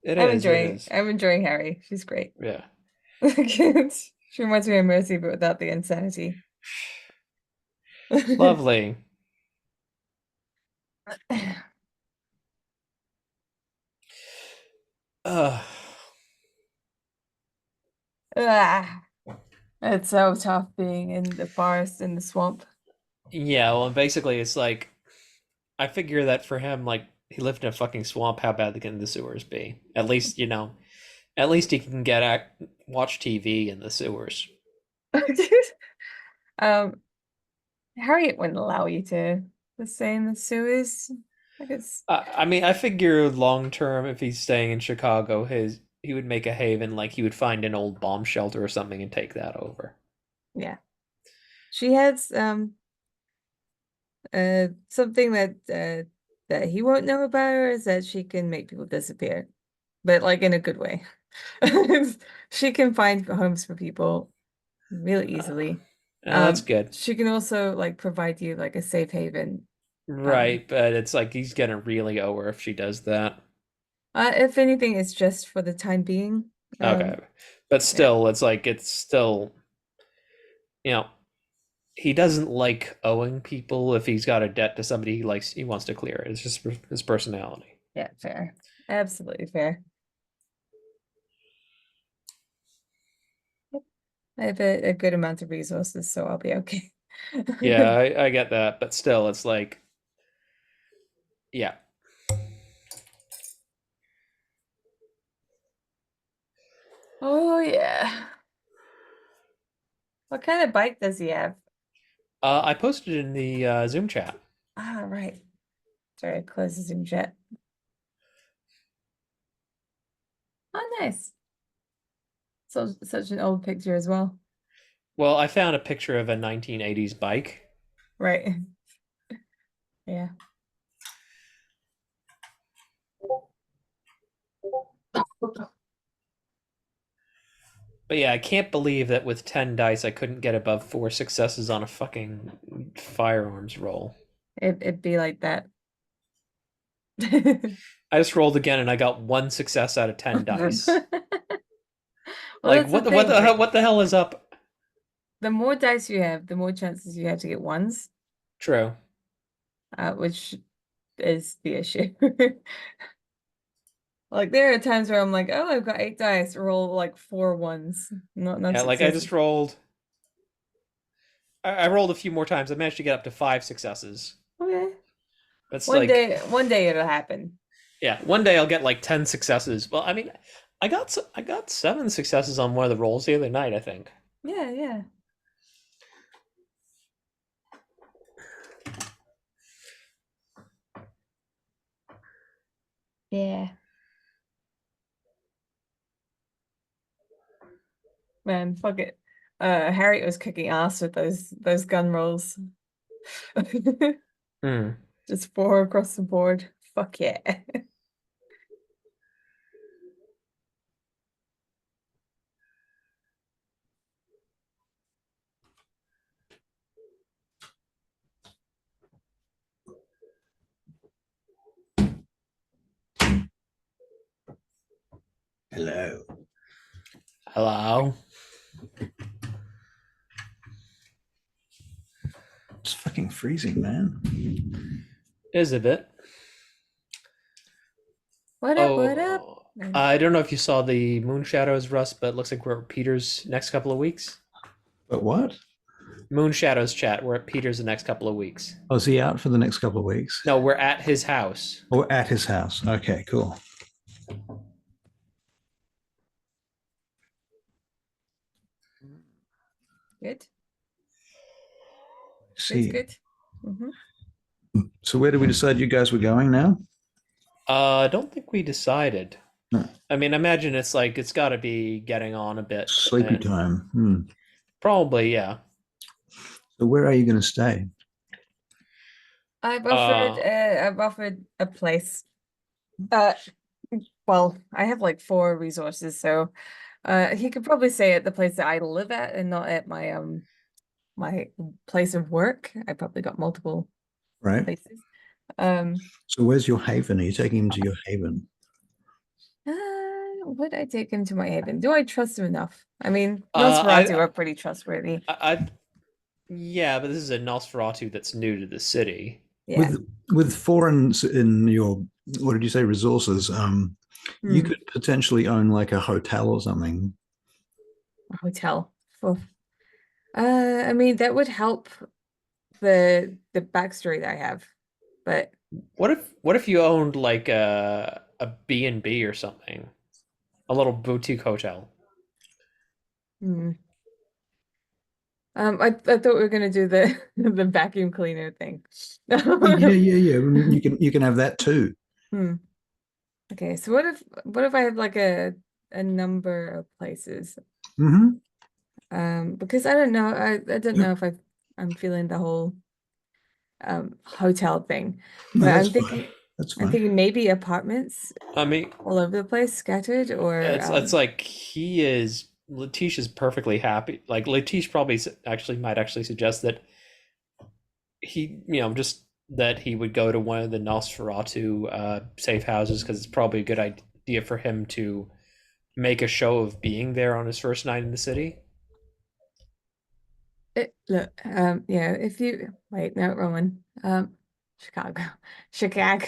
it I'm is. It enjoying is. I'm enjoying Harry. She's great. Yeah. She reminds me of Mercy, but without the insanity. Lovely. Uh, Ah, it's so tough being in the forest in the swamp. yeah. Well, basically, it's like I figure that for him, like he lived in a fucking swamp. How bad can the sewers be? At least at least he can watch TV in the sewers. Um, Harriet wouldn't allow you to stay in the sewers. I guess, I mean, I figure long term, if he's staying in Chicago, his he would make a haven, like he would find an old bomb shelter or something and take that over. yeah. She has something that he won't know about her is that she can make people disappear, but like in a good way. She can find homes for people really easily. That's good. She can also like provide you like a safe haven. Um, Right, but it's like he's gonna really owe her if she does that. if anything, it's just for the time being. Okay. But Yeah, still, it's still, you know, he doesn't like owing people if he's got a debt to somebody he wants to clear it. It's just his personality. yeah, fair. Absolutely fair. Yep. I have a good amount of resources, so I'll be okay. Yeah, I get that, but still, it's like, yeah. Oh yeah. What kind of bike does he have? I posted in the Zoom chat. Ah, right. Sorry, I closed the Zoom chat. Oh, nice. So such an old picture as well. Well, I found a picture of a 1980s bike. Right. Yeah. But yeah, I can't believe that with 10 dice I couldn't get above 4 successes on a fucking firearms roll. It'd be like that. I just rolled again and I got 1 success out of 10 dice. Well, Like that's the thing, right? what the hell is up? The more dice you have, the more chances you have to get ones, True. which is the issue. Like there are times where I'm like, oh, I've got 8 dice, roll like 4 ones, not Yeah, like I successes. just rolled I rolled a few more times. I managed to get up to 5 successes. Okay. That's One like day, one day it'll happen. yeah, one day I'll get like 10 successes. Well, I mean, I got 7 successes on one of the rolls the other night, I think. Yeah, yeah. Yeah. Man, fuck it. Harriet was kicking ass with those gun rolls. Hmm. Just 4 across the board. Fuck yeah. Hello. Hello. It's fucking freezing, man. Is a bit. What up, what up? Oh, I don't know if you saw the Moon Shadows, Russ, but it looks like we're at Peter's next couple of weeks. But what? Moon Shadows chat. We're at Peter's the next couple of weeks. Oh, is he out for the next couple of weeks? No, we're at his house. Or at his house? Okay, cool. Good. See. Good. Mm-hmm. So where did we decide you guys were going now? I don't think we decided. No. I mean, imagine it's like it's got to be getting on a bit. Sleepy time. Probably, yeah. So where are you going to stay? I've offered a place. Well, I have like 4 resources, so he could probably stay at the place that I live at and not at my place of work. I probably got multiple Right. places. So where's your haven? Are you taking him to your haven? Would I take him to my haven? Do I trust him enough? I mean, I, Nosferatu are pretty trustworthy. yeah, but this is a Nosferatu that's new to the city. Yeah. With foreigns in your, what did you say, resources? You could potentially own like a hotel or something. A hotel. I mean, that would help the backstory that I have, but What if you owned like a B&B or something? A little boutique hotel. I thought we were gonna do the the vacuum cleaner thing. Oh, yeah. You can have that too. Okay, so what if I have like a number of places? Because I don't know, I don't know if I'm feeling the whole hotel thing, No, but that's fine. That's I'm fine. thinking maybe apartments I mean, all over the place, scattered, or it's like he is. Letiche is perfectly happy. Like Letiche probably might actually suggest that he, just that he would go to one of the Nosferatu safe houses because it's probably a good idea for him to make a show of being there on his first night in the city. look, yeah, if you wait, no, Roman, Chicago, Chicago,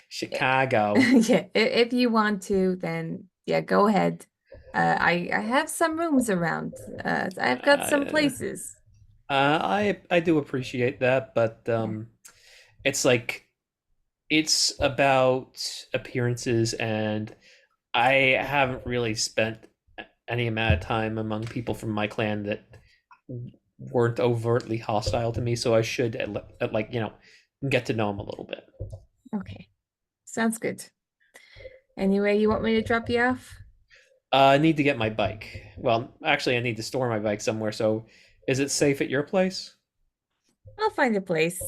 Chicago. yeah, if you want to, then yeah, go ahead. I have some rooms around. I've got some places. I do appreciate that, but it's like it's about appearances, and I haven't really spent any amount of time among people from my clan that weren't overtly hostile to me, so I should like get to know them a little bit. Okay, sounds good. Anyway, you want me to drop you off? I need to get my bike. Well, actually, I need to store my bike somewhere. So, is it safe at your place? I'll find a place.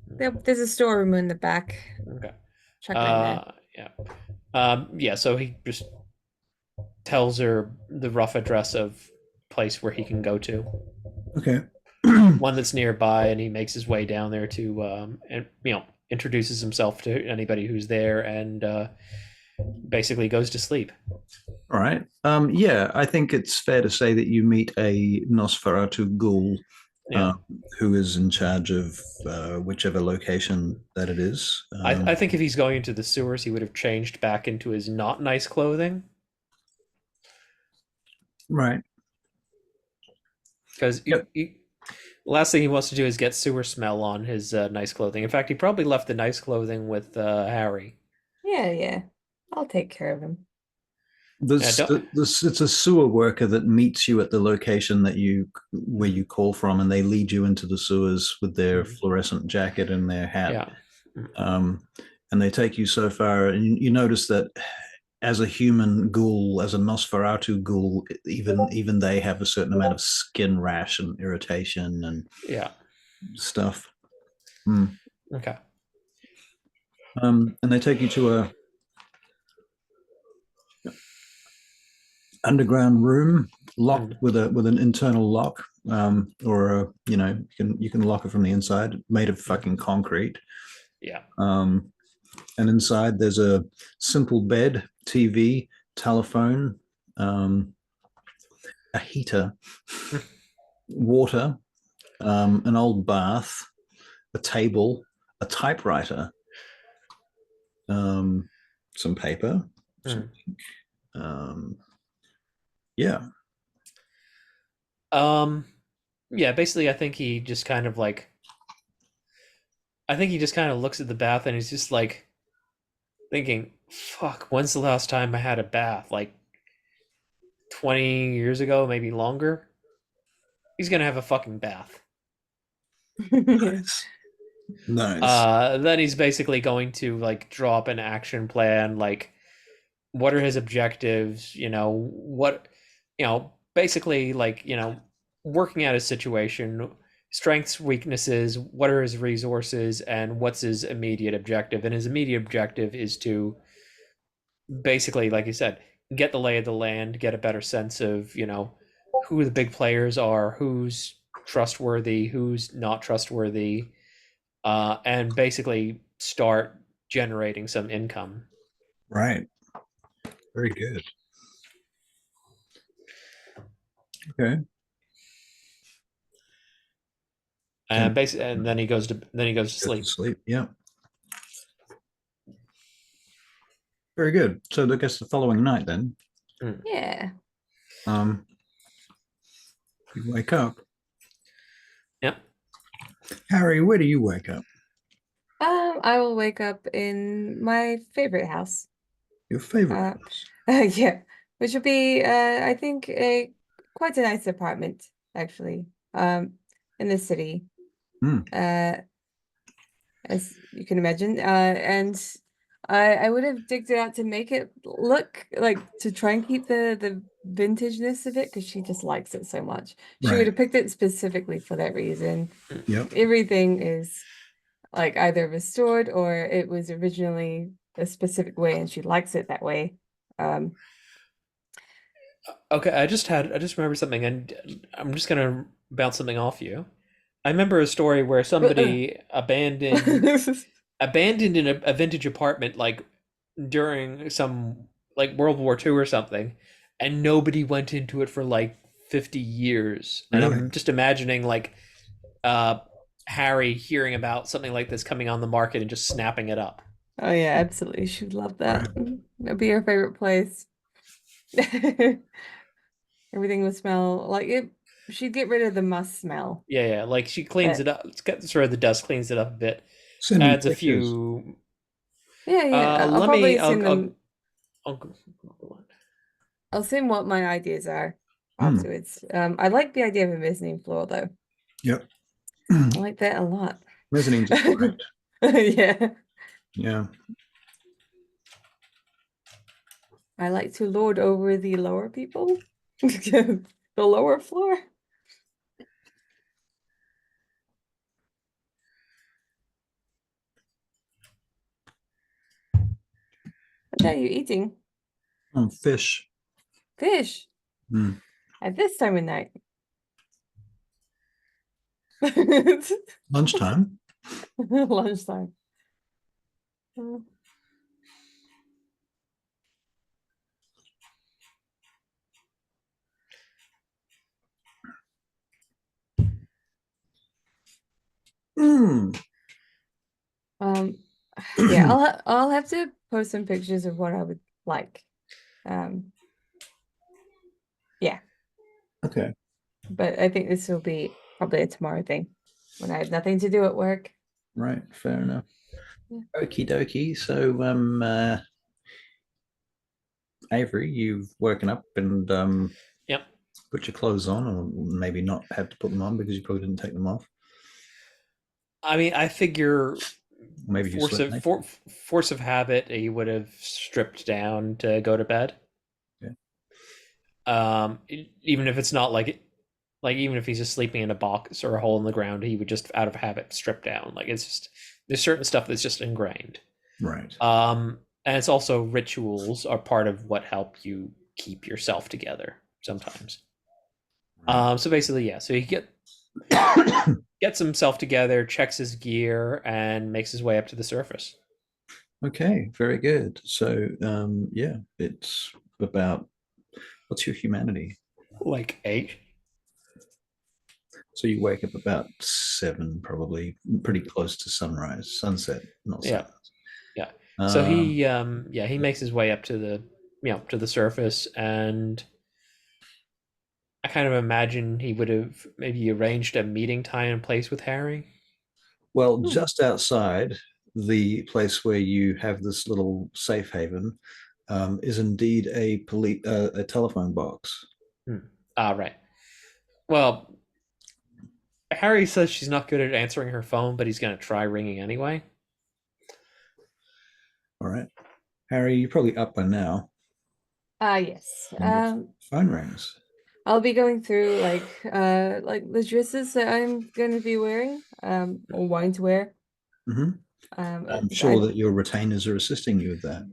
There's a storeroom in the back. Okay. Chuck it in there. Yeah. Yeah. So he just tells her the rough address of place where he can go to, Okay. one that's nearby, and he makes his way down there to, and introduces himself to anybody who's there, and basically goes to sleep. All right. Yeah, I think it's fair to say that you meet a Nosferatu ghoul Yeah. who is in charge of whichever location that it is. I think if he's going into the sewers, he would have changed back into his not nice clothing. Right. Because Yep. last thing he wants to do is get sewer smell on his nice clothing. In fact, he probably left the nice clothing with Harry. Yeah. I'll take care of him. It's a sewer worker that meets you at the location where you call from, and they lead you into the sewers with their fluorescent jacket and their hat. Yeah. And they take you so far, and you notice that as a human ghoul, as a Nosferatu ghoul, even they have a certain amount of skin rash and irritation and stuff. Okay. And they take you to a underground room locked with an internal lock, or you can lock it from the inside, made of fucking concrete. Yeah. And inside there's a simple bed, TV, telephone, a heater, water, an old bath, a table, a typewriter, some paper, some ink, yeah. Yeah, basically I think he just kind of looks at the bath and he's just like thinking, fuck, when's the last time I had a bath? Like 20 years ago, maybe longer? He's gonna have a fucking bath. Nice. Then he's basically going to like draw up an action plan, like what are his objectives, basically like, working out his situation, strengths, weaknesses, what are his resources, and what's his immediate objective. And his immediate objective is to basically, like you said, get the lay of the land, get a better sense of, who the big players are, who's trustworthy, who's not trustworthy, and basically start generating some income. Right. Very good. Okay. And basically, and then he goes to sleep. Yeah. Very good. So I guess the following night then. Yeah. You wake up. Yep. Harry, where do you wake up? I will wake up in my favorite house. Your favorite? Yeah, which would be I think quite a nice apartment actually. In the city. As you can imagine. And I would have digged it out to make it look like, to try and keep the vintageness of it, because she just likes it so much. She would have picked it specifically for that reason. Yep. Everything is like either restored or it was originally a specific way and she likes it that way. Okay, I just remembered something, and I'm just gonna bounce something off you. I remember a story where somebody abandoned in a vintage apartment like during some like World War II or something, and nobody went into it for like 50 years. And I'm just imagining like Harry hearing about something like this coming on the market and just snapping it up. Oh yeah, absolutely. She'd love that. That'd be her favorite place. Everything would smell like it. She'd get rid of the must smell. Yeah. Like she cleans it up. It's got sort of the dust, cleans it up a bit. Send adds a few. Yeah. I'll probably send them. I'll send what my ideas are afterwards. I like the idea of a mezzanine floor though. Yep. I like that a lot. Mezzanine's great. Yeah. Yeah. I like to lord over the lower people. The lower floor. What are you eating? Fish. Fish. Mm. At this time of night. Lunchtime. Lunchtime. Mm. Yeah, I'll have to post some pictures of what I would like. Yeah. Okay. But I think this will be probably a tomorrow thing when I have nothing to do at work. Right. Fair enough. Yeah. Okie dokie. So, Avery, you've woken up and Yep. put your clothes on, or maybe not had to put them on because you probably didn't take them off. I mean, I figure Maybe you slept naked. force of habit, he would have stripped down to go to bed. Yeah. Even if it's not like even if he's just sleeping in a box or a hole in the ground, he would just out of habit strip down. Like it's just there's certain stuff that's just ingrained. Right. And it's also rituals are part of what help you keep yourself together sometimes. Right. So basically, yeah. So he gets himself together, checks his gear, and makes his way up to the surface. Okay, very good. So, yeah, it's about what's your humanity? Like 8. So you wake up about 7, probably pretty close to sunrise, sunset, not Yeah. sunrise. Yeah. So he makes his way up to the surface, and I kind of imagine he would have maybe arranged a meeting time and place with Harry. Well, just outside the place where you have this little safe haven is indeed a telephone box. Right. Well, Harry says she's not good at answering her phone, but he's going to try ringing anyway. All right, Harry, you're probably up by now. Yes. And phone rings. I'll be going through like the dresses that I'm going to be wearing, or wanting to wear. Mm-hmm. I'm sure that your retainers are assisting you with that.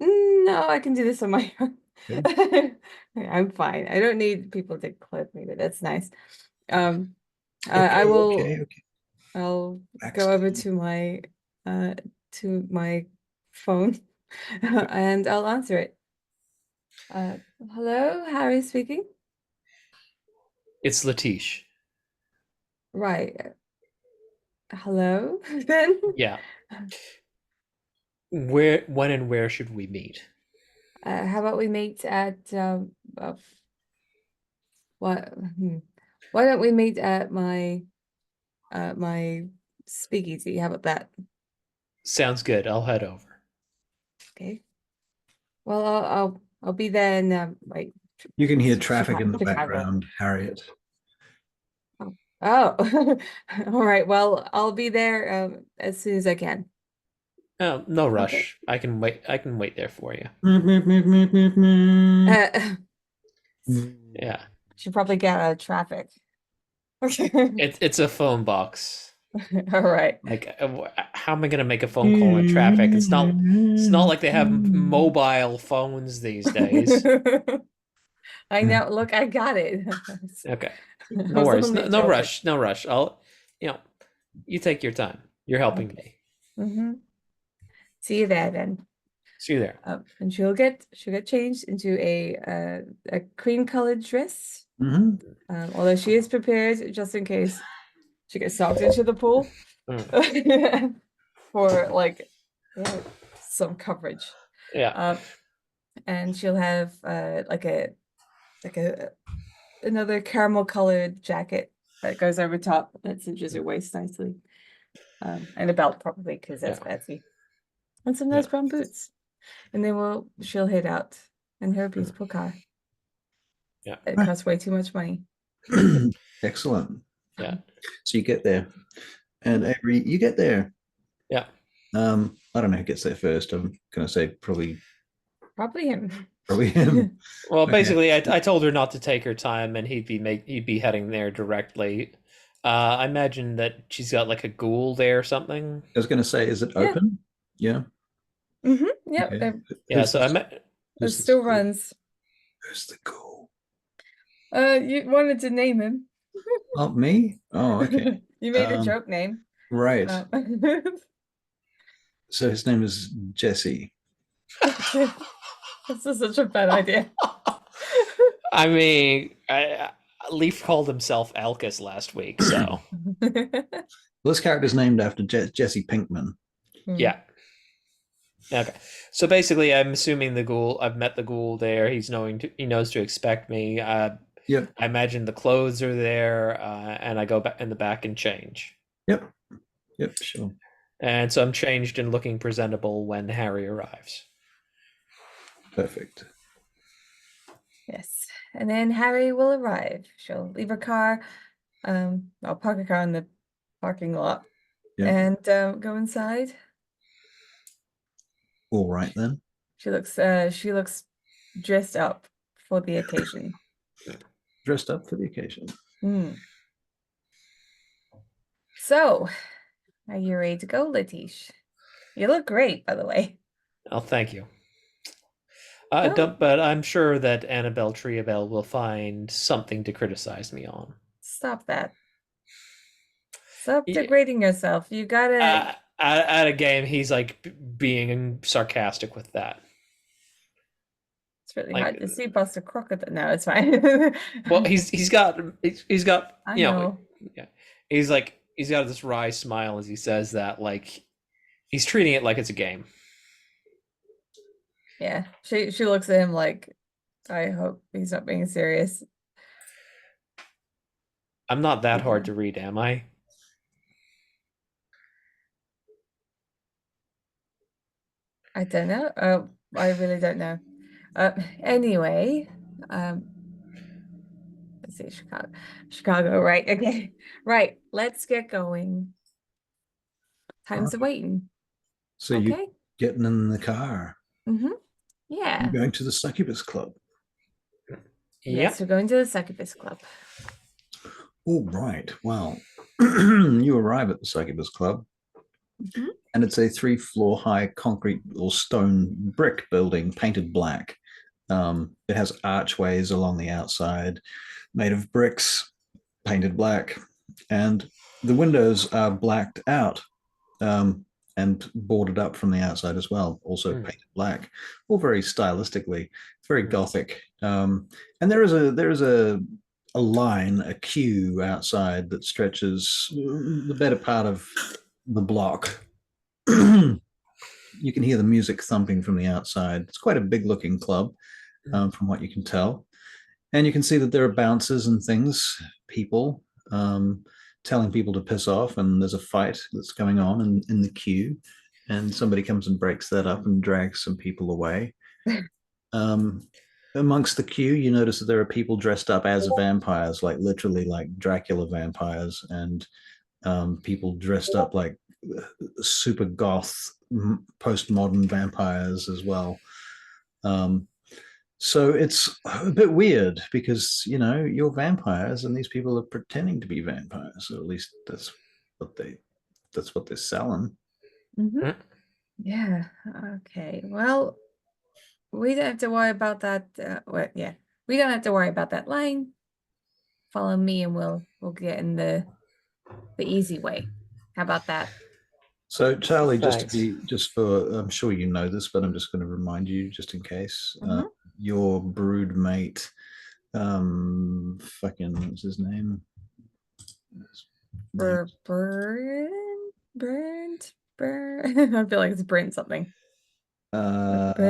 No, I can do this on my own. Okay. I'm fine. I don't need people to clip me, but that's nice. Okay, I will. okay. I'll Backstage. go over to my phone and I'll answer it. Hello, Harry speaking. It's Letiche. Right. Hello, then. Yeah. When and where should we meet? How about we meet at what? Why don't we meet at my speakeasy? How about that? Sounds good. I'll head over. Okay. Well, I'll be there in like You can hear traffic in the background, Harriet. Oh, all right. Well, I'll be there as soon as I can. Oh, no rush. Okay. I can wait. I can wait there for you. Yeah. Should probably get out of traffic. Okay. It's a phone box. All right. Like, how am I gonna make a phone call in traffic? It's not like they have mobile phones these days. I know. Look, I got it. Okay. No worries. No rush. No rush. You take your time. You're helping me. Mm-hmm. See you there then. See you there. And she'll get changed into a cream colored dress. Mm-hmm. Although she is prepared just in case she gets knocked into the pool for like some coverage. Yeah. And she'll have another caramel colored jacket that goes over top that cinches her waist nicely. And a belt probably because that's fancy. And some nice brown boots. And then she'll head out in her beautiful car. Yeah. It costs way too much money. Excellent. Yeah. So you get there, and Avery, you get there. Yeah. I don't know who gets there first. I'm gonna say probably Probably him. Probably him. Well, Okay. basically, I told her not to take her time, and he'd be heading there directly. I imagine that she's got like a ghoul there or something. I was going to say, is it Yeah. open? Yeah. Yep. Okay. Yeah, Who's so this? It Who's this still ghoul? runs. Who's the ghoul? You wanted to name him. Oh, me? Oh, okay. You made a joke name. Right. Uh, So his name is Jesse. this is such a bad idea. I mean, Leaf called himself Alcus last week, so Well, this character's named after Jesse Pinkman. yeah. Okay, so basically, I'm assuming the ghoul. I've met the ghoul there. He knows to expect me. Yep. I imagine the clothes are there, and I go back in the back and change. Yep. Yep. Sure. And so I'm changed and looking presentable when Harry arrives. Perfect. Yes. And then Harry will arrive. She'll leave her car. I'll park a car in the parking lot and go inside. All right then. She looks dressed up for the occasion. Dressed up for the occasion. So, are you ready to go, Letiche? You look great, by the way. Oh, thank you. But I'm sure that Annabelle Triabel will find something to criticize me on. Stop that. Stop degrading yourself. You gotta... at a game, he's like being sarcastic with that. It's really hard to see past a crocodile. No, it's fine. Well, he's got I know. Yeah, he's got this wry smile as he says that, like he's treating it like it's a game. Yeah, she looks at him like, I hope he's not being serious. I'm not that hard to read, am I? I don't know. I really don't know. Anyway, let's see, Chicago, right? Okay, right. Let's get going. Time's waiting. So you getting in the car? Yeah. You're going to the Succubus Club. Yes, we're going to the Succubus Club. All right. Well, you arrive at the Succubus Club, and it's a 3-floor high concrete or stone brick building painted black. It has archways along the outside made of bricks painted black, and the windows are blacked out and boarded up from the outside as well, also painted black, all very stylistically, very gothic. And there is a line, a queue outside that stretches the better part of the block. You can hear the music thumping from the outside. It's quite a big looking club, from what you can tell. And you can see that there are bouncers and things, people telling people to piss off, and there's a fight that's going on in the queue, and somebody comes and breaks that up and drags some people away. Amongst the queue, you notice that there are people dressed up as vampires, like literally like Dracula vampires, and people dressed up like super goth postmodern vampires as well. So it's a bit weird because, you're vampires and these people are pretending to be vampires. So at least that's what they're selling. Yeah. Okay. Well, we don't have to worry about that. We don't have to worry about that line. Follow me and we'll get in the easy way. How about that? So Charlie, I'm sure you know this, but I'm just going to remind you just in case. Your brood mate, what's his name? Brent. I feel like it's Brent something. No.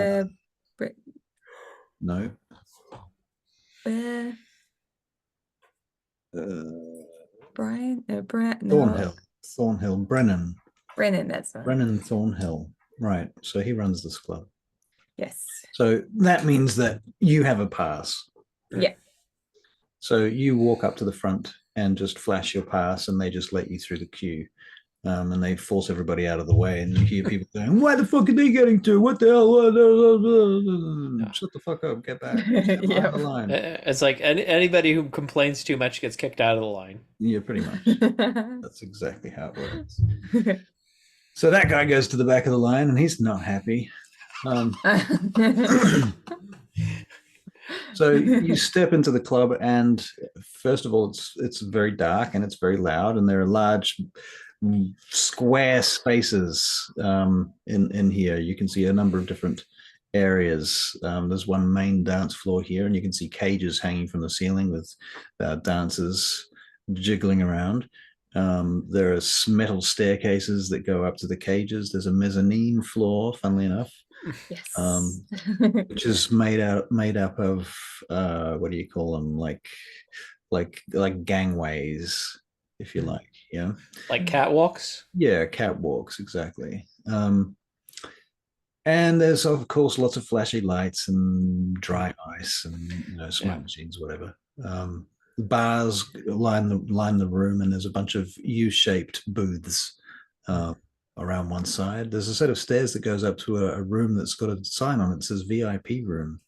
Brian, Brent, no. Thornhill, Brennan, that's right. Brennan Thornhill. Right. So he runs this club. Yes. So that means that you have a pass. Yeah. So you walk up to the front and just flash your pass, and they just let you through the queue. And they force everybody out of the way, and you hear people going, "Why the fuck are they getting to? What the hell? Shut the fuck up! Get back! Step behind Yep. the line." It's like anybody who complains too much gets kicked out of the line. Yeah, pretty much. That's exactly how it works. So that guy goes to the back of the line, and he's not happy. So you step into the club, and first of all, it's very dark and it's very loud, and there are large square spaces in here. You can see a number of different areas. There's one main dance floor here, and you can see cages hanging from the ceiling with dancers jiggling around. There are metal staircases that go up to the cages. There's a mezzanine floor, funnily enough, Yes. which is made up of what do you call them? Like gangways, if you like. Yeah. Like catwalks. Yeah, catwalks, exactly. And there's of course lots of flashy lights and dry ice and smoke machines, whatever. Bars line the room, and there's a bunch of U-shaped booths around one side. There's a set of stairs that goes up to a room that's got a sign on it that says VIP room.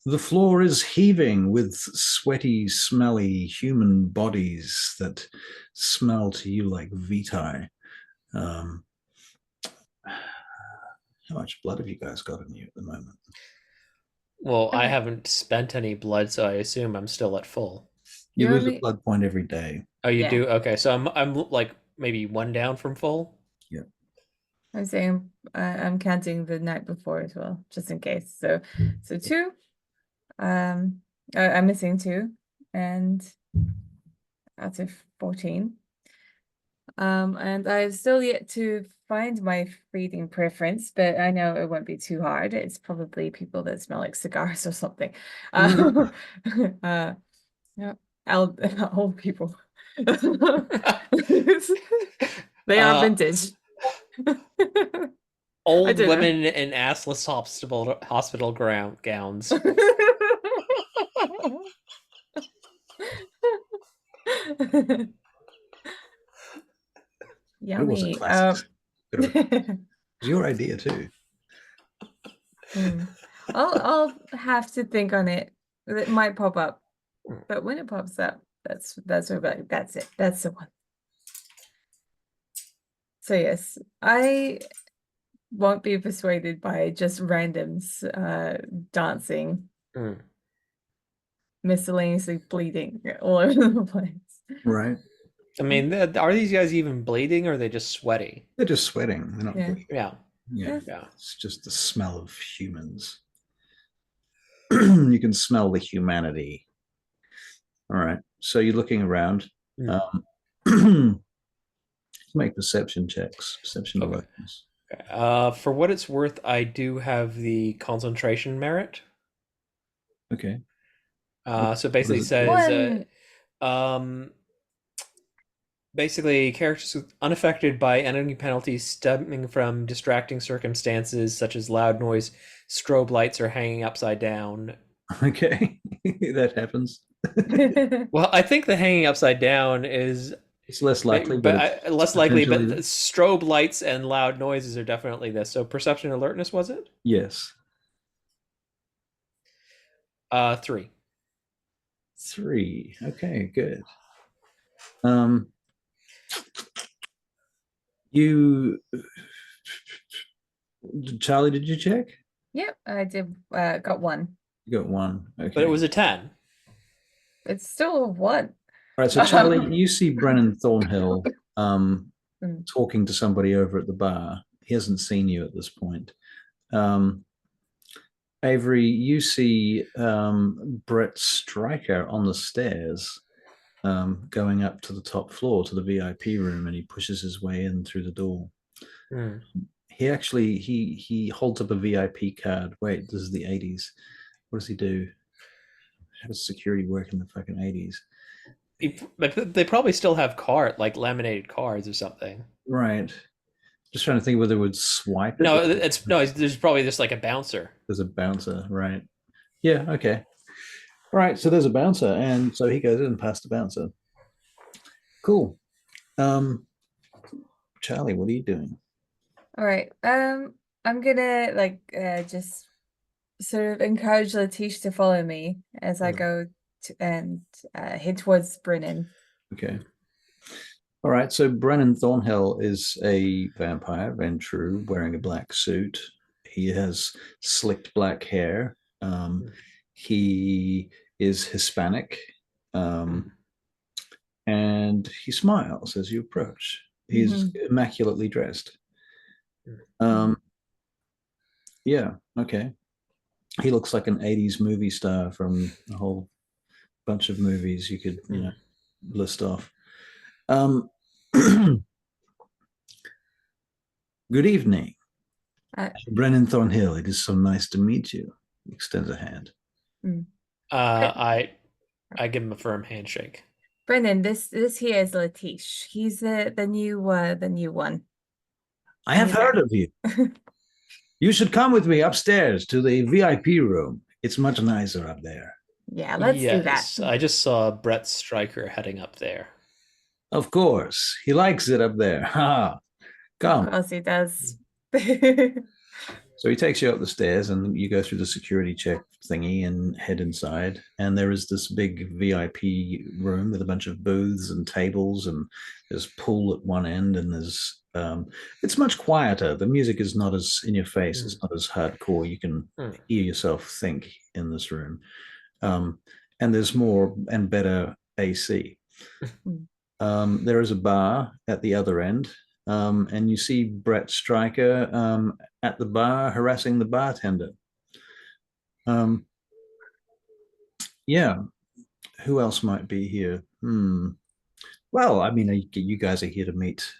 The floor is heaving with sweaty, smelly human bodies that smell to you like vitae. How much blood have you guys got in you at the moment? Well, I haven't spent any blood, so I assume I'm still at full. You lose a blood point every day. Oh, you do? Okay, so I'm like maybe one down from full. Yeah. I'm saying I'm counting the night before as well, just in case. So 2. I'm missing 2, and out of 14. And I've still yet to find my feeding preference, but I know it won't be too hard. It's probably people that smell like cigars or something. Yeah, old people. They are vintage. Old women in assless hospital gowns. Yummy. It was a classic. It was your idea too. I'll have to think on it. It might pop up, but when it pops up, that's it. That's the one. So yes, I won't be persuaded by just randoms dancing, miscellaneously bleeding all over the place. Right. I mean, are these guys even bleeding, or are they just sweaty? They're just sweating. They're not bleeding. Yeah. It's just the smell of humans. You can smell the humanity. All right. So you're looking around. Make perception checks. Perception alertness. For what it's worth, I do have the concentration merit. Okay. So basically says basically characters unaffected by enemy penalties stemming from distracting circumstances such as loud noise, strobe lights, or hanging upside down. Okay. That happens. Well, I think the hanging upside down is it's less likely, but strobe lights and loud noises are definitely this. So perception alertness, was it? Yes. 3. 3. Okay, good. Charlie, did you check? Yep, I did. Got 1. You got 1. Okay. But it was a 10. It's still a 1. All right, so Charlie, you see Brennan Thornhill talking to somebody over at the bar. He hasn't seen you at this point. Avery, you see Brett Stryker on the stairs going up to the top floor to the VIP room, and he pushes his way in through the door. He actually he holds up a VIP card. Wait, this is the 80s. What does he do? How does security work in the fucking 80s? They probably still have laminated cards or something. Right. Just trying to think whether it would swipe it. No, there's probably just like a bouncer. There's a bouncer, right? Yeah, okay. All right, so there's a bouncer, and so he goes in past the bouncer. Cool. Charlie, what are you doing? All right. I'm gonna like just sort of encourage Letiche to follow me as I go to, and head towards Brennan. Okay. All right. So Brennan Thornhill is a vampire, Ventrue, wearing a black suit. He has slicked black hair. He is Hispanic. And he smiles as you approach. He's immaculately dressed. Yeah, okay. He looks like an 80s movie star from a whole bunch of movies you could, list off. Good evening. Brennan Thornhill, it is so nice to meet you. He extends a hand. I give him a firm handshake. Brennan, this here is Letiche. He's the new one. I have heard of you. You should come with me upstairs to the VIP room. It's much nicer up there. Yeah, let's do that. I just saw Brett Stryker heading up there. Of course. He likes it up there. Ha! Come. Of course he does. So he takes you up the stairs and you go through the security check thingy and head inside. And there is this big VIP room with a bunch of booths and tables, and there's pool at one end, and there's it's much quieter. The music is not as in your face. It's not as hardcore. You can hear yourself think in this room. And there's more and better AC. There is a bar at the other end. And you see Brett Stryker at the bar harassing the bartender. Yeah, who else might be here? Well, I mean, you guys are here to meet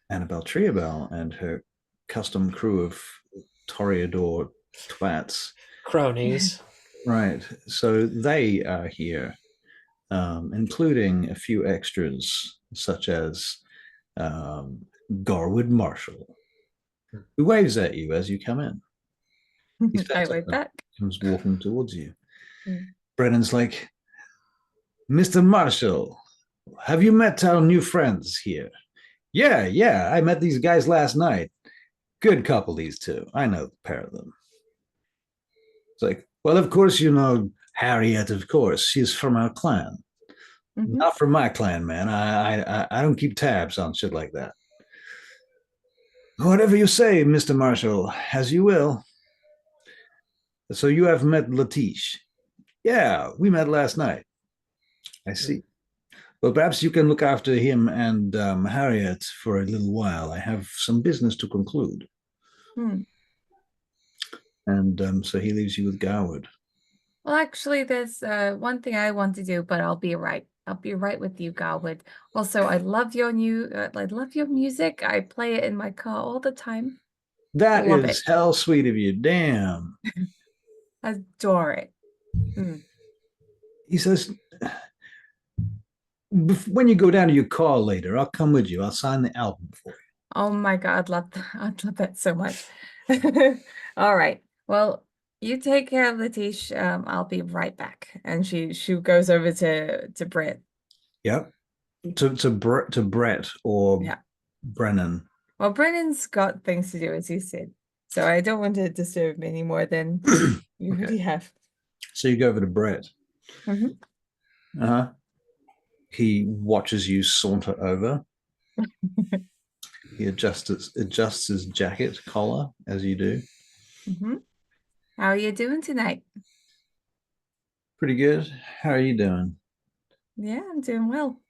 Annabelle Triabel and her custom crew of Toreador twats. Cronies. Right. So they are here, including a few extras, such as Garwood Marshall, who waves at you as you come in. I wave back. Comes walking towards you. Brennan's like, Mr. Marshall, have you met our new friends here? Yeah, I met these guys last night. Good couple, these two. I know the pair of them. It's like, well, of course you know Harriet, of course. She's from our clan. Not from my clan, man. I don't keep tabs on shit like that. Whatever you say, Mr. Marshall, as you will. So you have met Letiche. Yeah, we met last night. I see. Well, perhaps you can look after him and Harriet for a little while. I have some business to conclude. And so he leaves you with Garwood. Well, actually, there's one thing I want to do, but I'll be right. I'll be right with you, Garwood. Also, I love your music. I play it in my car all the time. That is hell sweet of you. Damn. Adore it. He says, when you go down to your car later, I'll come with you. I'll sign the album for you. Oh my God, I'd love that. I'd love that so much. All right. Well, you take care of Letiche. I'll be right back. And she goes over to Brett. Yep. To Brett or Brennan. Well, Brennan's got things to do, as you said. So I don't want to disturb him any more than you already have. So you go over to Brett. He watches you saunter over. He adjusts his jacket collar as you do. How are you doing tonight? Pretty good. How are you doing? Yeah, I'm doing well.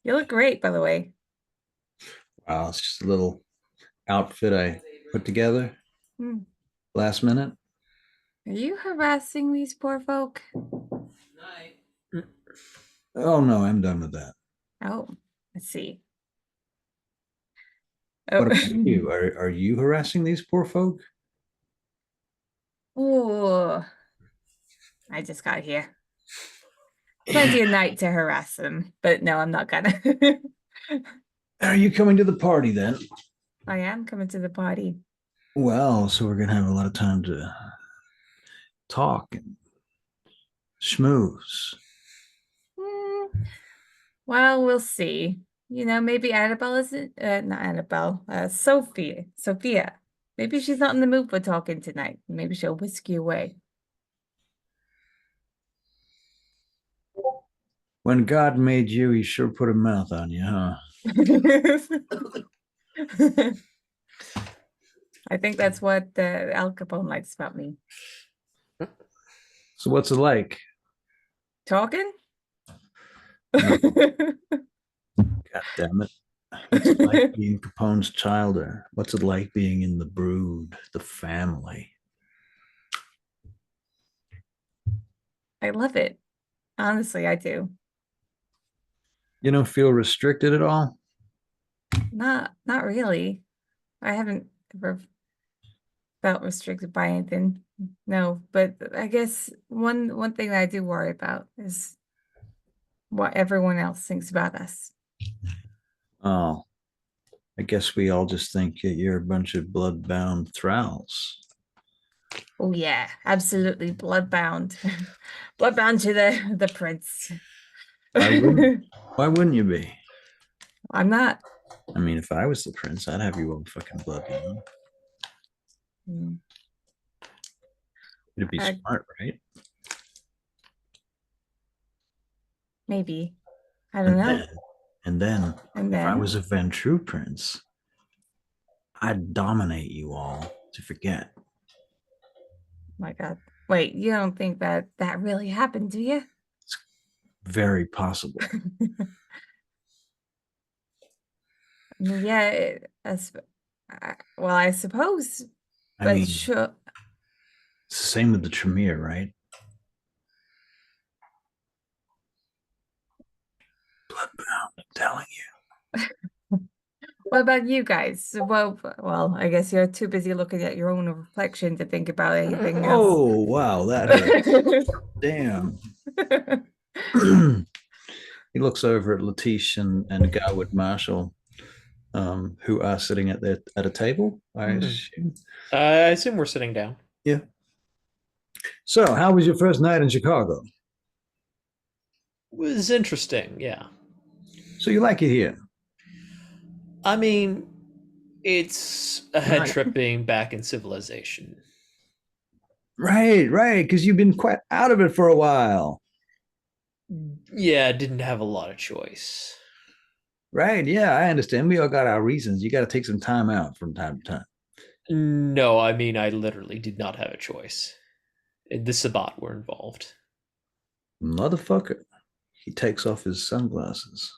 You look great, by the way. Wow, it's just a little outfit I put together last minute. Are you harassing these poor folk? Oh no, I'm done with that. Oh, let's see. What about you? Are you harassing these poor folk? Oh, I just got here. Plenty of night to harass them, but no, I'm not gonna. Are you coming to the party then? I am coming to the party. Well, so we're gonna have a lot of time to talk and schmooze. Well, we'll see. You know, maybe Annabelle isn't, not Annabelle, Sophia. Maybe she's not in the mood for talking tonight. Maybe she'll whisk you away. When God made you, he sure put a mouth on you, huh? I think that's what Al Capone likes about me. So what's it like? Talking? No, God damn it. What's it like being Capone's childer? What's it like being in the brood, the family? I love it. Honestly, I do. You don't feel restricted at all? Not really. I haven't ever felt restricted by anything. No, but I guess one thing that I do worry about is what everyone else thinks about us. Oh, I guess we all just think that you're a bunch of blood-bound thralls. Oh yeah, absolutely bloodbound. Bloodbound to the prince. Why wouldn't why wouldn't you be? I'm not. I mean, if I was the prince, I'd have you all fucking bloodbound. Mm, It'd be I, smart, right? maybe. I don't And know. then, and then, And if I then, was a Ventrue prince, I'd dominate you all to forget. my God. Wait, you don't think that that really happened, do you? Very possible. I mean, yeah, well, I suppose, I but mean, sure. it's the same with the Tremere, right? Bloodbound, I'm telling you. What about you guys? Well, I guess you're too busy looking at your own reflection to think about anything else. Oh, wow, that hurts. Damn. He looks over at Letiche and Garwood Marshall, who are sitting at a table, I assume. I assume we're sitting down. Yeah. So, how was your first night in Chicago? It was interesting, yeah. So you like it here? I mean, it's a head Right, trip being back in civilization. right, because you've been quite out of it for a while. Yeah, I didn't have a lot of choice. Right, yeah, I understand. We all got our reasons. You got to take some time out from time to time. No, I mean, I literally did not have a choice. The Sabbat were involved. Motherfucker. He takes off his sunglasses.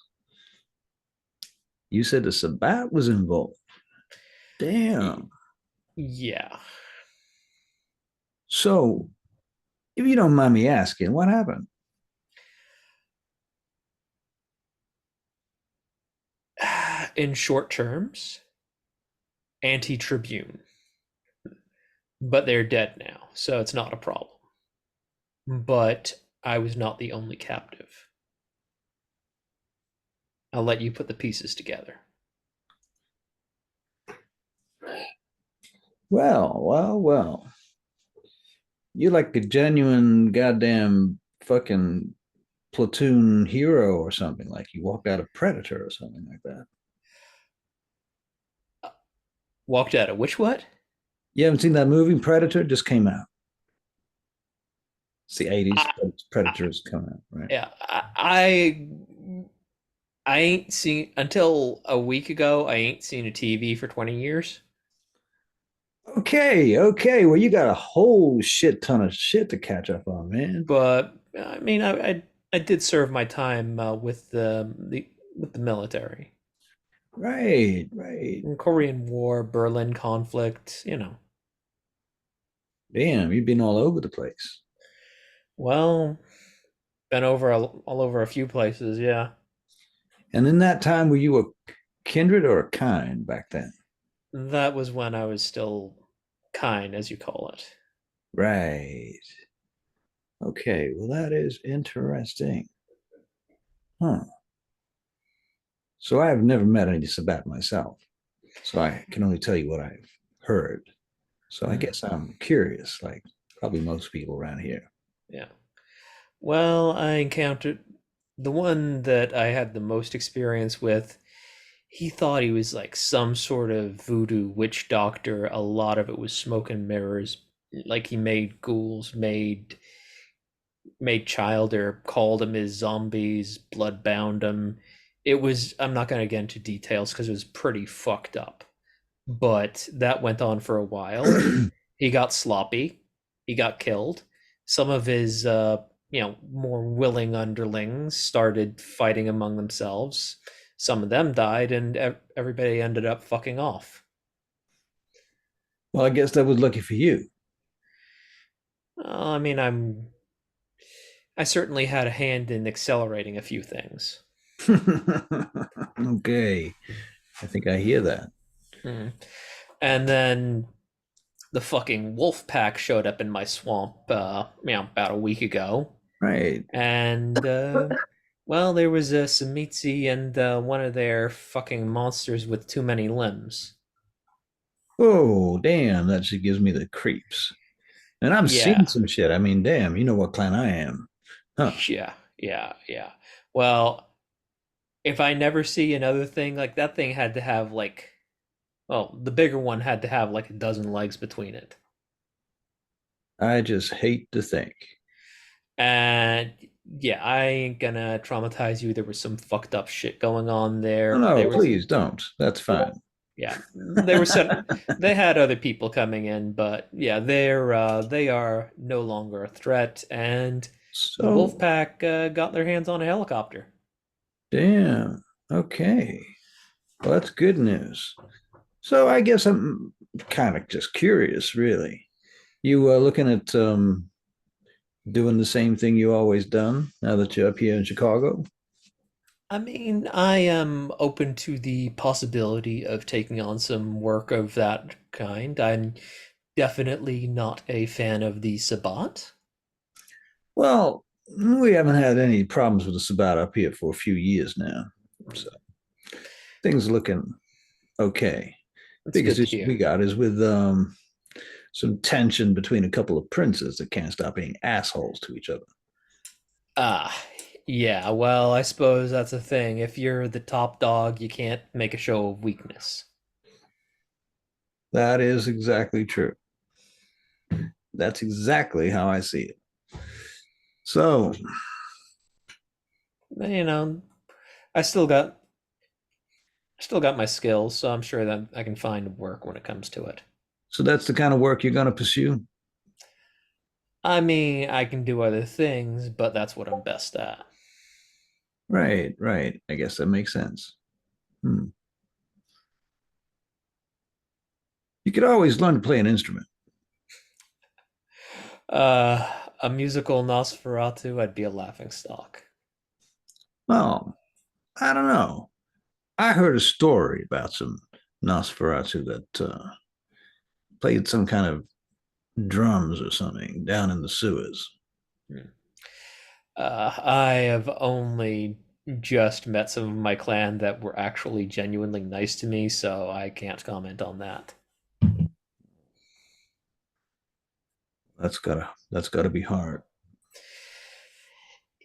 You said the Sabbat was involved. Damn. Yeah. So, if you don't mind me asking, what happened? In short terms, anti-tribune. But they're dead now, so it's not a problem. But I was not the only captive. I'll let you put the pieces together. Well. You're like a genuine goddamn fucking platoon hero or something. Like you walked out of Predator or something like that. Walked out of which what? You haven't seen that movie? Predator just came out. It's the 80s, I, but Predator's coming out, right? yeah, I ain't seen until a week ago. I ain't seen a TV for 20 years. Okay. Well, you got a whole shit ton of shit to catch up on, man. But I mean, I did serve my time with the military. Right. Korean War, Berlin conflict. Damn, you've been all over the place. Well, been all over a few places. Yeah, And in that time, were you a kindred or a kind back then? that was when I was still kind, as you call it. Right. Okay, well, that is interesting. Huh. So I have never met any Sabat myself. So I can only tell you what I've heard. So I guess I'm curious, like probably most people around here. Yeah. Well, I encountered The one that I had the most experience with, he thought he was like some sort of voodoo witch doctor. A lot of it was smoke and mirrors. Like he made ghouls, made Childer, called them his zombies, blood bound them. It was, I'm not going to get into details because it was pretty fucked up. But that went on for a while. He got sloppy. He got killed. Some of his, more willing underlings started fighting among themselves. Some of them died, and everybody ended up fucking off. Well, I guess that was lucky for you. I mean, I certainly had a hand in accelerating a few things. Okay. I think I hear that. Mm. And then the fucking wolf pack showed up in my swamp, about a week ago. Right. And, well, there was a Samitsi and one of their fucking monsters with too many limbs. Oh, damn. That shit gives me the creeps. And I'm seeing Yeah, some shit. I mean, damn, you know what clan I am. Huh. yeah. Well, if I never see another thing, like that thing had to have like, well, the bigger one had to have like a dozen legs between it. I just hate to think. And yeah, I ain't gonna traumatize you. There was some fucked up shit going on No, there. no, There was, please don't. That's fine. yeah, they were set. They had other people coming in, but yeah, they are no longer a threat. And the wolf So, pack got their hands on a helicopter. damn. Okay. Well, that's good news. So I guess I'm kind of just curious, really. You looking at doing the same thing you always done now that you're up here in Chicago? I mean, I am open to the possibility of taking on some work of that kind. I'm definitely not a fan of the Sabbat. Well, we haven't had any problems with the Sabbat up here for a few years now. So things are looking okay. It's Biggest good to issue we hear. got is with some tension between a couple of princes that can't stop being assholes to each other. Ah, yeah, well, I suppose that's a thing. If you're the top dog, you can't make a show of weakness. That is exactly true. That's exactly how I see it. So, You know, I still got my skills, so I'm sure that I can find work when it comes to it. so that's the kind of work you're going to pursue. I mean, I can do other things, but that's what I'm best at. Right, right. I guess that makes sense. Hmm. You could always learn to play an instrument. Uh, a musical Nosferatu, I'd be a laughing stock. Well, I don't know. I heard a story about some Nosferatu that played some kind of drums or something down in the sewers. Hmm. I have only just met some of my clan that were actually genuinely nice to me, so I can't comment on that. That's gotta be hard.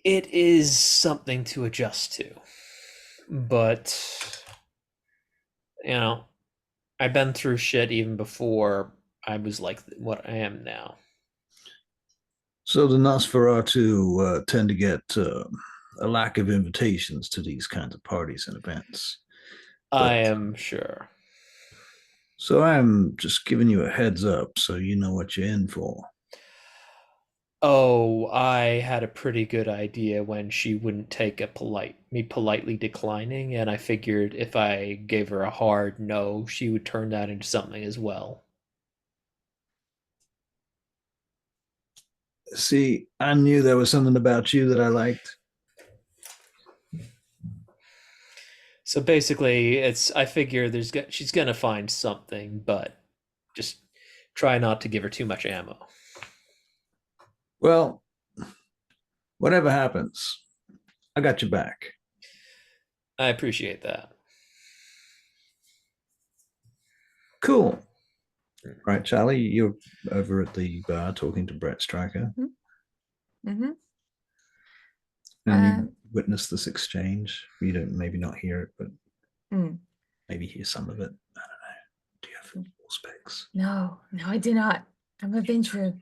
It is something to adjust to, but you know, I've been through shit even before I was like what I am now. So the Nosferatu tend to get a lack of invitations to these kinds of parties and events. I But am sure. so I'm just giving you a heads up so you know what you're in for. Oh, I had a pretty good idea when she wouldn't take me politely declining, and I figured if I gave her a hard no, she would turn that into something as well. See, I knew there was something about you that I liked. So basically, I figure she's gonna find something, but just try not to give her too much ammo. Well, whatever happens, I got your back. I appreciate that. Cool. Right, Charlie, you're over at the bar talking to Brett Stryker, Mm-hmm. and you witness this exchange. You don't maybe not hear it, but Mm. maybe hear some of it. I don't know. Do you have full specs? No, I do not. I'm a venture.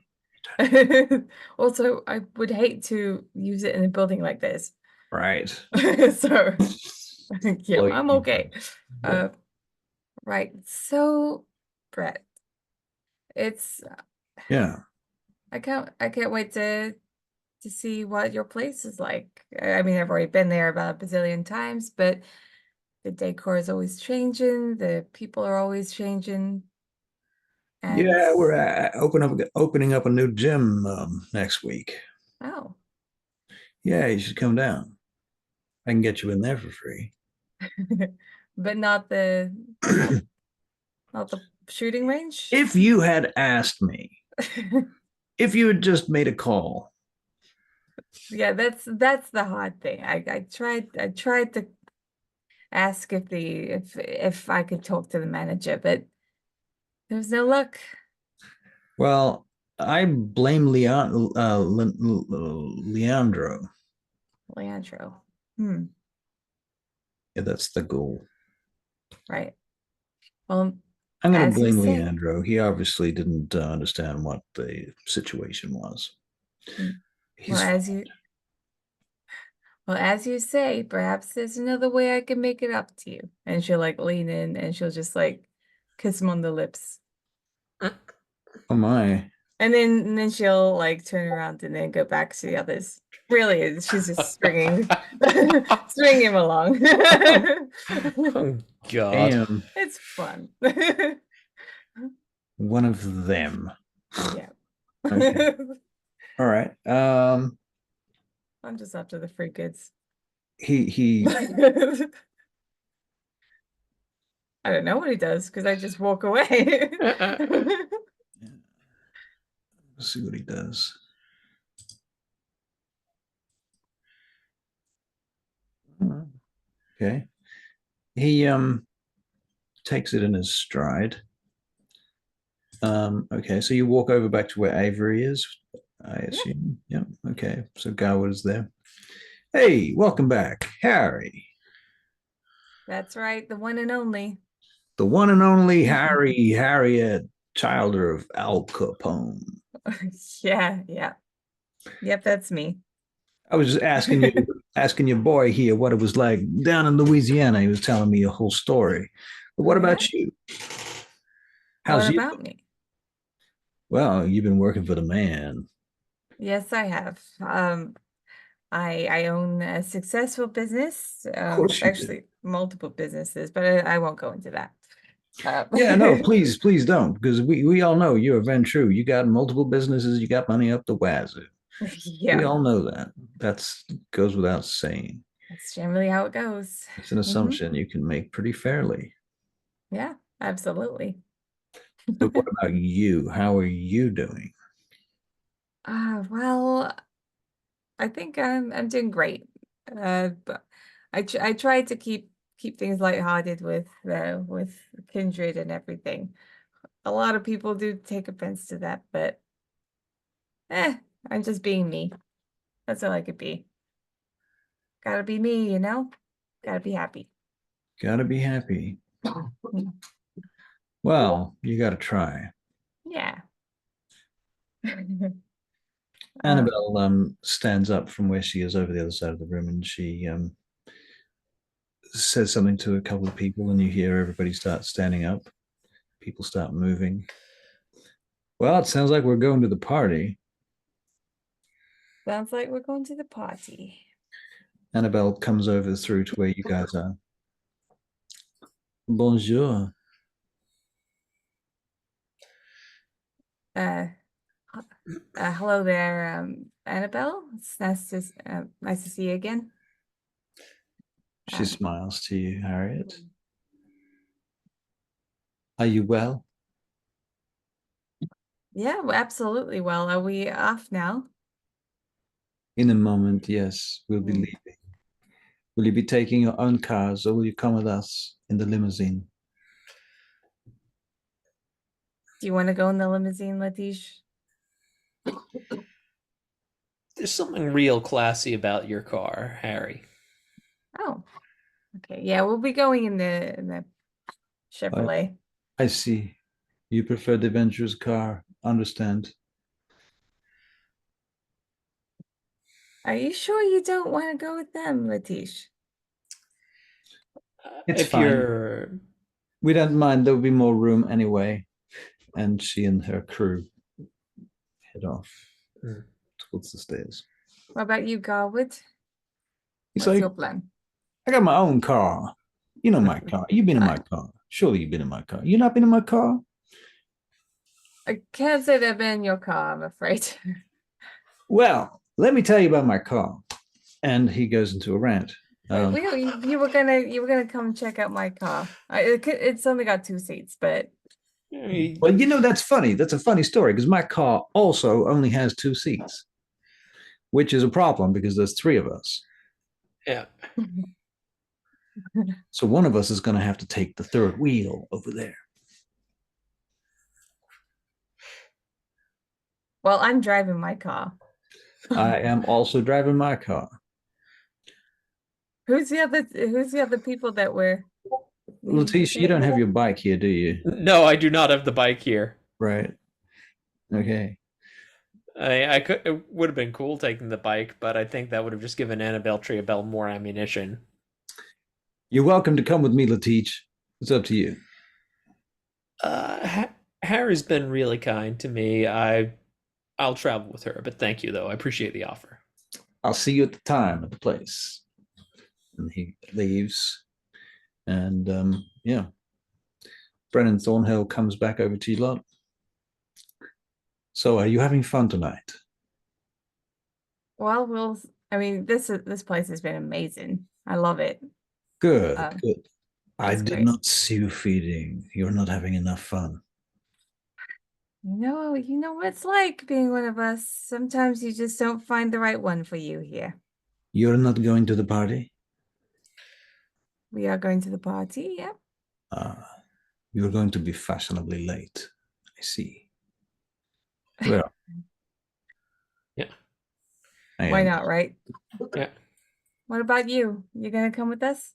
You don't. Also, I would hate to use it in a building like this. Right. So, yeah, Blow I'm you. okay. Yeah. Right. So, Brett, it's Yeah. I can't wait to see what your place is like. I mean, I've already been there about a bazillion times, but the decor is always changing, the people are always changing, and Yeah, we're opening up a new gym next week. oh, Yeah, you should come down. I can get you in there for free. but not the shooting range. If you had asked me, if you had just made a call, Yeah, that's the hard thing. I tried to ask if I could talk to the manager, but there was no luck. well, I blame Leandro. Leandro. Yeah, that's the goal. Right. Well, I'm going to as you blame say. Leandro. He obviously didn't understand what the situation was. Hmm. Well, He's as you say, perhaps there's another way I can make it up to you. And she'll like lean in and she'll just like kiss him on the lips. oh my. And then she'll like turn around and then go back to the others. Really, she's just stringing stringing him along. Oh God. Damn, It's fun. one of them. Yeah. Okay. All right. I'm just after the free goods. He I don't know what he does because I just walk away. let's see what he does. Okay. He takes it in his stride. Okay, so you walk over back to where Avery is, I assume. Yeah. Okay. So Garwood is there. Hey, welcome back, Harry. That's right, the one and only. The one and only Harry Harriet, childer of Al Capone. Yeah. Yep, that's me. I was just asking your boy here what it was like down in Louisiana. He was telling me a whole story. But what Oh, yeah? about you? What How's you? about me? Well, you've been working for the man. Yes, I have. I own a successful business. Of course you do. Actually, multiple businesses, but I won't go into that. Yeah, no, please don't, because we all know you're a Ventru. You got multiple businesses, you got money up the wazoo. We Yeah, all know that. That's goes without saying. that's generally how it goes. It's an Hmm. assumption you can make pretty fairly. Yeah, absolutely. So what about you? How are you doing? Well, I think I'm doing great. But I try to keep things lighthearted with Kindred and everything. A lot of people do take offense to that, but I'm just being me. That's all I could be. Gotta be me, you know? Gotta be happy. Gotta be happy. Mm. Well, you gotta try. Yeah. Uh, Annabelle stands up from where she is over the other side of the room and she says something to a couple of people, and you hear everybody start standing up. People start moving. Well, it sounds like we're going to the party. Sounds like we're going to the party. Annabelle comes over through to where you guys are. Bonjour. Uh, Hello there, Annabelle. It's nice to see you again. She Uh, smiles to you, Harriet. Are you well? yeah, absolutely. Well, are we off now? In a moment, yes, we'll be Hmm. leaving. Will you be taking your own cars or will you come with us in the limousine? Do you want to go in the limousine, Letiche? There's something real classy about your car, Harry. Oh, okay. Yeah, we'll be going in the Chevrolet. I see. You prefer the adventurous car. Understand. Are you sure you don't want to go with them, Letiche? It's If fine. you're We don't mind. There'll be more room anyway. And she and her crew head off towards the stairs. What about you, Garwood? He's What's like, your plan? I got my own car. You know my car. You've been in my car. Surely you've been in my car. You not been in my car? I can't say they've been in your car, I'm afraid. Well, let me tell you about my car. And he goes into a rant. You were gonna come check out my car. It's only got 2 seats, but Well, that's funny. That's a funny story because my car also only has 2 seats, which is a problem because there's 3 of us. yeah. So one of us is going to have to take the third wheel over there. well, I'm driving my car. I am also driving my car. Who's the other people that were Letitia, you don't have your bike here, do you? No, I do not have the bike here. Right. Okay. I could. It would have been cool taking the bike, but I think that would have just given Annabelle Triabelle more ammunition. You're welcome to come with me, Letitia. It's up to you. Harry's been really kind to me. I'll travel with her, but thank you though. I appreciate the offer. I'll see you at the time at the place. And he leaves. And yeah. Brennan Thornhill comes back over to you lot. So are you having fun tonight? Well, I mean, this place has been amazing. I love it. Good, good. I it's did great. not see you feeding. You're not having enough fun. You know what it's like being one of us. Sometimes you just don't find the right one for you here. You're not going to the party? We are going to the party, yeah. You're going to be fashionably late. I see. Well, Yeah. Why not, right? Yeah. What about you? You gonna come with us?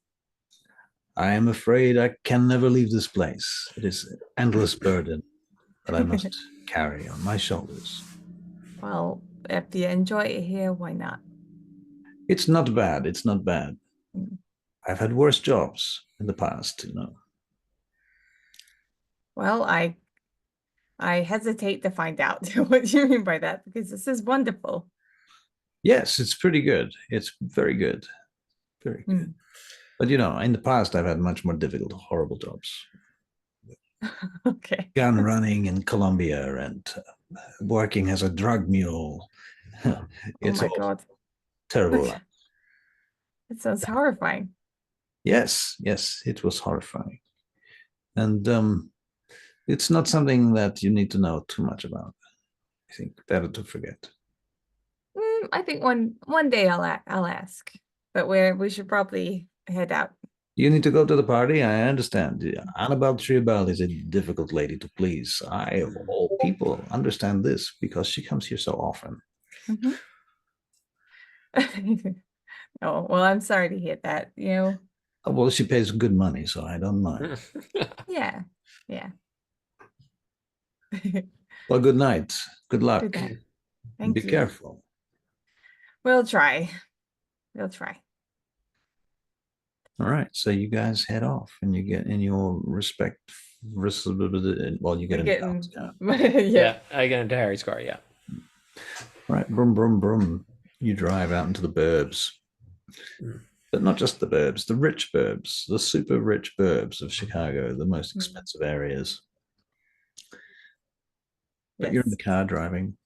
I am afraid I can never leave this place. It is an endless burden that I must carry on my shoulders. Well, if you enjoy it here, why not? It's not bad. It's not bad. I've had worse jobs in the past, you know. Well, I hesitate to find out what you mean by that because this is wonderful. Yes, it's pretty good. It's very good. Very good. But you know, in the past, I've had much more difficult, horrible jobs. Okay. Gun running in Colombia and working as a drug mule. It's oh my God. terrible. It sounds horrifying. Yes, it was horrifying. And it's not something that you need to know too much about. I think better to forget. I think one day I'll ask, but we should probably head out. You need to go to the party. I understand. Annabelle Triabelle is a difficult lady to please. I, of all people, understand this because she comes here so often. Oh, well, I'm sorry to hear that, Well, she pays good money, so I don't mind. Yeah. Well, good night. Good luck. Good night. Thank Be you. careful. We'll try. We'll try. All right. So you guys head off and you get in your well, you get We in get Tom's in, car. Yeah, I get into Harry's car, yeah. All right. Brum, brum, brum. You drive out into the burbs. But not just the burbs, the rich burbs, the super rich burbs of Chicago, the most expensive areas. But you're in the car driving.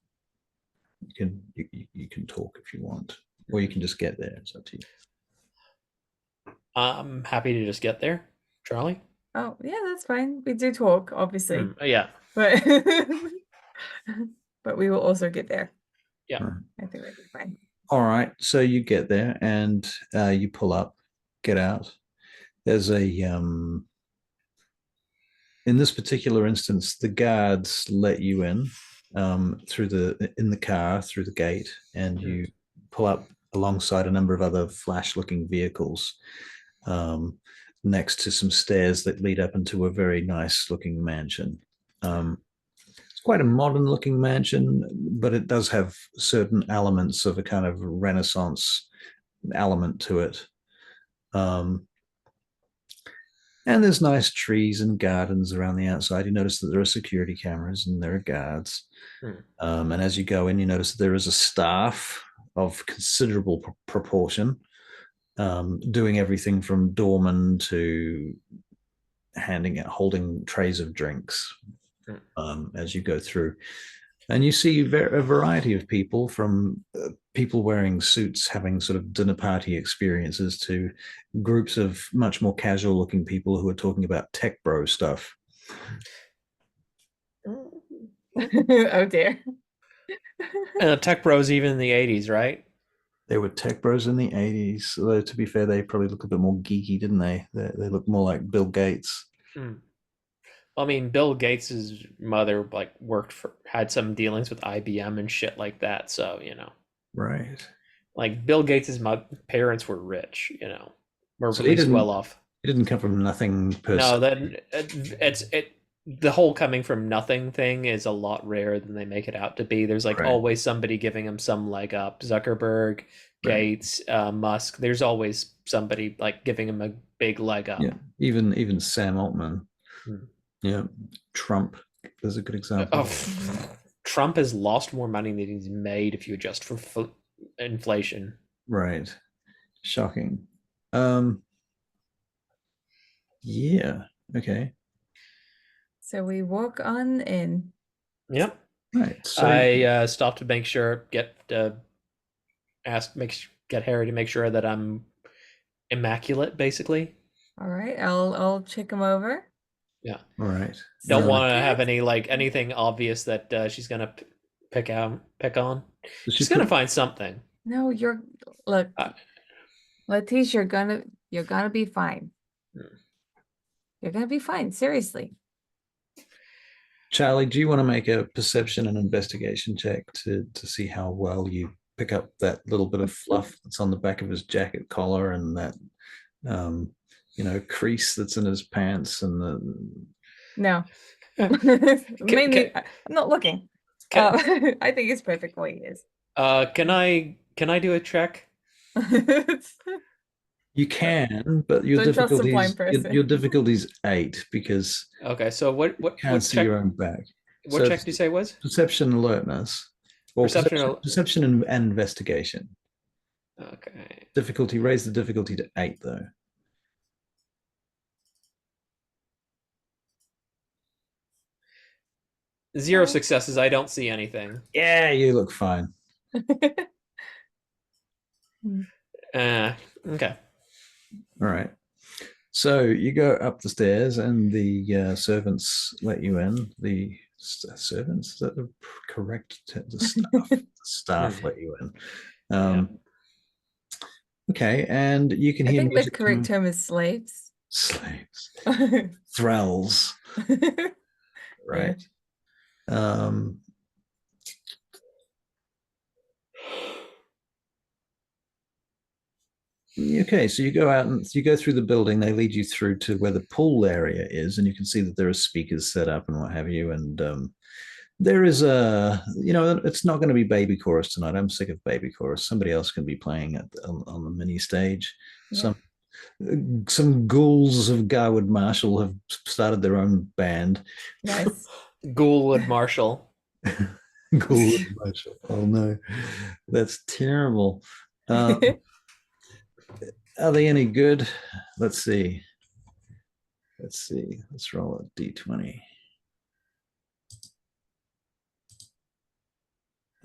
You can talk if you want, or you can just get there. It's up to you. I'm happy to just get there, Charlie. Oh, yeah, that's fine. We do talk, obviously. Yeah. But but we will also get there. Yeah. I think that'd be fine. All right. So you get there and you pull up, get out. There's a in this particular instance, the guards let you in in the car through the gate, and you pull up alongside a number of other flash-looking vehicles, next to some stairs that lead up into a very nice-looking mansion. It's quite a modern-looking mansion, but it does have certain elements of a kind of Renaissance element to it. And there's nice trees and gardens around the outside. You notice that there are security cameras and there are guards. And as you go in, you notice that there is a staff of considerable proportion, doing everything from doorman to holding trays of drinks as you go through. And you see a variety of people, from people wearing suits having sort of dinner party experiences to groups of much more casual looking people who are talking about tech bro stuff. Oh dear. Tech bros even in the 80s, right? They were tech bros in the 80s. Although, to be fair, they probably look a bit more geeky, didn't they? They look more like Bill Gates. I mean, Bill Gates's mother had some dealings with IBM and shit like that. So, Right. Like Bill Gates's parents were rich, were So at least well off. He didn't come from nothing per No, se. then the whole coming from nothing thing is a lot rarer than they make it out to be. There's always somebody giving him some leg up. Zuckerberg, Gates, Musk. There's always somebody giving him a big leg up. Yeah, even Sam Altman. Yeah, Trump is a good example. Trump has lost more money than he's made if you adjust for inflation. Right. Shocking. Yeah. Okay. So we walk on in. Yep. Right. So I stopped to make sure, get Harry to make sure that I'm immaculate, basically. All right, I'll check him over. Yeah. All right. Don't want to have anything obvious that she's gonna pick on. She's gonna find something. No, look, Letiche, you're gonna be fine. You're gonna be fine. Seriously. Charlie, do you want to make a perception and investigation check to see how well you pick up that little bit of fluff that's on the back of his jacket collar and that crease that's in his pants and the No. Mainly I'm not looking. I think it's perfect the way he is. Can I do a check? You can, but your difficulty's 8 because so what can't see your own back. What check did you say was? Perception alertness. Or perception and investigation. Okay. Raise the difficulty to 8 though. Zero successes. I don't see anything. Yeah, you look fine. Okay. All right. So you go up the stairs and the servants let you in. The servants, is that the correct term? The staff, staff let you in. Okay, and you can hear. I think the correct term is slaves. Slaves. Thralls. Right. Okay, so you go out and you go through the building. They lead you through to where the pool area is, and you can see that there are speakers set up and what have you. And there is it's not going to be baby chorus tonight. I'm sick of baby chorus. Somebody else can be playing on the mini stage. Yeah. Some ghouls of Garwood Marshall have started their own band. Nice. Ghoulwood Marshall. Ghoulwood Marshall. Oh no, that's terrible. Are they any good? Let's see. Let's roll a d20.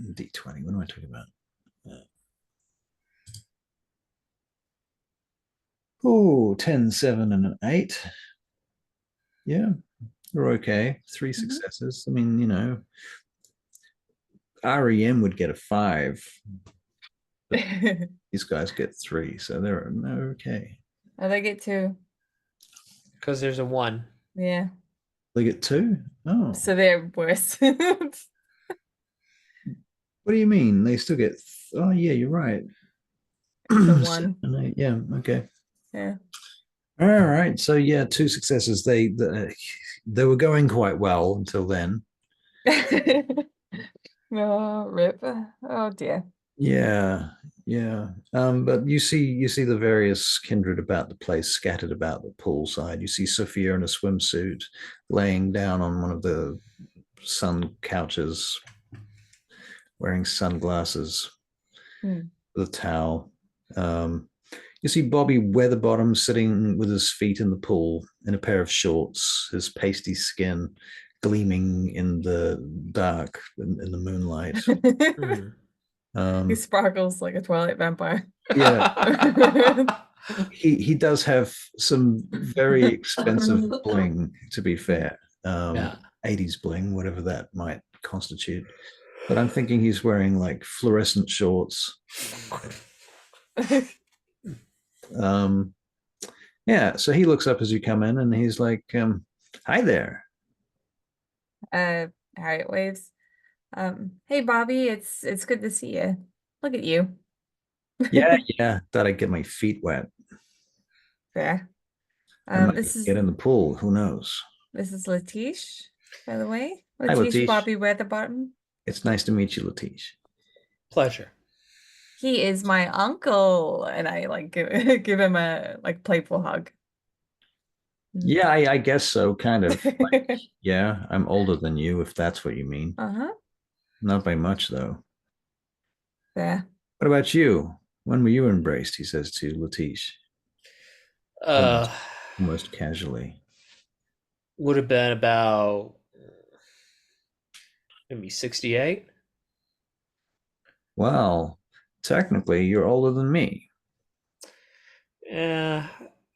D20. What am I talking about? Oh, 10, 7, and an 8. Yeah, they're okay. 3 successes. I mean, REM would get a 5. These guys get 3, so they're okay. Oh, they get 2. Because there's a 1. Yeah. They get 2? Oh. So they're worse. What do you mean? They still get. Oh yeah, you're right. It's a 7 one. and 8. Yeah. Okay. Yeah. All right. So yeah, two successes. They were going quite well until then. No, rip. Oh dear. Yeah. Yeah. But you see the various kindred about the place scattered about the poolside. You see Sophia in a swimsuit laying down on one of the sun couches, wearing sunglasses Hmm. with a towel. Um, you see Bobby Weatherbottom sitting with his feet in the pool in a pair of shorts, his pasty skin gleaming in the dark, in the moonlight. Hmm. He Um, sparkles like a Twilight vampire. yeah, he does have some very expensive bling, to be fair. Yeah. 80s bling, whatever that might constitute. But I'm thinking he's wearing like fluorescent shorts. Um, yeah, so he looks up as you come in and he's like, hi there. Harriet waves. Hey Bobby, it's good to see you. Look at you. Yeah, yeah, thought I'd get my feet wet. Fair. I might This get is in the pool. Who knows? Letiche, by the way. Hi, Letiche Letiche. Bobby Weatherbottom. It's nice to meet you, Letiche. Pleasure. He is my uncle, and I like give, give him a like playful hug. Yeah, I guess so, kind of. Like, yeah, I'm older than you, if that's what you mean. Uh-huh. Not by much, though. Fair. What about you? When were you embraced? He says to Letiche, Uh, almost, almost casually. would have been about maybe 68. Well, technically, you're older than me. Yeah,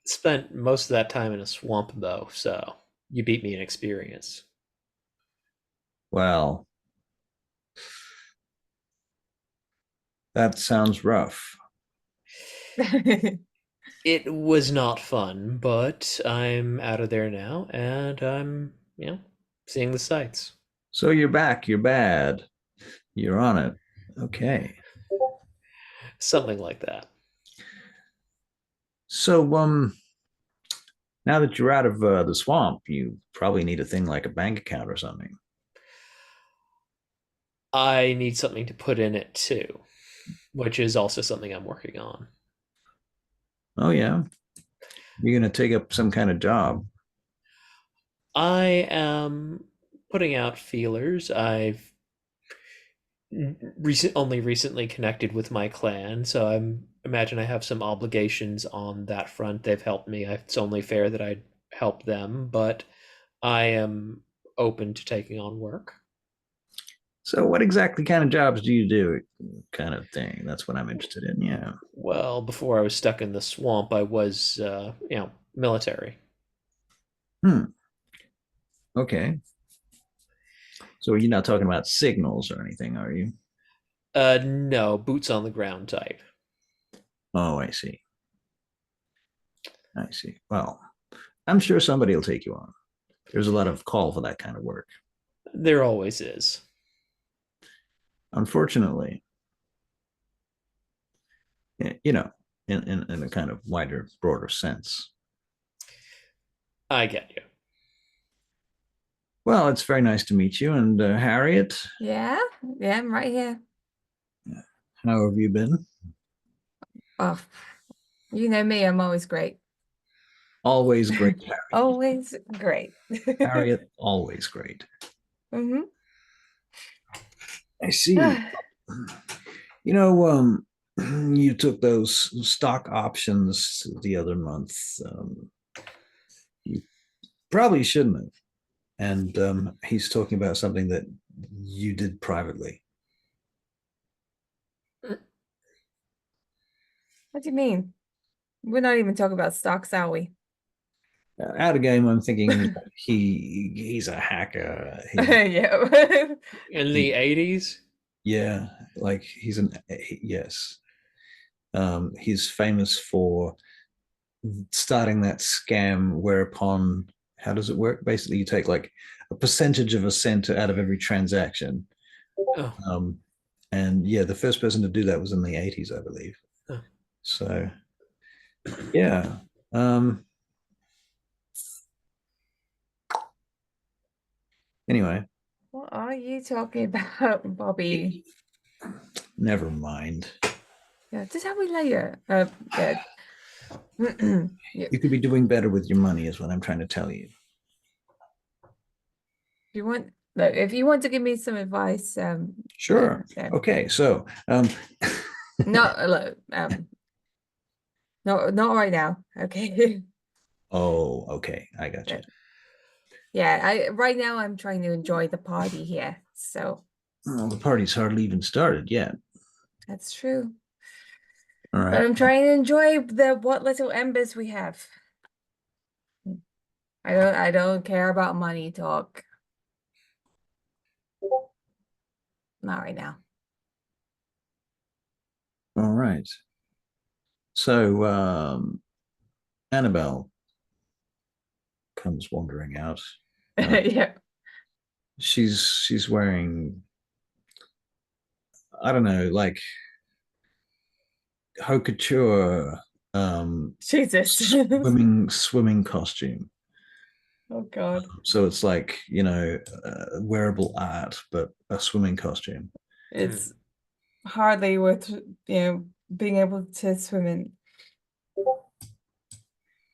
spent most of that time in a swamp though, so you beat me in experience. Well, that sounds rough. It was not fun, but I'm out of there now and I'm, seeing the sights. So you're back. You're bad. You're on it. Okay. Something like that. So, now that you're out of the swamp, you probably need a thing like a bank account or something. I need something to put in it too, which is also something I'm working on. Oh yeah, you're gonna take up some kind of job. I am putting out feelers. I've only recently connected with my clan, so I'm imagine I have some obligations on that front. They've helped me. It's only fair that I help them, but I am open to taking on work. So, what exactly kind of jobs do you do? Kind of thing. That's what I'm interested in. Yeah. Well, before I was stuck in the swamp, I was, military. Hmm. Okay. So you're not talking about signals or anything, are you? No, boots on the ground type. Oh, I see. I see. Well, I'm sure somebody will take you on. There's a lot of call for that kind of work. There always is. Unfortunately, you know, in a kind of wider, broader sense. I get you. Well, it's very nice to meet you. And Harriet, Yeah, yeah, I'm right here. how have you been? Oh, you know me, I'm always great. Always great, Harriet. Always great. Harriet, always great. hmm I see. You know, you took those stock options the other month. You probably shouldn't have. And he's talking about something that you did privately. What do you mean? We're not even talking about stocks, are we? Out of game, I'm thinking he's a hacker. Yeah. In the He, 80s? yeah, like yes. He's famous for starting that scam whereupon how does it work? Basically, you take like a percentage of a cent out of every transaction, Oh, um, And yeah, the first person to do that was in the 80s, I believe. Huh. So yeah. Um, anyway, What are you talking about, Bobby? never mind. Yeah, just tell me later. Yeah. Yeah. You could be doing better with your money, is what I'm trying to tell you. If you want, look, if you want to give me some advice, Sure. yeah. Okay. So, No, look, no, not right now. Okay. oh, okay. I got you. Yeah, right now I'm trying to enjoy the party here. So Well, the party's hardly even started yet. that's true. All But right. I'm trying to enjoy the what little embers we have. I don't care about money talk. Not right now. All right. So, Annabelle comes wandering out. Yeah. She's wearing, I don't know, like haute couture Jesus. swimming costume. Oh God. So it's like, wearable art, but a swimming costume. It's hardly worth, being able to swim in.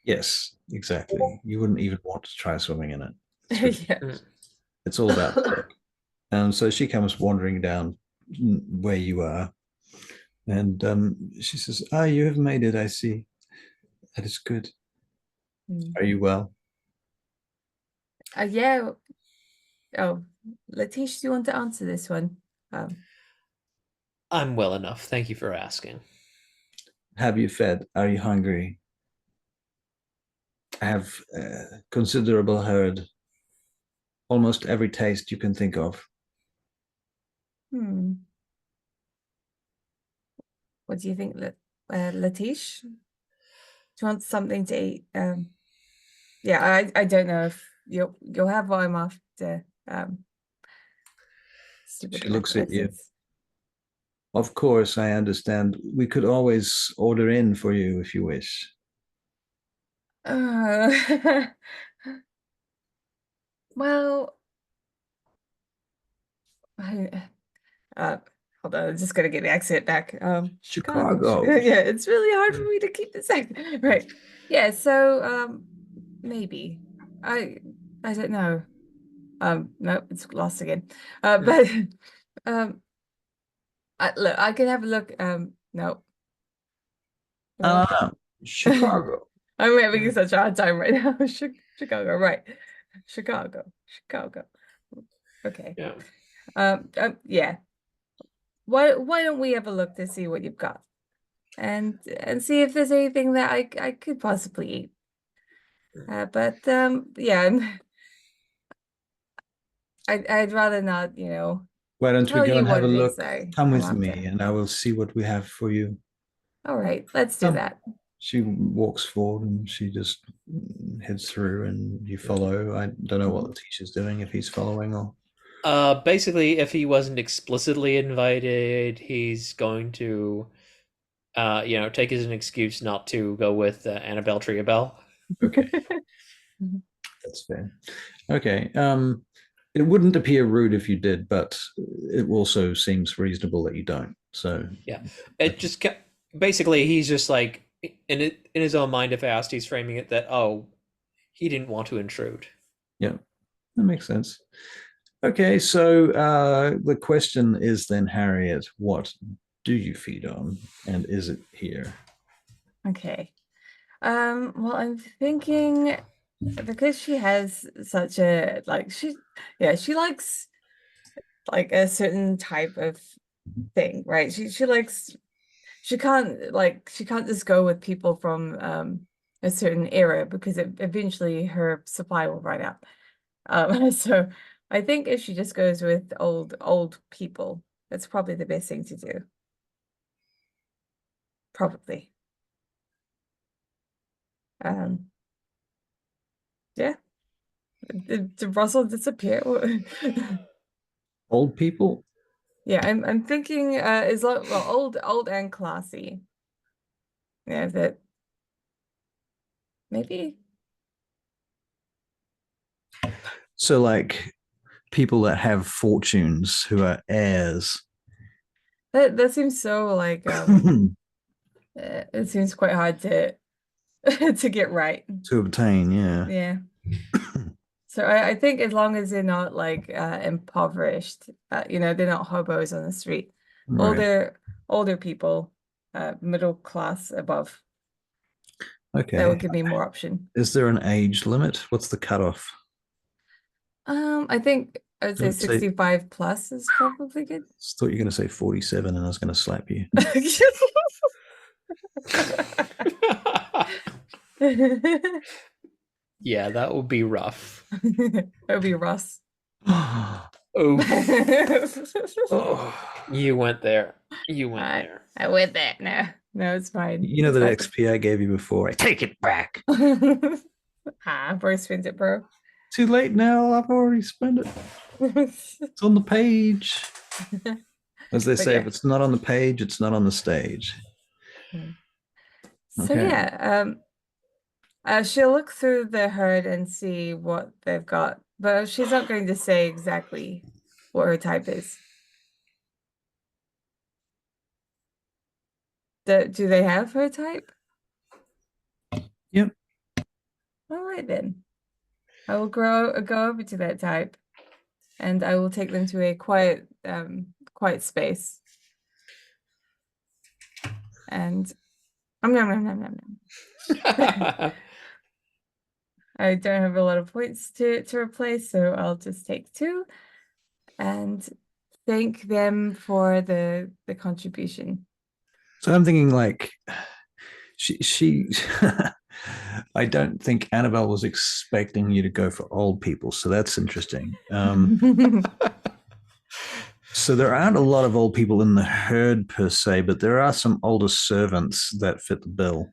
Yes, exactly. You wouldn't even want to try swimming in it. Yeah. It's all about the look. And so she comes wandering down where you are, and she says, "Ah, you have made it. I see. That is good. Are you well?" Yeah. Oh, Letiche, do you want to answer this one? I'm well enough. Thank you for asking. Have you fed? Are you hungry? I have considerable herd. Almost every taste you can think of. Hmm. What do you think, Letiche? Do you want something to eat? Yeah, I don't know if you'll have what I'm after. Stupid She math looks at you. lessons. Of course, I understand. We could always order in for you if you wish. Uh, well, uh, hold on, I'm just gonna get the accent back. Chicago. Chicago. Yeah, it's really hard for me to keep this accent. Right. Yeah, so maybe. I I don't know. No, it's lost again. But um look, I can have a look. No. What? Chicago. I'm having such a hard time right now. Chicago, right. Chicago. Okay. Yeah. Yeah. Why don't we have a look to see what you've got? And see if there's anything that I could possibly eat. But yeah, I'd rather not, Why don't we tell go you and have what a it is look? Come I'm with after. me, and I will see what we have for you. All right, let's do Come. that. She walks forward and she just heads through, and you follow. I don't know what the teacher's doing, if he's following or. Basically, if he wasn't explicitly invited, he's going to, take as an excuse not to go with Annabelle Triabelle. Okay, that's fair. Okay. It wouldn't appear rude if you did, but it also seems reasonable that you don't. So Yeah, it just basically he's just like in his own mind. If asked, he's framing it that he didn't want to intrude. yeah, that makes sense. Okay, so the question is then, Harriet, what do you feed on, and is it here? Okay. Well, I'm thinking because she has such a she likes like a certain type of thing, right? She likes she can't just go with people from a certain era because eventually her supply will run out. So I think if she just goes with old people, that's probably the best thing to do. Probably. Um, yeah. Did Russell disappear? Old people? Yeah, I'm thinking is like well old and classy. Yeah, that maybe So like people that have fortunes who are heirs. that seems so like To it seems quite hard to to get right. obtain, yeah. Yeah. So I think as long as they're not like impoverished, they're not hobos on the street. Right. Older people, middle class above. That Okay. would give me more option. Is there an age limit? What's the cutoff? I think I'd say Don't say, 65 plus is probably good. thought you were going to say 47 and I was going to slap you. Yeah, that would be rough. That would be Russ. Oh, Oh. you went there. You went there. I went there. No, it's fine. You know It's that fine. XP I gave you before? I take it back. Voice spins it, bro. Too late now. I've already spent it. It's on the page. As they But say, yeah. if it's not on the page, it's not on the stage. So Okay. yeah, she'll look through the herd and see what they've got, but she's not going to say exactly what her type is. Do they have her type? Yep. All right then. I will go over to that type, and I will take them to a quiet space. And nom, nom, nom, nom, nom, nom. I don't have a lot of points to replace, so I'll just take 2 and thank them for the contribution. So I'm thinking like she I don't think Annabelle was expecting you to go for old people, so that's interesting. So there aren't a lot of old people in the herd per se, but there are some older servants that fit the bill.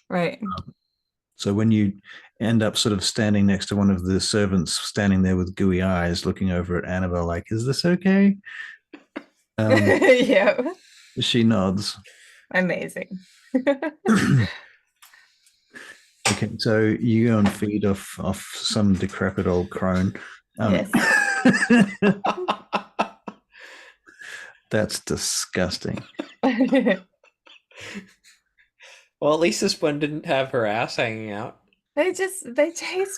Right. So when you end up sort of standing next to one of the servants, standing there with gooey eyes, looking over at Annabelle, like, "Is this okay?" Yeah. She nods. Amazing. Okay, so you go and feed off some decrepit old crone. Yes. That's disgusting. Well, at least this one didn't have her ass hanging out. They taste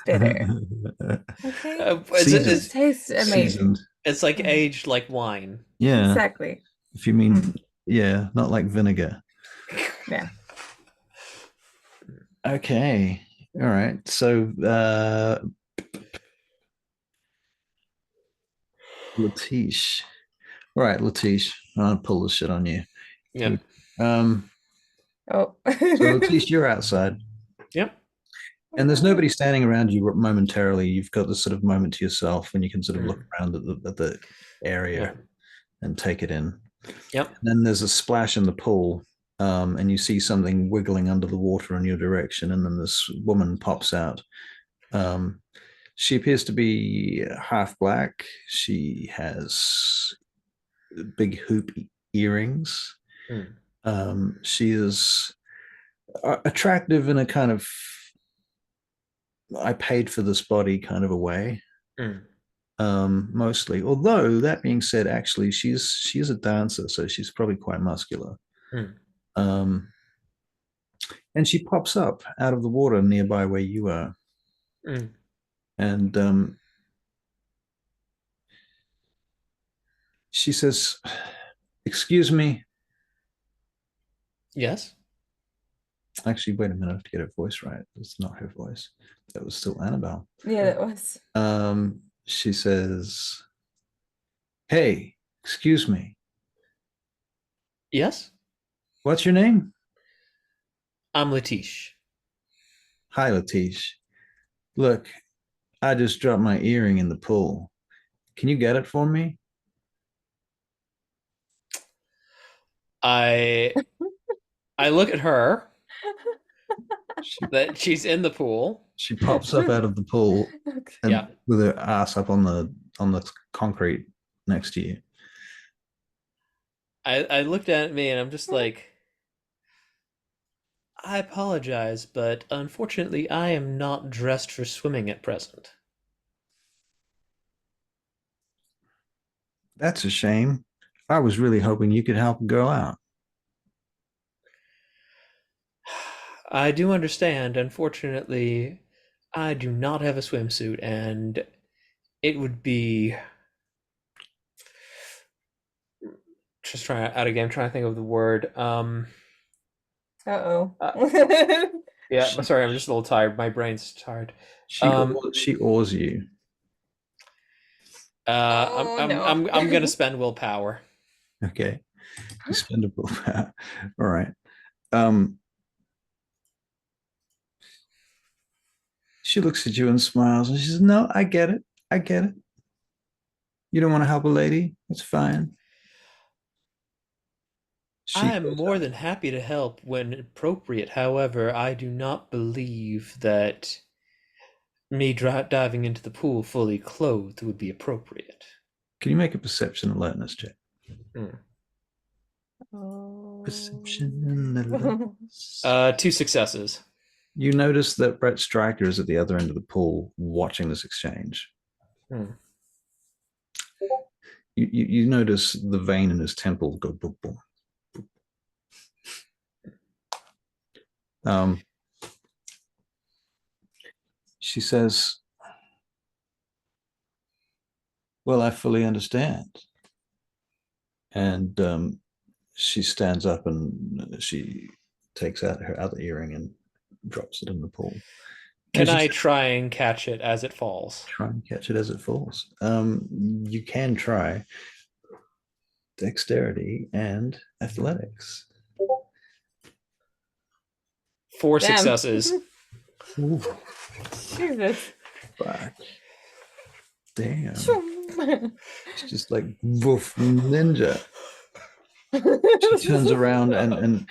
bitter. Okay. It's Tastes amazing. Seasoned. it's like aged like wine. Yeah. Exactly. If you mean, yeah, not like vinegar. Yeah. Okay. All right. So Letiche. All right, Letiche. I'll pull this shit on you. Yeah. Oh. So Letiche, you're outside. Yep. And there's nobody standing around you momentarily. You've got this sort of moment to yourself when you can sort of look around at the area and take it in. Yep. And then there's a splash in the pool, and you see something wiggling under the water in your direction, and then this woman pops out. She appears to be half black. She has big hoop earrings. She is attractive in a kind of I paid for this body kind of a way. Mostly. Although that being said, actually she's a dancer, so she's probably quite muscular. And she pops up out of the water nearby where you are. And she says, "Excuse me." Yes. Actually, wait a minute, I have to get her voice right. It's not her voice. That was still Annabelle. Yeah, that was. She says, "Hey, excuse me. Yes. What's your name?" I'm Letiche. "Hi, Letiche. Look, I just dropped my earring in the pool. Can you get it for me?" I look at her. That she's in the pool. She pops up out of the pool and with her ass up on the concrete next to you. I looked at me and I'm just like, I apologize, but unfortunately, I am not dressed for swimming at present. That's a shame. I was really hoping you could help a girl out. I do understand. Unfortunately, I do not have a swimsuit, and it would be just trying out again. Trying to think of the word. Uh-oh. Uh, yeah, She sorry, I'm just a little tired. My brain's tired. she Um, aw- she awes you. Oh no. I'm gonna spend willpower. Okay, expendable. All right. Um, she looks at you and smiles, and she says, "No, I get it. I get it. You don't want to help a lady. It's fine." She I am goes more out. than happy to help when appropriate. However, I do not believe that me diving into the pool fully clothed would be appropriate. Can you make a perception alertness check? Hmm. Perception Oh. and alertness. Two successes. You notice that Brett Stryker is at the other end of the pool watching this exchange. Hmm. You notice the vein in his temple go boom, boom. Um, she says, "Well, I fully understand." And she stands up and she takes out her other earring and drops it in the pool. And Can she I says, try and catch it as it falls? "Try and catch it as it falls." You can try dexterity and athletics. Four Damn. successes. Ooh, Jesus. fuck. Damn. It's just like woof ninja. She turns around and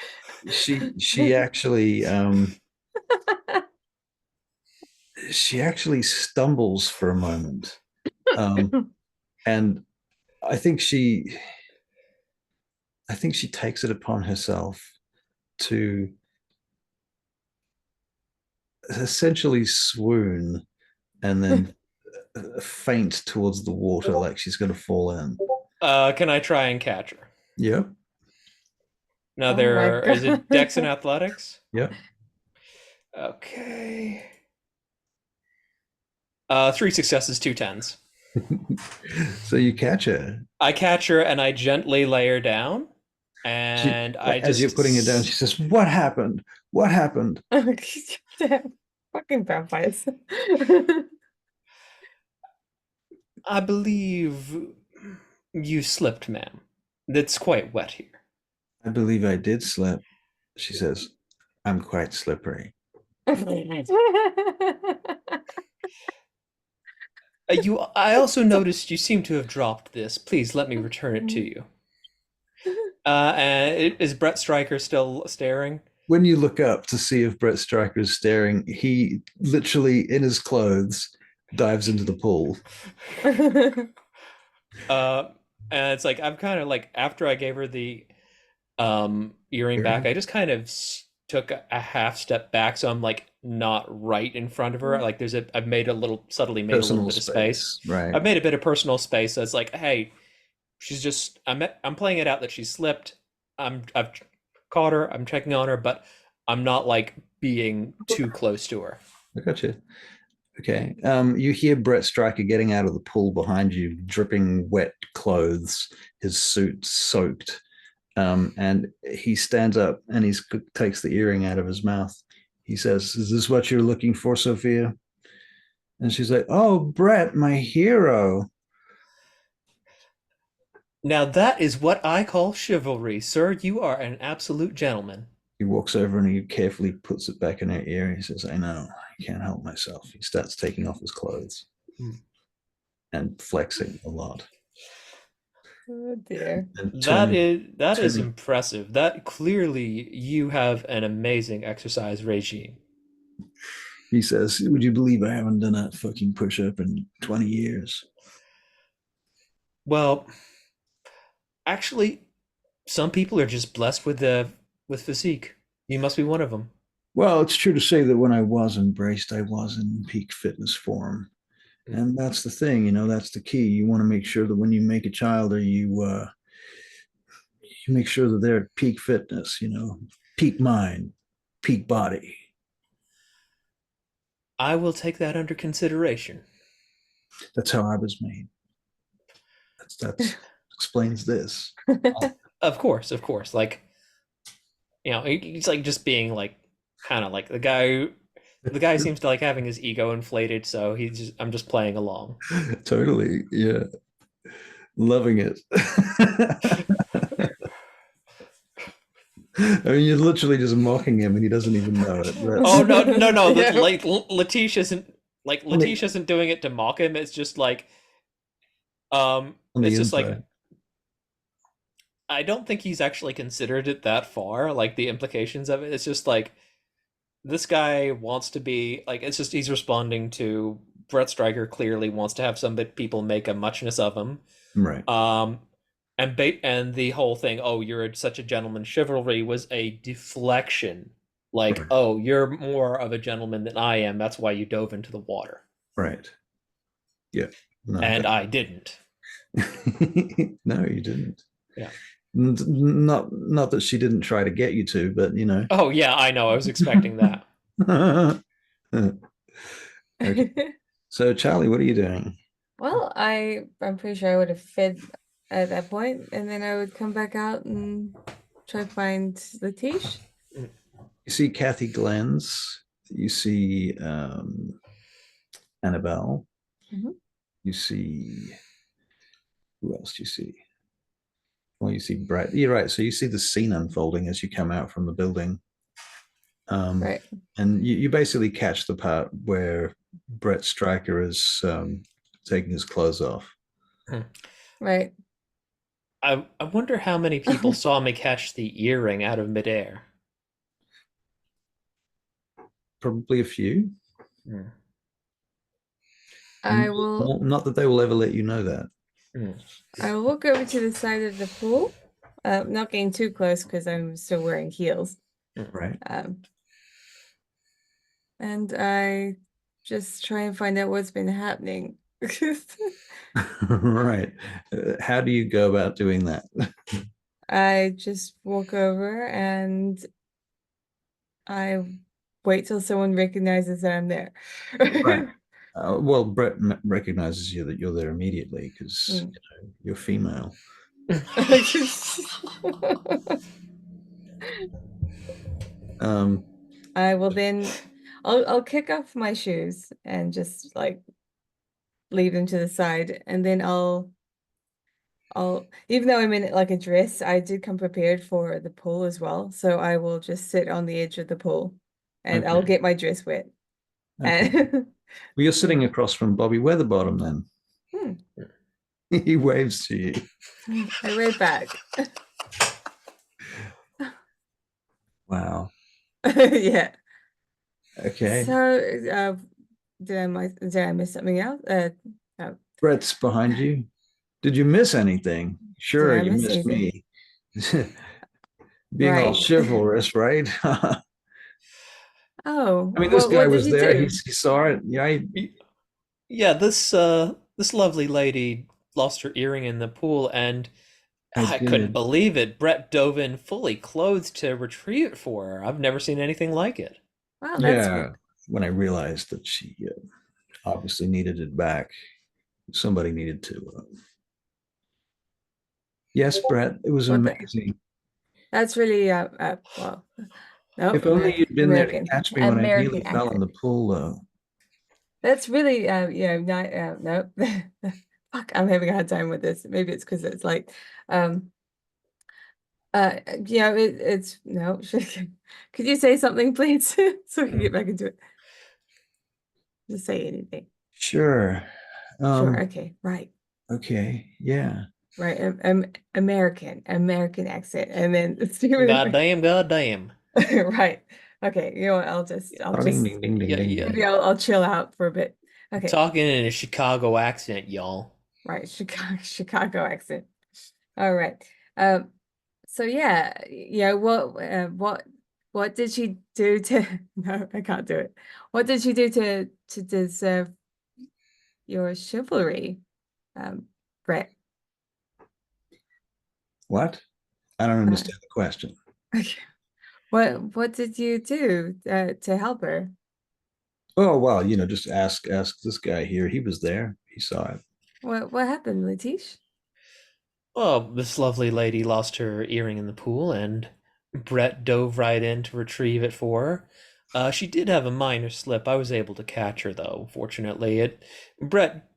she actually stumbles for a moment. And I think she takes it upon herself to essentially swoon and then faint towards the water like she's going to fall in. Can I try and catch her? Yep. Now Oh my is God. it Dex and Athletics? Yep. Okay. Three successes, two tens. So you catch her. I catch her and I gently lay her down, and I As you're putting it down, she says, "What happened? What happened?" Damn. Fucking vampires. I believe you slipped, ma'am. It's quite wet here. "I believe I did slip." She says, "I'm quite slippery." I also noticed you seem to have dropped this. Please let me return it to you. And is Brett Stryker still staring? When you look up to see if Brett Stryker is staring, he literally, in his clothes, dives into the pool. Uh, and it's like I'm kind of like after I gave her the earring back, I just kind of took a half step back, so I'm like not right in front of her. Like I've made a little subtly made a little Personal bit of space. space, right? I've made a bit of personal space. So it's like, hey, she's just I'm playing it out that she slipped. I've caught her. I'm checking on her, but I'm not like being too close to her. I got you. Okay. You hear Brett Stryker getting out of the pool behind you, dripping wet clothes, his suit soaked. And he stands up and he takes the earring out of his mouth. He says, "Is this what you're looking for, Sophia?" And she's like, "Oh, Brett, my hero." Now that is what I call chivalry, sir. You are an absolute gentleman. He walks over and he carefully puts it back in her ear. He says, "I know, I can't help myself." He starts taking off his clothes and flexing a lot. Oh dear. And That is turning, impressive. That clearly you have an amazing exercise regime. he says, "Would you believe I haven't done a fucking push up in 20 years?" Well, actually, some people are just blessed with physique. You must be one of them. Well, it's true to say that when I was embraced, I was in peak fitness form. Mm. And that's the thing, that's the key. You want to make sure that when you make a child, or you make sure that they're at peak fitness, peak mind, peak body. I will take that under consideration. That's how I was made. That's explains this. Of course, of course. Like, he's like just being like kind of like the guy seems to like having his ego inflated, so I'm just playing along. Totally, yeah, loving it. I mean, you're literally just mocking him, and he doesn't even know it. Oh no, Yeah. like Letiche isn't doing it to mock him. It's just like On the it's just like inside. I don't think he's actually considered it that far, like the implications of it. It's just like this guy wants to be like it's just he's responding to Brett Stryker clearly wants to have some people make a muchness of him. Right. And the whole thing, oh, you're such a gentleman, chivalry was a deflection. Like, Right. oh, you're more of a gentleman than I am. That's why you dove into the water. Right. Yeah. No, And I didn't. no, you didn't. Yeah. Not that she didn't try to get you to, but Oh, yeah, I know. I was expecting that. Okay. So, Charlie, what are you doing? Well, I'm pretty sure I would have fed at that point, and then I would come back out and try to find Letiche. You see Kathy Glenn's. You see Annabelle. Mhm. You see who else do you see? Well, you see Brett. You're right. So you see the scene unfolding as you come out from the building. Right. And you basically catch the part where Brett Stryker is taking his clothes off. Right. I wonder how many people saw me catch the earring out of midair. Probably a few. Mm. I will Not that they will ever let you know that. Mm. I will walk over to the side of the pool. Not getting too close because I'm still wearing heels. Right. And I just try and find out what's been happening. Right. How do you go about doing that? I just walk over and I wait till someone recognizes that I'm there. Right. Well, Brett recognizes you that you're there immediately because you're female. I will then I'll kick off my shoes and just like leave them to the side, and then I'll even though I'm in like a dress, I did come prepared for the pool as well. So I will just sit on the edge of the pool and I'll Okay. get my dress wet. Okay. Well, you're sitting across from Bobby Weatherbottom then. He waves to you. I wave back. Wow. Yeah. Okay. So did I miss something else? Brett's behind you. Did you miss anything? Sure, Did I you miss missed anything? me. Being all Right. chivalrous, right? I Oh, mean, this guy what did was he there. do? He saw it. Yeah, Yeah, this lovely lady lost her earring in the pool, and I I couldn't did. believe it. Brett dove in fully clothed to retrieve it for her. I've never seen anything like it. Wow, Yeah, when I realized that she obviously needed it back, somebody needed to. Yes, Brett, it was what the amazing. that's really well, nope, If only you'd been there to American catch me when I nearly American fell in accent. the pool, though. That's really not nope. Fuck, I'm having a hard time with this. Maybe it's because it's like it's no. Could you say something, please, so we can get back into it? Just say anything. Sure. Sure. Okay. Right. Okay. Yeah. Right. American accent, and then Steven. Goddamn, goddamn. Right. Okay. You know what? I'll Ding, just ding, ding, ding, Yeah, ding, yeah. ding. maybe I'll chill out for a bit. Okay. Talking in a Chicago accent, y'all. Right. Chicago accent. All right. Um. So yeah, what did she do to no, I can't do it. What did she do to deserve your chivalry, Brett? What? I don't Uh, understand the question. okay. What did you do to help her? Oh well, just ask this guy here. He was there. He saw it. What happened, Letiche? Well, this lovely lady lost her earring in the pool, and Brett dove right in to retrieve it for her. She did have a minor slip. I was able to catch her, though, fortunately. Brett,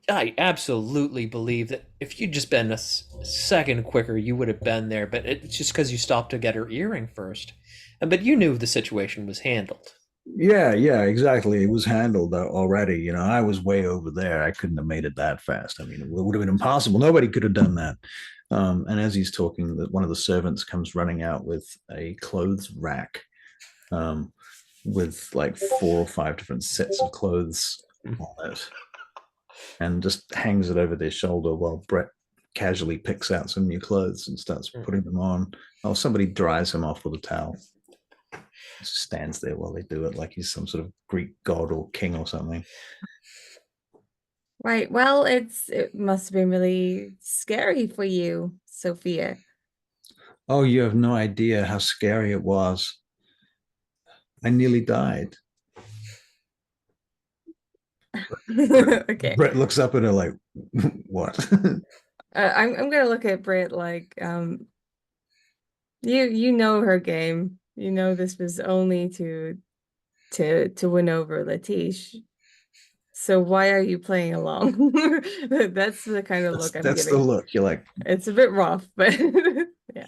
I absolutely believe that if you'd just been a second quicker, you would have been there, but it's just because you stopped to get her earring first. But you knew the situation was handled. Yeah, exactly. It was handled already. I was way over there. I couldn't have made it that fast. I mean, it would have been impossible. Nobody could have done that. And as he's talking, one of the servants comes running out with a clothes rack, with like 4 or 5 different sets of clothes on it, and just hangs it over their shoulder while Brett casually picks out some new clothes and starts putting them on. Oh, somebody dries him off with a towel. Just stands there while they do it like he's some sort of Greek god or king or something. Right. Well, it must have been really scary for you, Sophia. Oh, you have no idea how scary it was. I nearly died. Okay. Brett looks up at her like, what? I'm gonna look at Brit like you know her game. You know this was only to win over Letiche. So why are you playing along? That's the kind of look I'm that's the giving. look. You're like, It's a bit rough, but yeah.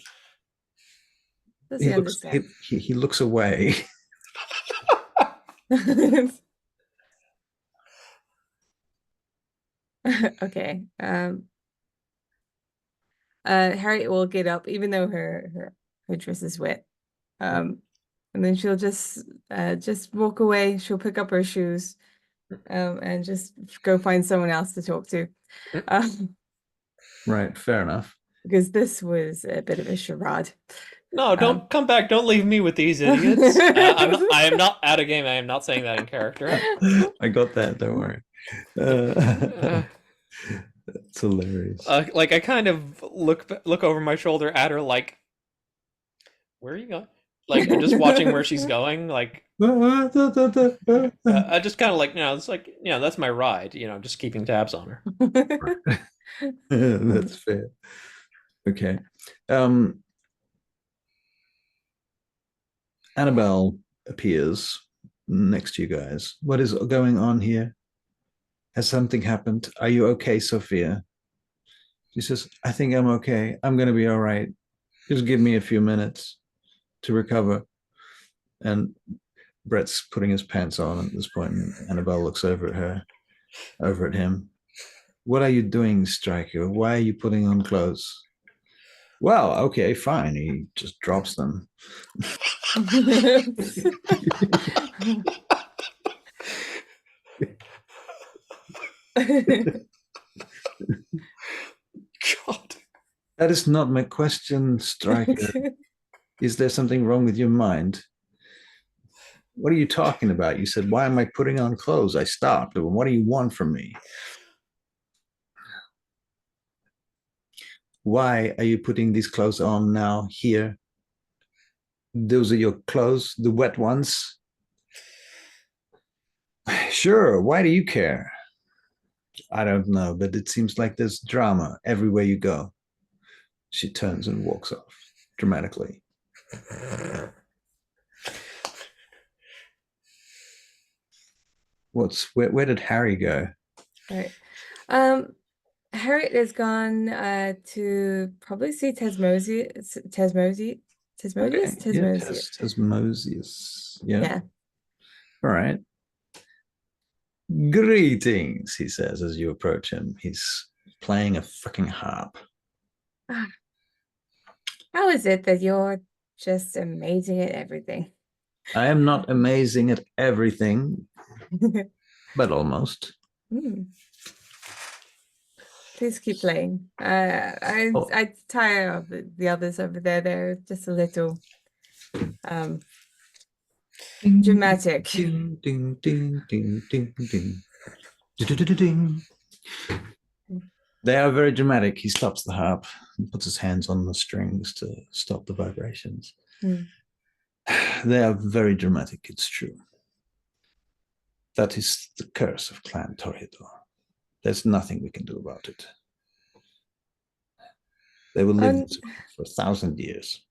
Does he he, understand? he looks away. Okay. Harriet will get up even though her dress is wet. And then she'll just walk away. She'll pick up her shoes, and just go find someone else to talk to. Right, fair enough. Because this was a bit of a charade. No, don't come back. Don't leave me with these idiots. I am not out of game. I am not saying that in character. I got that. Don't worry. Uh, It's hilarious. like I kind of look over my shoulder at her, like, where are you going? Like, just watching where she's going. Like, I just kind of like, it's like, that's my ride. Just keeping tabs on her. That's fair. Okay. Um, Annabelle appears next to you guys. What is going on here? Has something happened? Are you okay, Sophia? She says, I think I'm okay. I'm going to be all right. Just give me a few minutes to recover. And Brett's putting his pants on at this point, and Annabelle looks over at him. What are you doing, Striker? Why are you putting on clothes? Well, okay, fine. He just drops them. God. That is not my question, Striker. Is there something wrong with your mind? What are you talking about? You said, why am I putting on clothes? I stopped. What do you want from me? Why are you putting these clothes on now here? Those are your clothes, the wet ones. Sure, why do you care? I don't know, but it seems like there's drama everywhere you go. She turns and walks off dramatically. Where did Harry go? Right. Harriet has gone to probably see Okay, yeah, Tasmosius. Tasmosius. Yeah. Yeah. All right. Greetings, he says as you approach him. He's playing a fucking harp. How is it that you're just amazing at everything? I am not amazing at everything, but almost. Hmm. Please keep playing. I tire of the others over there. They're just a little dramatic. Ding, ding, ding, ding, ding, ding. Ding. They are very dramatic. He stops the harp and puts his hands on the strings to stop the vibrations. They are very dramatic, it's true. That is the curse of Clan Toreador. There's nothing we can do about it. They will live this way for 1,000 years.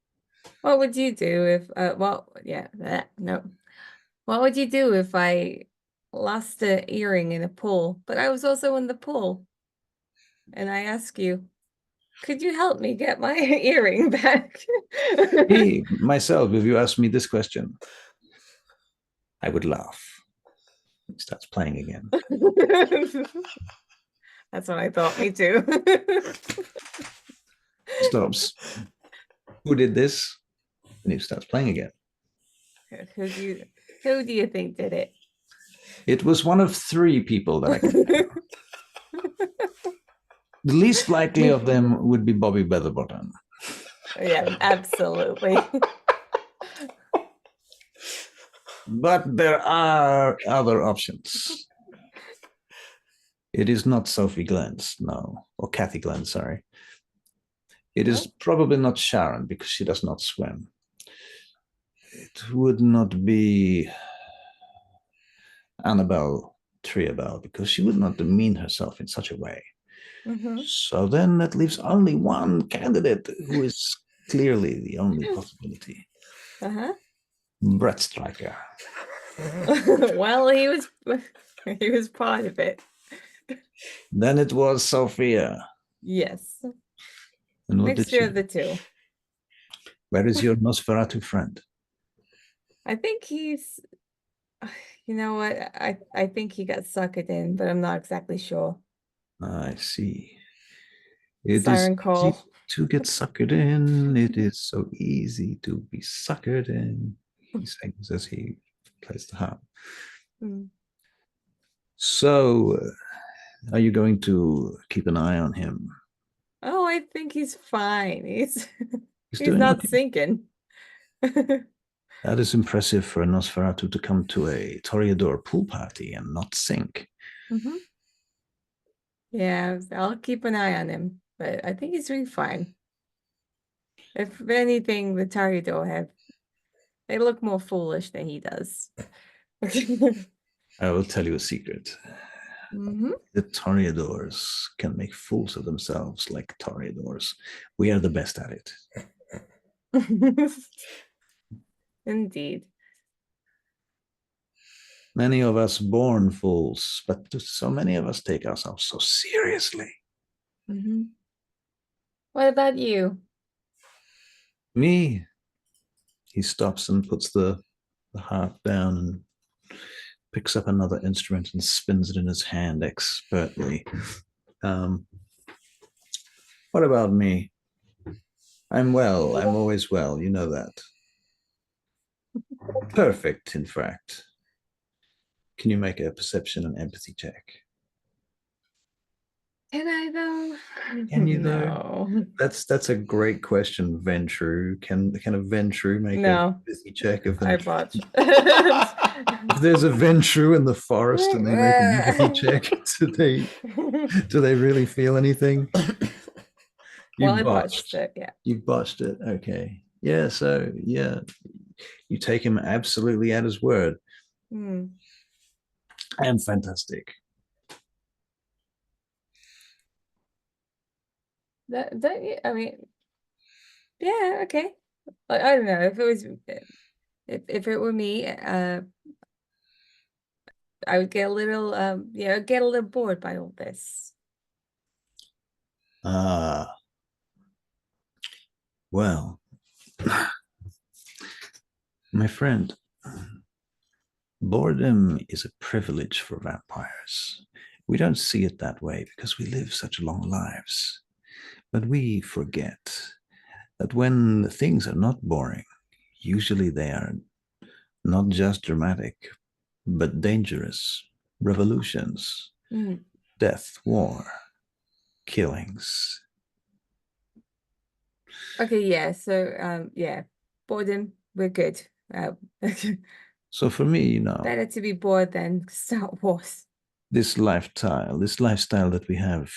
What would you do if, no. What would you do if I lost an earring in a pool, but I was also in the pool? And I ask you, could you help me get my earring back? Me, myself, if you ask me this question, I would laugh. He starts playing again. That's what I thought, me too. Stops. Who did this? And he starts playing again. Who do you think did it? It was one of 3 people that I can think of. The least likely of them would be Bobby Featherbottom. Yeah, absolutely. But there are other options. It is not Sophie Glenn's, no. Or Kathy Glenn, sorry. It is probably not Sharon because she does not swim. It would not be Annabelle Triabel because she would not demean herself in such a way. So then that leaves only one candidate who is clearly the only possibility. Brett Stryker. Well, he was part of it. Then it was Sophia. Yes. And what Mixture of the two. Where is your Nosferatu friend? I think he's, you know what? I think he got suckered in, but I'm not exactly sure. I see. It Siren is call. easy to get suckered in. It is so easy to be suckered in. He sings as he plays the harp. So, are you going to keep an eye on him? Oh, I think he's fine. He's doing not okay. sinking. That is impressive for a Nosferatu to come to a Toreador pool party and not sink. Yeah, I'll keep an eye on him, but I think he's doing fine. If anything, the Toreador they look more foolish than he does. I will tell you a secret. The Toreadors can make fools of themselves like Toreadors. We are the best at it. Indeed. Many of us born fools, but so many of us take ourselves so seriously. What about you? Me? He stops and puts the harp down and picks up another instrument and spins it in his hand expertly. What about me? I'm well. I'm always well. You know that. Perfect, in fact. Can you make a perception and empathy check? Can I though? Can you though? No. That's a great question, Ventru. Can a Ventru make a empathy check of I botch. If there's a Ventru in the forest and they make an empathy check, do they really feel anything? I botched it, yeah. You botched it, okay. Yeah, so yeah, you take him absolutely at his word. And fantastic. Don't you? I mean, yeah, okay. I don't know if it were me, I would get a little get a little bored by all this. Well, my friend, boredom is a privilege for vampires. We don't see it that way because we live such long lives. But we forget that when things are not boring, usually they are not just dramatic, but dangerous. Revolutions, death, war, killings. Okay, yeah. So, yeah, boredom, we're good. So for me, Better to be bored than start wars. this lifestyle that we have,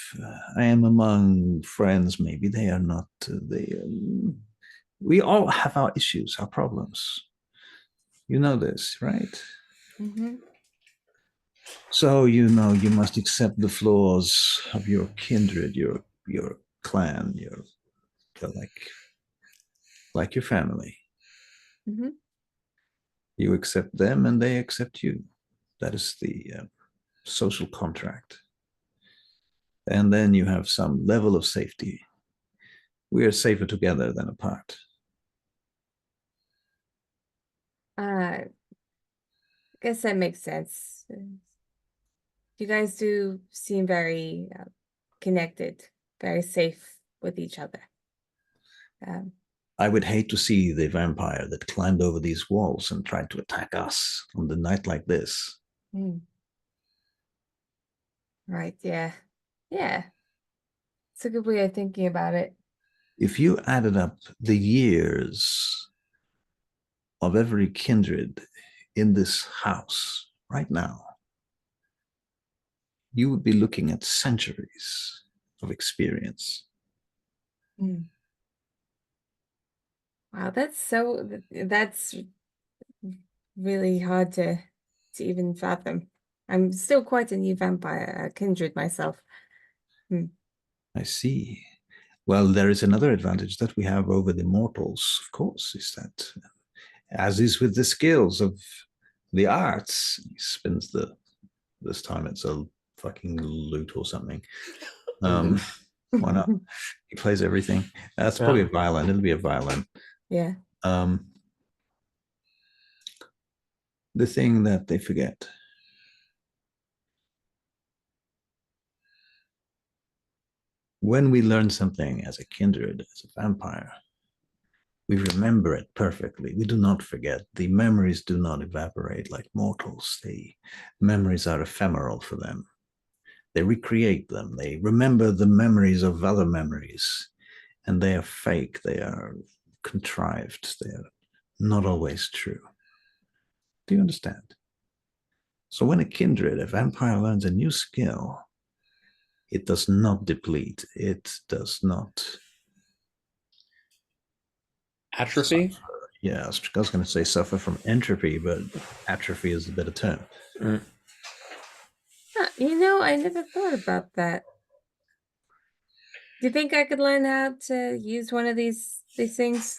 I am among friends. Maybe they are not. We all have our issues, our problems. You know this, right? Mm-hmm. So you must accept the flaws of your kindred, your clan, your like your family. Mm-hmm. You accept them, and they accept you. That is the social contract. And then you have some level of safety. We are safer together than apart. I guess that makes sense. You guys do seem very connected, very safe with each other. I would hate to see the vampire that climbed over these walls and tried to attack us on the night like this. Right, yeah. Yeah. It's a good way of thinking about it. If you added up the years of every kindred in this house right now, you would be looking at centuries of experience. Wow, that's really hard to even fathom. I'm still quite a new vampire kindred myself. I see. Well, there is another advantage that we have over the mortals, of course, is that, as is with the skills of the arts, he spins this time it's a fucking lute or something. Why not? He plays everything. That's probably a violin. It'll be a violin. Yeah. The thing that they forget. When we learn something as a kindred, as a vampire, we remember it perfectly. We do not forget. The memories do not evaporate like mortals. The memories are ephemeral for them. They recreate them. They remember the memories of other memories, and they are fake. They are contrived. They are not always true. Do you understand? So when a kindred, a vampire, learns a new skill, it does not deplete. It does not atrophy. Suffer. Yeah, I was going to say suffer from entropy, but atrophy is a better term. I never thought about that. Do you think I could learn how to use one of these things?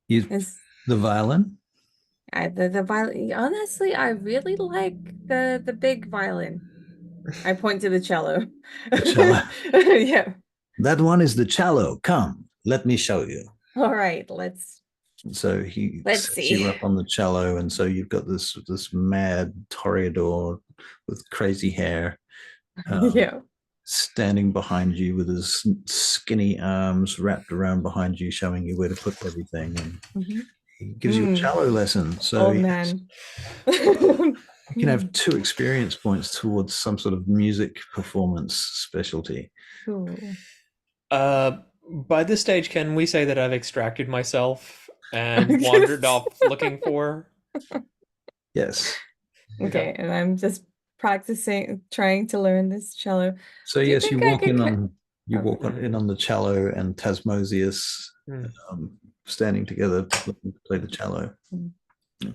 The violin? The violin. Honestly, I really like the big violin. I point to the cello. The cello. Yeah. That one is the cello. Come, let me show you. All right, let's So he sets see. you up on the cello, and so you've got this mad toreador with crazy hair, Yeah. standing behind you with his skinny arms wrapped around behind you, showing you where to put everything. And he gives you a cello lesson. So old man. you can have 2 experience points towards some sort of music performance specialty. Cool. By this stage, can we say that I've extracted myself and wandered off looking for? Yes. Okay, and I'm just practicing, trying to learn this cello. So Do you yes, think you I walk could in on in on the cello, and Tasmosius standing together looking to play the cello. Do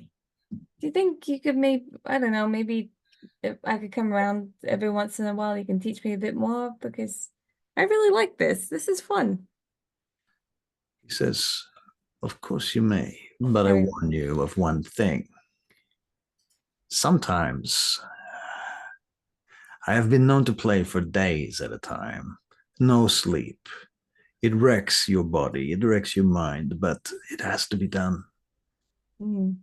you think you could I don't know, maybe if I could come around every once in a while, you can teach me a bit more, because I really like this. This is fun. He says, of course you may, but I warn you of one thing. Sometimes I have been known to play for days at a time. No sleep. It wrecks your body, it wrecks your mind, but it has to be done. Well,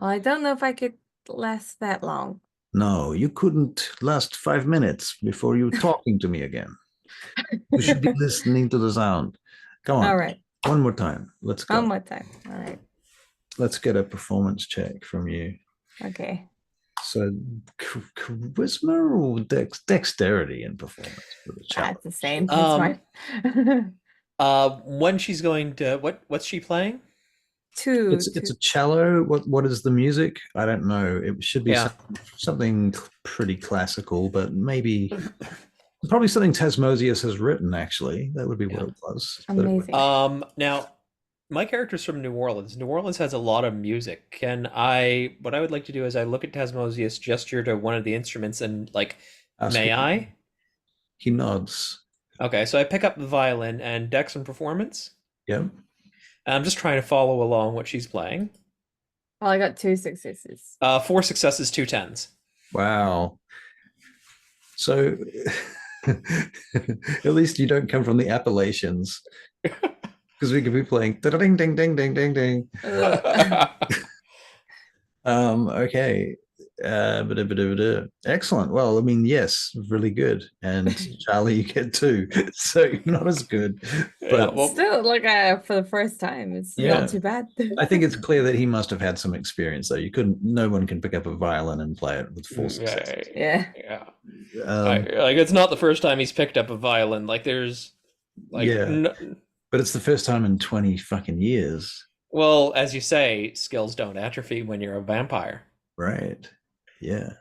I don't know if I could last that long. No, you couldn't last 5 minutes before you were talking to me again. You should be listening to the sound. Come on. All right. One more time. Let's go. One more time. All right. Let's get a performance check from you. Okay. So charisma or dexterity and performance for the That's challenge. the same. It's Um, fine. when she's going to what's she playing? It's a cello. What is the music? I don't know. It should be Yeah. something pretty classical, but maybe probably something Tasmosius has written. Actually, that would be what Yeah. it was. Amazing. Now my character's from New Orleans. New Orleans has a lot of music. What I would like to do is I look at Tasmosius, gesture to one of the instruments, and like, Ask may him. I? He nods. Okay, so I pick up the violin and Dex and performance. Yep. I'm just trying to follow along what she's playing. Well, I got 2 successes. 4 successes, 2 10s. Wow. So at least you don't come from the Appalachians, because we could be playing ding ding ding ding ding ding. Okay. Excellent. Well, I mean, yes, really good. And Charlie, you get 2, so not as good. But Yeah, well, still, like for the first time, it's Yeah. not too bad. I think it's clear that he must have had some experience, though. No one can pick up a violin and play it with 4 successes. Yeah. Yeah. Um, Like, it's not the first time he's picked up a violin. Like, there's like yeah, but it's the first time in 20 fucking years. well, as you say, skills don't atrophy when you're a vampire. Right. Yeah.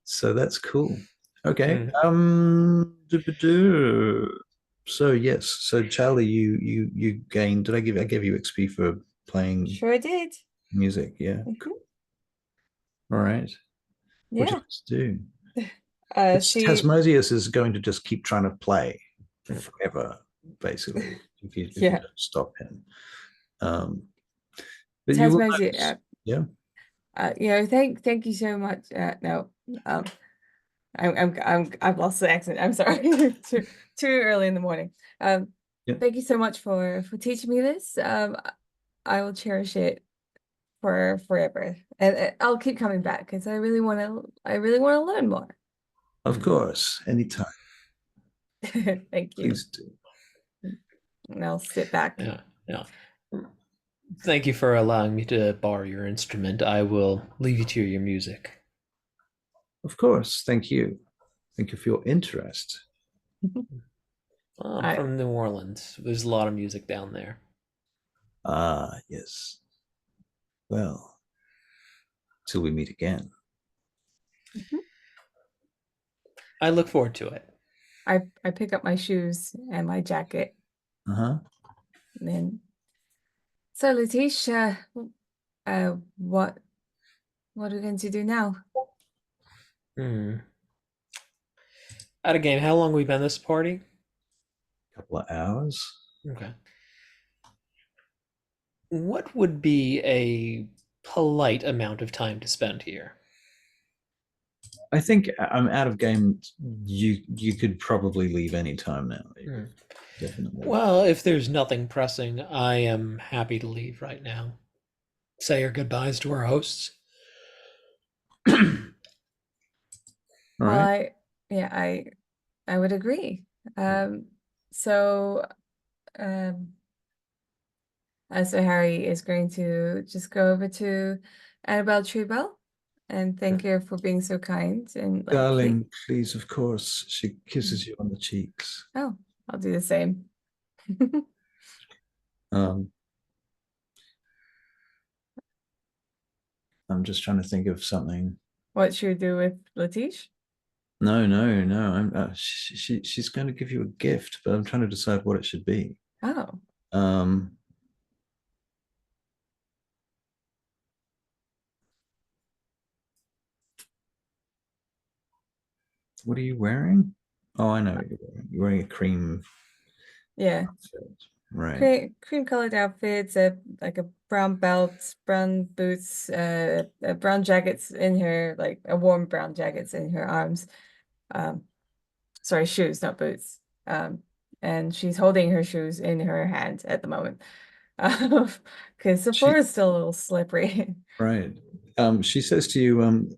So that's cool. Okay. Mm. So yes. So Charlie, you gained. Did I gave you XP for playing Sure did. music? Yeah. Mhm. Cool. All right. What Yeah. you do? She Tasmosius is going to just keep trying to play forever, basically, if you don't stop him. But you will Tasmania. yeah. Thank you so much. No, I've lost the accent. I'm sorry. too early in the morning. Thank you so much for teaching me this. I will cherish it for forever, and I'll keep coming back because I really want to learn more. Of course, anytime. Thank you. Please do. And I'll sit back. Yeah. Thank you for allowing me to borrow your instrument. I will leave you to your music. Of course. Thank you. Thank you for your interest. I'm from New Orleans. There's a lot of music down there. Ah, yes. Well, till we meet again. I look forward to it. I pick up my shoes and my jacket. Uh-huh. And then, so Letitia, what are we going to do now? At a game, how long have we been this party? A couple of hours. Okay. What would be a polite amount of time to spend here? I think I'm out of game. You could probably leave any time now. Definitely. Well, if there's nothing pressing, I am happy to leave right now. Say our goodbyes to our hosts. All right. I would agree. So Harry is going to just go over to Annabelle Treebell and thank her for being so kind and Darling, please, of course. She kisses you on the cheeks. Oh, I'll do the same. I'm just trying to think of something. What should we do with Letiche? No. I'm she's going to give you a gift, but I'm trying to decide what it should be. Oh. What are you wearing? Oh, I know what you're wearing. You're wearing a cream. Yeah. Outfit. Right. Cream colored outfits, like a brown belt, brown boots, brown jackets in her, like a warm brown jackets in her arms. Sorry, shoes, not boots. And she's holding her shoes in her hand at the moment. Because the floor is still a little slippery. Right. She says to you,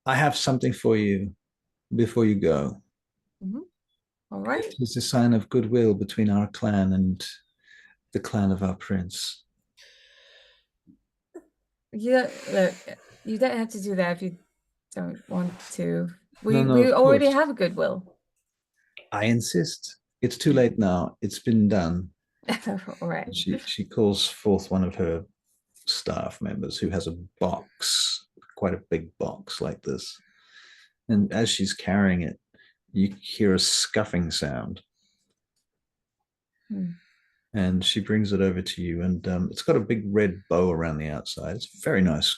I have something for you before you go. All right. It's a sign of goodwill between our clan and the clan of our prince. Yeah, look, You don't have to do that if you don't want to. We No, we of already course. have a Goodwill. I insist. It's too late now. It's been done. All right. She calls forth one of her staff members who has a box, quite a big box like this. And as she's carrying it, you hear a scuffing sound. And she brings it over to you, and it's got a big red bow around the outside. It's a very nice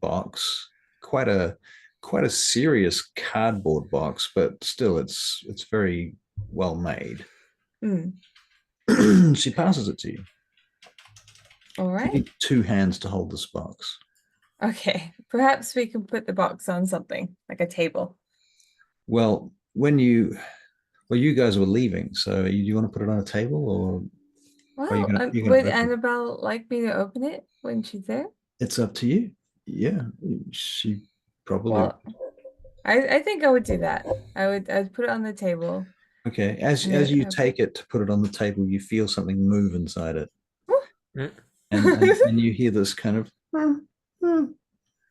box, quite a serious cardboard box, but still, it's very well made. She passes it to you. All You right. need 2 hands to hold this box. Okay. Perhaps we can put the box on something like a table. Well, you guys were leaving, so you want to put it on a table, or are you Well, gonna would open it? Annabelle like me to open it when she's there? It's up to you. Yeah, she probably. Well, I think I would do that. I'd put it on the table. Okay, as And you take it to put it on the table, you feel something move inside it, Mm. and you hear this kind of.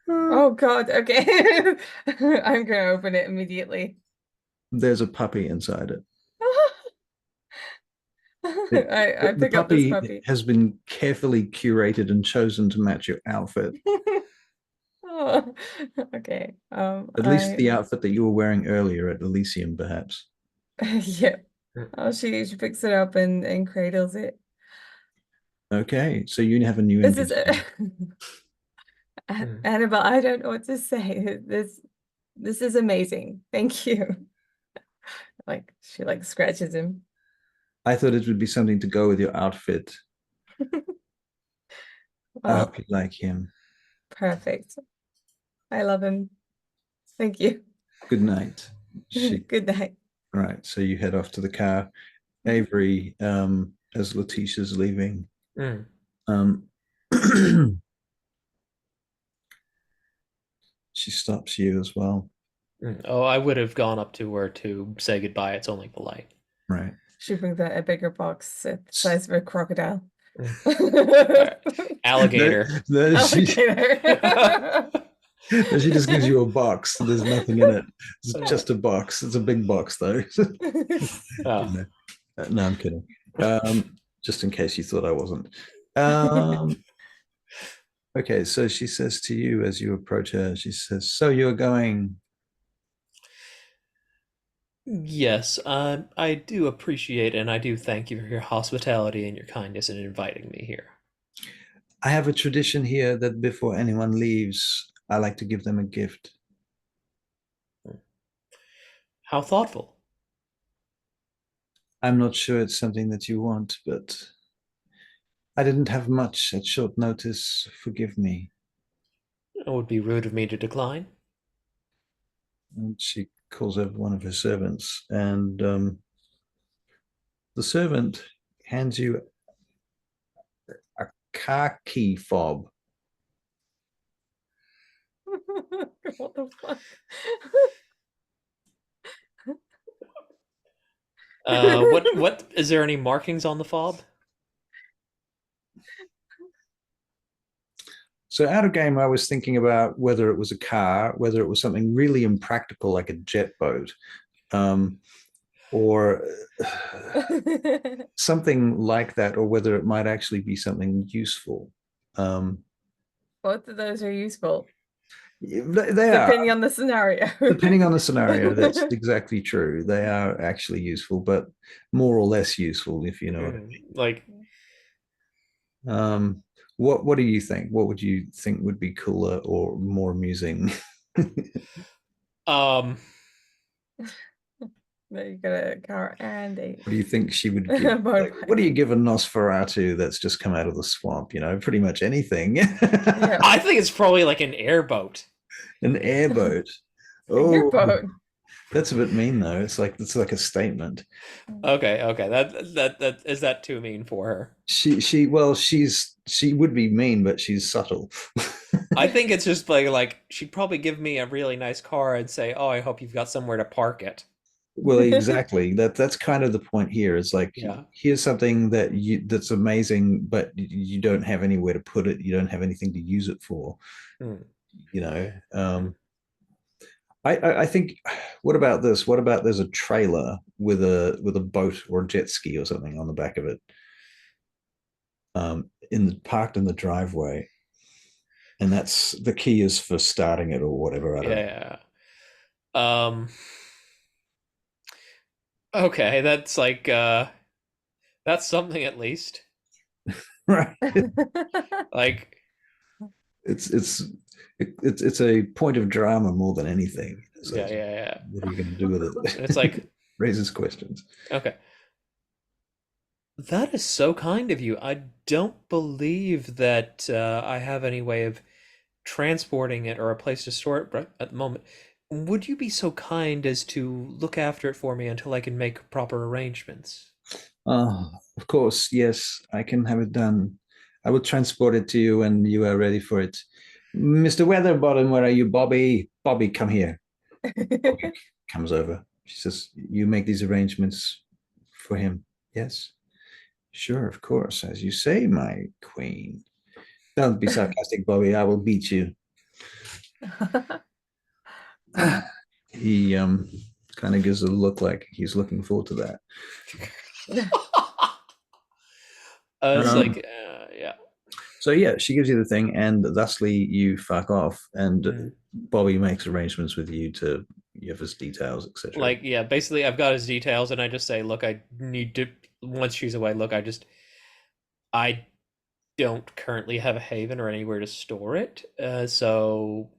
Oh God, okay. I'm gonna open it immediately. There's a puppy inside it. I The pick up this puppy puppy. has been carefully curated and chosen to match your outfit. Oh, okay. At least the outfit that you were wearing earlier at Elysium, perhaps. Yeah. Oh, she picks it up and cradles it. Okay, so you have a new This is NPC. Annabelle, I don't know what to say. This is amazing. Thank you. Like she like scratches him. I thought it would be something to go with your outfit. I Well, hope you like him. perfect. I love him. Thank you. Good night. Good night. Right, so you head off to the car. Avery, as Letitia's leaving, she stops you as well. Oh, I would have gone up to her to say goodbye. It's only polite. Right. She brings out a bigger box the size of a crocodile. Alligator. Alligator. She just gives you a box. There's nothing in it. It's just a box. It's a big box, though. Oh. No, I'm kidding. Just in case you thought I wasn't. Okay, so she says to you as you approach her, she says, "So you're going?" Yes, I do appreciate and I do thank you for your hospitality and your kindness in inviting me here. I have a tradition here that before anyone leaves, I like to give them a gift. How thoughtful. I'm not sure it's something that you want, but I didn't have much at short notice. Forgive me. It would be rude of me to decline. And she calls over one of her servants, and the servant hands you a car key fob. What the fuck? What is there any markings on the fob? So out of game, I was thinking about whether it was a car, whether it was something really impractical like a jet boat, or something like that, or whether it might actually be something useful. Both of those are useful. They Depending are. on the scenario. Depending on the scenario, that's exactly true. They are actually useful, but more or less useful, if you know what I mean. Like, what do you think? What would you think would be cooler or more amusing? You got a car and a What do you think she would give? Like, what do you give a Nosferatu that's just come out of the swamp? You know, pretty much anything. Yeah. I think it's probably like an airboat. An airboat. Oh, Airboat. that's a bit mean though. It's like a statement. Okay. That is that too mean for her? She would be mean, but she's subtle. I think it's just like she'd probably give me a really nice car and say, "Oh, I hope you've got somewhere to park it." Well, exactly. That's kind of the point here. It's like, yeah, here's something that's amazing, but you don't have anywhere to put it. You don't have anything to use it for. you know. I think. What about this? What about there's a trailer with a boat or a jet ski or something on the back of it, parked in the driveway, and that's the key is for starting it or whatever. I don't know. Yeah. Okay, that's like that's something at least. Right. Like, It's a point of drama more than anything. So yeah. what are you going to do with And it's it? like, Raises questions. okay. That is so kind of you. I don't believe that I have any way of transporting it or a place to store it at the moment. Would you be so kind as to look after it for me until I can make proper arrangements? Oh, of course, yes, I can have it done. I will transport it to you when you are ready for it. Mr. Weatherbottom, where are you, Bobby? Bobby, come here. Bobby comes over. She says, "You make these arrangements for him." Yes, sure, of course, as you say, my queen. Don't be sarcastic, Bobby. I will beat you. He kind of gives a look like he's looking forward to that. It's Um, like, yeah. so yeah, she gives you the thing, and thusly you fuck off, and Bobby makes arrangements with you to give us details, etc. Like, yeah, basically I've got his details and I just say, look, I need to, once she's away, look, I don't currently have a haven or anywhere to store it. So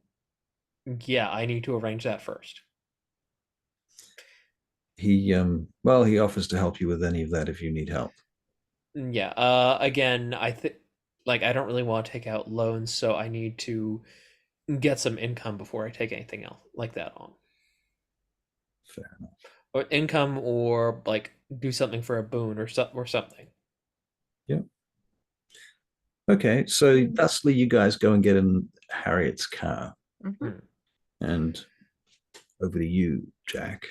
yeah, I need to arrange that first. He he offers to help you with any of that if you need help. Yeah. Again, I think like I don't really want to take out loans, so I need to get some income before I take anything else like that on. Fair enough. Or income, or like do something for a boon or something. Yeah. Okay, so thusly you guys go and get in Harriet's car, Mhm. and over to you, Jack.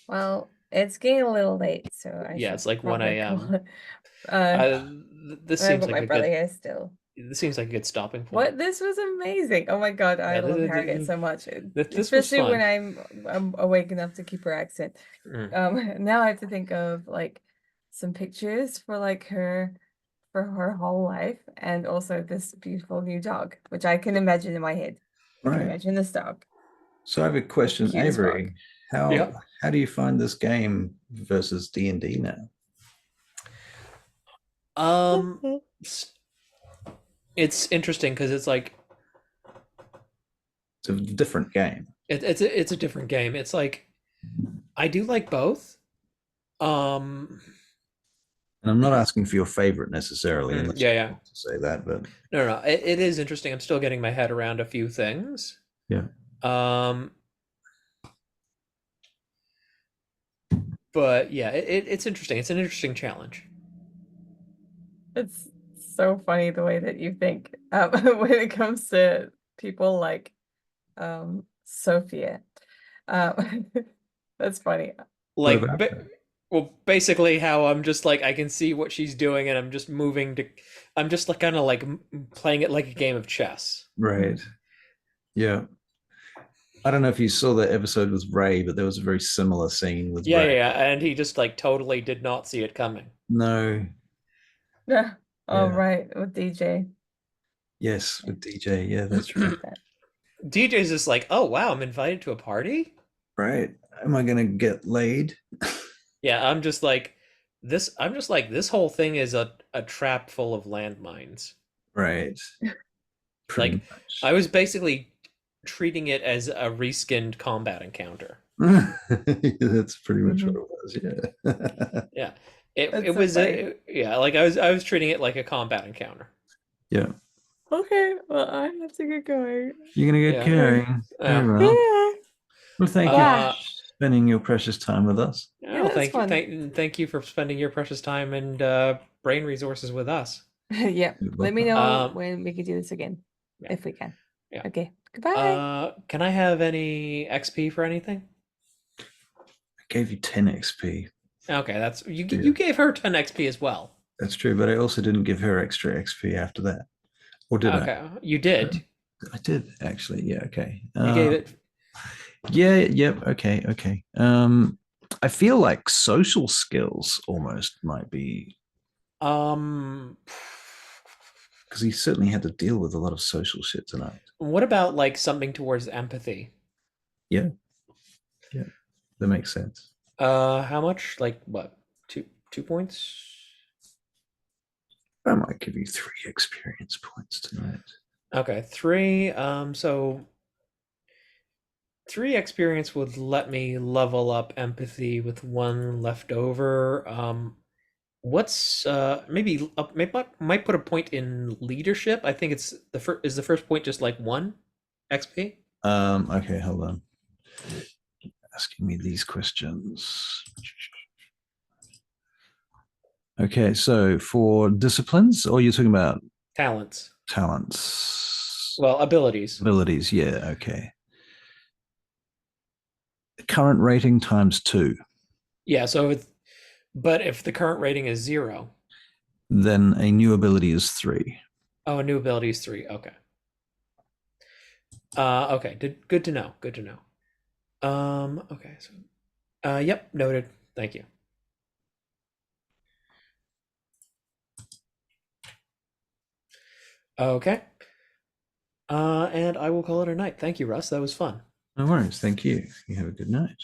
Well, it's getting a little late, so I Yeah, should it's like 1 probably a.m. call. Uh, This I've seems got like my a brother good here still. this seems like a good stopping point. What? This was amazing. Oh my God, I Yeah, love Harriet so much. this was Especially when fun. I'm awake enough to keep her accent. Now I have to think of like some pictures for like her for her whole life, and also this beautiful new dog, which I can imagine in my head. I can Right. imagine this dog. So I have a question, Cute as fuck. Avery. How Yeah. how do you find this game versus D&D now? Um, it's interesting because it's like It's a different game. it's a different game. It's like I do like both. Um, And I'm not asking for your favorite necessarily, unless yeah, you yeah. want to say that, but No, it is interesting. I'm still getting my head around a few things. yeah. Um, but yeah, it's interesting. It's an interesting challenge. It's so funny the way that you think when it comes to people like Sophia. Um, that's funny. What Like, about that? well, basically, how I'm just like I can see what she's doing, and I'm just moving to. I'm just like kind of like playing it like a game of chess. Right. Yeah. I don't know if you saw that episode with Ray, but there was a very similar scene with Yeah, Ray. yeah, and he just like totally did not see it coming. No. Yeah. Oh, Yeah. right, with DJ. Yes, with DJ. Yeah, that's right. Love that. DJ's just like, oh wow, I'm invited to a party. Right. Am I gonna get laid? Yeah, I'm just like this. I'm just like this whole thing is a trap full of landmines. Right. Pretty Like, I much. was basically treating it as a reskinned combat encounter. That's pretty much what Mhm. it was. Yeah. Yeah, That's it so was funny. yeah, like I was treating it like a combat encounter. Yeah. Okay, well, I have to get going. You're gonna get Yeah, carrying. yeah. Very well. Yeah. Well, thank you for Yeah. spending your precious time with us. Yeah, Well, that's fun. thank you for spending your precious time and brain resources with us. Yeah. You're Let me welcome. know when we can do this again, Yeah, if we can. yeah. Okay. Goodbye. Can I have any XP for anything? I gave you 10 XP. Okay, that's you. Yeah. You gave her 10 XP as well. That's true, but I also didn't give her extra XP after that. Or did I? Okay, you did. I did actually. Yeah. Okay. You gave it. Yeah. Yep. Okay. Okay. I feel like social skills almost might be Um, because he certainly had to deal with a lot of social shit tonight. what about like something towards empathy? Yeah. Yeah. That makes sense. How much? Like what? 2 points? I might give you 3 experience points tonight. Okay, 3. So 3 experience would let me level up empathy with 1 left over. What's maybe up, maybe might put a point in leadership. I think it's the first point just like 1 XP. Okay, hold on. Asking me these questions. Okay, so for disciplines, or you're talking about Talents. talents? Well, abilities. Abilities, yeah, okay. Current rating times 2. Yeah, so but if the current rating is 0, Then a new ability is 3. oh, a new ability is 3. Okay. Okay, good to know. Good to know. Okay, so yep, noted. Thank you. Okay. And I will call it a night. Thank you, Russ. That was fun. No worries. Thank you. You have a good night.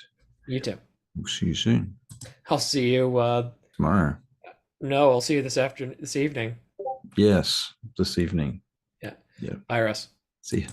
You too. We'll see you soon. I'll see you Tomorrow. no, I'll see you this evening. Yes, this evening. Yeah. Yeah. Bye, Russ. See you.